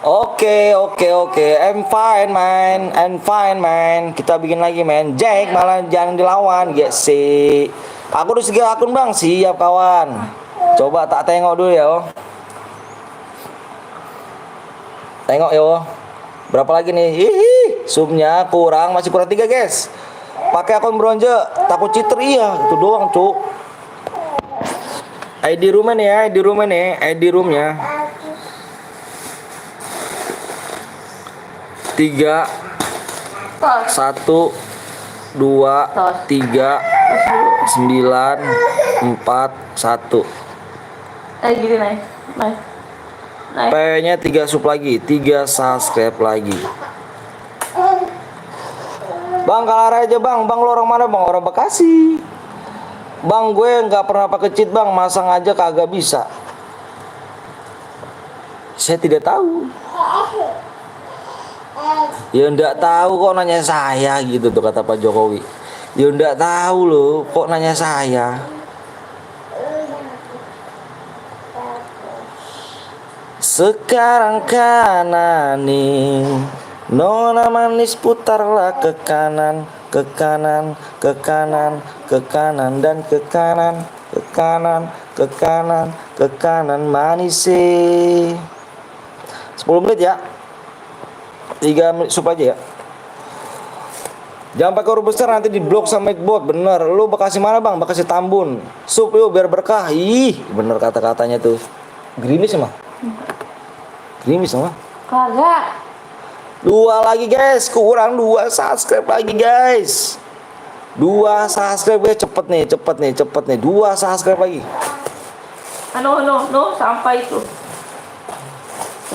Oke. I'm fine man. Kita bikin lagi man. Jack malah jangan dilawan. Yes sih. Aku udah 3 akun bang. Siap kawan. Coba tak tengok dulu ya. Tengok yo. Berapa lagi nih? Hihi. Subnya kurang, masih kurang 3 guys. Pakai akun bronze. Takut cheater iya. Itu doang cuk. ID roomnya nih. ID roomnya 3 1 2 3 9 4 1. Gini naik. P-nya 3 sub lagi, 3 subscribe lagi. Bang kalah aja bang. Bang lu orang mana bang? Orang Bekasi. Bang gue nggak pernah pakai cheat bang. Masang aja kagak bisa. Saya tidak tahu. Ya ndak tahu kok nanya saya gitu tuh kata Pak Jokowi. Ya ndak tahu loh kok nanya saya. Sekarang kanan nih, nona manis putarlah ke kanan, ke kanan, ke kanan, ke kanan dan ke kanan, ke kanan, ke kanan, ke kanan manis sih. 10 menit ya. 3 menit sup aja ya. Jangan pakai huruf besar nanti diblok sama bot. Bener. Lu Bekasi mana bang? Bekasi Tambun. Sup yuk biar berkah. Ih, bener kata-katanya tuh. Gerimis mah. Gerimis mah. Kagak. 2 lagi guys. Kurang 2 subscribe lagi guys. 2 subscribe guys, cepet nih. 2 subscribe lagi. No, sampai itu.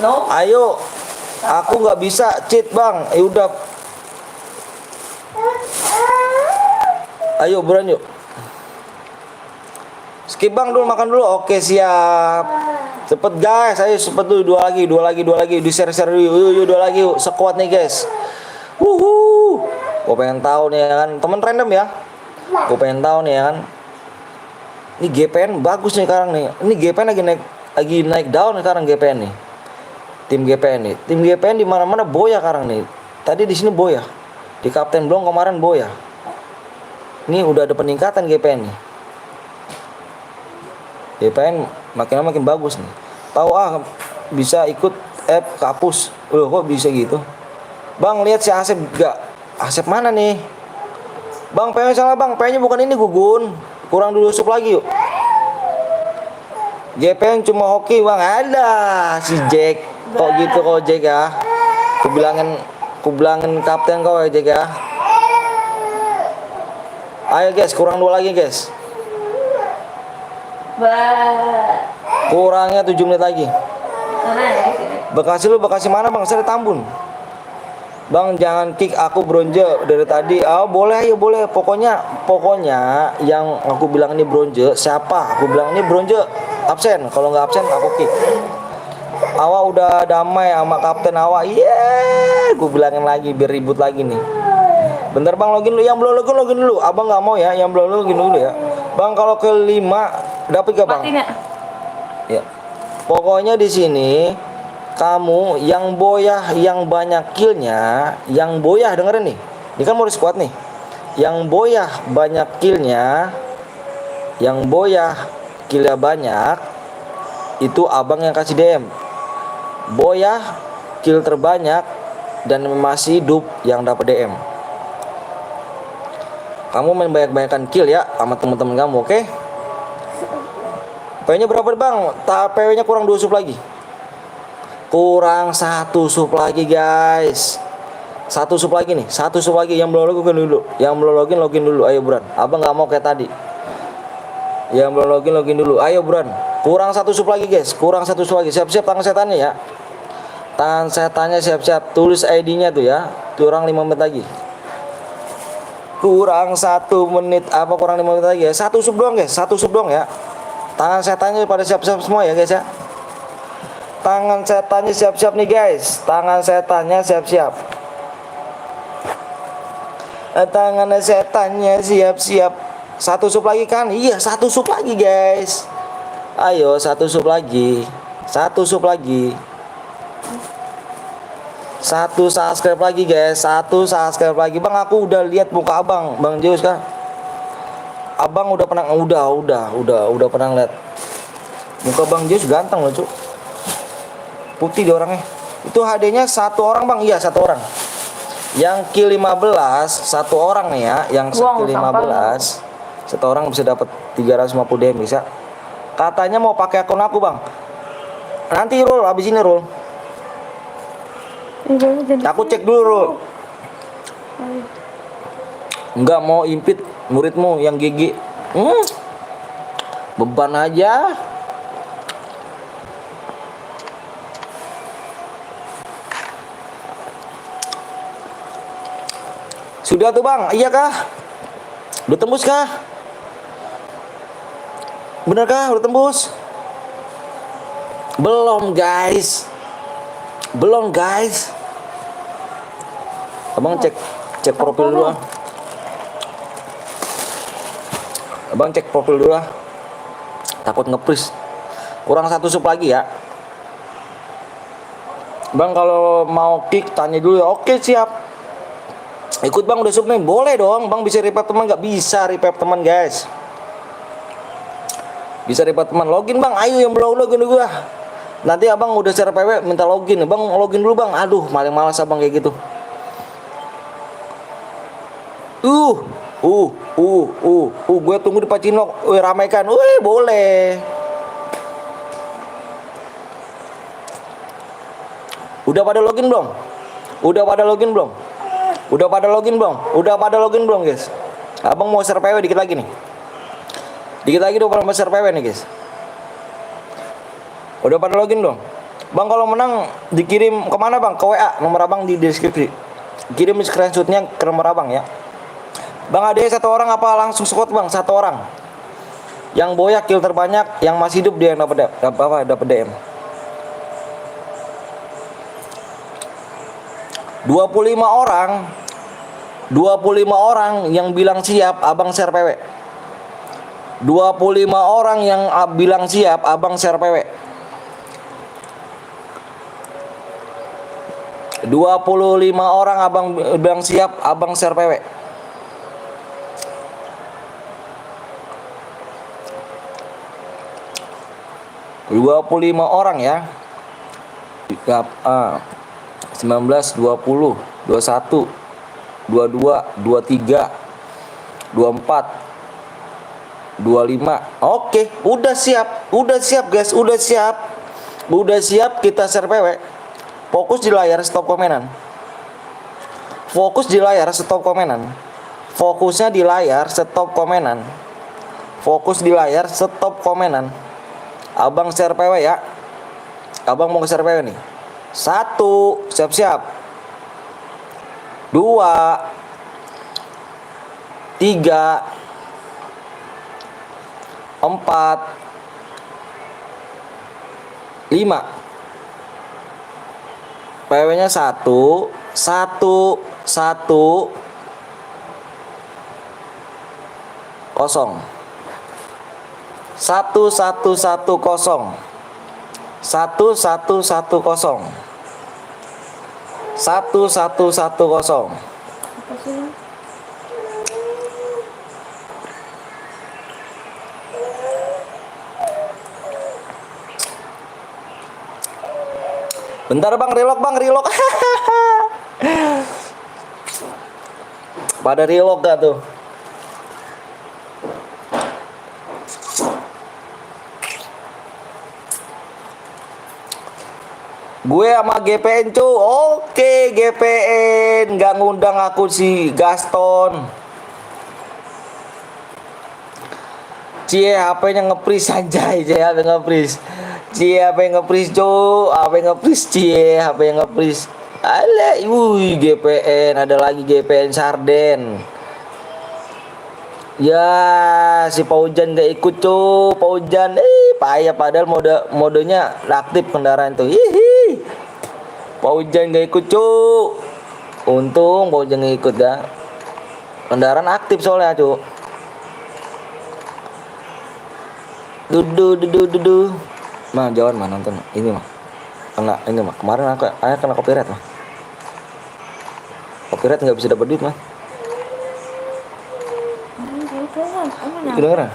No. Ayo. Aku nggak bisa cheat bang. Udah. Ayo buruan yuk. Skip bang dulu, makan dulu. Oke siap. Cepet guys, ayo cepet dulu. Dua lagi. Di share dulu. Yuk, 2 lagi yuk. Sekuat nih guys. Wuhu. Gue pengen tahu nih ya kan. Temen random ya. Gue pengen tahu nih ya kan. Ini GPN bagus nih sekarang nih. Ini GPN lagi naik daun sekarang GPN nih. Tim GPN nih. Tim GPN di mana-mana boya sekarang nih. Tadi di sini boya. Di Kapten Blong kemarin boya. Ini udah ada peningkatan GPN nih. GPN makin lama makin bagus nih. Tahu bisa ikut app kapus. Loh kok bisa gitu? Bang lihat si Asep gak? Asep mana nih? Bang PW salah bang. PW-nya bukan ini Gugun. Kurang dulu sup lagi yuk. GPN cuma hoki bang. Ada si Jack. Kok gitu kok Jack ya? Kubilangin kapten kau ya Jack ya. Ayo guys, kurang 2 lagi guys. Kurangnya 7 menit lagi. Bekasi mana bang? Saya di Tambun. Bang jangan kick aku bronze dari tadi. Boleh ya boleh. Pokoknya yang aku bilang ini bronze siapa? Aku bilang ini bronze absen. Kalau nggak absen aku kick. Awa udah damai sama kapten Awa. Gue bilangin lagi biar ribut lagi nih. Bentar bang login dulu. Yang belum login dulu. Abang nggak mau ya. Yang belum login dulu ya. Bang kalau ke 5 dapat gak bang? Ya. Pokoknya di sini kamu yang boyah yang banyak killnya, yang boyah dengerin nih. Ini kan mau di squad nih. Yang boyah banyak killnya, yang boyah killnya banyak, itu abang yang kasih DM. Boyah kill terbanyak dan masih hidup yang dapat DM. Kamu main banyak-banyakan kill ya sama teman-teman kamu, oke? PW-nya berapa bang? PW-nya kurang 2 sub lagi. Kurang 1 sub lagi guys. 1 sub lagi nih. 1 sub lagi. Yang belum login dulu. Yang belum login dulu. Ayo buruan. Abang nggak mau kayak tadi. Yang belum login dulu. Ayo buruan. Kurang 1 sub lagi guys. Kurang 1 sub lagi. Siap-siap tangan setannya ya. Tangan setannya siap-siap. Tulis ID-nya tuh ya. Kurang 5 menit lagi. Kurang 1 menit. Apa kurang 5 menit lagi ya? 1 sub doang guys. 1 sub doang ya. Tangan setannya pada siap-siap semua ya guys ya. Tangan setannya siap-siap nih guys. Tangan setannya siap-siap. Tangan setannya siap-siap. 1 sub lagi kan? Iya 1 sub lagi guys. Ayo 1 sub lagi. 1 sub lagi. 1 subscribe lagi guys. 1 subscribe lagi. Bang aku udah lihat muka abang. Bang Zeus kan? Abang udah pernah pernah lihat. Muka Bang Zeus ganteng loh cuk. Putih dia orangnya. Itu HD-nya 1 orang bang. Iya 1 orang. Yang kill 15 1 orang nih ya. Yang kill 15 1 orang bisa dapat 350 DM bisa. Katanya mau pakai akun aku bang. Nanti roll abis ini roll. Aku cek dulu roll. Enggak mau impit muridmu yang gigi. Beban aja. Sudah tuh bang, iya kah? Udah tembus kah? Bener kah? Udah tembus? Belum guys. Abang cek profil dulu. Abang cek profil dulu lah. Takut nge-freeze. Kurang 1 sub lagi ya. Bang kalau mau kick tanya dulu ya. Oke siap. Ikut bang udah sub nih. Boleh dong. Bang bisa revive teman nggak? Bisa revive teman guys. Bisa revive teman. Login bang. Ayo yang belum login gua. Nanti abang udah share PW minta login. Bang login dulu bang. Aduh paling malas abang kayak gitu. Gue tunggu di Pacinok. Ramaikan. Boleh. Udah pada login belum? Udah pada login belum guys? Abang mau share PW dikit lagi nih. Dikit lagi 24 share PW nih guys. Udah pada login belum? Bang kalau menang dikirim kemana bang? Ke WA, nomor abang di deskripsi. Kirim screenshotnya ke nomor abang ya. Bang ada satu orang apa langsung squad bang? Satu orang. Yang boyak kill terbanyak, yang masih hidup dia yang dapat DM. 25 orang 25 orang yang bilang siap abang share PW. 25 orang yang bilang siap abang share PW. 25 orang abang bilang siap abang share PW. Dua puluh lima orang ya. 19, 20, 21, 22, 23, 24, 25. Oke, udah siap guys, udah siap kita share PW. Fokus di layar, stop komenan. Fokus di layar, stop komenan. Fokusnya di layar, stop komenan. Fokus di layar, stop komenan. Abang share PW ya. Abang mau share PW nih. 1, siap-siap. 2, 3, 4, 5. PW-nya 1, 1, 1, 0. 1, 1, 1, 0. 1, 1, 1, 0. 1, 1, 1, 0. Apa sih? Bentar bang, relog. Pada relog gak tuh? Gue sama GPN cu. Oke GPN nggak ngundang aku si Gaston. Cie HP-nya nge-freeze anjay. Cie HP nge-freeze. Cie HP nge-freeze cu. HP nge-freeze cie HP nge-freeze. Ale, wuih GPN ada lagi GPN Sarden. Ya si Paujan gak ikut cu. Paujan payah padahal modenya aktif kendaraan tuh. Hihi. Paujan gak ikut cu. Untung Paujan gak ikut ya. Kendaraan aktif soalnya cu. Dudu. Mah jangan mah nonton ini mah. Kena ini mah. Kemarin aku kena copyright mah. Copyright nggak bisa dapat duit mah. Kedengeran?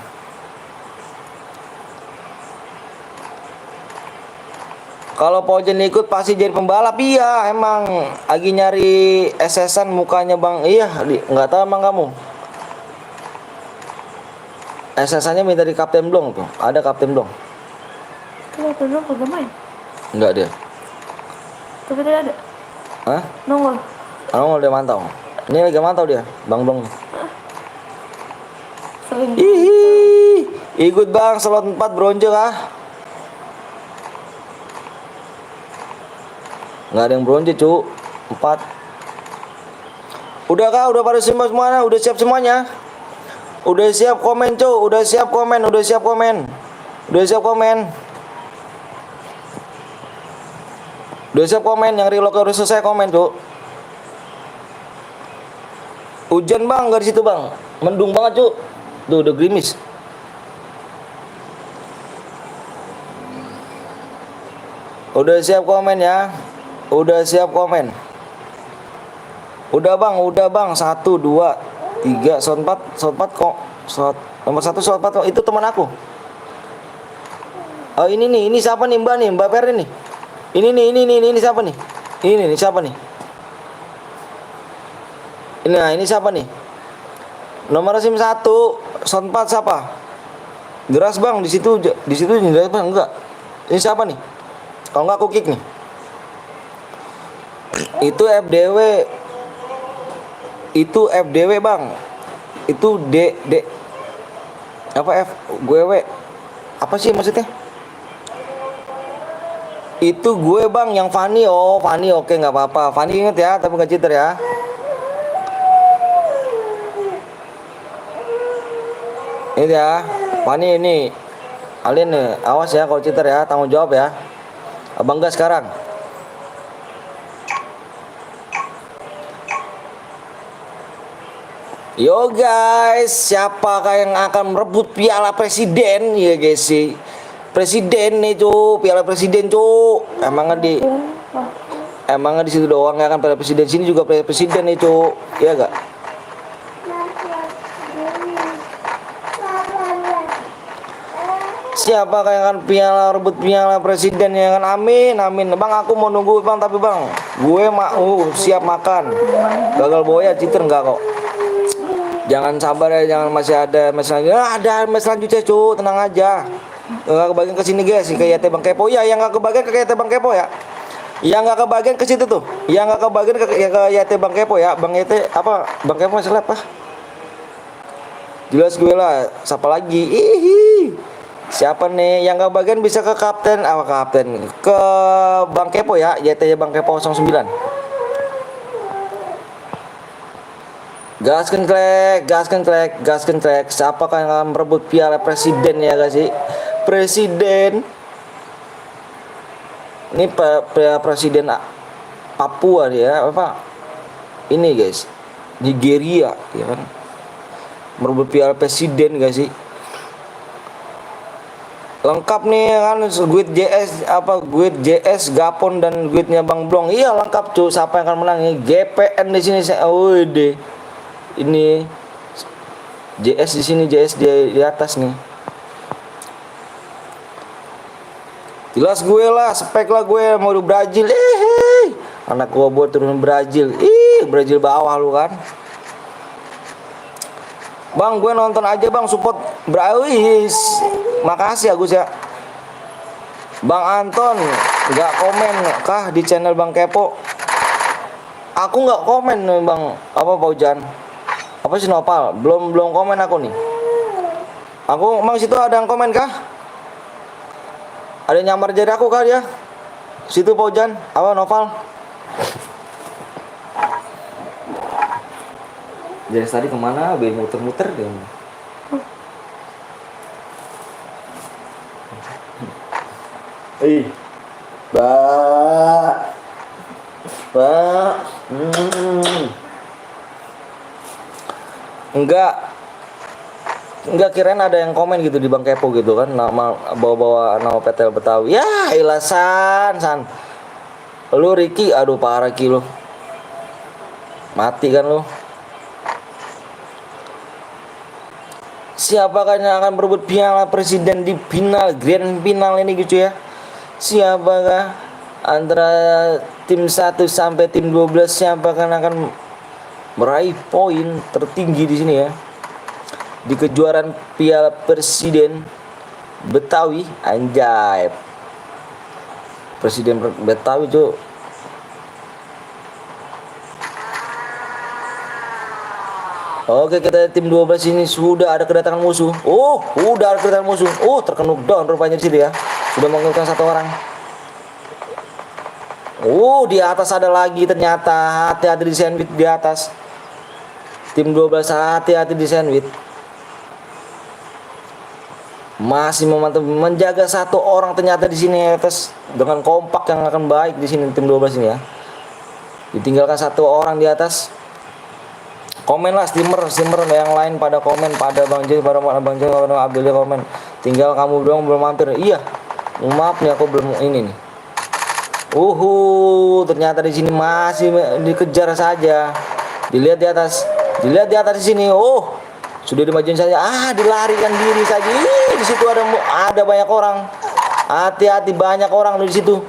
Kalau Paujan ikut pasti jadi pembalap. Iya emang lagi nyari SS-an mukanya bang. Iya nggak tahu emang kamu. SS-annya minta di Kapten Blong tuh. Ada Kapten Blong. Kapten Blong kagak main? Enggak dia. Tapi tidak ada. Hah? Nongol. Nongol dia mantau. Ini lagi mantau dia, Bang Blong. Sering. Hihi. Ikut bang slot 4 bronze kah? Nggak ada yang bronze cu. 4. Udah kah? Udah pada semuanya? Udah siap semuanya? Udah siap komen cu. Udah siap komen. Yang relog udah selesai komen cu. Hujan bang nggak di situ bang. Mendung banget cu. Tuh udah gerimis. Udah siap komen ya. Udah bang 1, 2, 3, slot 4 kok. Nomor 1 slot 4 kok. Itu teman aku. Oh ini siapa nih Mbak Ferry nih. Ini siapa nih? Ini siapa nih? Ini siapa nih? Nomor SIM 1 slot 4 siapa? Geras bang di situ jelas bang enggak. Ini siapa nih? Kalau enggak aku kick nih. Itu FDW bang. Itu D apa F gue W apa sih maksudnya? Itu gue bang yang Fani. Oh Fani, oke nggak apa-apa. Fani inget ya, tapi nggak cheater ya. Ini ya Fani ini. Kalian nih awas ya kalau cheater ya, tanggung jawab ya. Abang gas sekarang. Yo guys, siapakah yang akan merebut piala presiden ya guys sih? Presiden nih cu, piala presiden cu. Emangnya di situ doang ya kan piala presiden, sini juga piala presiden nih cu. Iya gak? Siapakah yang akan rebut piala presiden ya kan? Amin amin. Bang aku mau nunggu bang, tapi bang gue mau siap makan. Gagal boya cheater enggak kok. Jangan sabar ya, jangan masih ada match selanjutnya. Ada match selanjutnya cu, tenang aja. Enggak kebagian ke sini guys, kayak Bang Kepo ya, yang enggak kebagian ke kayak Bang Kepo ya. Yang enggak kebagian ke situ tuh. Yang enggak kebagian ke Yate Bang Kepo ya. Bang Yate apa? Bang Kepo masih apa? Jelas gue lah, siapa lagi? Ihi. Siapa nih yang enggak bagian bisa ke kapten ke Bang Kepo ya, Yate Bang Kepo 09. Gaskan trek. Siapakah yang akan merebut piala presiden ya guys sih? Presiden. Ini piala presiden Papua nih ya, apa? Ini guys, Nigeria ya kan. Merebut piala presiden guys sih. Lengkap nih kan, Guide JS Gapon dan guide-nya Bang Blong. Iya lengkap tuh. Siapa yang akan menang? Ini GPN di sini. Ini JS di sini, JS di atas nih. Jelas gue lah, spek lah gue mau di Brazil. Anak gua buat turun Brazil. Brazil bawah lu kan. Bang, gue nonton aja bang, support Brazil. Makasih Agus ya. Bang Anton nggak komen kah di channel Bang Kepo? Aku nggak komen nih bang. Apa Paujan? Apa sih Nopal? Belum komen aku nih. Aku emang situ ada yang komen kah? Ada yang nyamar jadi aku kah dia? Situ Paujan? Apa Nopal? Jadi tadi kemana? Biar muter-muter deh. Enggak kirain ada yang komen gitu di Bang Kepo gitu kan, nama bawa-bawa nama PTL Betawi. Ya ilasan san. Lu Ricky, aduh parah Ki lu. Mati kan lu. Siapakah yang akan berebut piala presiden di final, grand final ini gitu ya? Siapakah antara tim 1 sampai tim 12 siapakah yang akan meraih poin tertinggi di sini ya? Di kejuaraan piala presiden Betawi, anjay. Presiden Betawi tuh. Oke, kita tim 12 ini sudah ada kedatangan musuh. Udah ada kedatangan musuh. Terkenuk down rupanya di sini ya. Sudah mengumpulkan satu orang. Di atas ada lagi ternyata. Hati-hati di sandwich di atas. Tim 12 hati-hati di sandwich. Masih memantau menjaga satu orang ternyata di sini atas dengan kompak yang akan baik di sini tim 12 ini ya. Ditinggalkan satu orang di atas. Komen lah streamer yang lain pada komen, pada Bang Jil, pada Bang Jil, pada Abdul komen. Tinggal kamu doang belum mampir. Iya. Maaf nih aku belum ini nih. Ternyata di sini masih dikejar saja. Dilihat di atas di sini. Sudah dimajuin saja. Dilarikan diri saja. Di situ ada banyak orang. Hati-hati banyak orang di situ.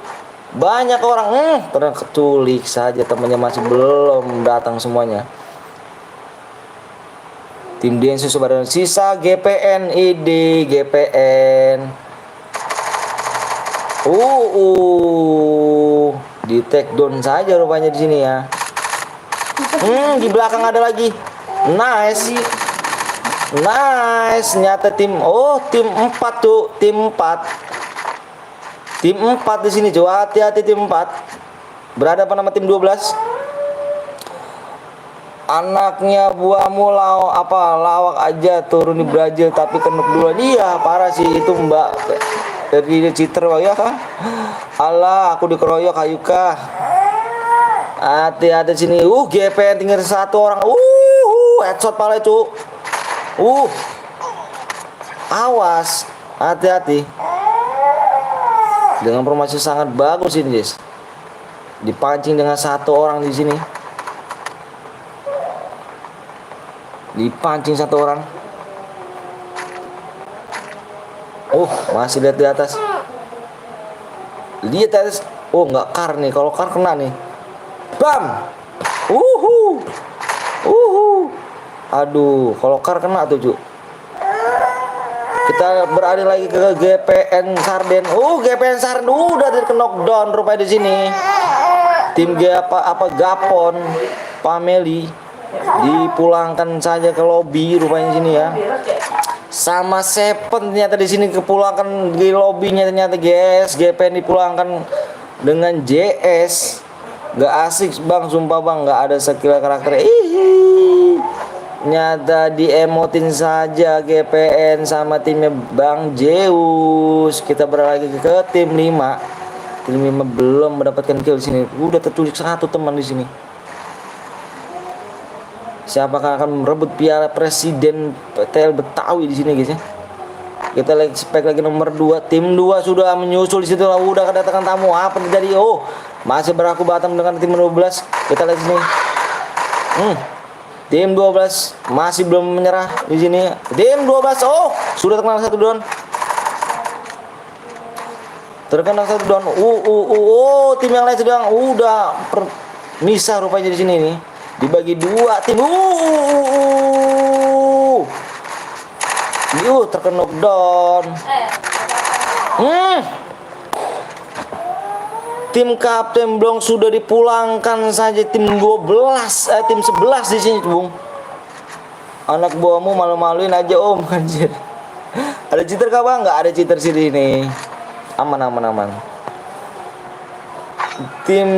Banyak orang. Terculik saja temannya masih belum datang semuanya. Tim Densus pada sisa GPN GPN. Di take down saja rupanya di sini ya. Di belakang ada lagi. Nice. Nice, nyata tim 4 tuh, tim 4. Tim 4 di sini, coba hati-hati tim 4. Berhadapan sama tim 12. Anaknya buahmu lawak aja turun di Brazil tapi kenuk duluan. Iya, parah sih itu Mbak. Dari cheater ya kah? Alah, aku dikeroyok Ayuka. Hati-hati sini. GP tinggal satu orang. Headshot pala itu. Awas, hati-hati. Dengan formasi sangat bagus ini, guys. Dipancing dengan satu orang di sini. Dipancing satu orang. Masih lihat di atas. Lihat di atas. Nggak kar nih. Kalau kar kena nih. Bam. Aduh, kalau kar kena tuh, Cuk. Kita beralih lagi ke GPN Sarden. GPN Sarden udah knockdown rupanya di sini. Tim Gapon Pameli dipulangkan saja ke lobby rupanya sini ya. Sama Seven ternyata di sini kepulangkan di lobbynya ternyata, guys. GPN dipulangkan dengan JS. Gak asik bang, sumpah bang, gak ada skill karakter. Nyata diemotin saja GPN sama timnya Bang Zeus. Kita beralih lagi ke tim 5. Tim 5 belum mendapatkan kill di sini. Udah tertulis satu teman di sini. Siapakah akan merebut piala presiden PTL Betawi di sini, guys ya? Kita lagi spek lagi nomor 2. Tim 2 sudah menyusul di situ. Udah kedatangan tamu. Apa terjadi? Masih beraku batam dengan tim 12. Kita lihat sini. Tim 12 masih belum menyerah di sini. Tim 12 sudah terkena satu down. Terkena satu down. Tim yang lain sedang udah misah rupanya di sini nih. Dibagi 2 tim. Terkena knockdown. Tim Kapten Blong sudah dipulangkan saja tim 11, tim 11 di sini, Bung. Anak buahmu malu-maluin aja, Om, anjir. Ada cheater kah, Bang? Nggak ada cheater sini ini. Aman. Tim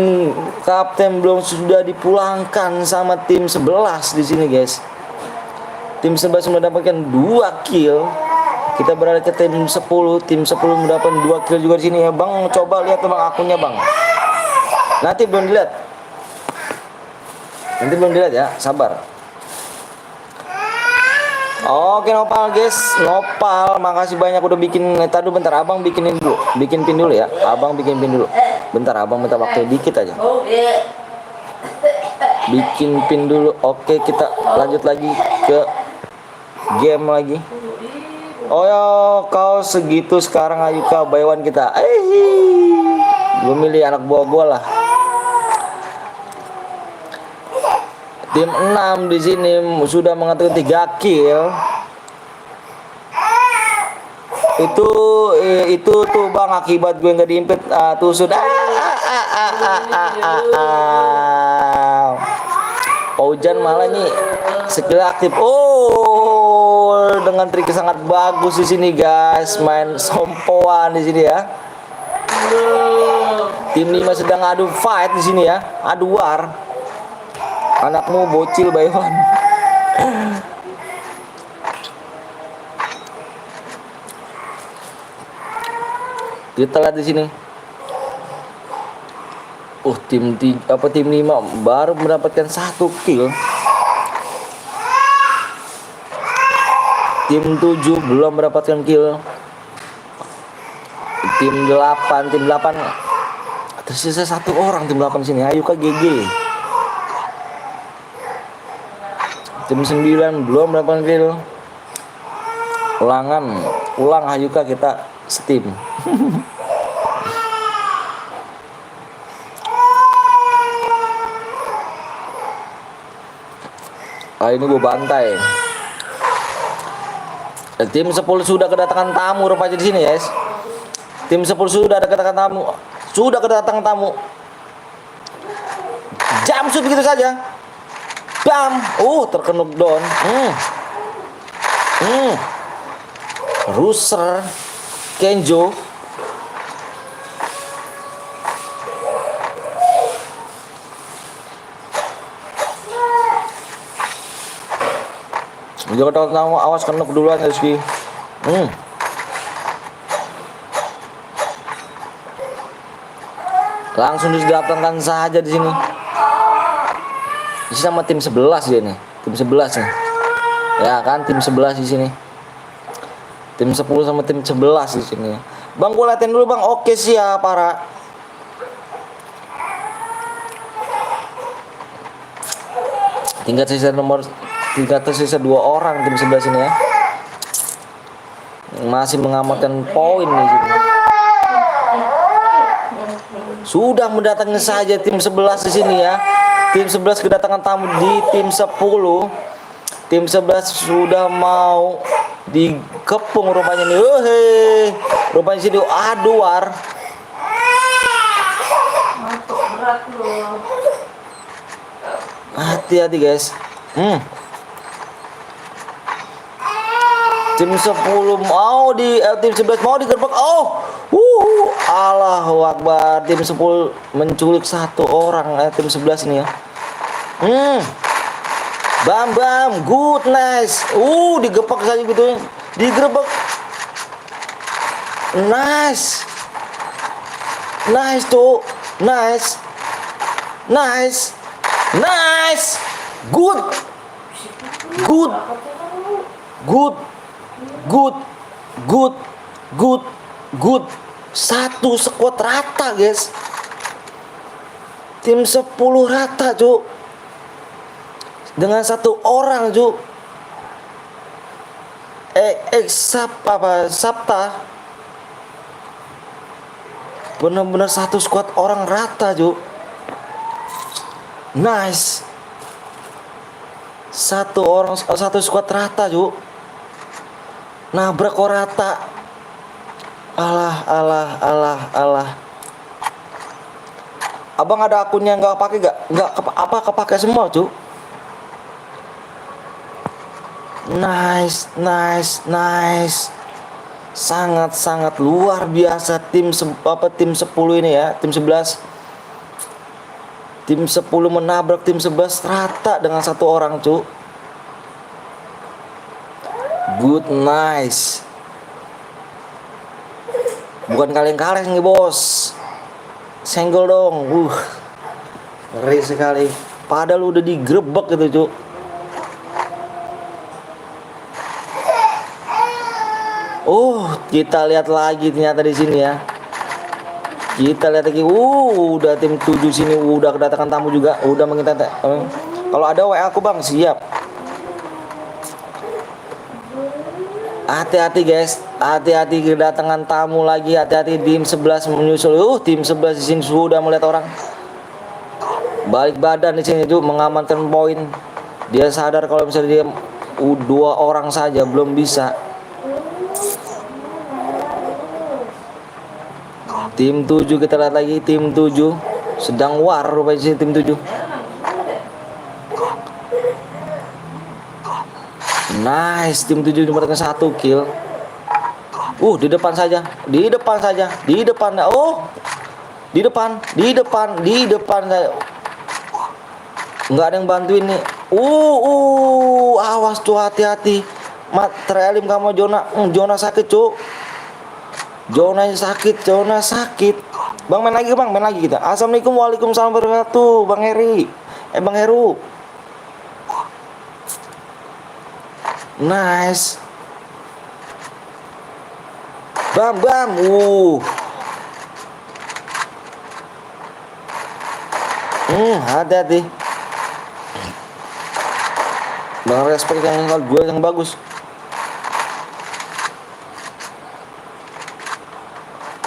Kapten Blong sudah dipulangkan sama tim 11 di sini, guys. Tim 11 mendapatkan 2 kill. Kita beralih ke tim 10. Tim 10 mendapatkan 2 kill juga di sini ya, Bang. Coba lihat Bang akunnya, Bang. Nanti belum dilihat ya, sabar. Oke, Nopal, guys. Nopal, makasih banyak udah bikin. Tadi bentar, Abang bikin pin dulu ya. Abang bikin pin dulu. Bentar, Abang minta waktu dikit aja. Bikin pin dulu. Oke, kita lanjut lagi ke game lagi. Kau segitu sekarang, ayo kau buy one kita. Gue milih anak buah gue lah. Tim 6 di sini sudah mengatur 3 kill. Itu tuh Bang akibat gue nggak diimpet tuh sudah. Hujan malah nih skill aktif. Dengan trik sangat bagus di sini, guys. Main sompoan di sini ya. Tim 5 sedang adu fight di sini ya. Adu war. Anakmu bocil Baywan. Kita lihat di sini. Tim 5 baru mendapatkan 1 kill. Tim 7 belum mendapatkan kill. Tim 8 tersisa 1 orang tim 8 sini. Ayo Kak GG. Tim 9 belum mendapatkan kill. Ulang Hayuka kita steam. Ini gue bantai. Tim 10 sudah kedatangan tamu rupanya di sini, guys. Tim 10 sudah ada kedatangan tamu. Jumpsuit begitu saja. Bam. Terkena down. Ruser, Kenjo. Jangan tahu awas kena duluan Rizky. Langsung didatangkan saja di sini. Ini sama tim 11 dia nih. Tim 11 nih. Ya kan, tim 11 di sini. Tim 10 sama tim 11 di sini. Bang, gua latihan dulu, Bang. Oke, siap, para. Tinggal tersisa 2 orang tim 11 ini ya. Masih mengamankan poin di sini. Sudah mendatangi saja tim 11 di sini ya. Tim 11 kedatangan tamu di tim 10. Tim 11 sudah mau dikepung rupanya nih. Rupanya sini aduar. Masuk berat loh. Hati-hati guys. Tim 10 mau tim 11 mau digerbek. Allahu Akbar. Tim 10 menculik 1 orang tim 11 nih ya. Bam, good, nice. Digepak saja gitu ya. Digerebek. Nice. Nice tuh. Nice. Good. Satu squad rata guys. Tim 10 rata cu. Dengan 1 orang cu. Sabta. Benar-benar 1 squad orang rata cu. Nice. 1 squad rata cu. Nabrak kok rata. Alah. Abang ada akunnya nggak pakai kepake semua cu. Nice. Sangat luar biasa tim 10 ini ya, tim 11. Tim 10 menabrak tim 11 rata dengan 1 orang cu. Good, nice. Bukan kaleng-kaleng nih bos. Senggol dong. Ngeri sekali. Padahal udah digrebek gitu cu. Kita lihat lagi ternyata di sini ya. Kita lihat lagi. Udah tim 7 sini udah kedatangan tamu juga. Udah mengintai. Kalau ada WA aku bang, siap. Hati-hati guys. Hati-hati kedatangan tamu lagi. Hati-hati tim 11 menyusul. Tim 11 di sini sudah melihat orang. Balik badan di sini tuh mengamankan poin. Dia sadar kalau misalnya dia 2 orang saja belum bisa. Tim 7 kita lihat lagi. Tim 7 sedang war rupanya sini tim 7. Nice, tim 7 mendapatkan 1 kill. Di depan saja. Di depan. Di depan saya. Enggak ada yang bantuin nih. Awas tuh, hati-hati. Trelim kamu Jona sakit, Cuk. Jona sakit. Bang main lagi kita. Assalamualaikum, waalaikumsalam warahmatullahi wabarakatuh. Bang Heri. Bang Heru. Nice. Bam. Hati-hati. Bang respect yang gue yang bagus.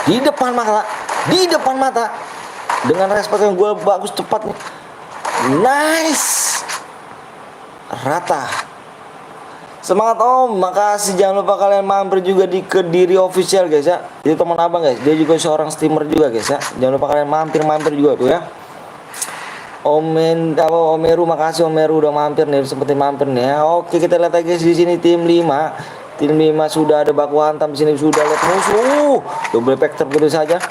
Di depan mata. Dengan respect yang gue bagus tepat nih. Nice. Rata. Semangat Om, makasih. Jangan lupa kalian mampir juga di Kediri Official guys ya. Itu teman abang guys, dia juga seorang streamer juga guys ya. Jangan lupa kalian mampir juga tuh ya. Omeru, makasih Omeru udah mampir nih, seperti mampir nih ya. Oke, kita lihat lagi di sini tim 5. Tim 5 sudah ada baku hantam di sini, sudah lihat musuh. Double vector begitu saja.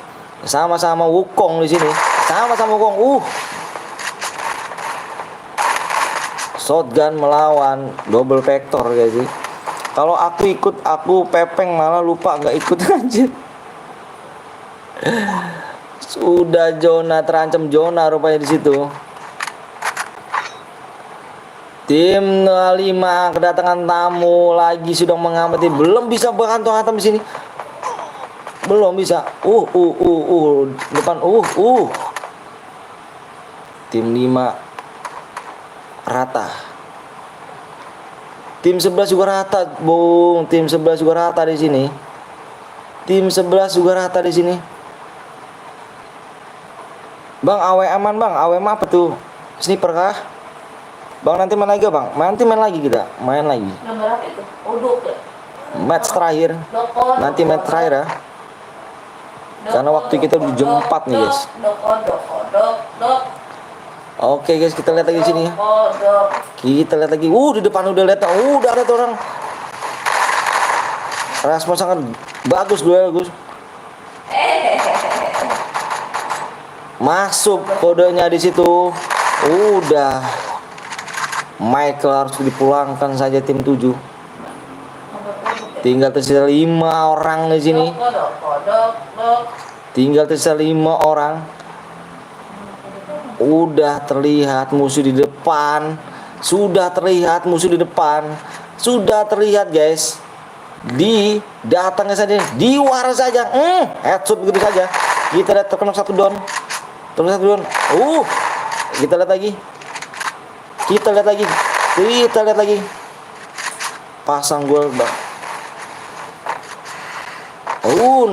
Sama-sama Wukong di sini. Sama-sama Wukong. Shotgun melawan double vector guys sih. Kalau aku ikut, aku pepeng malah lupa nggak ikut aja. Sudah zona, terancam zona rupanya di situ. Tim 5 kedatangan tamu lagi, sudah mengamati, belum bisa berhantam-hantam di sini. Belum bisa. Depan Tim 5 rata. Tim 11 juga rata, Bung. Tim 11 juga rata di sini. Tim 11 juga rata di sini. Bang, AW aman, Bang. AW apa tuh? Sniper kah? Bang, nanti main lagi, Bang. Nanti main lagi kita. Main lagi. Nomor apa itu? Uduk ya? Match terakhir. Nanti match terakhir ya. Karena waktu kita udah jam 4 nih, guys. Dok. Oke, guys, kita lihat lagi di sini ya. Kita lihat lagi. Di depan udah lihat. Udah ada tuh orang. Respon sangat bagus, bagus. Masuk kodenya di situ. Udah. Michael harus dipulangkan saja tim 7. Tinggal tersisa 5 orang di sini. Tinggal tersisa 5 orang. Udah terlihat musuh di depan. Sudah terlihat musuh di depan. Sudah terlihat, guys. Di datangnya saja, di war saja. Headshot begitu saja. Kita lihat terkena satu down. Kita lihat lagi. Kita lihat lagi. Pasang gol, Bang.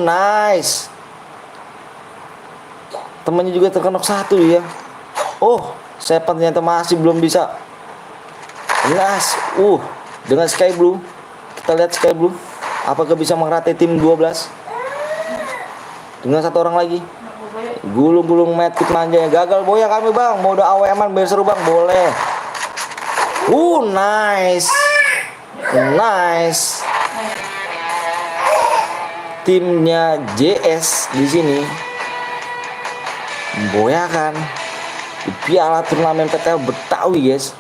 Nice. Temannya juga terkena satu ya. Sepan ternyata masih belum bisa. Nice. Dengan Sky Blue. Kita lihat Sky Blue. Apakah bisa mengratai tim 12? Dengan satu orang lagi. Gulung-gulung medkit manja, gagal boya kami, Bang. Mau udah aweman biar seru, Bang. Boleh. Nice. Timnya JS di sini memboyakan di Piala Turnamen PTL Betawi, guys.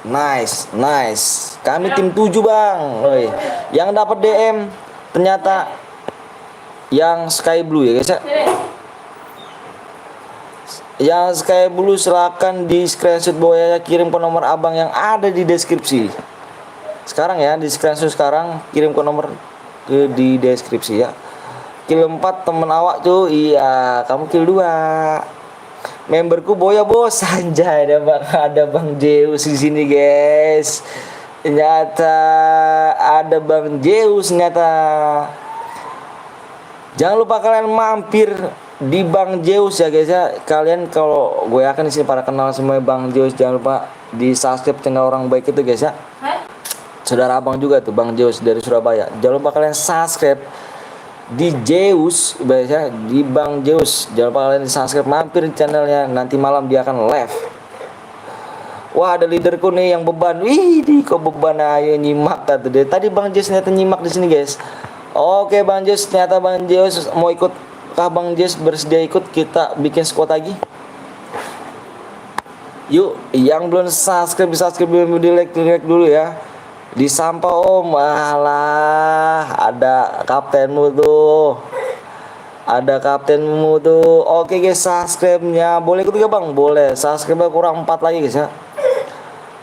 Nice. Kami tim 7, Bang. Yang dapat DM ternyata yang Sky Blue ya, guys ya. Yang Sky Blue silakan di screenshot boya, kirim ke nomor abang yang ada di deskripsi. Sekarang ya, di screenshot sekarang, kirim ke nomor di deskripsi ya. Kill 4 temen awak tuh. Iya, kamu kill 2. Memberku boya, bos. Anjay, ada Bang Zeus di sini, guys. Ternyata ada Bang Zeus ternyata. Jangan lupa kalian mampir di Bang Zeus ya, guys ya. Kalian kalau gue yakin di sini para kenal semua Bang Zeus, jangan lupa di subscribe channel orang baik itu, guys ya. Saudara abang juga tuh Bang Zeus dari Surabaya. Jangan lupa kalian subscribe di Zeus, guys ya, di Bang Zeus. Jangan lupa kalian di subscribe, mampir di channelnya. Nanti malam dia akan live. Wah, ada leaderku nih yang beban. Kok beban, ayo nyimak tuh deh. Tadi Bang Zeus ternyata nyimak di sini, guys. Oke, Bang Zeus, ternyata Bang Zeus mau ikut. Kah Bang Zeus bersedia ikut? Kita bikin squad lagi. Yuk, yang belum subscribe, belum di like dulu ya. Di sampah ada kaptenmu tuh. Oke, guys, subscribe-nya boleh ikut juga, Bang? Boleh. Subscribe-nya kurang 4 lagi, guys ya.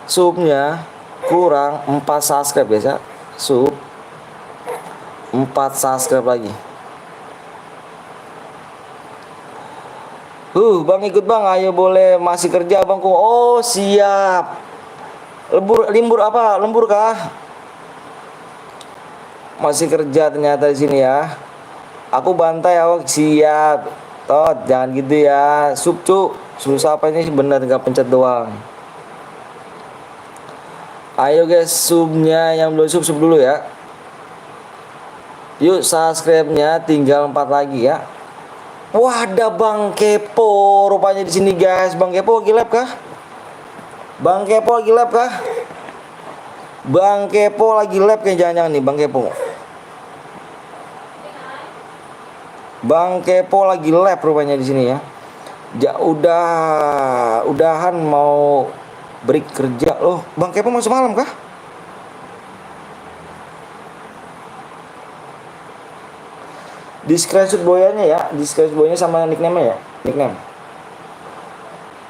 Subnya kurang 4 subscribe, guys ya. Sub 4 subscribe lagi. Bang ikut, Bang. Ayo boleh, masih kerja, Bangku. Siap. Lembur kah? Masih kerja ternyata di sini ya. Aku bantai awak, siap. Tot, jangan gitu ya. Susah apa ini, bener nggak pencet doang. Ayo guys, subnya yang belum sub dulu ya. Yuk, subscribe-nya tinggal 4 lagi ya. Wah, ada Bang Kepo rupanya di sini guys. Bang Kepo lagi lab kah? Bang Kepo lagi lab kah? Bang Kepo lagi lab kayak jangan-jangan nih Bang Kepo. Bang Kepo lagi lab rupanya di sini ya. Udahan mau break kerja loh. Bang Kepo masuk malam kah? Di screenshot boyanya ya, di screenshot boyanya sama nickname-nya ya, nickname.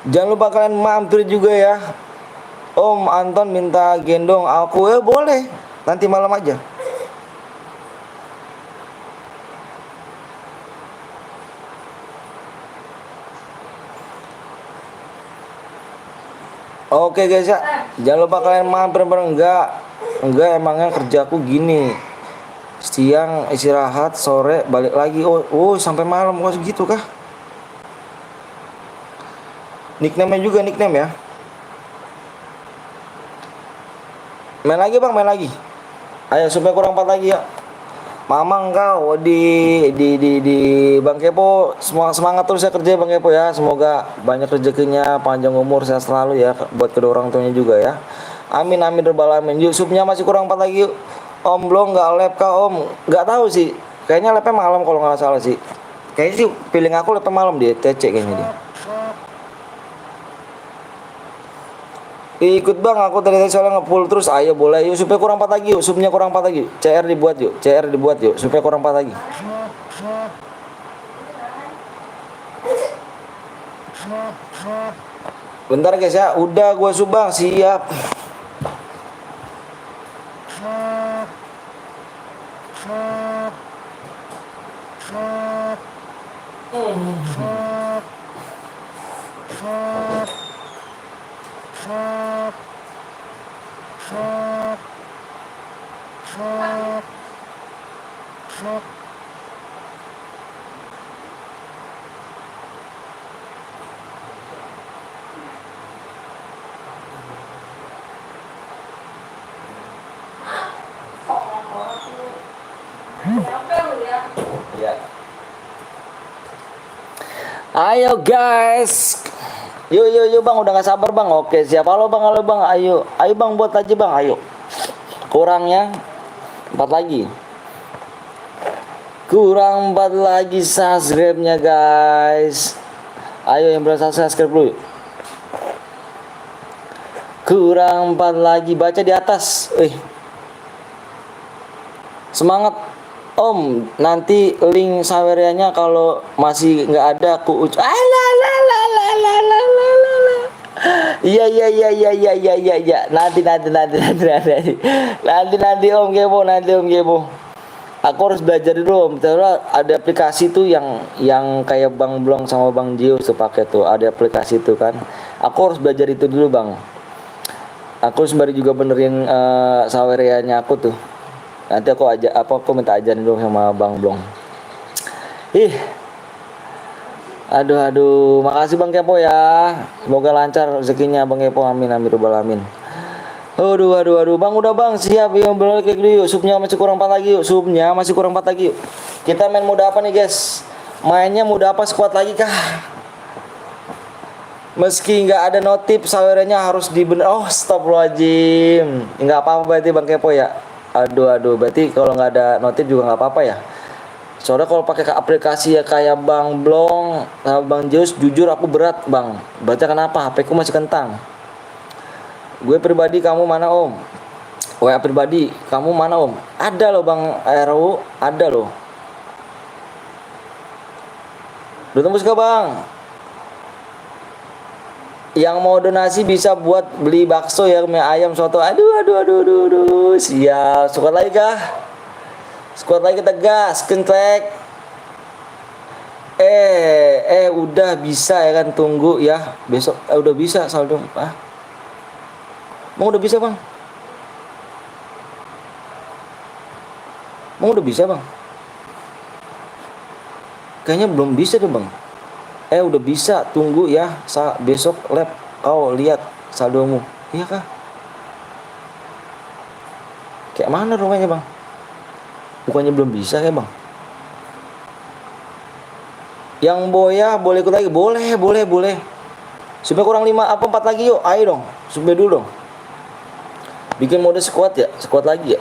Jangan lupa kalian mampir juga ya. Om Anton minta gendong aku ya, boleh. Nanti malam aja. Oke guys ya, jangan lupa kalian mampir bareng. Enggak emangnya kerjaku gini. Siang istirahat, sore balik lagi. Oh sampai malam kok segitu kah? Nickname-nya juga nickname ya. Main lagi bang, main lagi. Ayo supaya kurang 4 lagi ya. Mamang kau di Bang Kepo, semangat terus ya kerja Bang Kepo ya. Semoga banyak rezekinya, panjang umur, sehat selalu ya buat kedua orang tuanya juga ya. Amin amin rabbal alamin. Yusufnya masih kurang 4 lagi yuk. Om belum nggak lab kah om? Nggak tahu sih. Kayaknya labnya malam kalau nggak salah sih. Kayaknya sih feeling aku labnya malam dia, TC kayaknya dia. Ikut bang, aku tadi soalnya nge-full terus. Ayo boleh yuk supaya kurang 4 lagi yuk. Subnya kurang 4 lagi. CR dibuat yuk. CR dibuat yuk supaya kurang 4 lagi. Bentar guys ya. Udah gue subang siap. Ya. Ayo guys. Yuk bang, udah gak sabar bang. Oke siap. Halo bang, ayo bang buat aja bang, ayo. Kurangnya 4 lagi. Kurang 4 lagi subscribe-nya guys. Ayo yang belum subscribe dulu. Kurang 4 lagi, baca di atas. Semangat om, nanti link sawerianya kalau masih nggak ada aku iya nanti om Kepo, aku harus belajar dulu om. Terus ada aplikasi tuh yang kayak Bang Blong sama Bang Jiu tuh pakai tuh, ada aplikasi tuh kan, aku harus belajar itu dulu bang. Aku sembari juga benerin sawerianya aku tuh. Nanti aku minta ajarin dulu sama Bang Blong. Aduh, makasih Bang Kepo ya. Semoga lancar rezekinya Bang Kepo, amin amin rabbal alamin. Aduh, Bang udah Bang, siap yuk balik dulu yuk. Subnya masih kurang 4 lagi yuk. Kita main mode apa nih guys? Mainnya mode apa, squad lagi kah? Meski nggak ada notif, sawerannya harus dibener. Oh, astagfirullahaladzim. Nggak apa-apa berarti Bang Kepo ya. Aduh, berarti kalau nggak ada notif juga nggak apa-apa ya. Soalnya kalau pakai aplikasi ya kayak Bang Blong sama Bang Zeus, jujur aku berat bang. Berarti kenapa? HP ku masih kentang. Gue pribadi, kamu mana om? WA pribadi, kamu mana om? Ada loh Bang RU, ada loh. Udah tembus gak bang? Yang mau donasi bisa buat beli bakso ya, mie ayam, soto. Aduh. Siap. Squad lagi kah? Squad lagi kita gas, kentrek. Udah bisa ya kan, tunggu ya. Besok udah bisa saldo. Bang udah bisa bang? Bang udah bisa bang? Kayaknya belum bisa deh bang. Udah bisa, tunggu ya. Besok lab kau lihat saldomu. Iya kah? Kayak mana rumahnya bang? Bukannya belum bisa ya bang? Yang Boya boleh ikut lagi? Boleh. Supaya kurang 5 apa 4 lagi yuk. Ayo dong. Supaya dulu dong. Bikin mode squad ya. Squad lagi ya.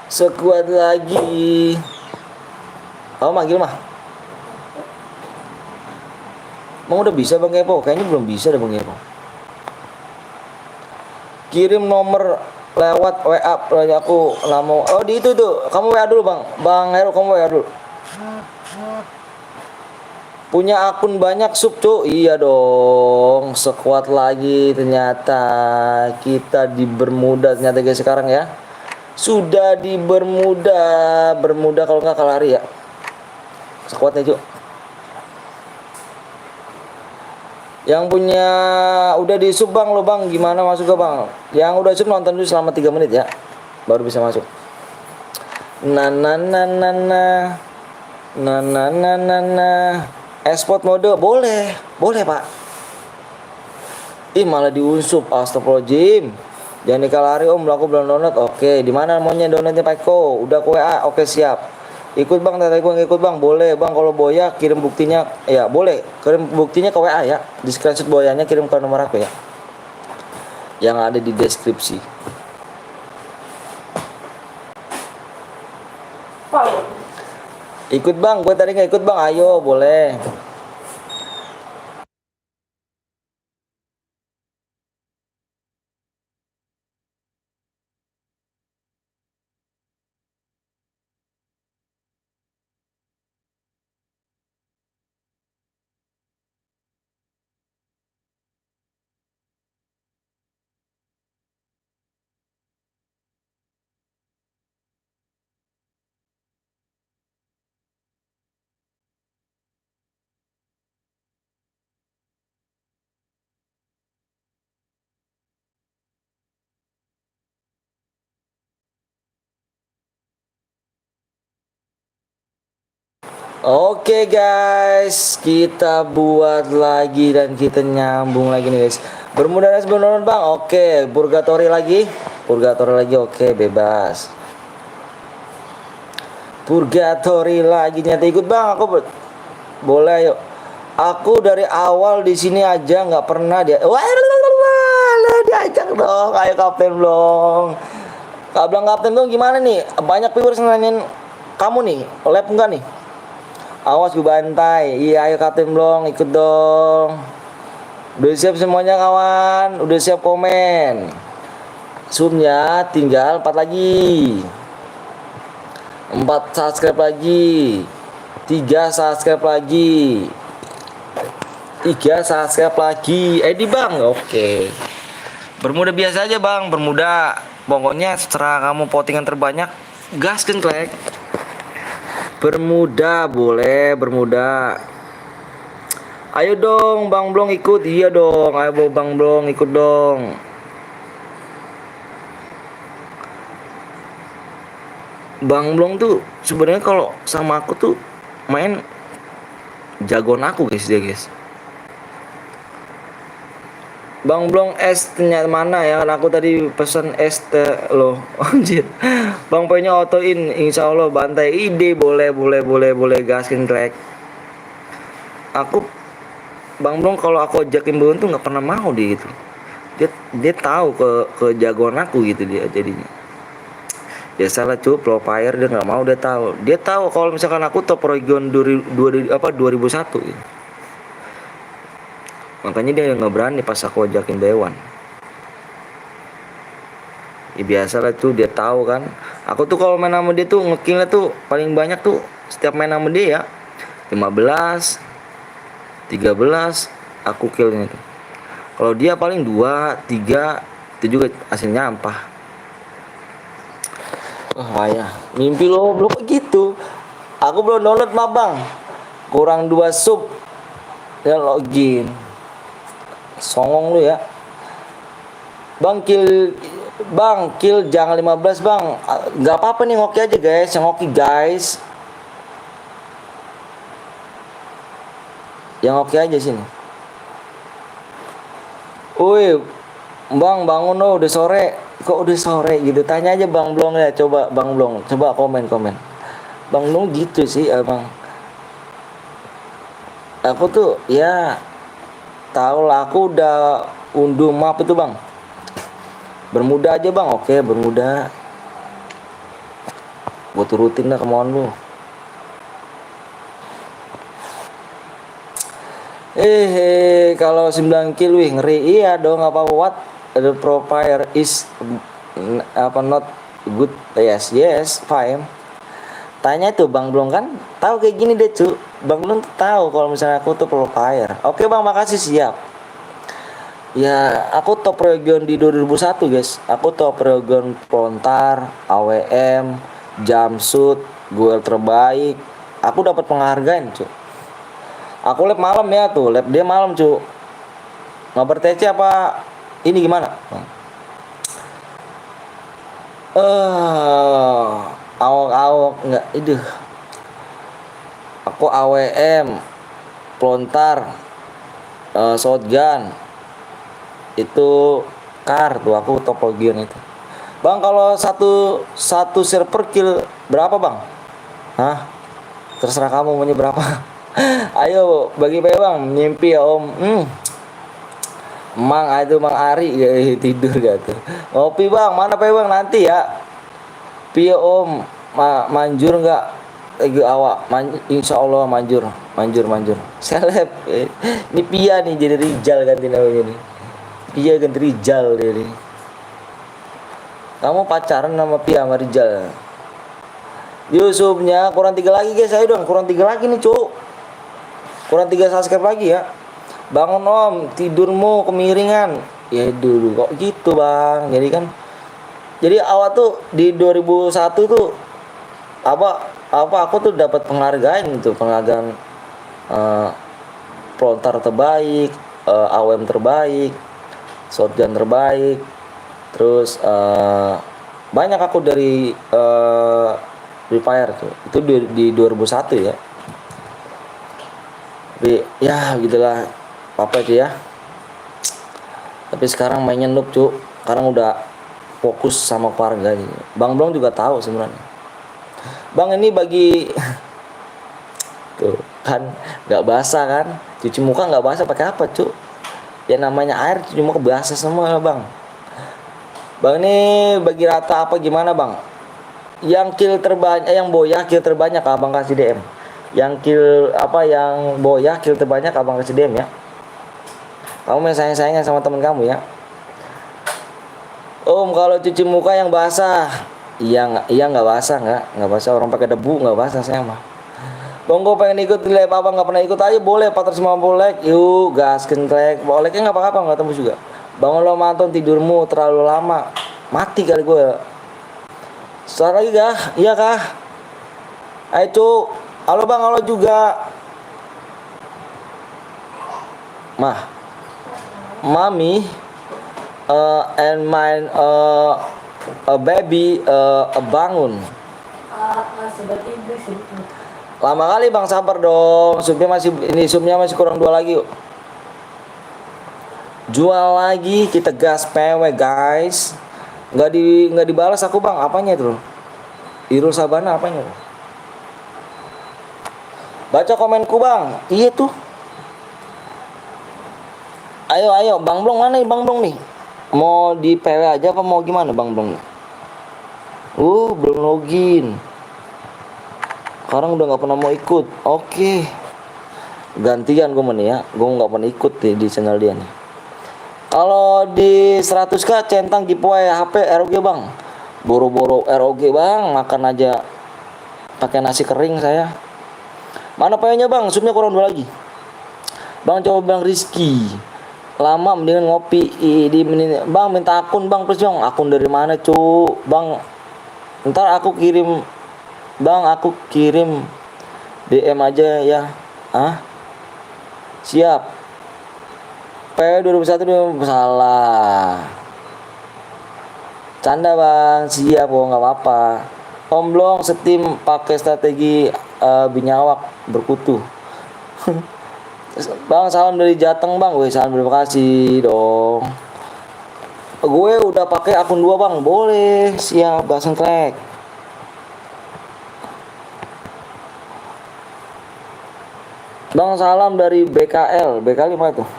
Squad lagi. Kamu manggil mah. Emang udah bisa Bang Kepo? Kayaknya belum bisa deh Bang Kepo. Kirim nomor lewat WA. Aku nggak mau. Oh di itu tuh. Kamu WA dulu Bang. Bang Heru kamu WA dulu. Punya akun banyak sub tuh. Iya dong. Sekuat lagi ternyata. Kita di Bermuda ternyata guys sekarang ya. Sudah di Bermuda. Bermuda kalau nggak lari ya. Sekuatnya cuy. Yang punya udah di sub Bang lo Bang. Gimana masuk ke Bang? Yang udah sub nonton dulu selama 3 menit ya. Baru bisa masuk. Nah. Esport mode boleh Pak. Ih malah diunsup, astagfirullahaladzim. Jangan dikalari om, aku belum download. Oke, di mana maunya downloadnya Pak Eko? Udah ke WA, oke siap. Ikut Bang, tadi gue ikut Bang, boleh Bang. Kalau Boya kirim buktinya, ya boleh. Kirim buktinya ke WA ya. Di screenshot Boyanya kirim ke nomor aku ya. Yang ada di deskripsi. Ikut Bang, gue tadi nggak ikut Bang. Ayo boleh. Oke guys, kita buat lagi dan kita nyambung lagi nih guys. Bermuda sebelum Bang. Oke, Purgatory lagi. Oke, bebas. Purgatory lagi nyata ikut Bang. Aku boleh yuk. Aku dari awal di sini aja nggak pernah dia. Wah, diajak dong. Ayo kapten dong. Kak bilang kapten dong gimana nih? Banyak viewers nanyain kamu nih. Lab enggak nih? Awas gue bantai. Iya ayo Kapten Blong ikut dong. Udah siap semuanya kawan. Udah siap komen. Zoomnya tinggal 4 lagi. 4 subscribe lagi. 3 subscribe lagi. 3 subscribe lagi. Di Bang. Oke. Bermuda biasa aja Bang. Bermuda. Pokoknya setelah kamu voting yang terbanyak, gaskan klek. Bermuda boleh, bermuda. Ayo dong Bang Blong ikut. Iya dong, ayo Bang Blong ikut dong. Bang Blong tuh sebenarnya kalau sama aku tuh main jagoan aku guys dia guys. Bang Blong es ternyata mana ya? Aku tadi pesan es loh. Anjir. Bang Poinnya autoin, insya Allah bantai. Ide boleh gaskin track. Aku Bang Blong kalau aku ajakin tuh nggak pernah mau dia gitu. Dia tahu ke jagoan aku gitu dia jadinya. Ya salah cuy, pro player dia nggak mau, dia tahu kalau misalkan aku top region 2001 gitu. Makanya dia nggak berani pas aku ajakin Dewan. Ya biasa lah tuh, dia tahu kan. Aku tuh kalau main sama dia tuh ngekillnya tuh paling banyak tuh setiap main sama dia ya 15 13 aku killnya tuh. Kalau dia paling 2 3 itu juga hasilnya nyampah. Wah ya, mimpi lo belum begitu. Aku belum download mah Bang. Kurang 2 sub ya login. Songong lu ya. Bang kill jangan 15 Bang. Gak apa-apa nih ngoki aja guys. Yang ngoki guys. Yang oke aja sini. Woi, Bang bangun lo udah sore. Kok udah sore gitu? Tanya aja Bang Blong ya. Coba Bang Blong, coba komen. Bang Blong gitu sih, Bang. Aku tuh ya tahu lah, aku udah unduh map itu bang. Bermuda aja bang, oke bermuda. Gue turutin dah kemauan lu. Kalau 9 kill wih ngeri. Iya dong, apa what the profile is apa not good. Yes fine. Tanya tuh Bang Blong kan tahu kayak gini deh cu. Bang Blong tuh tahu kalau misalnya aku tuh pro player. Oke Bang, makasih, siap. Ya aku top region di 2001 guys. Aku top region Frontar, AWM, Jumpsuit, duel terbaik. Aku dapat penghargaan cu. Aku lab malam ya tuh, lab dia malam cu. Ngoper TC apa ini gimana Bang? Awak-awak nggak itu. Aku AWM, Plontar, shotgun, itu kar tuh aku top region itu. Bang kalau satu server kill berapa bang? Hah? Terserah kamu maunya berapa. Ayo bagi bang, mimpi ya om. Mang itu Mang Ari tidur gak tuh. Ngopi bang, mana bang nanti ya. Pia om manjur nggak awak insya Allah manjur. Seleb ini Pia nih jadi Rijal ganti namanya nih. Pia ganti Rijal dia nih. Kamu pacaran sama Pia sama Rijal? Yusufnya kurang 3 lagi guys, ayo dong kurang 3 lagi nih cuk. Kurang 3 subscribe lagi ya. Bangun om, tidurmu kemiringan. Ya dulu kok gitu bang. Jadi awal tuh di 2001 tuh apa aku tuh dapat penghargaan itu, penghargaan Frontar terbaik, AWM terbaik, shotgun terbaik. Terus banyak aku dari Free Fire tuh. Itu di 2001 ya. Tapi ya gitulah apa itu ya. Tapi sekarang mainnya noob cuk. Sekarang udah fokus sama keluarga. Bang Blong juga tahu sebenarnya. Bang ini bagi tuh kan nggak basah kan, cuci muka nggak basah pakai apa cuk? Ya namanya air cuci muka basah semua bang. Bang ini bagi rata apa gimana bang? Yang kill terbanyak, yang boya kill terbanyak abang kasih DM. Yang kill apa yang boya kill terbanyak abang kasih DM ya. Kamu main sayang-sayangan sama temen kamu ya. Om kalau cuci muka yang basah, iya nggak basah nggak basah, orang pakai debu nggak basah saya mah. Bonggo pengen ikut live apa nggak pernah ikut aja boleh 450 like, yuk gas kentrek, like-nya nggak apa-apa nggak tembus juga. Bangun lo manton tidurmu terlalu lama, mati kali gue. Suara lagi kah? Iya kah? Ayo cuk, halo bang, halo juga. Mami. And mine a baby bangun. Seperti Inggris itu. Lama kali bang, sabar dong. Subnya masih kurang 2 lagi yuk. Jual lagi, kita gas PW guys. Nggak dibalas aku bang, apanya itu? Irul Sabana apanya? Baca komenku bang. Iya tuh. Ayo Bang Blong mana nih Bang Blong nih? Mau di PW aja apa mau gimana Bang Blong? Belum login. Sekarang udah nggak pernah mau ikut. Oke. Gantian gue nih ya. Gue nggak pernah ikut di channel dia nih. Kalau di 100k centang giveaway HP ROG bang. Boro-boro ROG bang. Makan aja pakai nasi kering saya. Mana PW-nya bang? Subnya kurang 2 lagi. Bang coba Bang Rizky. Lama mendingan ngopi di menit. Bang minta akun bang, please bang. Akun dari mana cu bang? Ntar aku kirim bang, aku kirim DM aja ya. Siap. PW 2001 salah. Canda bang, siap kok nggak apa-apa. Om Blong setim pakai strategi binyawak berkutu. Bang salam dari Jateng bang, salam terima kasih dong. Gue udah pakai akun 2 bang, boleh siap gas track. Bang, salam dari BKL. BKL mana tuh?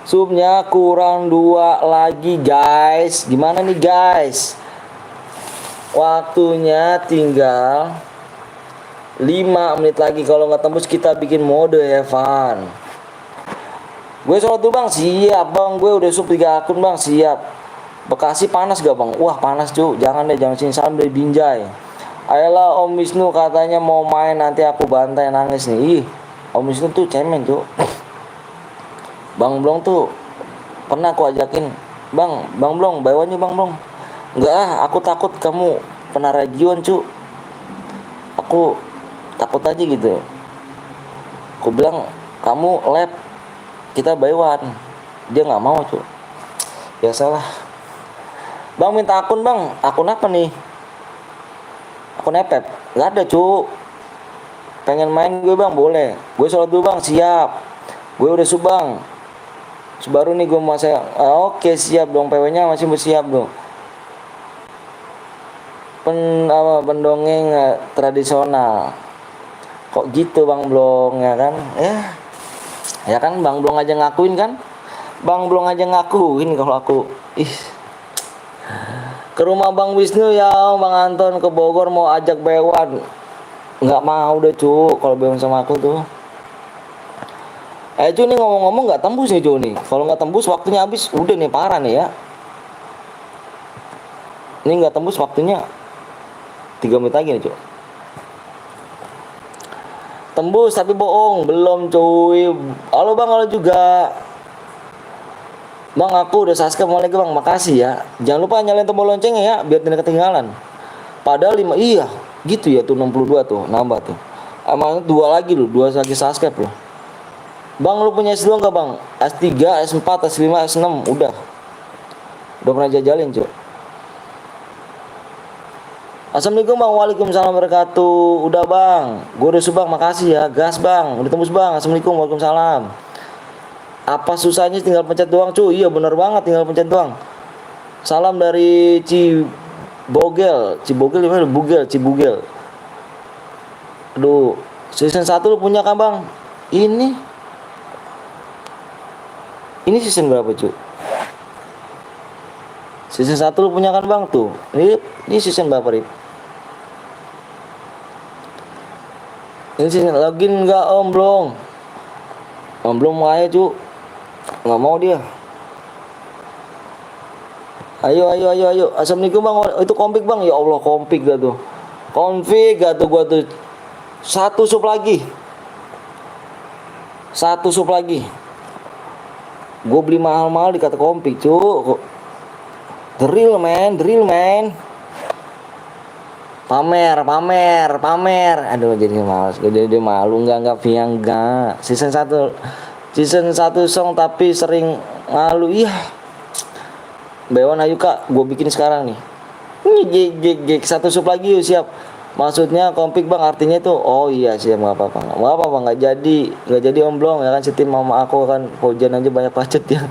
Subnya kurang 2 lagi guys. Gimana nih guys? Waktunya tinggal 5 menit lagi. Kalau nggak tembus kita bikin mode Evan. Gue sholat dulu bang. Siap bang. Gue udah sub 3 akun bang. Siap. Bekasi panas gak bang? Wah panas cu. Jangan deh, jangan sini. Salam dari Binjai. Ayolah Om Wisnu katanya mau main, nanti aku bantai nangis nih. Ih, Om Wisnu tuh cemen cu. Bang Blong tuh pernah aku ajakin, Bang Blong, bawanya Bang Blong. Enggak ah, aku takut kamu kena rajian cu. Aku takut aja gitu. Aku bilang kamu lab, kita baywan. Dia nggak mau cu. Ya salah. Bang minta akun bang, akun apa nih? Akun Epep? Nggak ada cu. Pengen main gue bang, boleh. Gue sholat dulu bang, siap. Gue udah subang. Baru nih gue mau saya. Oke siap dong, PW nya masih bersiap dong. Pendongeng tradisional. Kok gitu Bang Blong ya kan? Ya kan Bang Blong aja ngakuin kan? Bang Blong aja ngakuin kalau aku ke rumah Bang Wisnu ya Bang Anton, ke Bogor mau ajak bewan. Nggak mau deh cu kalau bewan sama aku tuh. Cu nih ngomong-ngomong nggak tembus nih cu nih. Kalau nggak tembus waktunya habis, udah nih parah nih ya. Ini nggak tembus waktunya 3 menit lagi nih cu. Tembus tapi bohong, belum cuy. Halo bang, halo juga. Bang aku udah subscribe lagi bang, makasih ya. Jangan lupa nyalain tombol loncengnya ya, biar tidak ketinggalan. Padahal 5, iya gitu ya tuh 62 tuh, nambah tuh. Emang 2 lagi loh, 2 lagi subscribe loh. Bang lu punya S2 enggak bang? S3, S4, S5, S6, udah pernah jajalin cuy. Assalamualaikum bang, waalaikumsalam wabarakatuh. Udah bang, gue udah subang, makasih ya. Gas bang, udah tembus bang. Assalamualaikum, waalaikumsalam. Apa susahnya tinggal pencet doang cuy? Iya bener banget, tinggal pencet doang. Salam dari Cibogel gimana? Cibugel. Aduh, season 1 lu punya kan bang? Ini season berapa cuy? Season 1 lu punya kan bang tuh? Ini season berapa Rip? Ini season login enggak Om Blong? Om Blong mau aja cu. Nggak mau dia. Ayo. Assalamualaikum bang. Itu konfig bang. Ya Allah konfig gak tuh? Konfig gak tuh gua tuh. 1 sub lagi. Gue beli mahal-mahal dikata konfig cu. The real man. Pamer. Aduh jadi malas. Jadi malu enggak Viang enggak. Season 1 song tapi sering ngalu. Iya. Bewan ayo kak, gue bikin sekarang nih. Ini 1 sub lagi yuk, siap. Maksudnya konfig bang, artinya itu oh iya siap, nggak apa-apa nggak jadi Om Blong ya kan, setim mama aku kan hujan aja banyak pacet ya.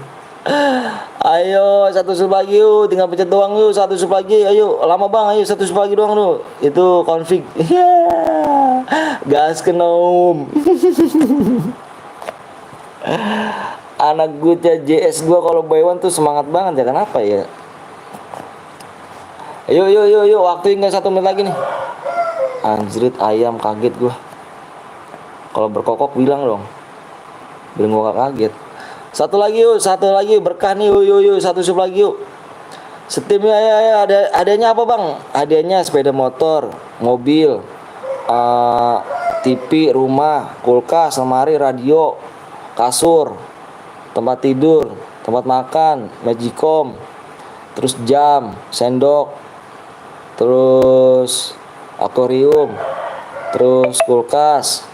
Ayo 1 sub lagi yuk, tinggal pencet doang yuk. 1 sub lagi, ayo lama bang, ayo 1 sub lagi doang tuh. Itu config. Gas kenom. Anak gue JS gue kalau baywan tuh semangat banget ya, kenapa ya? Yuk, waktu tinggal 1 menit lagi nih. Anjrit ayam, kaget gue. Kalau berkokok bilang dong, bilang gue kaget. 1 lagi yuk, berkah nih. Yuk 1 sub lagi yuk. Steam ya, adanya apa bang? Adanya sepeda motor, mobil, TV, rumah, kulkas, lemari, radio, kasur, tempat tidur, tempat makan, magicom, terus jam, sendok, terus akuarium, terus kulkas.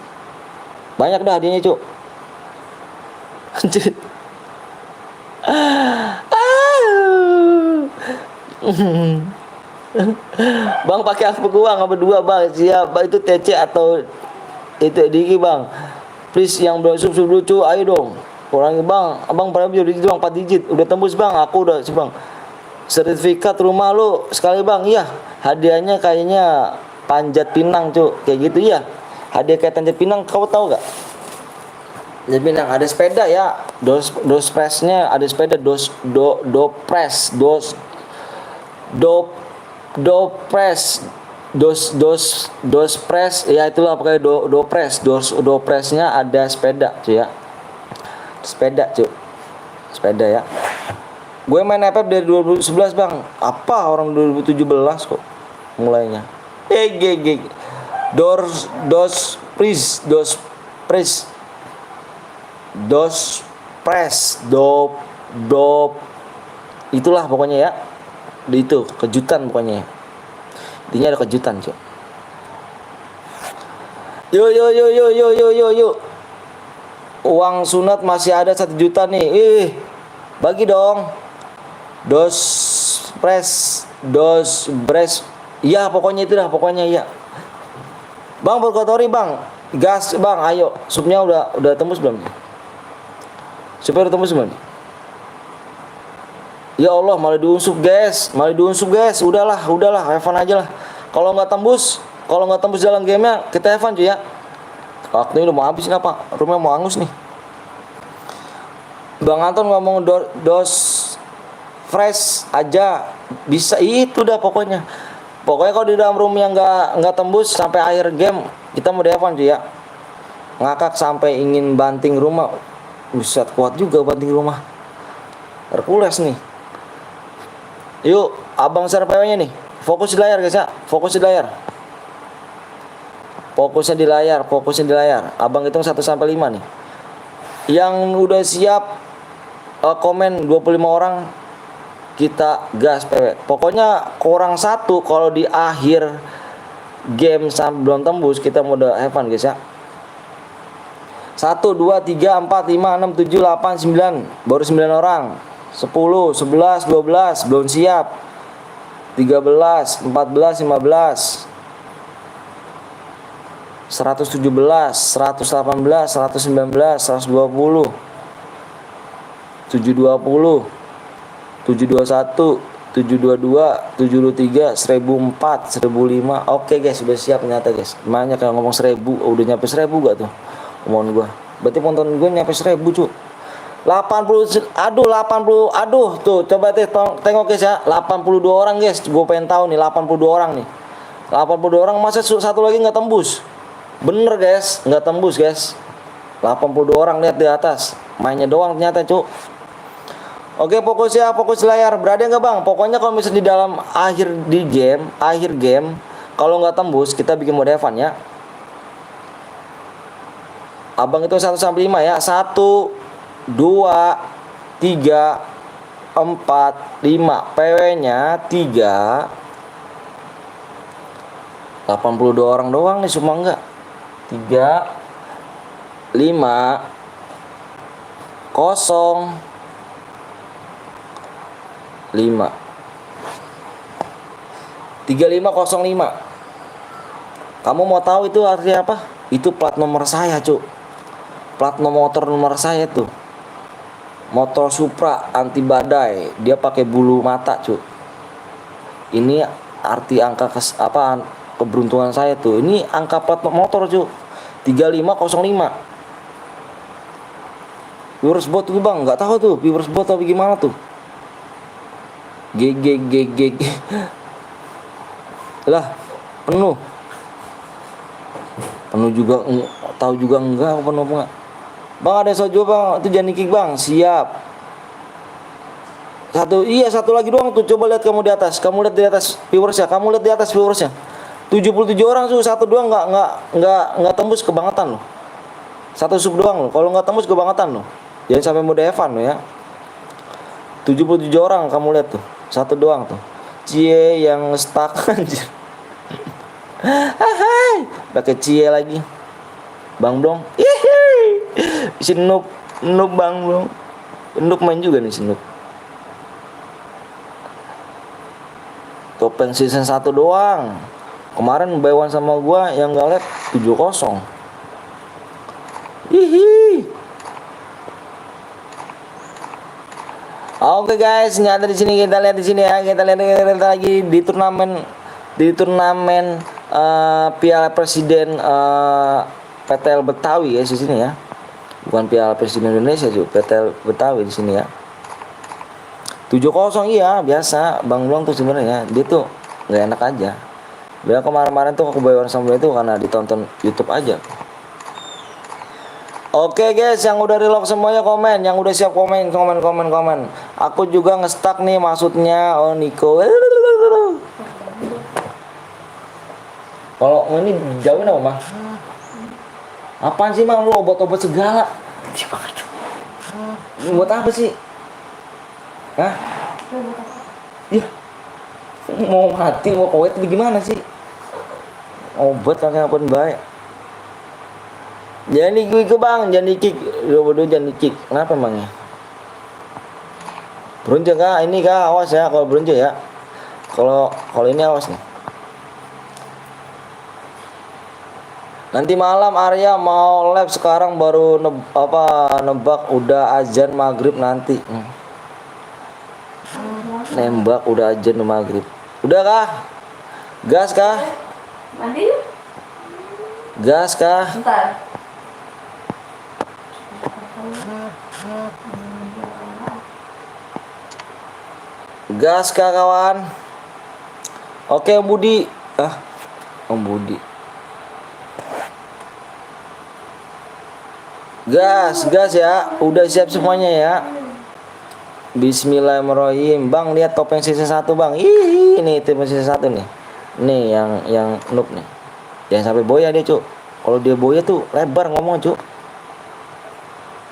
Banyak dah hadiahnya cuk. Anjir. Bang pakai apa gua nggak berdua bang, siap bang. Itu TC atau itu Diki bang, please yang belum sub lucu ayo dong kurangi bang. Abang pernah beli bang 4 digit udah tembus bang, aku udah sih bang. Sertifikat rumah lu sekali bang. Iya hadiahnya kayaknya panjat pinang cuk, kayak gitu ya. Hadiah kayak Tanjung Pinang, kau tahu gak? Tanjung Pinang ada sepeda ya. Dos pressnya ada sepeda do press press ya, itulah pakai do pressnya ada sepeda cuy ya. Sepeda ya. Gue main FF dari 2011 bang. Apa orang 2017 kok mulainya. Dos press itulah pokoknya ya. Itu kejutan pokoknya. Intinya ada kejutan cuy. Yuk. Uang sunat masih ada 1 juta nih. Bagi dong. Dos press. Iya pokoknya itu dah, pokoknya iya. Bang berkotori bang. Gas bang, ayo. Supnya udah tembus belum? Supnya udah tembus belum? Ya Allah, malah diunsup guys. Udahlah, have fun aja lah. Kalau nggak tembus dalam gamenya, kita have fun cuy ya. Waktunya udah mau habis nih, apa? Rumah mau hangus nih. Bang Anton ngomong dos fresh aja bisa, itu dah pokoknya. Pokoknya kalau di dalam room yang nggak tembus sampai akhir game, kita mau have fun cuy ya. Ngakak sampai ingin banting rumah. Buset, kuat juga banting rumah. Hercules nih. Yuk, abang share PW-nya nih. Fokus di layar guys ya. Fokusnya di layar. Abang hitung 1 sampai 5 nih. Yang udah siap komen 25 orang, kita gas PW. Pokoknya kurang 1 kalau di akhir game sampai belum tembus, kita mau udah have fun guys ya. 1 2 3 4 5 6 7 8 9. Baru 9 orang. 10, 11, 12 belum siap. 13, 14, 15. 117, 118, 119, 120. 720. 721, 722, 723, 1004, 1005. Oke guys, sudah siap ternyata guys. Banyak yang ngomong 1000, udah nyampe 1000 gak tuh? Omongan gua. Berarti penonton gue nyampe 1000 cu. 80, aduh tuh coba tengok guys ya, 82 orang guys. Gue pengen tahu nih 82 orang nih. 82 orang masa satu lagi nggak tembus. Bener guys, nggak tembus guys. 82 orang, lihat di atas. Mainnya doang ternyata cu. Oke, fokus layar. Berada nggak bang? Pokoknya kalau misalnya di dalam akhir game, kalau nggak tembus kita bikin mode Evan ya. Abang itu 1 sampai 5 ya. 1 2 3 4 5. PW-nya 3. 82 orang doang nih, semua enggak. 3 5 0 5 3505. Kamu mau tahu itu artinya apa? Itu plat nomor saya, Cuk. Plat motor nomor saya tuh. Motor Supra anti badai. Dia pakai bulu mata, Cuk. Ini arti angka keberuntungan saya tuh. Ini angka plat motor, Cuk. 3505. Viewers bot tuh, Bang. Enggak tahu tuh viewers bot atau gimana tuh. GG lah, penuh juga, tahu juga enggak penuh enggak. Bang ada sojo bang, itu jangan kick bang. Siap. Satu lagi doang tuh, coba lihat kamu di atas. Kamu lihat di atas viewersnya, 77 orang tuh, satu doang enggak tembus kebangetan loh. Satu sub doang loh. Kalau enggak tembus kebangetan loh. Jangan sampai mode Evan loh ya. 77 orang kamu lihat tuh. Satu doang tuh. Cie yang stuck anjir. Hai, pakai cie lagi. Bang Blong. Si noob Bang Blong. Noob main juga nih si noob. Topeng season 1 doang. Kemarin buy one sama gua yang enggak lihat 70. Hihi. Oke guys, nyata di sini kita lihat di sini ya. Kita lihat lagi di turnamen Piala Presiden PTL Betawi ya di sini ya. Bukan Piala Presiden Indonesia juga, PTL Betawi di sini ya. 7-0 iya biasa. Bang Luang tuh sebenarnya dia tuh nggak enak aja. Dia kemarin-kemarin tuh kebayoran sama itu karena ditonton YouTube aja. Oke guys, yang udah relock semuanya komen, yang udah siap komen. Aku juga ngestak nih maksudnya. Oh Niko. Kalau ini jauhin apa mah? Apaan sih mang lu obat-obat segala? Ini buat apa sih? Hah? Iya. Mau mati mau kawet gimana sih? Obat kakek apaan baik. Jangan dikick bang, jangan dikick. Bodoh jangan dikick. Kenapa emangnya? Bronze kah? Ini kah? Awas ya kalau bronze ya. Kalau ini awas nih. Nanti malam Arya mau live sekarang baru nebak udah azan maghrib nanti. Nembak udah azan maghrib. Udah kah? Gas kah? Mandi yuk. Gas kah? Bentar. Gas kah kawan? Oke Om Budi. Om Budi. Gas ya. Udah siap semuanya ya. Bismillahirrahmanirrahim. Bang lihat topeng sisa 1 bang. Ih, ini topeng sisa 1 nih. Nih yang noob nih. Jangan sampai boya dia cuk. Kalau dia boya tuh lebar ngomong cuk.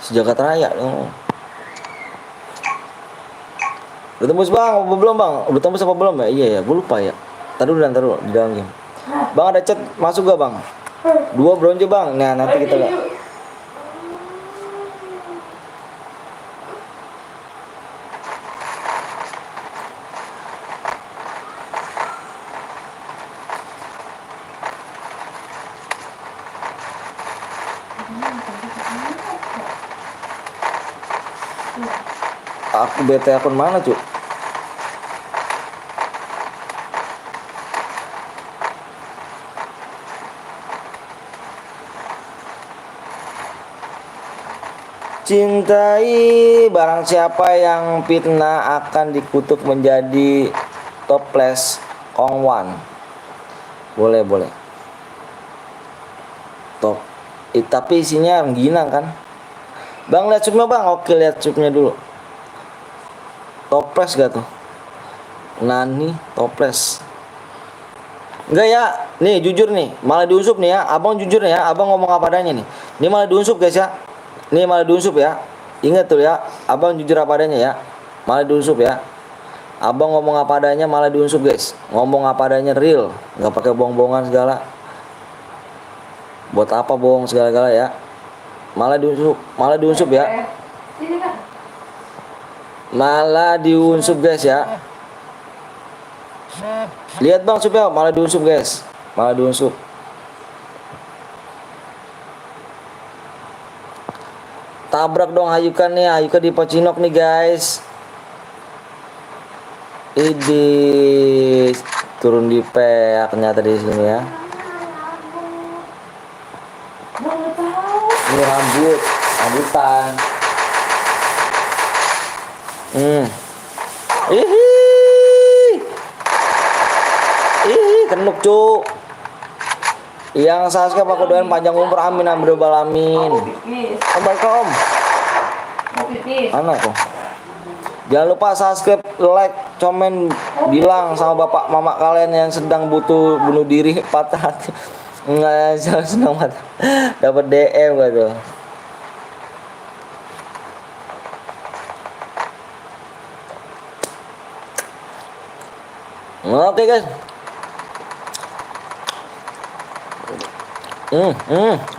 Sejagat raya ngomong. Udah tembus bang, apa belum bang? Udah tembus apa belum ya? Iya ya, gue lupa ya. Taruh di dalam game. Bang ada chat masuk gak bang? 2 bronze bang. Nah nanti kita lihat. Aku BT akun mana cuk? Cintai barang siapa yang fitnah akan dikutuk menjadi toples Kongwan. Boleh. Top. Tapi isinya rengginang kan? Bang lihat subnya bang. Oke lihat subnya dulu. Toples gak tuh? Nani toples. Enggak ya. Nih jujur nih, malah diusup nih ya. Abang jujur nih ya, abang ngomong apa adanya nih. Ini malah diusup guys ya. Nih malah diusup ya. Ingat tuh ya, abang jujur apa adanya ya. Malah diusup ya. Abang ngomong apa adanya malah diusup guys. Ngomong apa adanya real, nggak pakai bohong-bohongan segala. Buat apa bohong segala-gala ya. Malah diusup ya. Malah diunsub guys ya. Lihat bang supaya malah diunsub guys. Malah diunsub. Tabrak dong Ayukan nih. Ayukan di Pocinok nih guys. Ini turun di peak ternyata di sini ya. Ini rambutan. Kenuk cuk. Yang Saskia aku doain panjang umur amin amin amin. Assalamualaikum. Mana tuh? Jangan lupa subscribe, like, komen, bilang sama bapak mama kalian yang sedang butuh bunuh diri patah hati. Enggak senang banget. Dapat DM gitu. Oke guys.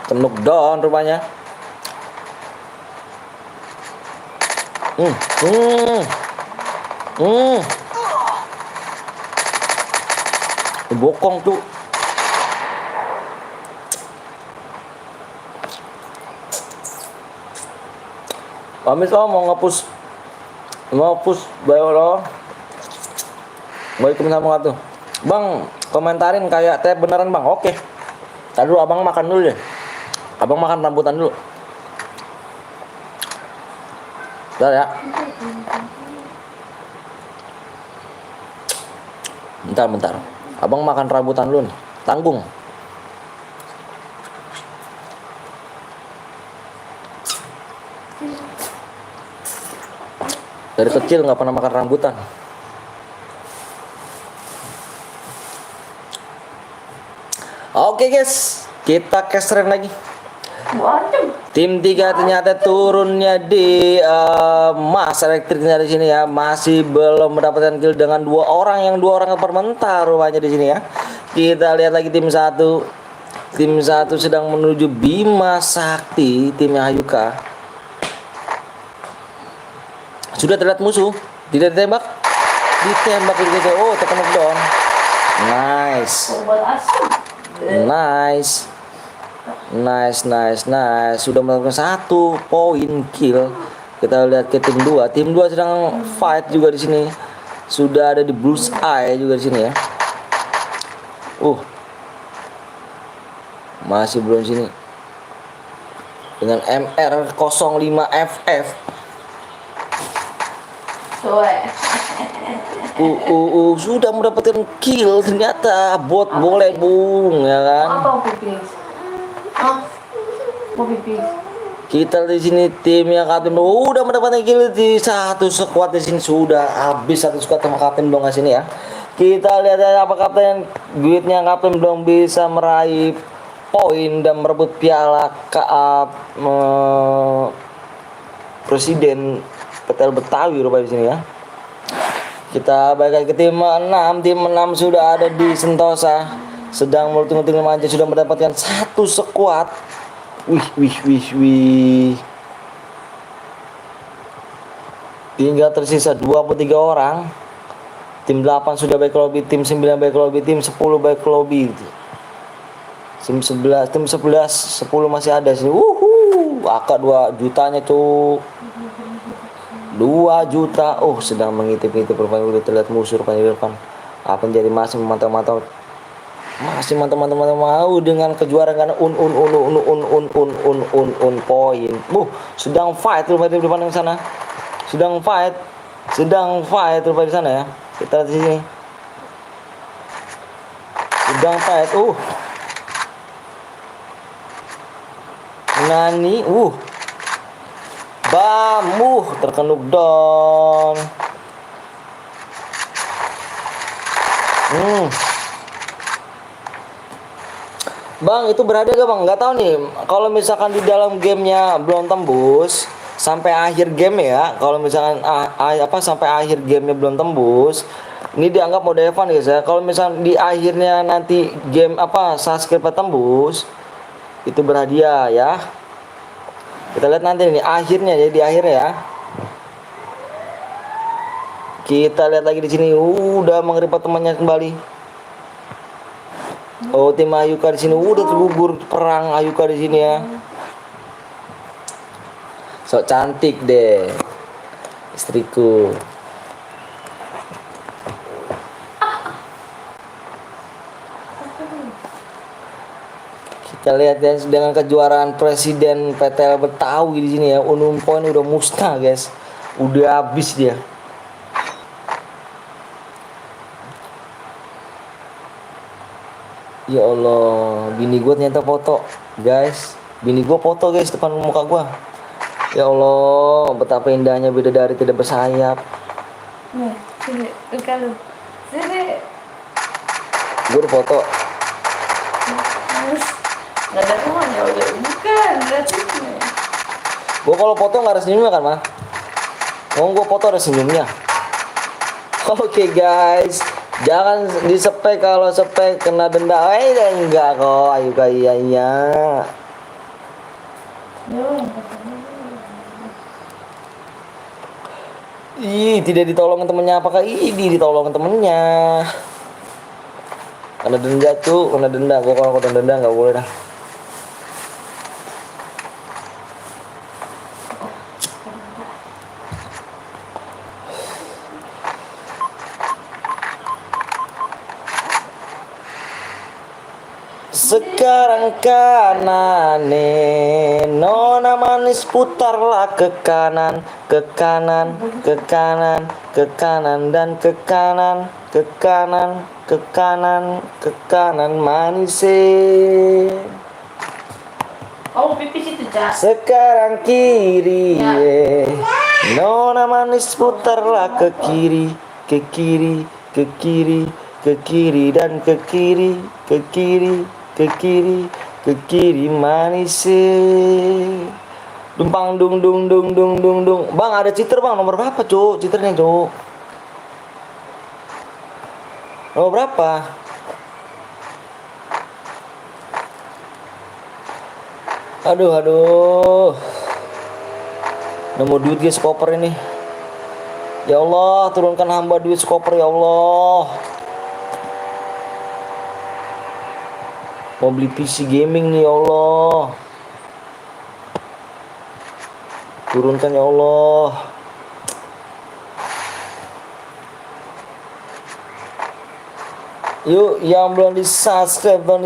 Kenuk down rupanya. Bokong tuh. Pamit lo mau ngapus bayo lo. Waalaikumsalam warahmatullahi. Bang, komentarin kayak teh beneran bang. Oke. Tadi dulu abang makan dulu deh. Abang makan rambutan dulu. Bentar ya. Bentar. Abang makan rambutan dulu nih. Tanggung. Dari kecil nggak pernah makan rambutan. Oke guys, kita kesren lagi. Waduh. Tim 3 ternyata turunnya di Mas Elektriknya di sini ya, masih belum mendapatkan kill dengan 2 orang yang 2 orang kepermentar rupanya di sini ya. Kita lihat lagi tim 1. Tim 1 sedang menuju Bima Sakti, timnya Hayuka. Sudah terlihat musuh, tidak ditembak. Ditembak gitu. Oh, tekan knockdown. Nice. Obat asam. Nice. Sudah mendapatkan 1 poin kill. Kita lihat ke tim 2. Tim 2 sedang fight juga di sini. Sudah ada di Blues Eye juga di sini ya. Masih belum sini. Dengan MR05FF. Sudah mendapatkan kill ternyata bot boleh bung ya kan. Apa pipis? Mau pipis? Kita di sini tim yang kapten udah mendapatkan kill di 1 squad di sini sudah habis 1 squad sama kapten dong sini ya. Kita lihat apa kapten duitnya kapten belum bisa meraih poin dan merebut piala Presiden Petel Betawi rupanya di sini ya. Kita balik lagi ke tim 6. Tim 6 sudah ada di Sentosa. Sedang multing-multing remaja sudah mendapatkan 1 squad. Wih. Tinggal tersisa 23 orang. Tim 8 sudah baik lobby, tim 9 baik lobby, tim 10 baik lobby. Tim 11 10 masih ada sih. Akak 2 jutanya tuh. 2 juta. Sedang mengintip-intip rupanya udah terlihat musuh rupanya di depan. Apa jadi masih memantau-mantau. Masih mantau-mantau mau dengan kejuaraan karena poin. Sedang fight rupanya di depan yang sana. Sedang fight rupanya di sana ya. Kita lihat di sini. Sedang fight. Nani. Terkenuk down. Bang, itu berada gak bang? Nggak tahu nih. Kalau misalkan di dalam gamenya belum tembus sampai akhir game ya. Kalau misalkan sampai akhir gamenya belum tembus, ini dianggap mode fun guys ya. Kalau misalkan di akhirnya nanti game subscribe tembus, itu berhadiah ya. Kita lihat nanti nih akhirnya ya, di akhirnya ya. Kita lihat lagi di sini udah mengeripot temannya kembali. Tim Ayuka di sini udah tergugur perang Ayuka di sini ya. Sok cantik deh istriku. Kita lihat ya dengan kejuaraan Presiden PTL Betawi di sini ya. Poin udah musnah guys. Udah habis dia. Ya Allah, bini gue ternyata foto, guys. Bini gue foto guys depan muka gue. Ya Allah, betapa indahnya bidadari tidak bersayap. Nih, sini, kalau sini. Gue udah foto. Nggak ada rumahnya udah bukan berarti. Gue kalau foto nggak ada senyumnya kan mah? Gue foto ada senyumnya. Oke guys. Jangan disepek, kalau sepek kena denda. Enggak kok, ayo kayaknya. Tidak ditolongin temennya, apakah ditolongin temennya? Kena denda tuh, kena denda. Gua kalau kena denda nggak boleh dah. Sekarang kanan nona manis putarlah ke kanan, ke kanan, ke kanan, ke kanan dan ke kanan, ke kanan, ke kanan, ke kanan manis. Oh, pipis itu, Cak. Sekarang kiri nona manis putarlah ke kiri, ke kiri, ke kiri, ke kiri dan ke kiri, ke kiri, ke kiri, ke kiri manis. Dumpang dung dung dung dung dung dung. Bang, ada citer bang, nomor berapa cuk? Citernya cuk. Nomor berapa? Aduh, aduh. Nemu duit guys koper ini. Ya Allah, turunkan hamba duit sekoper ya Allah. Mau beli PC gaming nih ya Allah. Turunkan ya Allah. Yuk, yang belum di subscribe, yang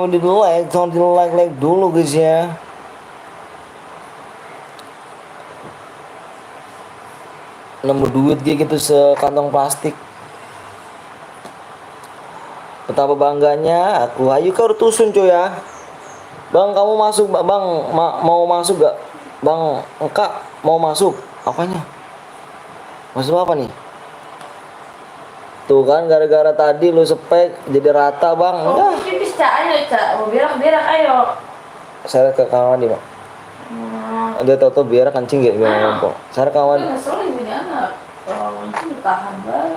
belum di like, jangan di like dulu guys ya. Nemu duit gitu sekantong plastik. Betapa bangganya aku. Ayo kau tusun cuy ya. Bang, kamu masuk bang, mau masuk gak? Bang, engkak mau masuk? Apanya? Masuk apa nih? Tuh kan gara-gara tadi lu spek jadi rata bang. Oh, pipis, Cak. Ayo, Cak. Oh, berak, ayo. Saya ke kamar mandi bang. Dia tau biar kencing gitu gimana ngomong. Saya ke kamar mandi. Ngesel ibunya anak. Oh, itu tahan banget.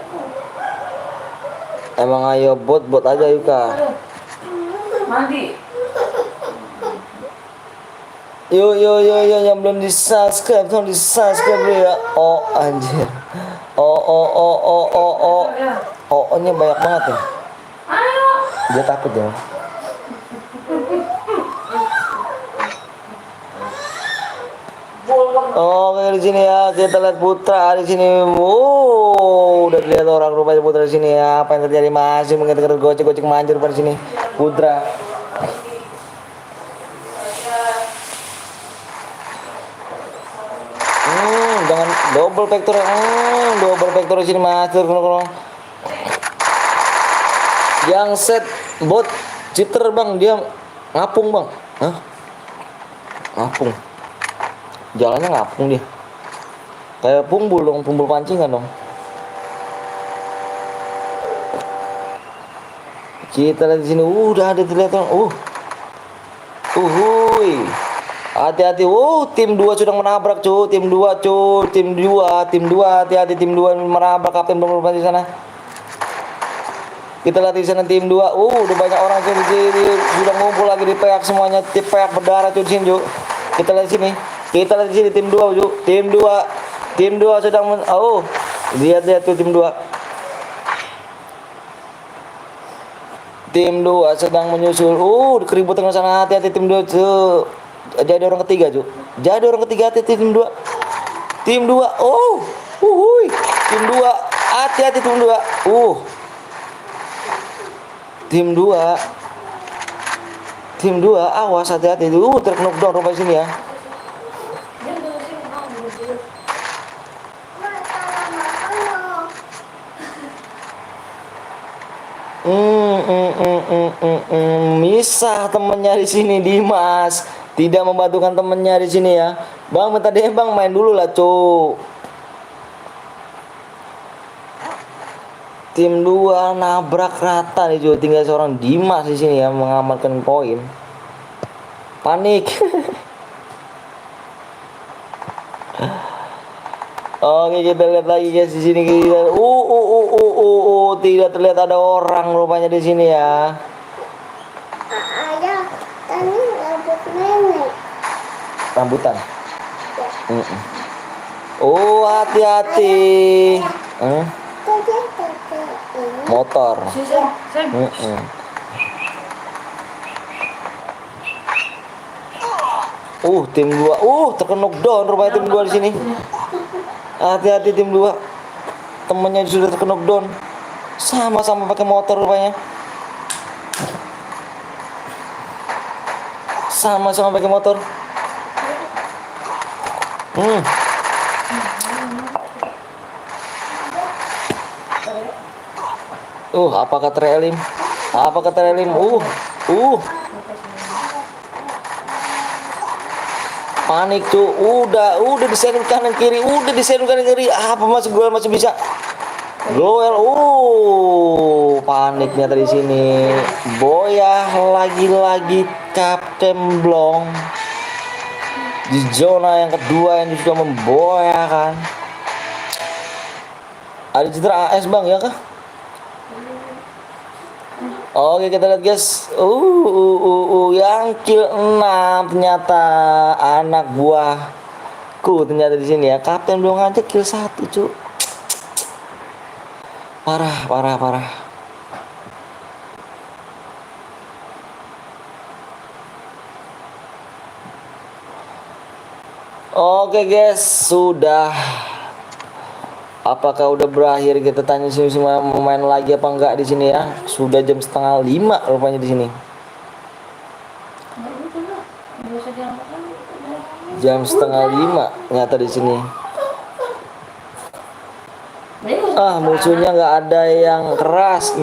Emang ayo bot aja yuk kak. Mandi. Yo yang belum di subscribe tolong di subscribe ya. Oh anjir. Oh nya banyak banget ya. Ayo. Dia takut ya. Oke di sini ya kita lihat Putra di sini. Udah dilihat orang rupanya Putra di sini ya. Apa yang terjadi masih mengejar gocek manjur pada sini Putra. Jangan double vector. Double vector di sini mas. Yang set bot cheater bang, dia ngapung bang. Hah? Ngapung. Jalannya ngapung dia. Kayak pumbul dong, pumbul pancingan dong. Kita lihat di sini, udah ada terlihat. Uhuy. Hati-hati. Tim 2 sudah menabrak, cu. Tim 2, cu. Tim 2, hati-hati tim 2 menabrak kapten penumpang di sana. Kita lihat di sana tim 2. Udah banyak orang di sini sudah ngumpul lagi di peak semuanya. Tim peak berdarah cu di sini, cu. Kita lihat di sini. Kita lihat di sini tim 2, cu. Tim 2 sedang lihat tuh tim 2. Tim 2 sedang menyusul. Keributan di sana, hati-hati tim 2, cu. Jadi orang ketiga, cu. Jadi orang ketiga, hati-hati tim 2. Tim 2. Tim 2. Hati-hati tim 2. Tim 2. Tim 2, awas hati-hati. Terknockdown rumah sini ya. Misah temennya di sini Dimas. Tidak membantukan temennya di sini ya. Bang, minta deh bang main dulu lah, cu. Tim 2 nabrak rata nih, cu. Tinggal seorang Dimas di sini ya mengamankan poin. Panik. Oke, kita lihat lagi guys di sini kita. Tidak terlihat ada orang rupanya di sini ya. Ada tadi rambut nenek. Rambutan. Hati-hati. Motor. Tim 2. Terkena knockdown rupanya tim 2 di sini. Hati-hati tim 2. Temennya sudah terkena knockdown. Sama-sama pakai motor rupanya. Sama-sama pakai motor. Apa kata Elim? Apa kata Elim? Panik tuh. Udah diserut kanan kiri. Apa masih gue masih bisa? Goel. Paniknya tadi sini. Boyah lagi-lagi Kapten Blong. Di zona yang kedua yang sudah memboyahkan. Ada cedera AS bang ya kah? Oke kita lihat guys. Yang kill 6 ternyata anak buahku ternyata di sini ya. Kapten Blong aja kill 1 cu. Parah. Oke guys, sudah. Apakah udah berakhir? Kita tanya semua main lagi apa enggak di sini ya? Sudah jam 4:30 rupanya di sini. Jam 4:30 nyata di sini. Musuhnya nggak ada yang keras.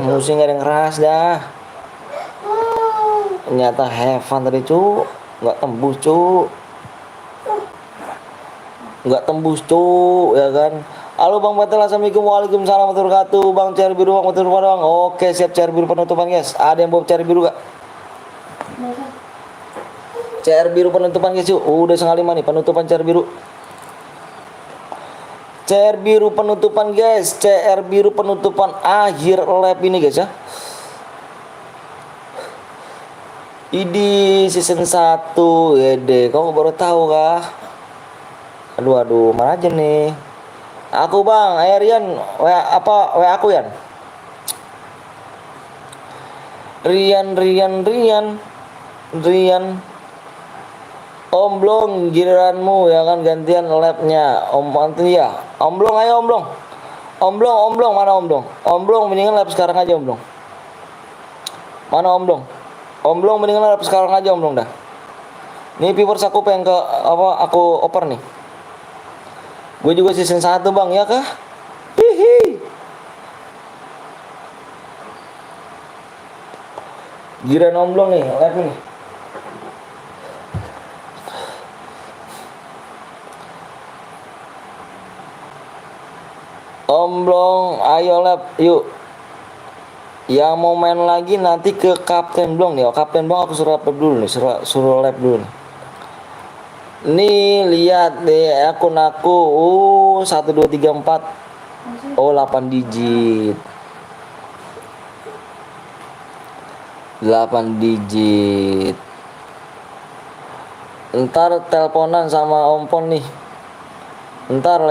Musuhnya nggak ada yang keras dah. Ternyata Heaven tadi cu, nggak tembus cu. Ya kan. Halo Bang Patel, assalamualaikum, waalaikumsalam warahmatullahi wabarakatuh. Bang cari biru, Bang betul Bang. Oke siap, cari biru penutupan guys. Ada yang mau cari biru gak? CR biru penutupan guys yuk. Udah 4:30 nih penutupan CR biru. CR biru penutupan guys. CR biru penutupan akhir lap ini guys ya. Ini season 1 YD. Kamu baru tahu kah? Aduh, mana aja nih? Aku Bang, Rian, WA aku Yan? Rian. Om Blong, giliranmu ya kan, gantian labnya. Om Antin ya. Om Blong, ayo Om Blong. Om Blong, mana Om Blong? Om Blong mendingan lab sekarang aja Om Blong. Mana Om Blong? Om Blong mendingan lab sekarang aja Om Blong dah. Nih viewers aku pengen aku oper nih. Gue juga season 1 Bang ya kah? Hihi. Giliran Om Blong nih, live nih. Om Blong, ayo live yuk. Yang mau main lagi nanti ke Kapten Blong nih. Kapten Blong aku suruh live dulu nih, suruh live dulu nih. Nih lihat deh akun aku 1 2 3 4 8 digit 8 digit. Ntar teleponan sama Om Pon nih. Ntar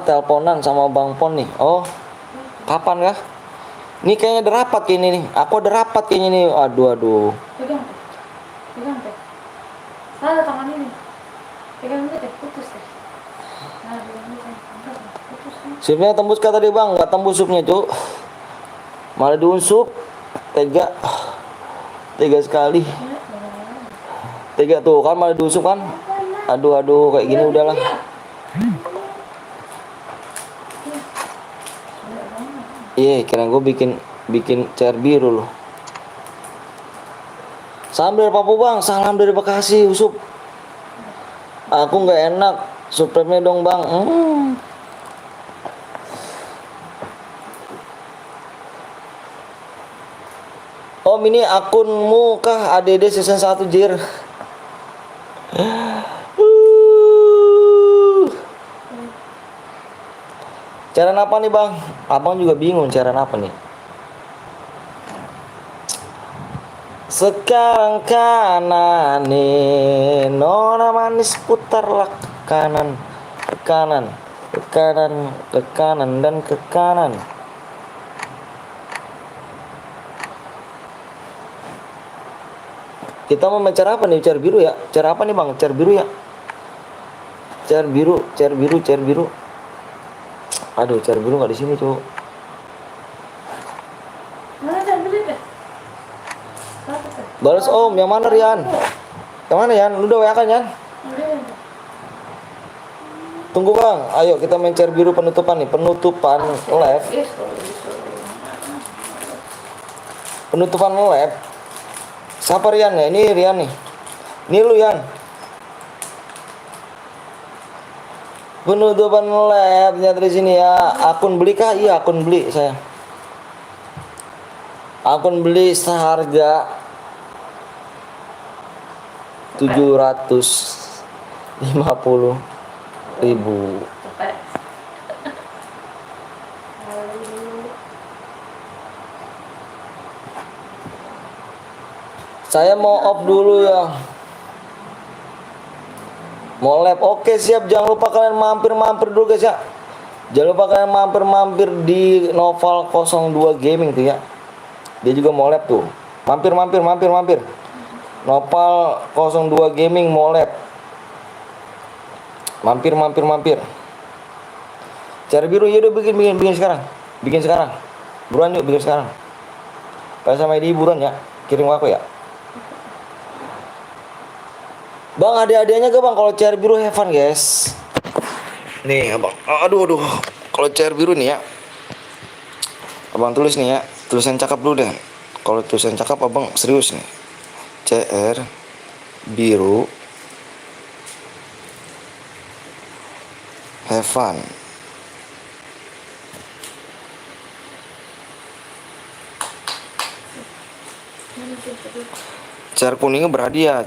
teleponan sama Bang Pon nih. Oh kapan kah? Ini kayaknya ada rapat kayak ini nih. Aku ada rapat kayaknya nih. Aduh. Pegang teh. Ada tangan ini. Pegang deh, putus deh. Nah, putus. Supnya tembus kah tadi Bang? Nggak tembus supnya cu. Malah diunsup. Tega sekali. Tega tuh kan malah diusuk kan. Aduh kayak gini udahlah. Kira gue bikin CR biru loh. Salam dari Papua Bang, salam dari Bekasi usup. Aku nggak enak, supreme dong Bang. Om ini akunmu kah ADD season 1 jir? Cara apa nih Bang? Abang juga bingung cara apa nih. Sekarang kanan nih, nona manis putarlah ke kanan dan ke kanan. Kita mau cara apa nih? Cara biru ya? Cara apa nih Bang? Cara biru ya? Cara biru. Aduh, cara biru nggak di sini tuh. Mana cara biru deh? Satu. Balas om, yang mana Rian? Yang mana Yan? Lu udah WA kan Yan? Tunggu bang, ayo kita main cer biru penutupan nih. Penutupan lab. Penutupan lab. Siapa Rian ya? Ini Rian nih. Ini lu Yan. Penutupan lab ternyata di sini ya. Akun beli kah? Iya akun beli saya. Akun beli seharga 750.000. Saya mau off dulu ya. Mau lab. Oke siap. Jangan lupa kalian mampir dulu guys ya. Jangan lupa kalian mampir di Noval 02 Gaming tuh ya. Dia juga mau lab tuh. Mampir. Noval 02 Gaming mau lab. Mampir. Cari biru ya udah bikin sekarang. Bikin sekarang. Buruan yuk bikin sekarang. Kayak sama ID buruan ya. Kirim aku ya. Bang ada hadiahnya gak bang kalau cair biru have fun guys. Nih abang. Aduh. Kalau cair biru nih ya. Abang tulis nih ya. Tulisan cakep dulu deh. Kalau tulisan cakep abang serius nih. CR biru have fun. Cer kuningnya berhadiah.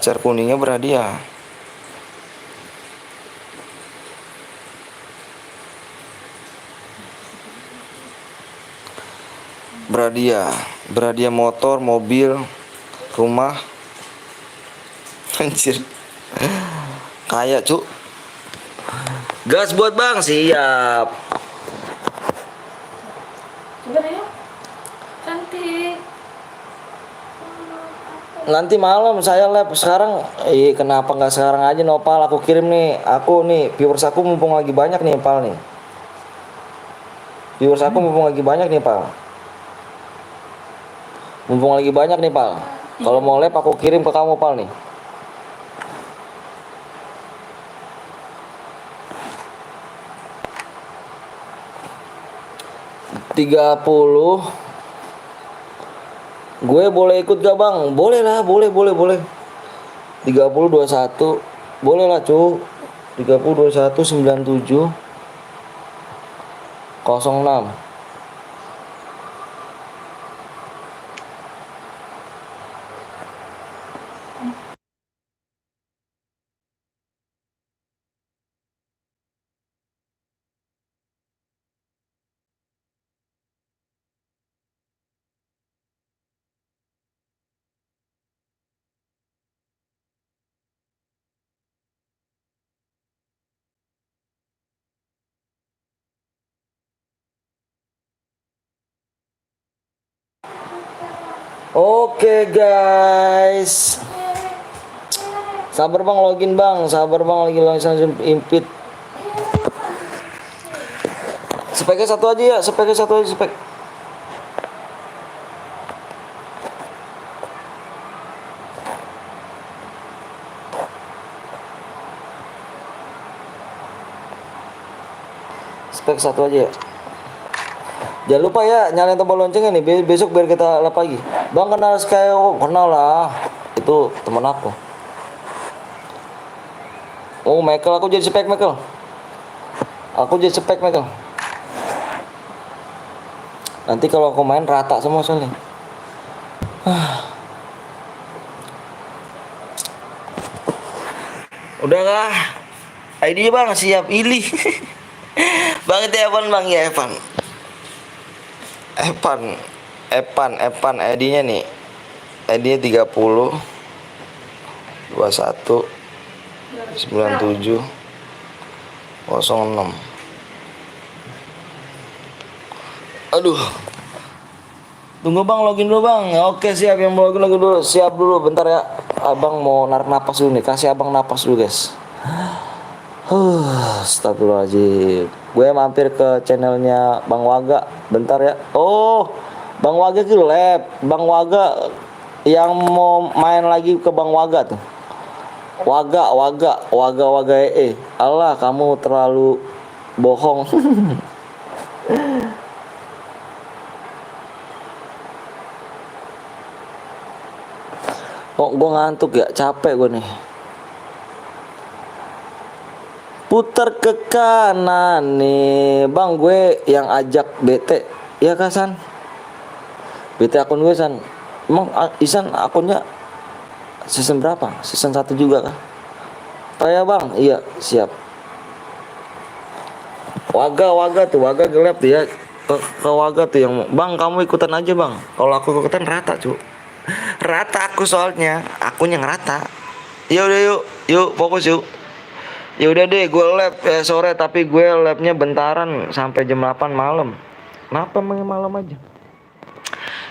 Berhadiah motor, mobil, rumah. Anjir. Kayak cuk. Gas buat bang, siap. Coba deh ya. Cantik. Nanti malam saya lab sekarang. Kenapa nggak sekarang aja Nopal? Aku kirim nih. Aku nih viewers aku mumpung lagi banyak nih Pal nih. Kalau mau lab aku kirim ke kamu Pal nih. $30. Gue boleh ikut gak bang? Boleh lah, boleh. 30 21. Boleh lah cu. 30 21 97 06. Oke guys. Sabar bang login bang. Lagi langsung impit. Speknya satu aja ya. Spek. Spek satu aja ya. Jangan lupa ya nyalain tombol loncengnya nih besok biar kita lap lagi. Bang kenal Skyo, kenal lah. Itu teman aku. Oh Michael, aku jadi spek Michael. Nanti kalau aku main rata semua soalnya. Udah kah? ID bang siap pilih. Bang itu Evan bang ya Evan. Evan ID-nya nih. ID-nya 30 21 97 06. Aduh. Tunggu bang, login dulu bang. Oke siap, yang mau login dulu. Siap dulu, bentar ya. Abang mau narik napas dulu nih. Kasih abang napas dulu guys. Astagfirullahaladzim. Gue mampir ke channelnya Bang Waga. Bentar ya. Oh, Bang Waga itu lab. Bang Waga Yang mau main lagi ke Bang Waga tuh. Waga Allah, kamu terlalu bohong. Kok gue ngantuk ya, capek gue nih. Putar ke kanan nih, Bang, gue yang ajak BT. Ya kah, San? BT akun gue, San. Emang Isan akunnya season berapa? Season 1 juga kah? Oh ya, Bang, iya, siap. Waga gelap tuh ya. Ke Waga tuh yang, Bang, kamu ikutan aja, Bang. Kalau aku ikutan rata, cu. Rata aku soalnya, akunya ngerata. Ya udah yuk fokus yuk. Ya udah deh, gue lab sore, tapi gue labnya bentaran sampai jam 8 malam. Kenapa malam aja?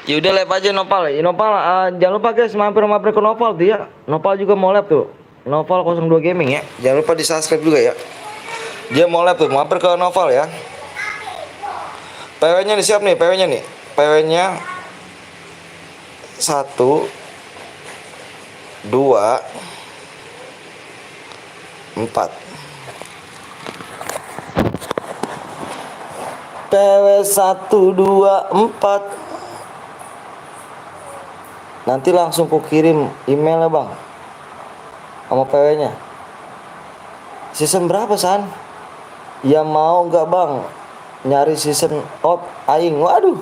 Ya udah lab aja Nopal. Ya, Nopal, jangan lupa guys mampir ke Nopal tuh ya. Nopal juga mau lab tuh. Nopal 02 Gaming ya. Jangan lupa di-subscribe juga ya. Dia mau lab tuh, mampir ke Nopal ya. PW-nya disiap nih, PW-nya nih. PW-nya 1 2 4. PW 1 2 4. Nanti langsung ku kirim emailnya, Bang, sama PW-nya. Season berapa, San? Ya mau nggak, Bang? Nyari season out aing. Waduh.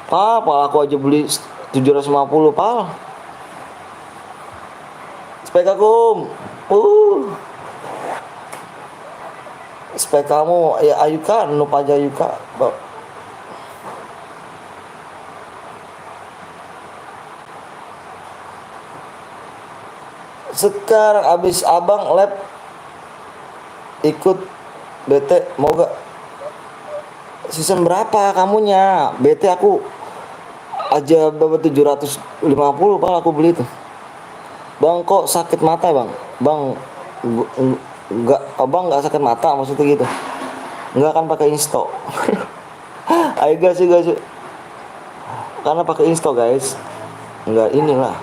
Pal aku aja beli 750, Pal. Spekakum. Spek kamu ya Ayuka, lupa aja Ayuka. Sekarang abis abang lab ikut BT, mau gak? Season berapa kamunya? BT aku aja berapa 750, Pak, aku beli tuh. Bang, kok sakit mata, Bang? Bang, enggak, abang nggak sakit mata maksudnya gitu. Enggak, kan pakai insto. Ayo guys, karena pakai insto guys. Enggak inilah.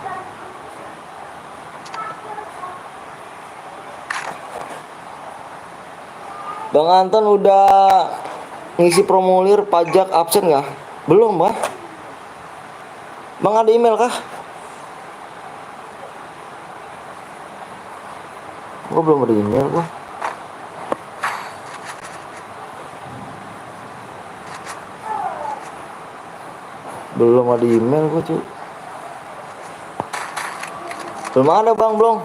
Bang Anton udah ngisi formulir pajak absen nggak? Belum, Bang. Bang, ada email kah? Gue belum ada email gua. Belum ada email gua, cuy. Belum ada, Bang, belum.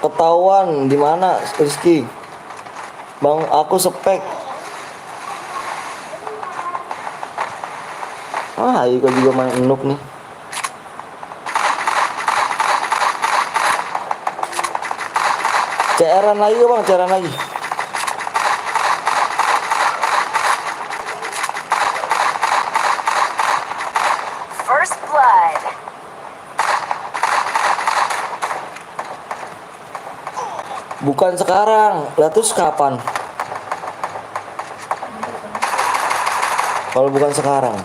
Ketahuan di mana, Rizky? Bang, aku spek. Ayo juga main enuk nih. CR-an lagi, Bang, CR-an lagi. First blood. Bukan sekarang, lah terus kapan? Kalau bukan sekarang.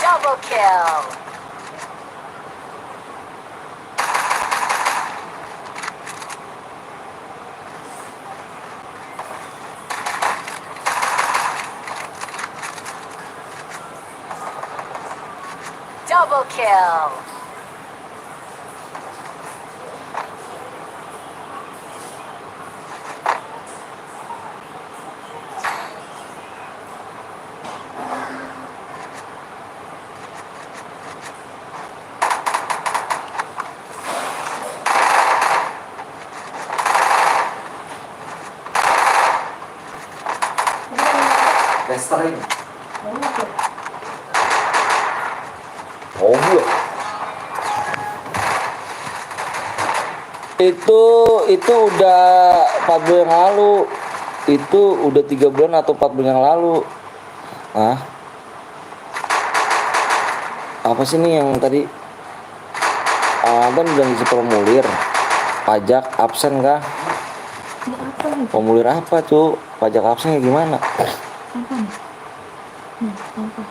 Double kill. Double kill. Restoring. Oh, Itu udah 4 bulan yang lalu. Itu udah 3 bulan atau 4 bulan yang lalu. Ah, apa sih nih yang tadi abang udah ngisi formulir pajak absen kah? Ini apa nih? Formulir apa tuh? Pajak absennya gimana? Apa nih? Apa?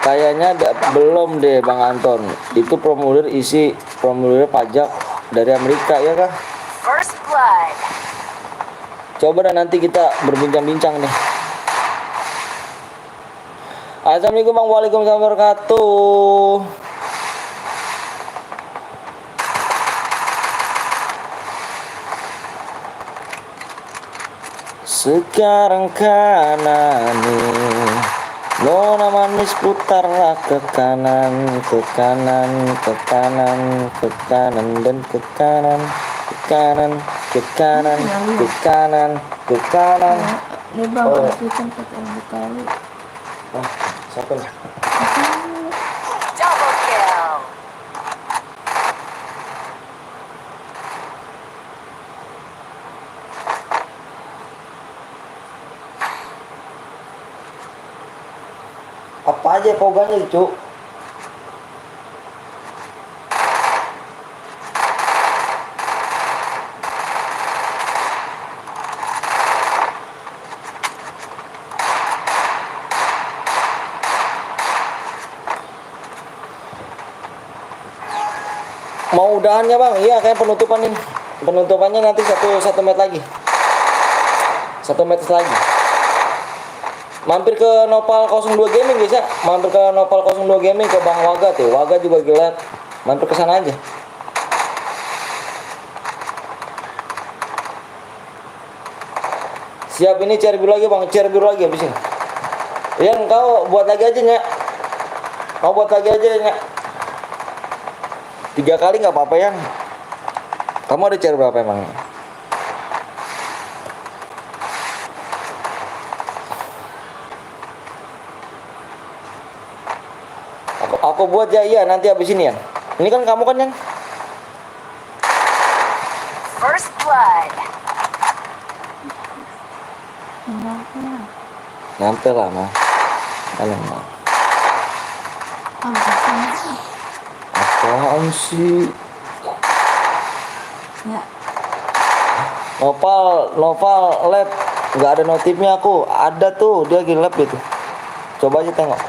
Kayaknya belum deh Bang Anton. Itu formulir pajak dari Amerika ya kah? First blood. Coba dan nanti kita berbincang-bincang deh. Assalamualaikum Bang. Waalaikumsalam wabarakatuh. Sekarang kanan nih, nona manis putarlah ke kanan, ke kanan, ke kanan, ke kanan dan ke kanan, ke kanan, ke kanan, ke kanan, ke kanan. Ini bang, Oh. kasih kan pakai kali. Ah, siapa nih? Double kill. Apa aja poganya cu? Mau udahannya bang? Iya kayak penutupan ini. Penutupannya nanti satu menit lagi. 1 menit lagi. Mampir ke Nopal 02 Gaming bisa. Mampir ke Nopal 02 Gaming ke Bang Waga tuh. Waga juga gila. Mampir ke sana aja. Siap ini cari biru lagi bang. Cari biru lagi habis ini. Yan kau buat lagi aja Nyak. Kau buat lagi aja Nyak. 3 kali nggak apa-apa Yan. Kamu ada cari berapa emang? Aku buat ya iya nanti habis ini Yan. Ini kan kamu kan Yan. First blood. Nyampe lah mah. Kalian mah. Apaan sih? Ya. Noval lab nggak ada notifnya aku. Ada tuh dia lagi lab gitu. Coba aja tengok.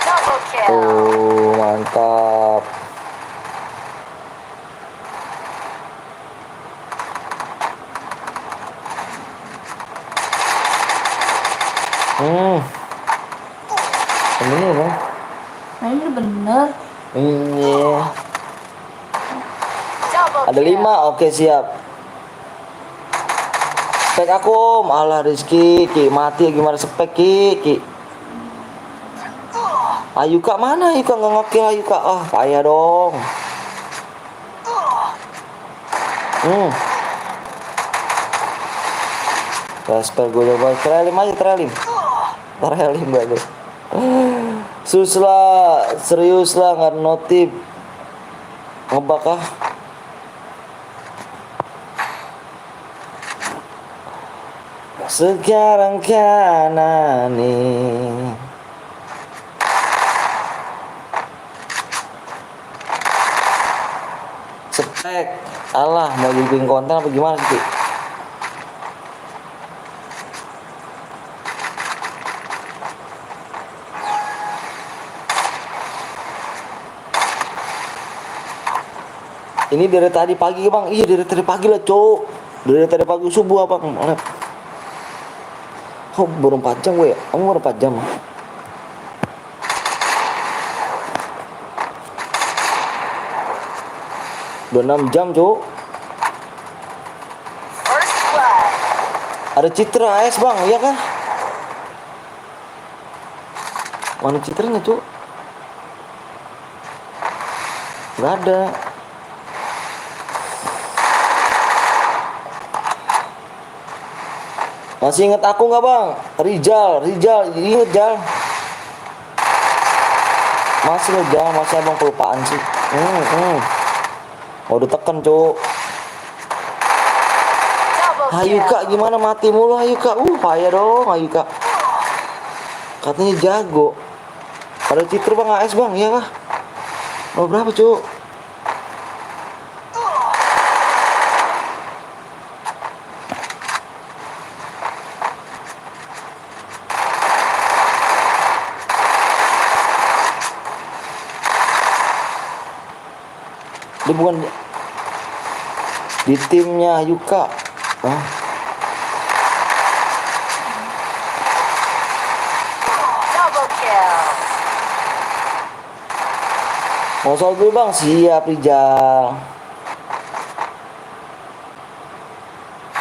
Double kill. Oh mantap. Ini bang. Nah ini bener. Iya. Double Ada kill. 5, oke siap. Spek aku, malah Rizky, Ki mati gimana spek Ki. Ayu kak mana? Ayu kak nggak ngekill Ayu kak. Ah payah dong. Spek gue coba trelim aja trelim aja. Suslah, serius lah nggak notif. Ngebak ah. Sekarang kanan nih. Spek, alah mau bikin konten apa gimana sih? Ini dari tadi pagi bang, iya dari tadi pagi lah cowok. Dari tadi pagi subuh apa bang? Oh baru 4 jam gue ya, kamu baru 4 jam. Udah 6 jam cowok. First blood. Ada Citra AS bang, iya kah? Mana Citranya cowok? Gak ada. Masih inget aku nggak bang? Rijal, inget Jal. Masih lo jangan, masih abang kelupaan sih. Mau ditekan cuk. Double Ayo kill. kak, gimana mati mulu ayo kak. Payah dong ayo kak. Katanya jago. Ada Citra bang AS bang, iya kah? Mau berapa cuk? Dia bukan di timnya Yuka. Hah? Double kill. Mau soal dulu bang, siap Rijal.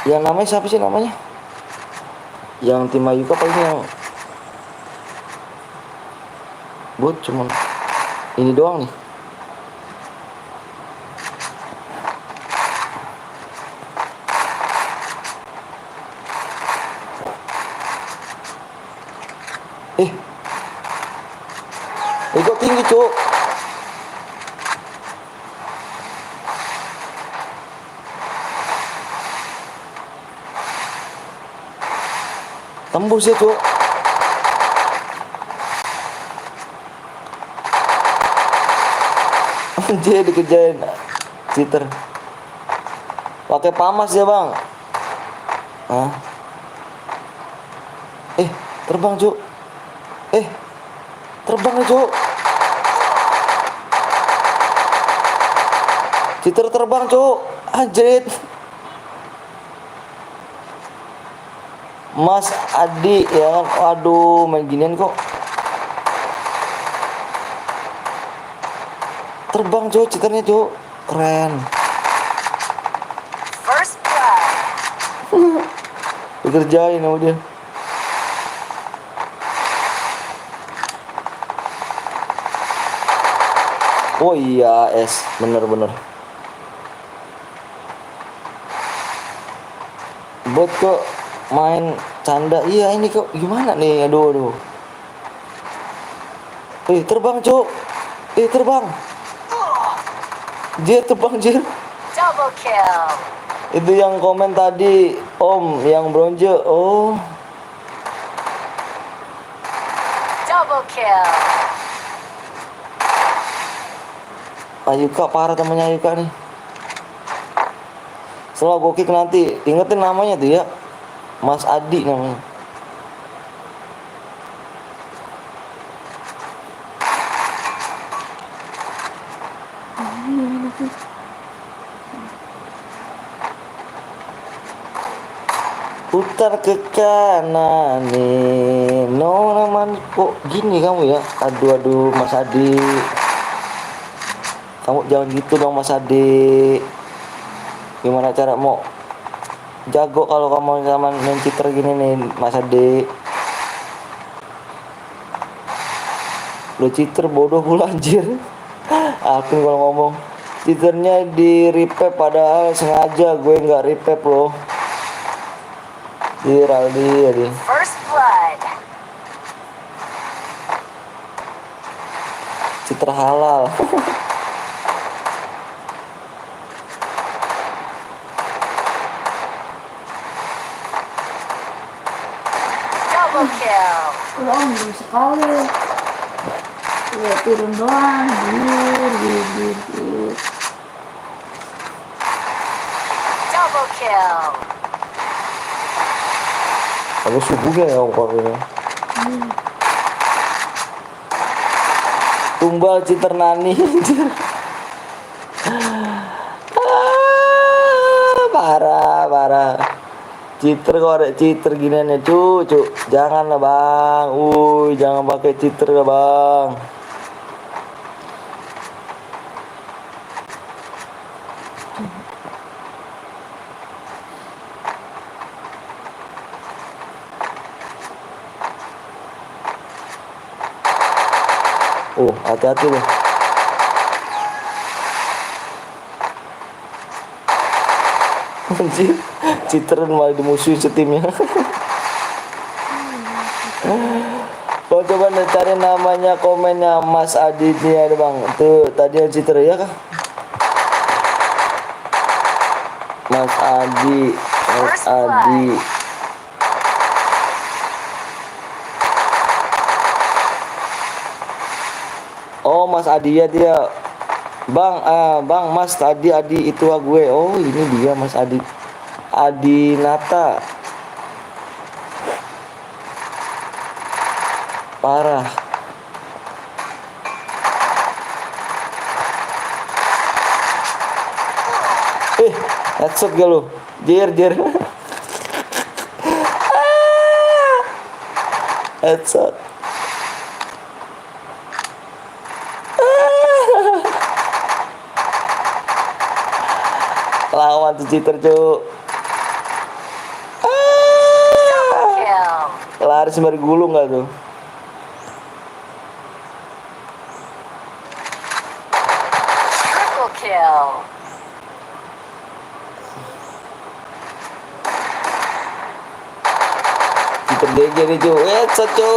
Yang namanya siapa sih namanya? Yang tim Yuka paling yang bot cuman ini doang nih. Kok tinggi cuk. Tembus ya cuk. Dia dikejain Citer. Pakai pamas ya bang. Hah? Terbang cuk. Terbang ya cuk. Citer terbang cuk. Anjrit. Mas Adi ya kan. Aduh main ginian kok. Terbang cuk Citernya cuk. Keren. First blood. Dikerjain sama dia. Oh iya es, bener-bener. Bot kok main canda. Iya ini kok gimana nih? Aduh. Terbang cuk. Terbang. Dia terbang jir. Double kill. Itu yang komen tadi Om yang bronze. Oh. Double kill. Ayuka parah temennya Ayuka nih. Setelah gue kick nanti ingetin namanya tuh ya. Mas Adi namanya. Putar ke kanan nih. No naman kok gini kamu ya. Aduh Mas Adi. Kamu jangan gitu dong Mas Adi. Gimana cara mau jago kalau kamu sama main cheater gini nih Mas Adi. Lo cheater bodoh pula anjir. Aku kalau ngomong cheaternya di repair padahal sengaja gue nggak repair loh. Di Raldi. First blood. Cheater halal. Double kill. Belum sekali. Ya turun doang. Double kill. Aku subuhnya ya pokoknya. Tumbal cheater nani. Parah. Cheater kok ada cheater ginian ya cu. Jangan lah bang. Jangan pakai cheater lah bang. Hati-hati loh. Anjir, cheater malah dimusuhin setimnya. Kau coba nih cari namanya komennya Mas Adi nih ada bang. Tuh tadi yang Citra ya kah? Mas Adi, Mas Adi. Oh Mas Adi ya dia. Bang, bang Mas tadi Adi itu gue. Oh ini dia Mas Adi. Adi Nata. Parah. Headshot gak lu? Jer. Headshot. Lawan tuh cheater cu. Kill. Lari sembari gulung gak tuh? Triple kill. Cheater GG nih cu. Headshot cu.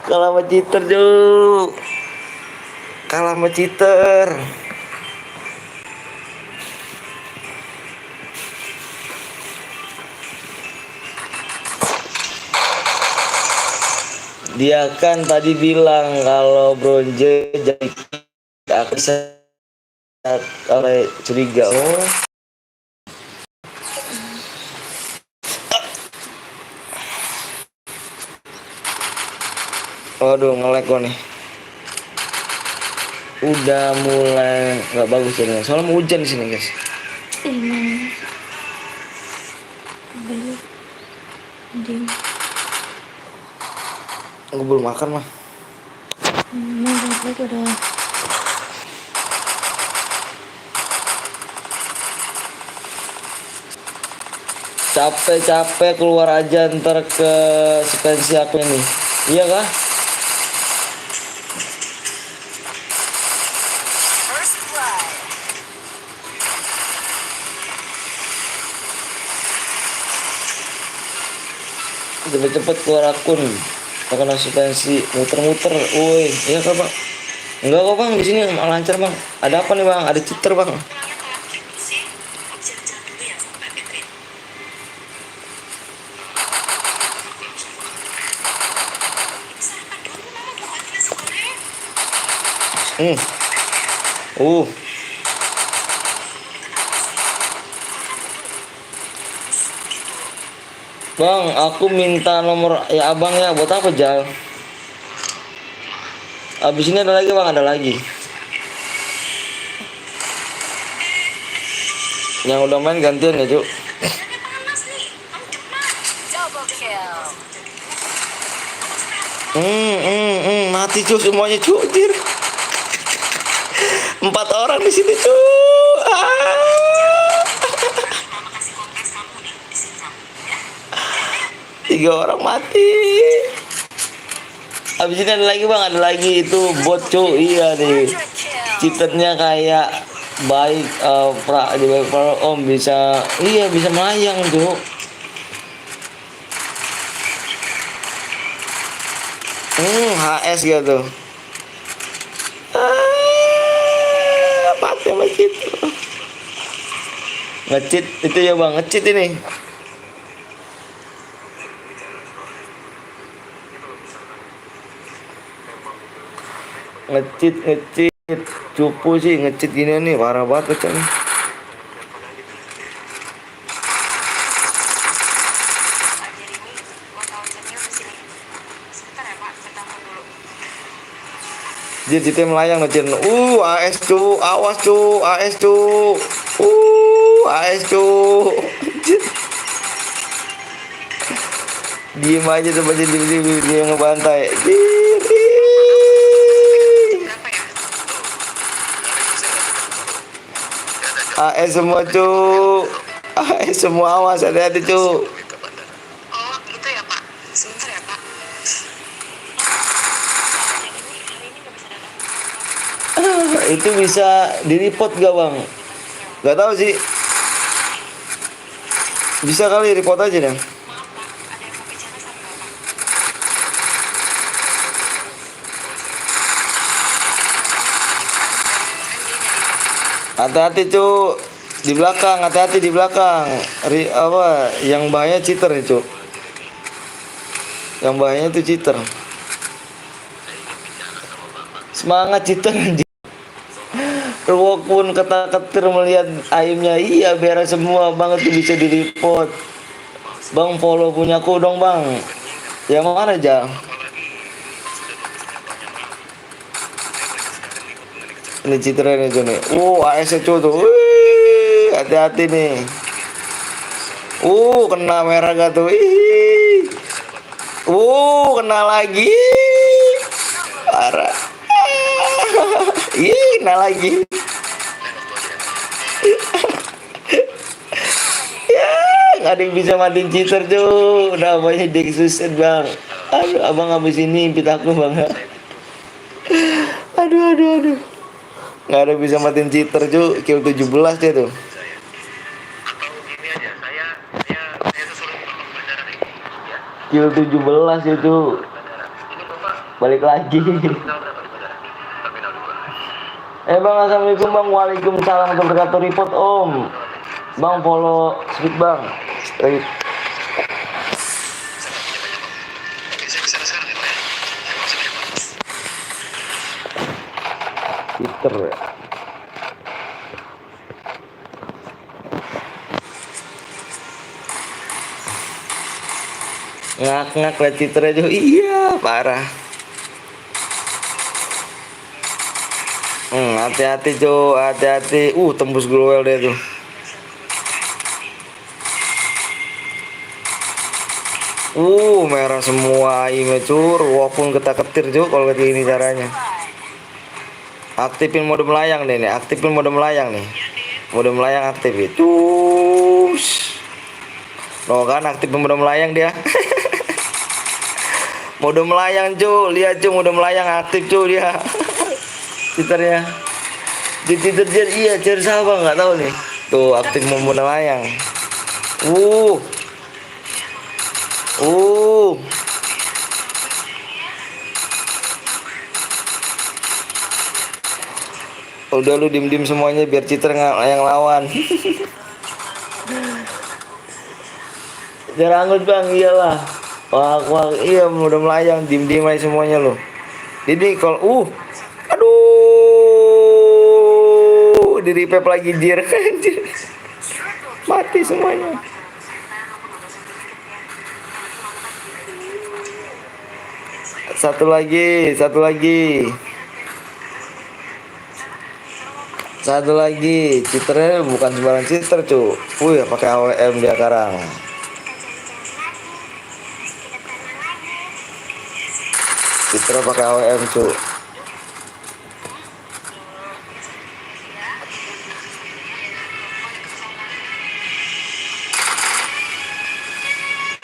Kalah sama cheater cu. Kalah sama cheater. Dia kan tadi bilang kalau bronze jadi aku oleh curiga. Oh. Waduh nge-lag kok nih. Udah mulai nggak bagus ya. Soalnya mau hujan di sini guys. Belum. Ding. Aku belum makan mah. Udah. Capek keluar aja ntar ke suspensi aku ini. Iya kah? First blood. Cepet keluar akun. Karena suspensi muter-muter. Woi, iya kah bang? Enggak kok bang, di sini lancar bang. Ada apa nih bang? Ada cheater bang. Uh. Bang, aku minta nomor ya abang ya. Buat apa Jal? Abis ini ada lagi bang, ada lagi. Yang udah main gantian ya cuk. Double kill. Mati cuk semuanya cuk. 4 orang di sini cuk. Tiga orang mati. Habis ini ada lagi bang, ada lagi itu bot cu. Iya nih. Cheaternya kayak baik di baik om bisa bisa melayang cu. HS gitu. Mati sama cheater. Nge-cheat itu ya bang, nge-cheat ini. Ngecit cupu sih ngecit gini nih parah banget kan. Dia melayang ngecit. AS cu, awas cu, AS cu. AS cu. Diem aja tuh baca dia ngebantai. AS semua cu. AS semua awas hati-hati cu. Oh gitu ya Pak. Sebentar ya Pak. Itu bisa di report gak bang? Gak tahu sih. Bisa kali report aja deh. Hati-hati cu, di belakang, hati-hati di belakang. Apa? Yang bahaya cheater ya cu. Yang bahaya itu cheater. Semangat cheater anjing. Ruwok pun ketar-ketir melihat ayamnya. Iya beres semua bang, itu bisa di report. Bang follow punyaku dong bang. Yang mana aja? Ini citranya itu nih. AS itu tuh. Wih, hati-hati nih. Kena merah gak tuh? Ih. Kena lagi. Parah. Kena lagi. Ya, nggak ada yang bisa matiin cheater tuh. Namanya Dexuset bang. Aduh, abang habis ini impit aku bang. Aduh. Nggak ada yang bisa matiin cheater tuh. Kill 17 dia tuh. Kill 17 itu. Balik lagi. Bang, assalamualaikum bang. Waalaikumsalam warahmatullahi wabarakatuh. Report om. Bang follow speed bang. Straight. Twitter ya. Ngak-ngak liat Twitter aja. Iya parah. Hati-hati Jo, hati-hati. Tembus glowel dia tuh. Merah semua imecur, walaupun ketar-ketir Jo kalau kayak gini caranya. Aktifin mode melayang deh nih, aktifin mode melayang nih. Mode melayang aktif itu. No kan aktifin mode melayang dia. Mode melayang Jo, lihat Jo mode melayang aktif Jo dia. Twitternya. Di Twitter dia iya cari siapa nggak tahu nih. Tuh aktif mode melayang. Udah lu dim-dim semuanya biar cheater nggak yang lawan. Jarang bang, iyalah. Wah, iya udah melayang dim-dim aja semuanya lo. Jadi kalau aduh, di revive lagi jir. Mati semuanya. Satu lagi. Cheaternya bukan sembarang cheater cu. Pakai AWM dia sekarang. Cheater pakai AWM cu.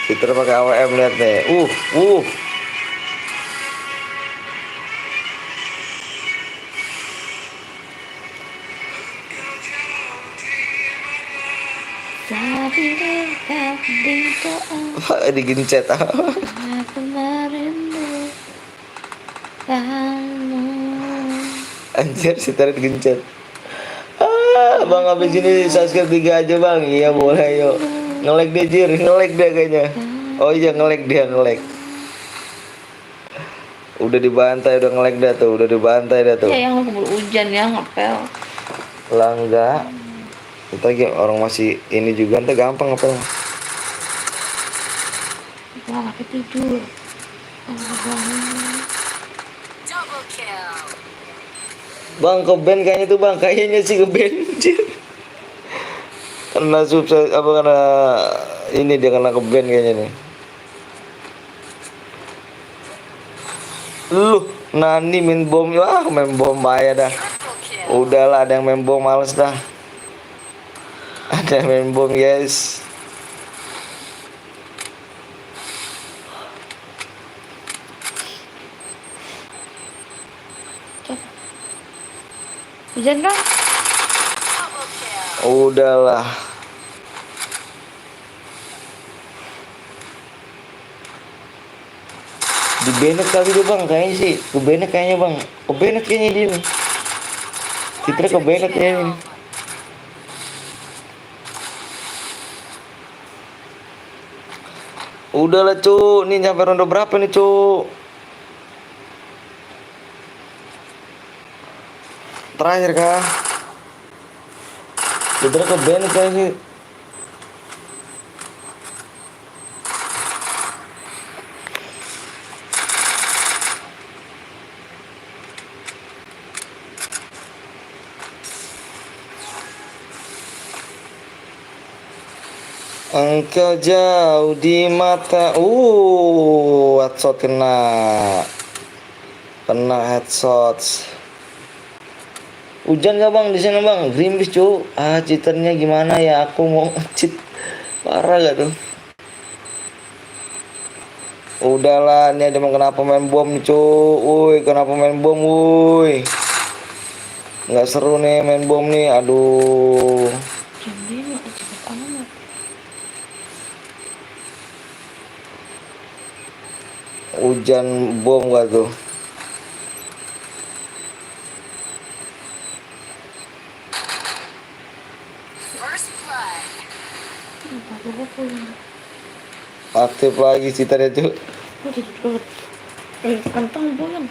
Cheater pakai AWM lihat nih. Digencet. Anjir si tarik digencet. Bang habis ini subscribe 3 aja bang. Iya boleh yuk. Nge-lag dia jir, nge-lag dia kayaknya. Oh iya nge-lag dia. Udah dibantai, udah nge-lag dia tuh, Ya yang keburu hujan ya ngepel. Lah enggak. Kita orang masih ini juga ntar gampang ngepel. Lagi tidur. Double kill. Bang ke band kayaknya tuh bang, kayaknya sih ke band. Karena sukses karena ini dia kena ke band kayaknya nih. Nani main bom, main bom bahaya dah. Udahlah ada yang main bom males dah. Ada yang main bom guys. Hujan dong. Udahlah. Di Bennett kali dia bang, kayaknya sih. Ke Bennett kayaknya bang. Ke Bennett kayaknya dia nih. Citra ke Bennett kayaknya nih. Udahlah cuk, nih nyampe ronde berapa nih cuk? Terakhir kah? Udah ke band kah sih? Engkau jauh di mata. Headshot kena. Kena headshot. Hujan gak bang di sana bang? Gerimis cu. Cheaternya gimana ya? Aku mau cheat. Parah gak tuh? Udahlah, ini ada emang kenapa main bom nih cu. Woi, kenapa main bom woi? Nggak seru nih main bom nih. Aduh. Jam 5 cepet amat. Hujan bom gak tuh? First blood. Kenapa gue pulang? Aktif lagi cheaternya cu. Gue jadi banget. Kentang bulan.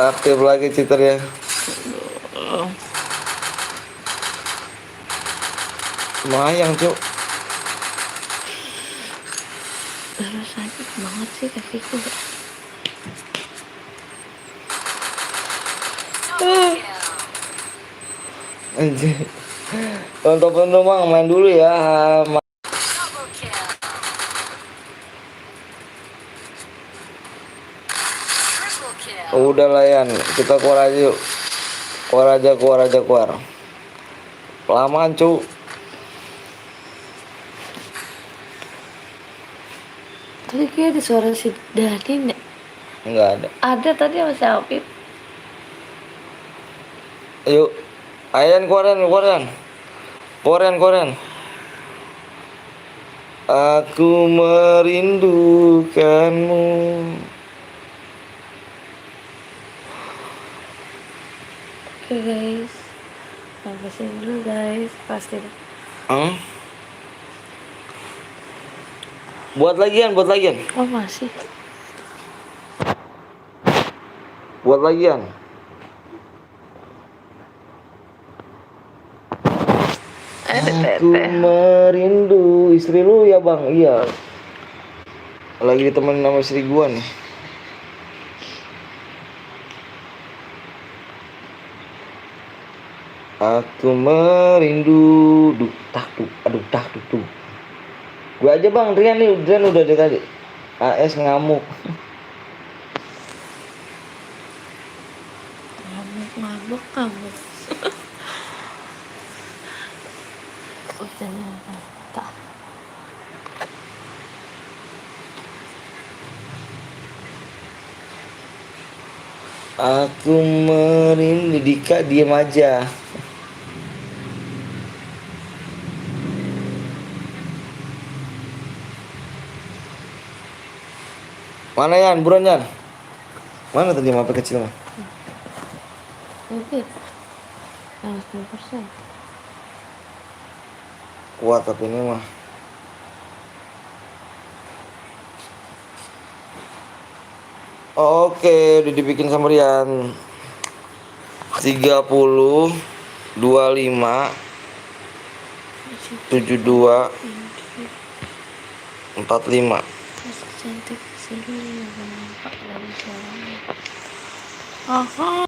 Aktif lagi cheaternya. Mayang cu. Terus sakit banget sih kakiku. Double kill. Anjir. Untuk bang main dulu ya. Double kill. Triple kill. Udah layan, kita keluar aja yuk. Keluar aja. Lamaan cu. Tadi kayak ada suara si Dani nggak? Enggak ada. Ada tadi sama si Afif. Yuk. Ayan keluaran. Aku merindukanmu. Oke guys, sampai sini dulu guys, pasti. Buat lagian. Oh masih. Buat lagian. Aku merindu istri lu ya bang. Iya. Lagi ditemenin sama istri gua nih. Aku merindu. Aduh. Gua aja bang, Rian udah dari tadi. AS ngamuk. Ngamuk kamu. Oh ternyata. Aku merindu. Dika diem aja. Mana Yan? Buruan Yan. Mana tadi HP kecil mah? Oke. Yang 10%. Kuat tapi ini mah. Oke, udah dibikin sama Rian. 30 25 72 45. Masih cantik sini nampak dari suaranya. Aha.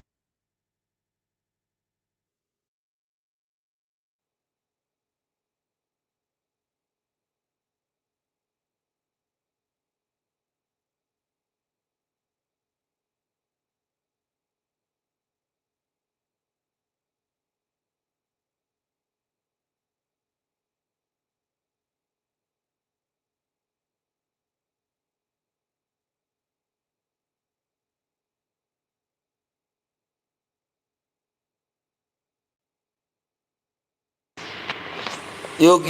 Yuk.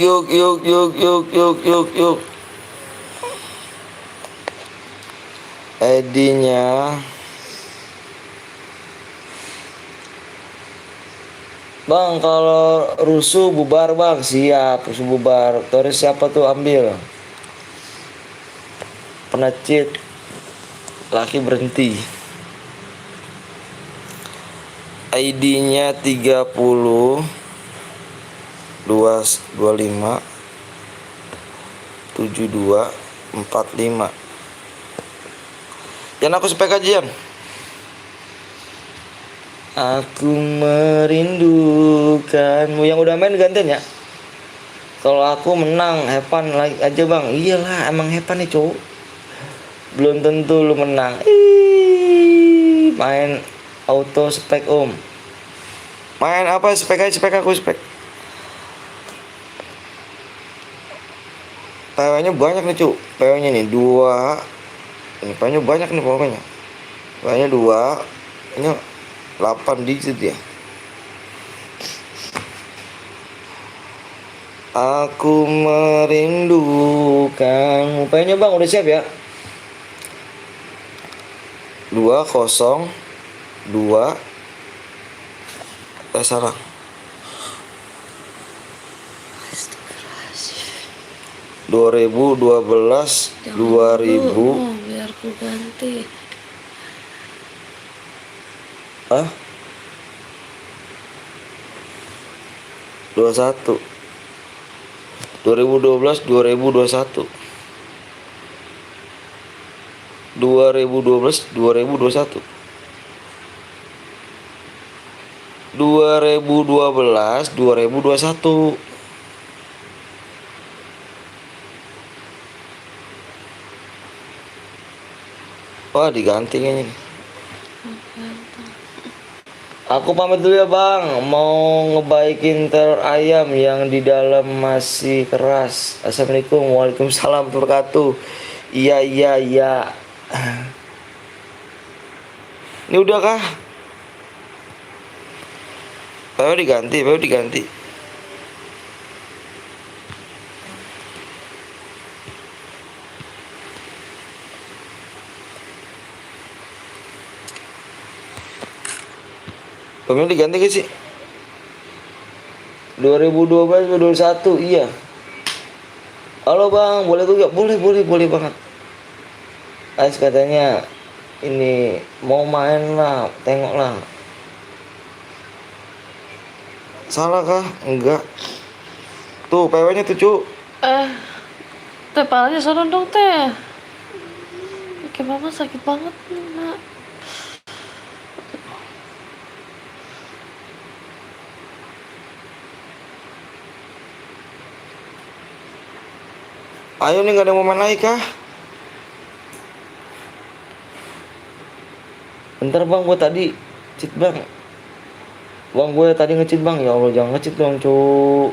ID-nya Bang, kalau rusuh bubar bang, siap rusuh bubar. Terus siapa tuh ambil? Pernah cheat, laki berhenti. ID-nya 30 225 7245. Yang aku spek aja, Yan. Aku merindukanmu. Yang udah main gantian ya. Kalau aku menang, Hepan lagi aja bang. Iyalah, emang Hepan nih cowok. Belum tentu lu menang. Main auto spek om. Main apa spek aja, spek aku spek. PW-nya banyak nih cu. PW-nya nih 2. Ini PW-nya banyak nih pokoknya. PW-nya 2. Ini 8 digit ya. Aku merindukan. PW-nya bang udah siap ya. 202. Salah. 2012 2000. Biar ku ganti. Hah? 21 2012 2021 2012 2021 2012 2021. Wah diganti kayaknya nih. Aku pamit dulu ya bang. Mau ngebaikin telur ayam yang di dalam masih keras. Assalamualaikum. Waalaikumsalam wabarakatuh. Iya. Ini udah kah? PW diganti. PW diganti gak sih? 2012 2021 iya. Halo bang, boleh gue gak? Boleh banget. Ais katanya ini mau main lah, tengok lah. Salah kah? Enggak. Tuh PW-nya tuh cu. Teh palanya sono dong teh. Kaki mama sakit banget nih nak. Ayo nih gak ada yang mau main lagi kah? Bentar bang, gue tadi cheat bang. Bang gue tadi nge-cheat bang. Ya Allah jangan nge-cheat dong cu.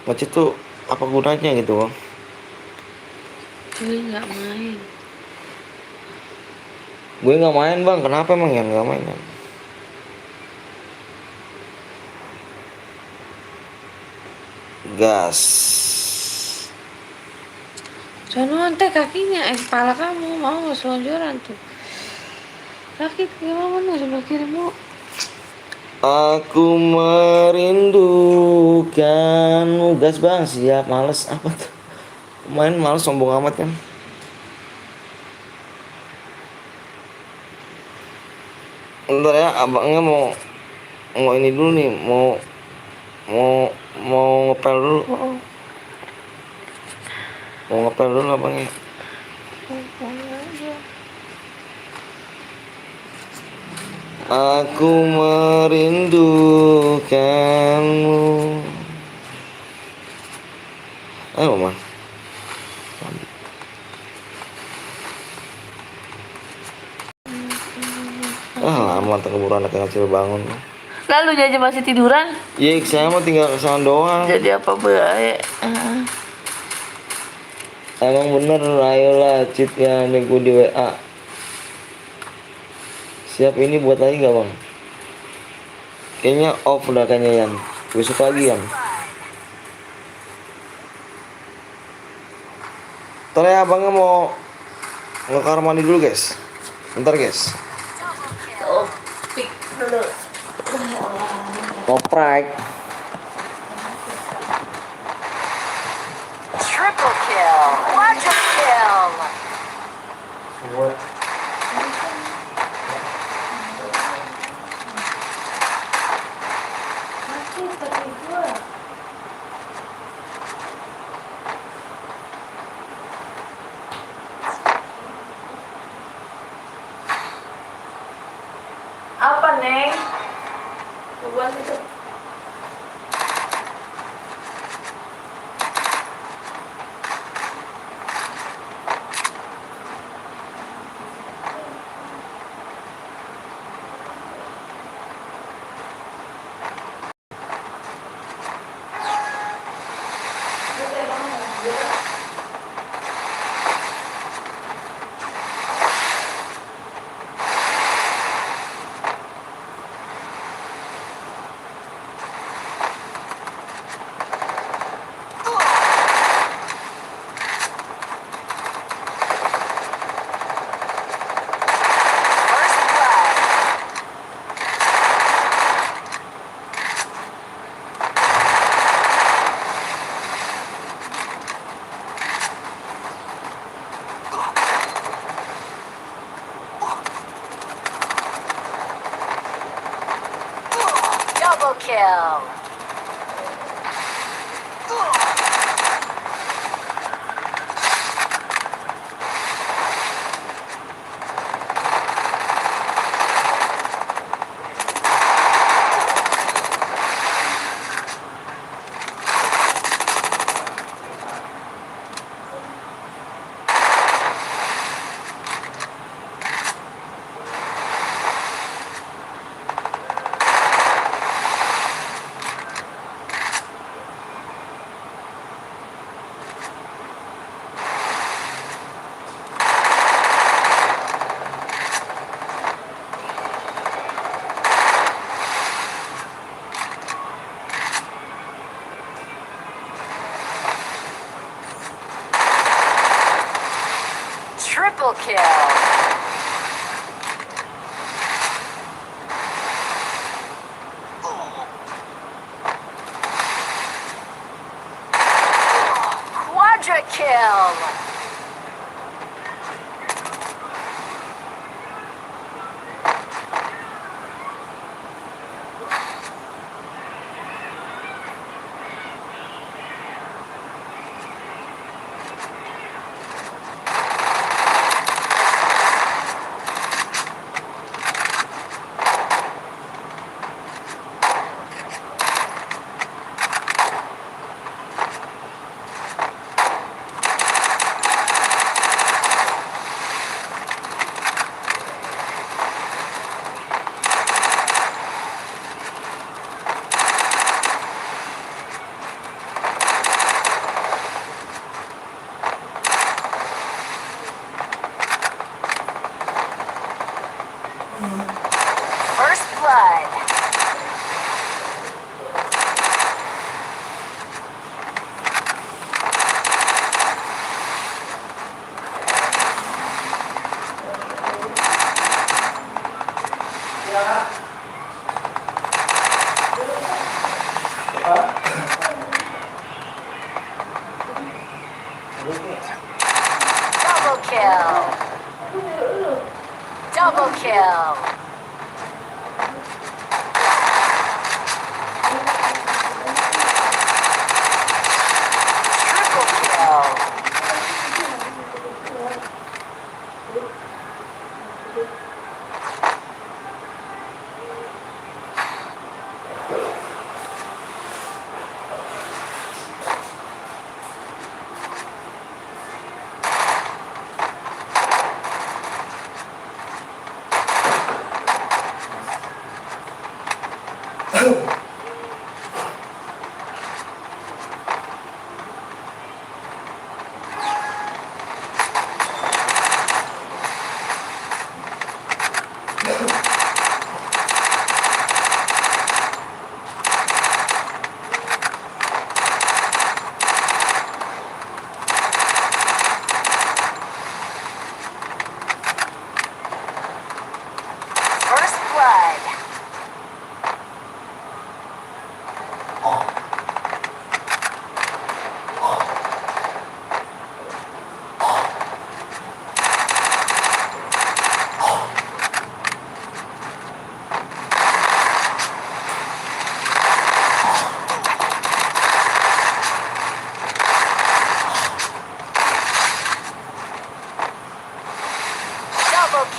Nge-cheat tuh apa gunanya gitu bang? Gue nggak main. Gue nggak main bang. Kenapa emang ya nggak main? Gas. Sono teh kakinya, kepala kamu mau selonjoran tuh. Kaki mama nih sebelah kiri mau. Aku merindukanmu. Gas bang, siap. Males apa tuh? Main males, sombong amat kan. Bentar ya, abangnya mau ini dulu nih, mau ngepel dulu. Mau ngepel dulu abangnya. Aku merindukanmu. Ayo mama. Lama keburu anak yang kecil bangun. Lalu jadi masih tiduran? Iya, saya mau tinggal kesana doang. Jadi apa baik? Emang bener, ayolah cheatnya nih gue di WA. Siap ini buat lagi gak bang? Kayaknya off udah kayaknya Yan. Besok lagi Yan. Ntar ya abangnya mau nge-kamar mandi dulu guys. Bentar guys. Oh, pik dulu. Oprek. Triple kill. Quadra kill. Apa, Neng? Buat itu. First blood. Double kill. Triple kill. Quadra kill. First blood. Double kill. Double kill. Triple kill.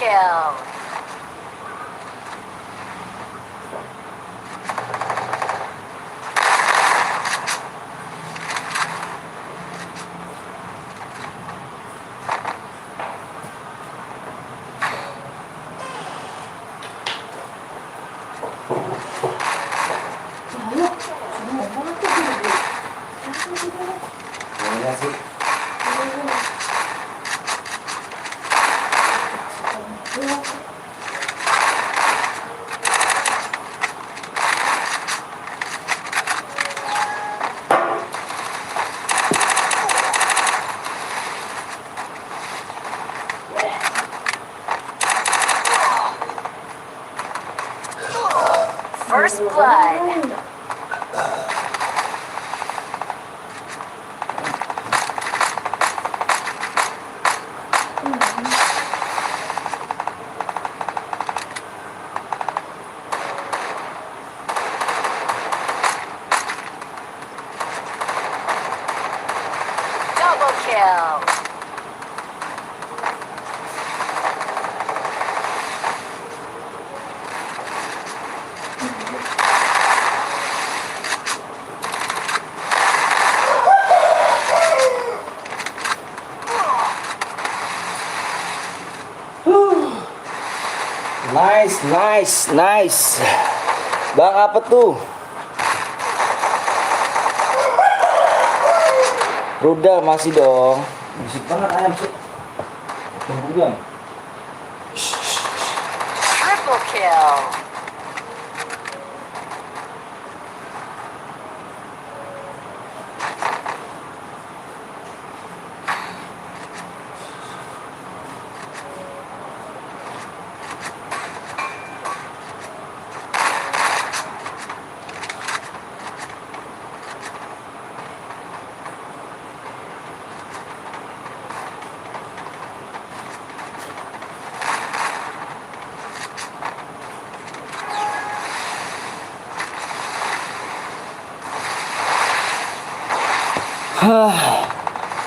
kill. Iya sih. First blood. Double kill. Nice. Bang, apa tuh? Rudal masih dong. Bisik banget ayam sih. Tunggu dong. Triple kill.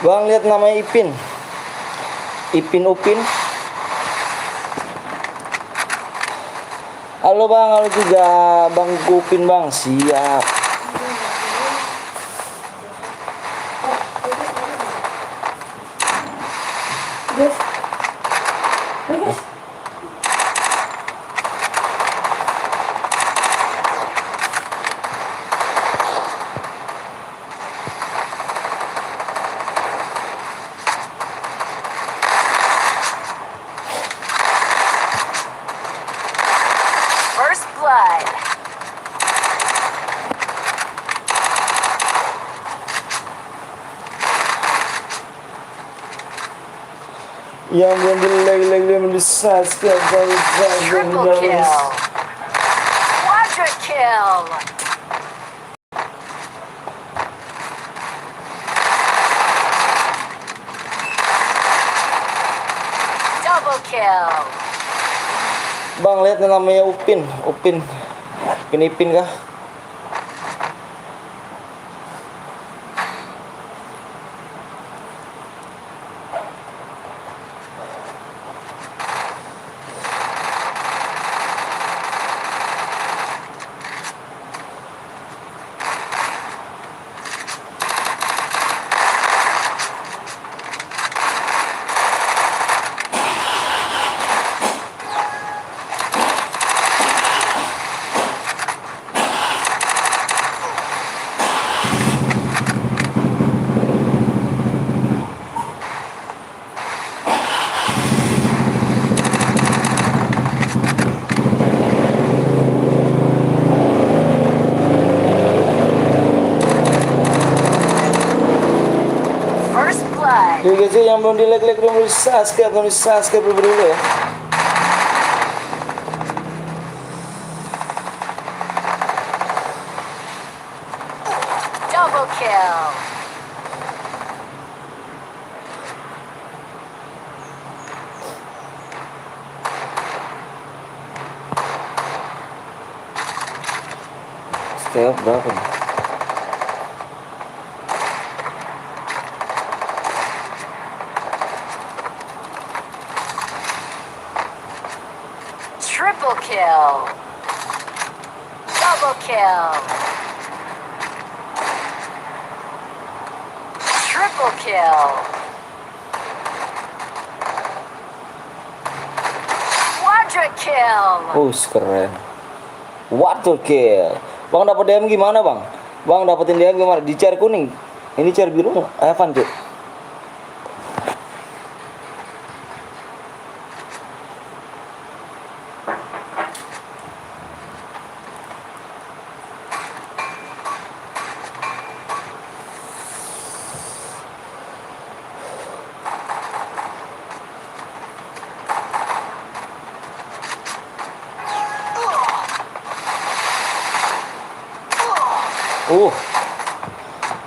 Bang, lihat namanya Ipin. Ipin Upin. Halo bang, halo juga Bang Upin bang. Siap. First blood. Yang lagi mendesak Triple kill. Quadra kill. Double kill. Bang, lihat namanya Upin Ipin kah? First blood. Oke guys, yang belum di like belum di subscribe dulu ya. Double kill. Step berapa nih? Triple kill. Double kill. Triple kill. Quadra kill. Keren. Water kill. Bang dapat DM gimana, Bang? Bang dapetin DM gimana? Di chair kuning. Ini chair biru. Evan, Cuk.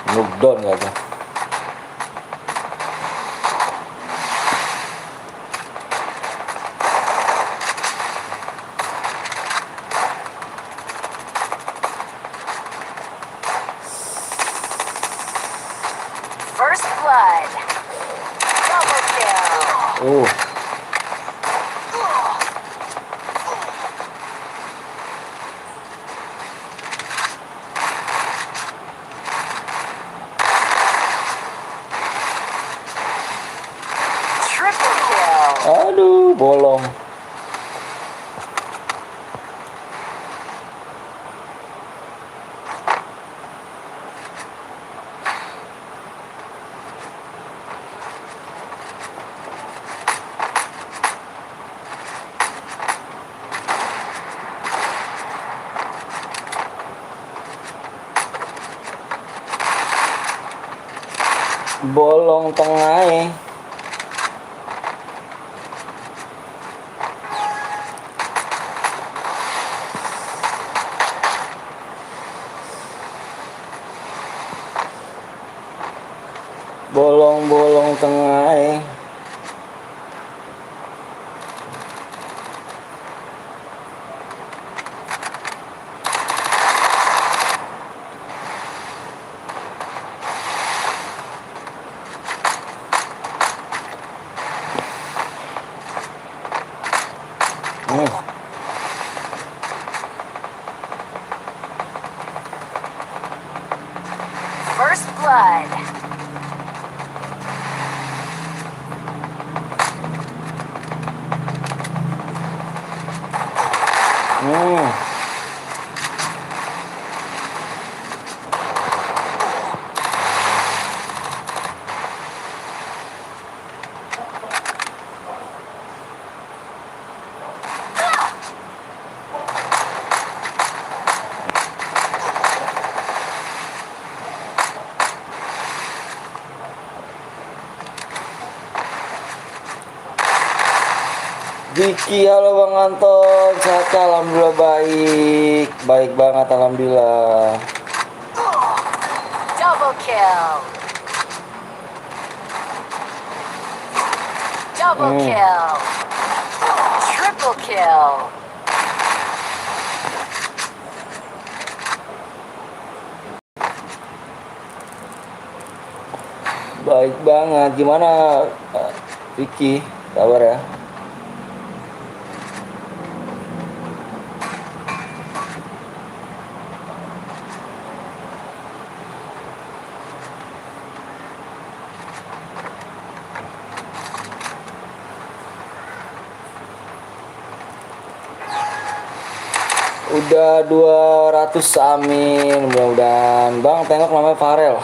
Knockdown gak tuh? First blood. Double kill. Triple kill. Aduh, bolong. Bolong tengah. Bolong-bolong tengah. First blood. Vicky, halo Bang Anton, sehat? Alhamdulillah baik, baik banget alhamdulillah. Double kill. Double kill. Triple kill. Baik banget, gimana Vicky, kabar ya? Udah 200, amin. Mudah-mudahan. Bang, tengok namanya Farel.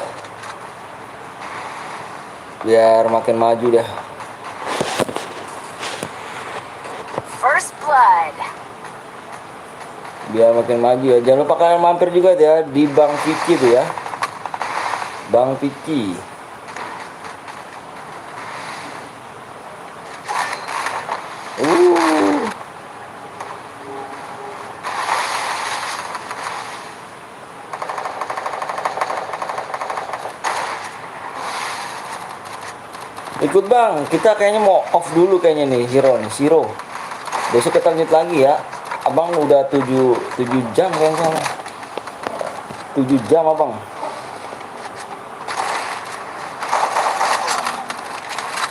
Biar makin maju dah. First blood. Biar makin maju ya. Jangan lupa kalian mampir juga ya di Bang Vicky tuh ya. Bang Vicky. Ikut Bang, kita kayaknya mau off dulu kayaknya nih Hero. Besok kita lanjut lagi ya. Abang udah 7 jam kayaknya sama. 7 jam Abang.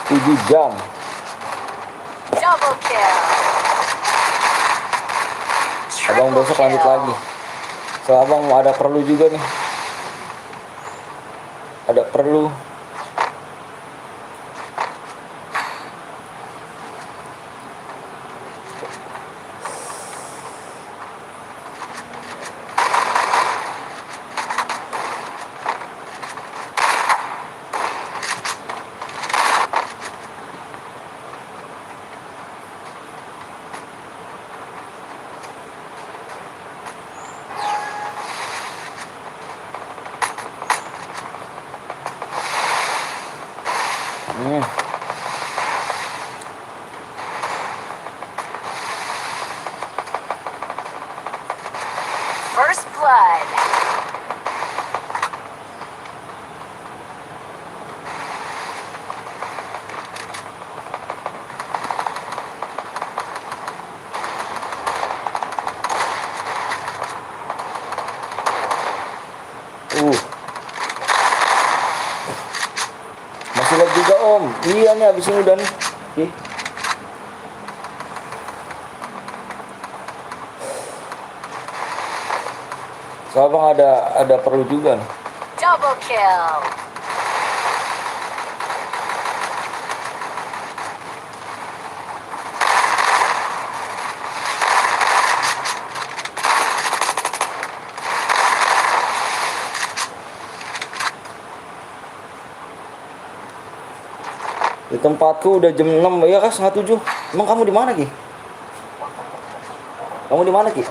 7 jam. Double kill. Abang Triple besok lanjut kill. lagi. So abang mau ada perlu juga nih. Ada perlu. Hmm. First blood. Masih lihat juga om. Iya nih abis ini udah nih. Ih. So abang ada perlu juga nih. Double kill. Di tempatku udah jam 6 ya kan, setengah 7. Emang kamu di mana Ki? Kamu di mana Ki?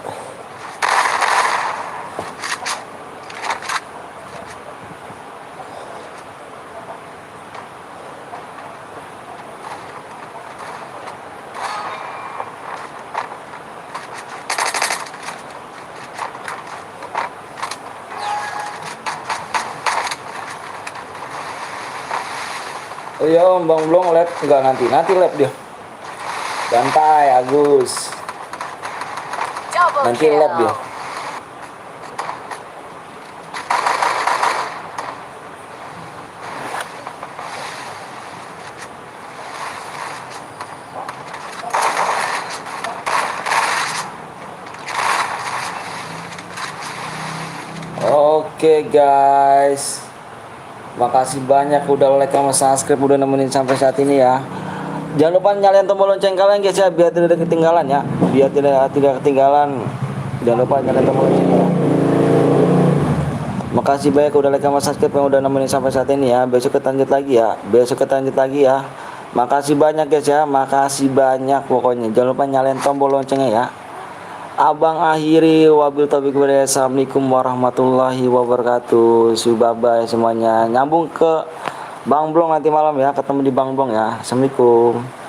Oh iya om, Bang Blong lab enggak nanti lab dia. Santai Agus. Double Nanti kill. lab dia. Oke guys, makasih banyak udah like sama subscribe, udah nemenin sampai saat ini ya. Jangan lupa nyalain tombol lonceng kalian guys ya, biar tidak ketinggalan ya, biar tidak ketinggalan. Jangan lupa nyalain tombol lonceng ya. Makasih banyak udah like sama subscribe yang udah nemenin sampai saat ini ya. Besok kita lanjut lagi ya, Makasih banyak guys ya, makasih banyak pokoknya. Jangan lupa nyalain tombol loncengnya ya. Abang akhiri wabil taufiq walhidayah. Assalamualaikum warahmatullahi wabarakatuh. Bye semuanya. Nyambung ke Bang Blong nanti malam ya. Ketemu di Bang Blong ya. Assalamualaikum.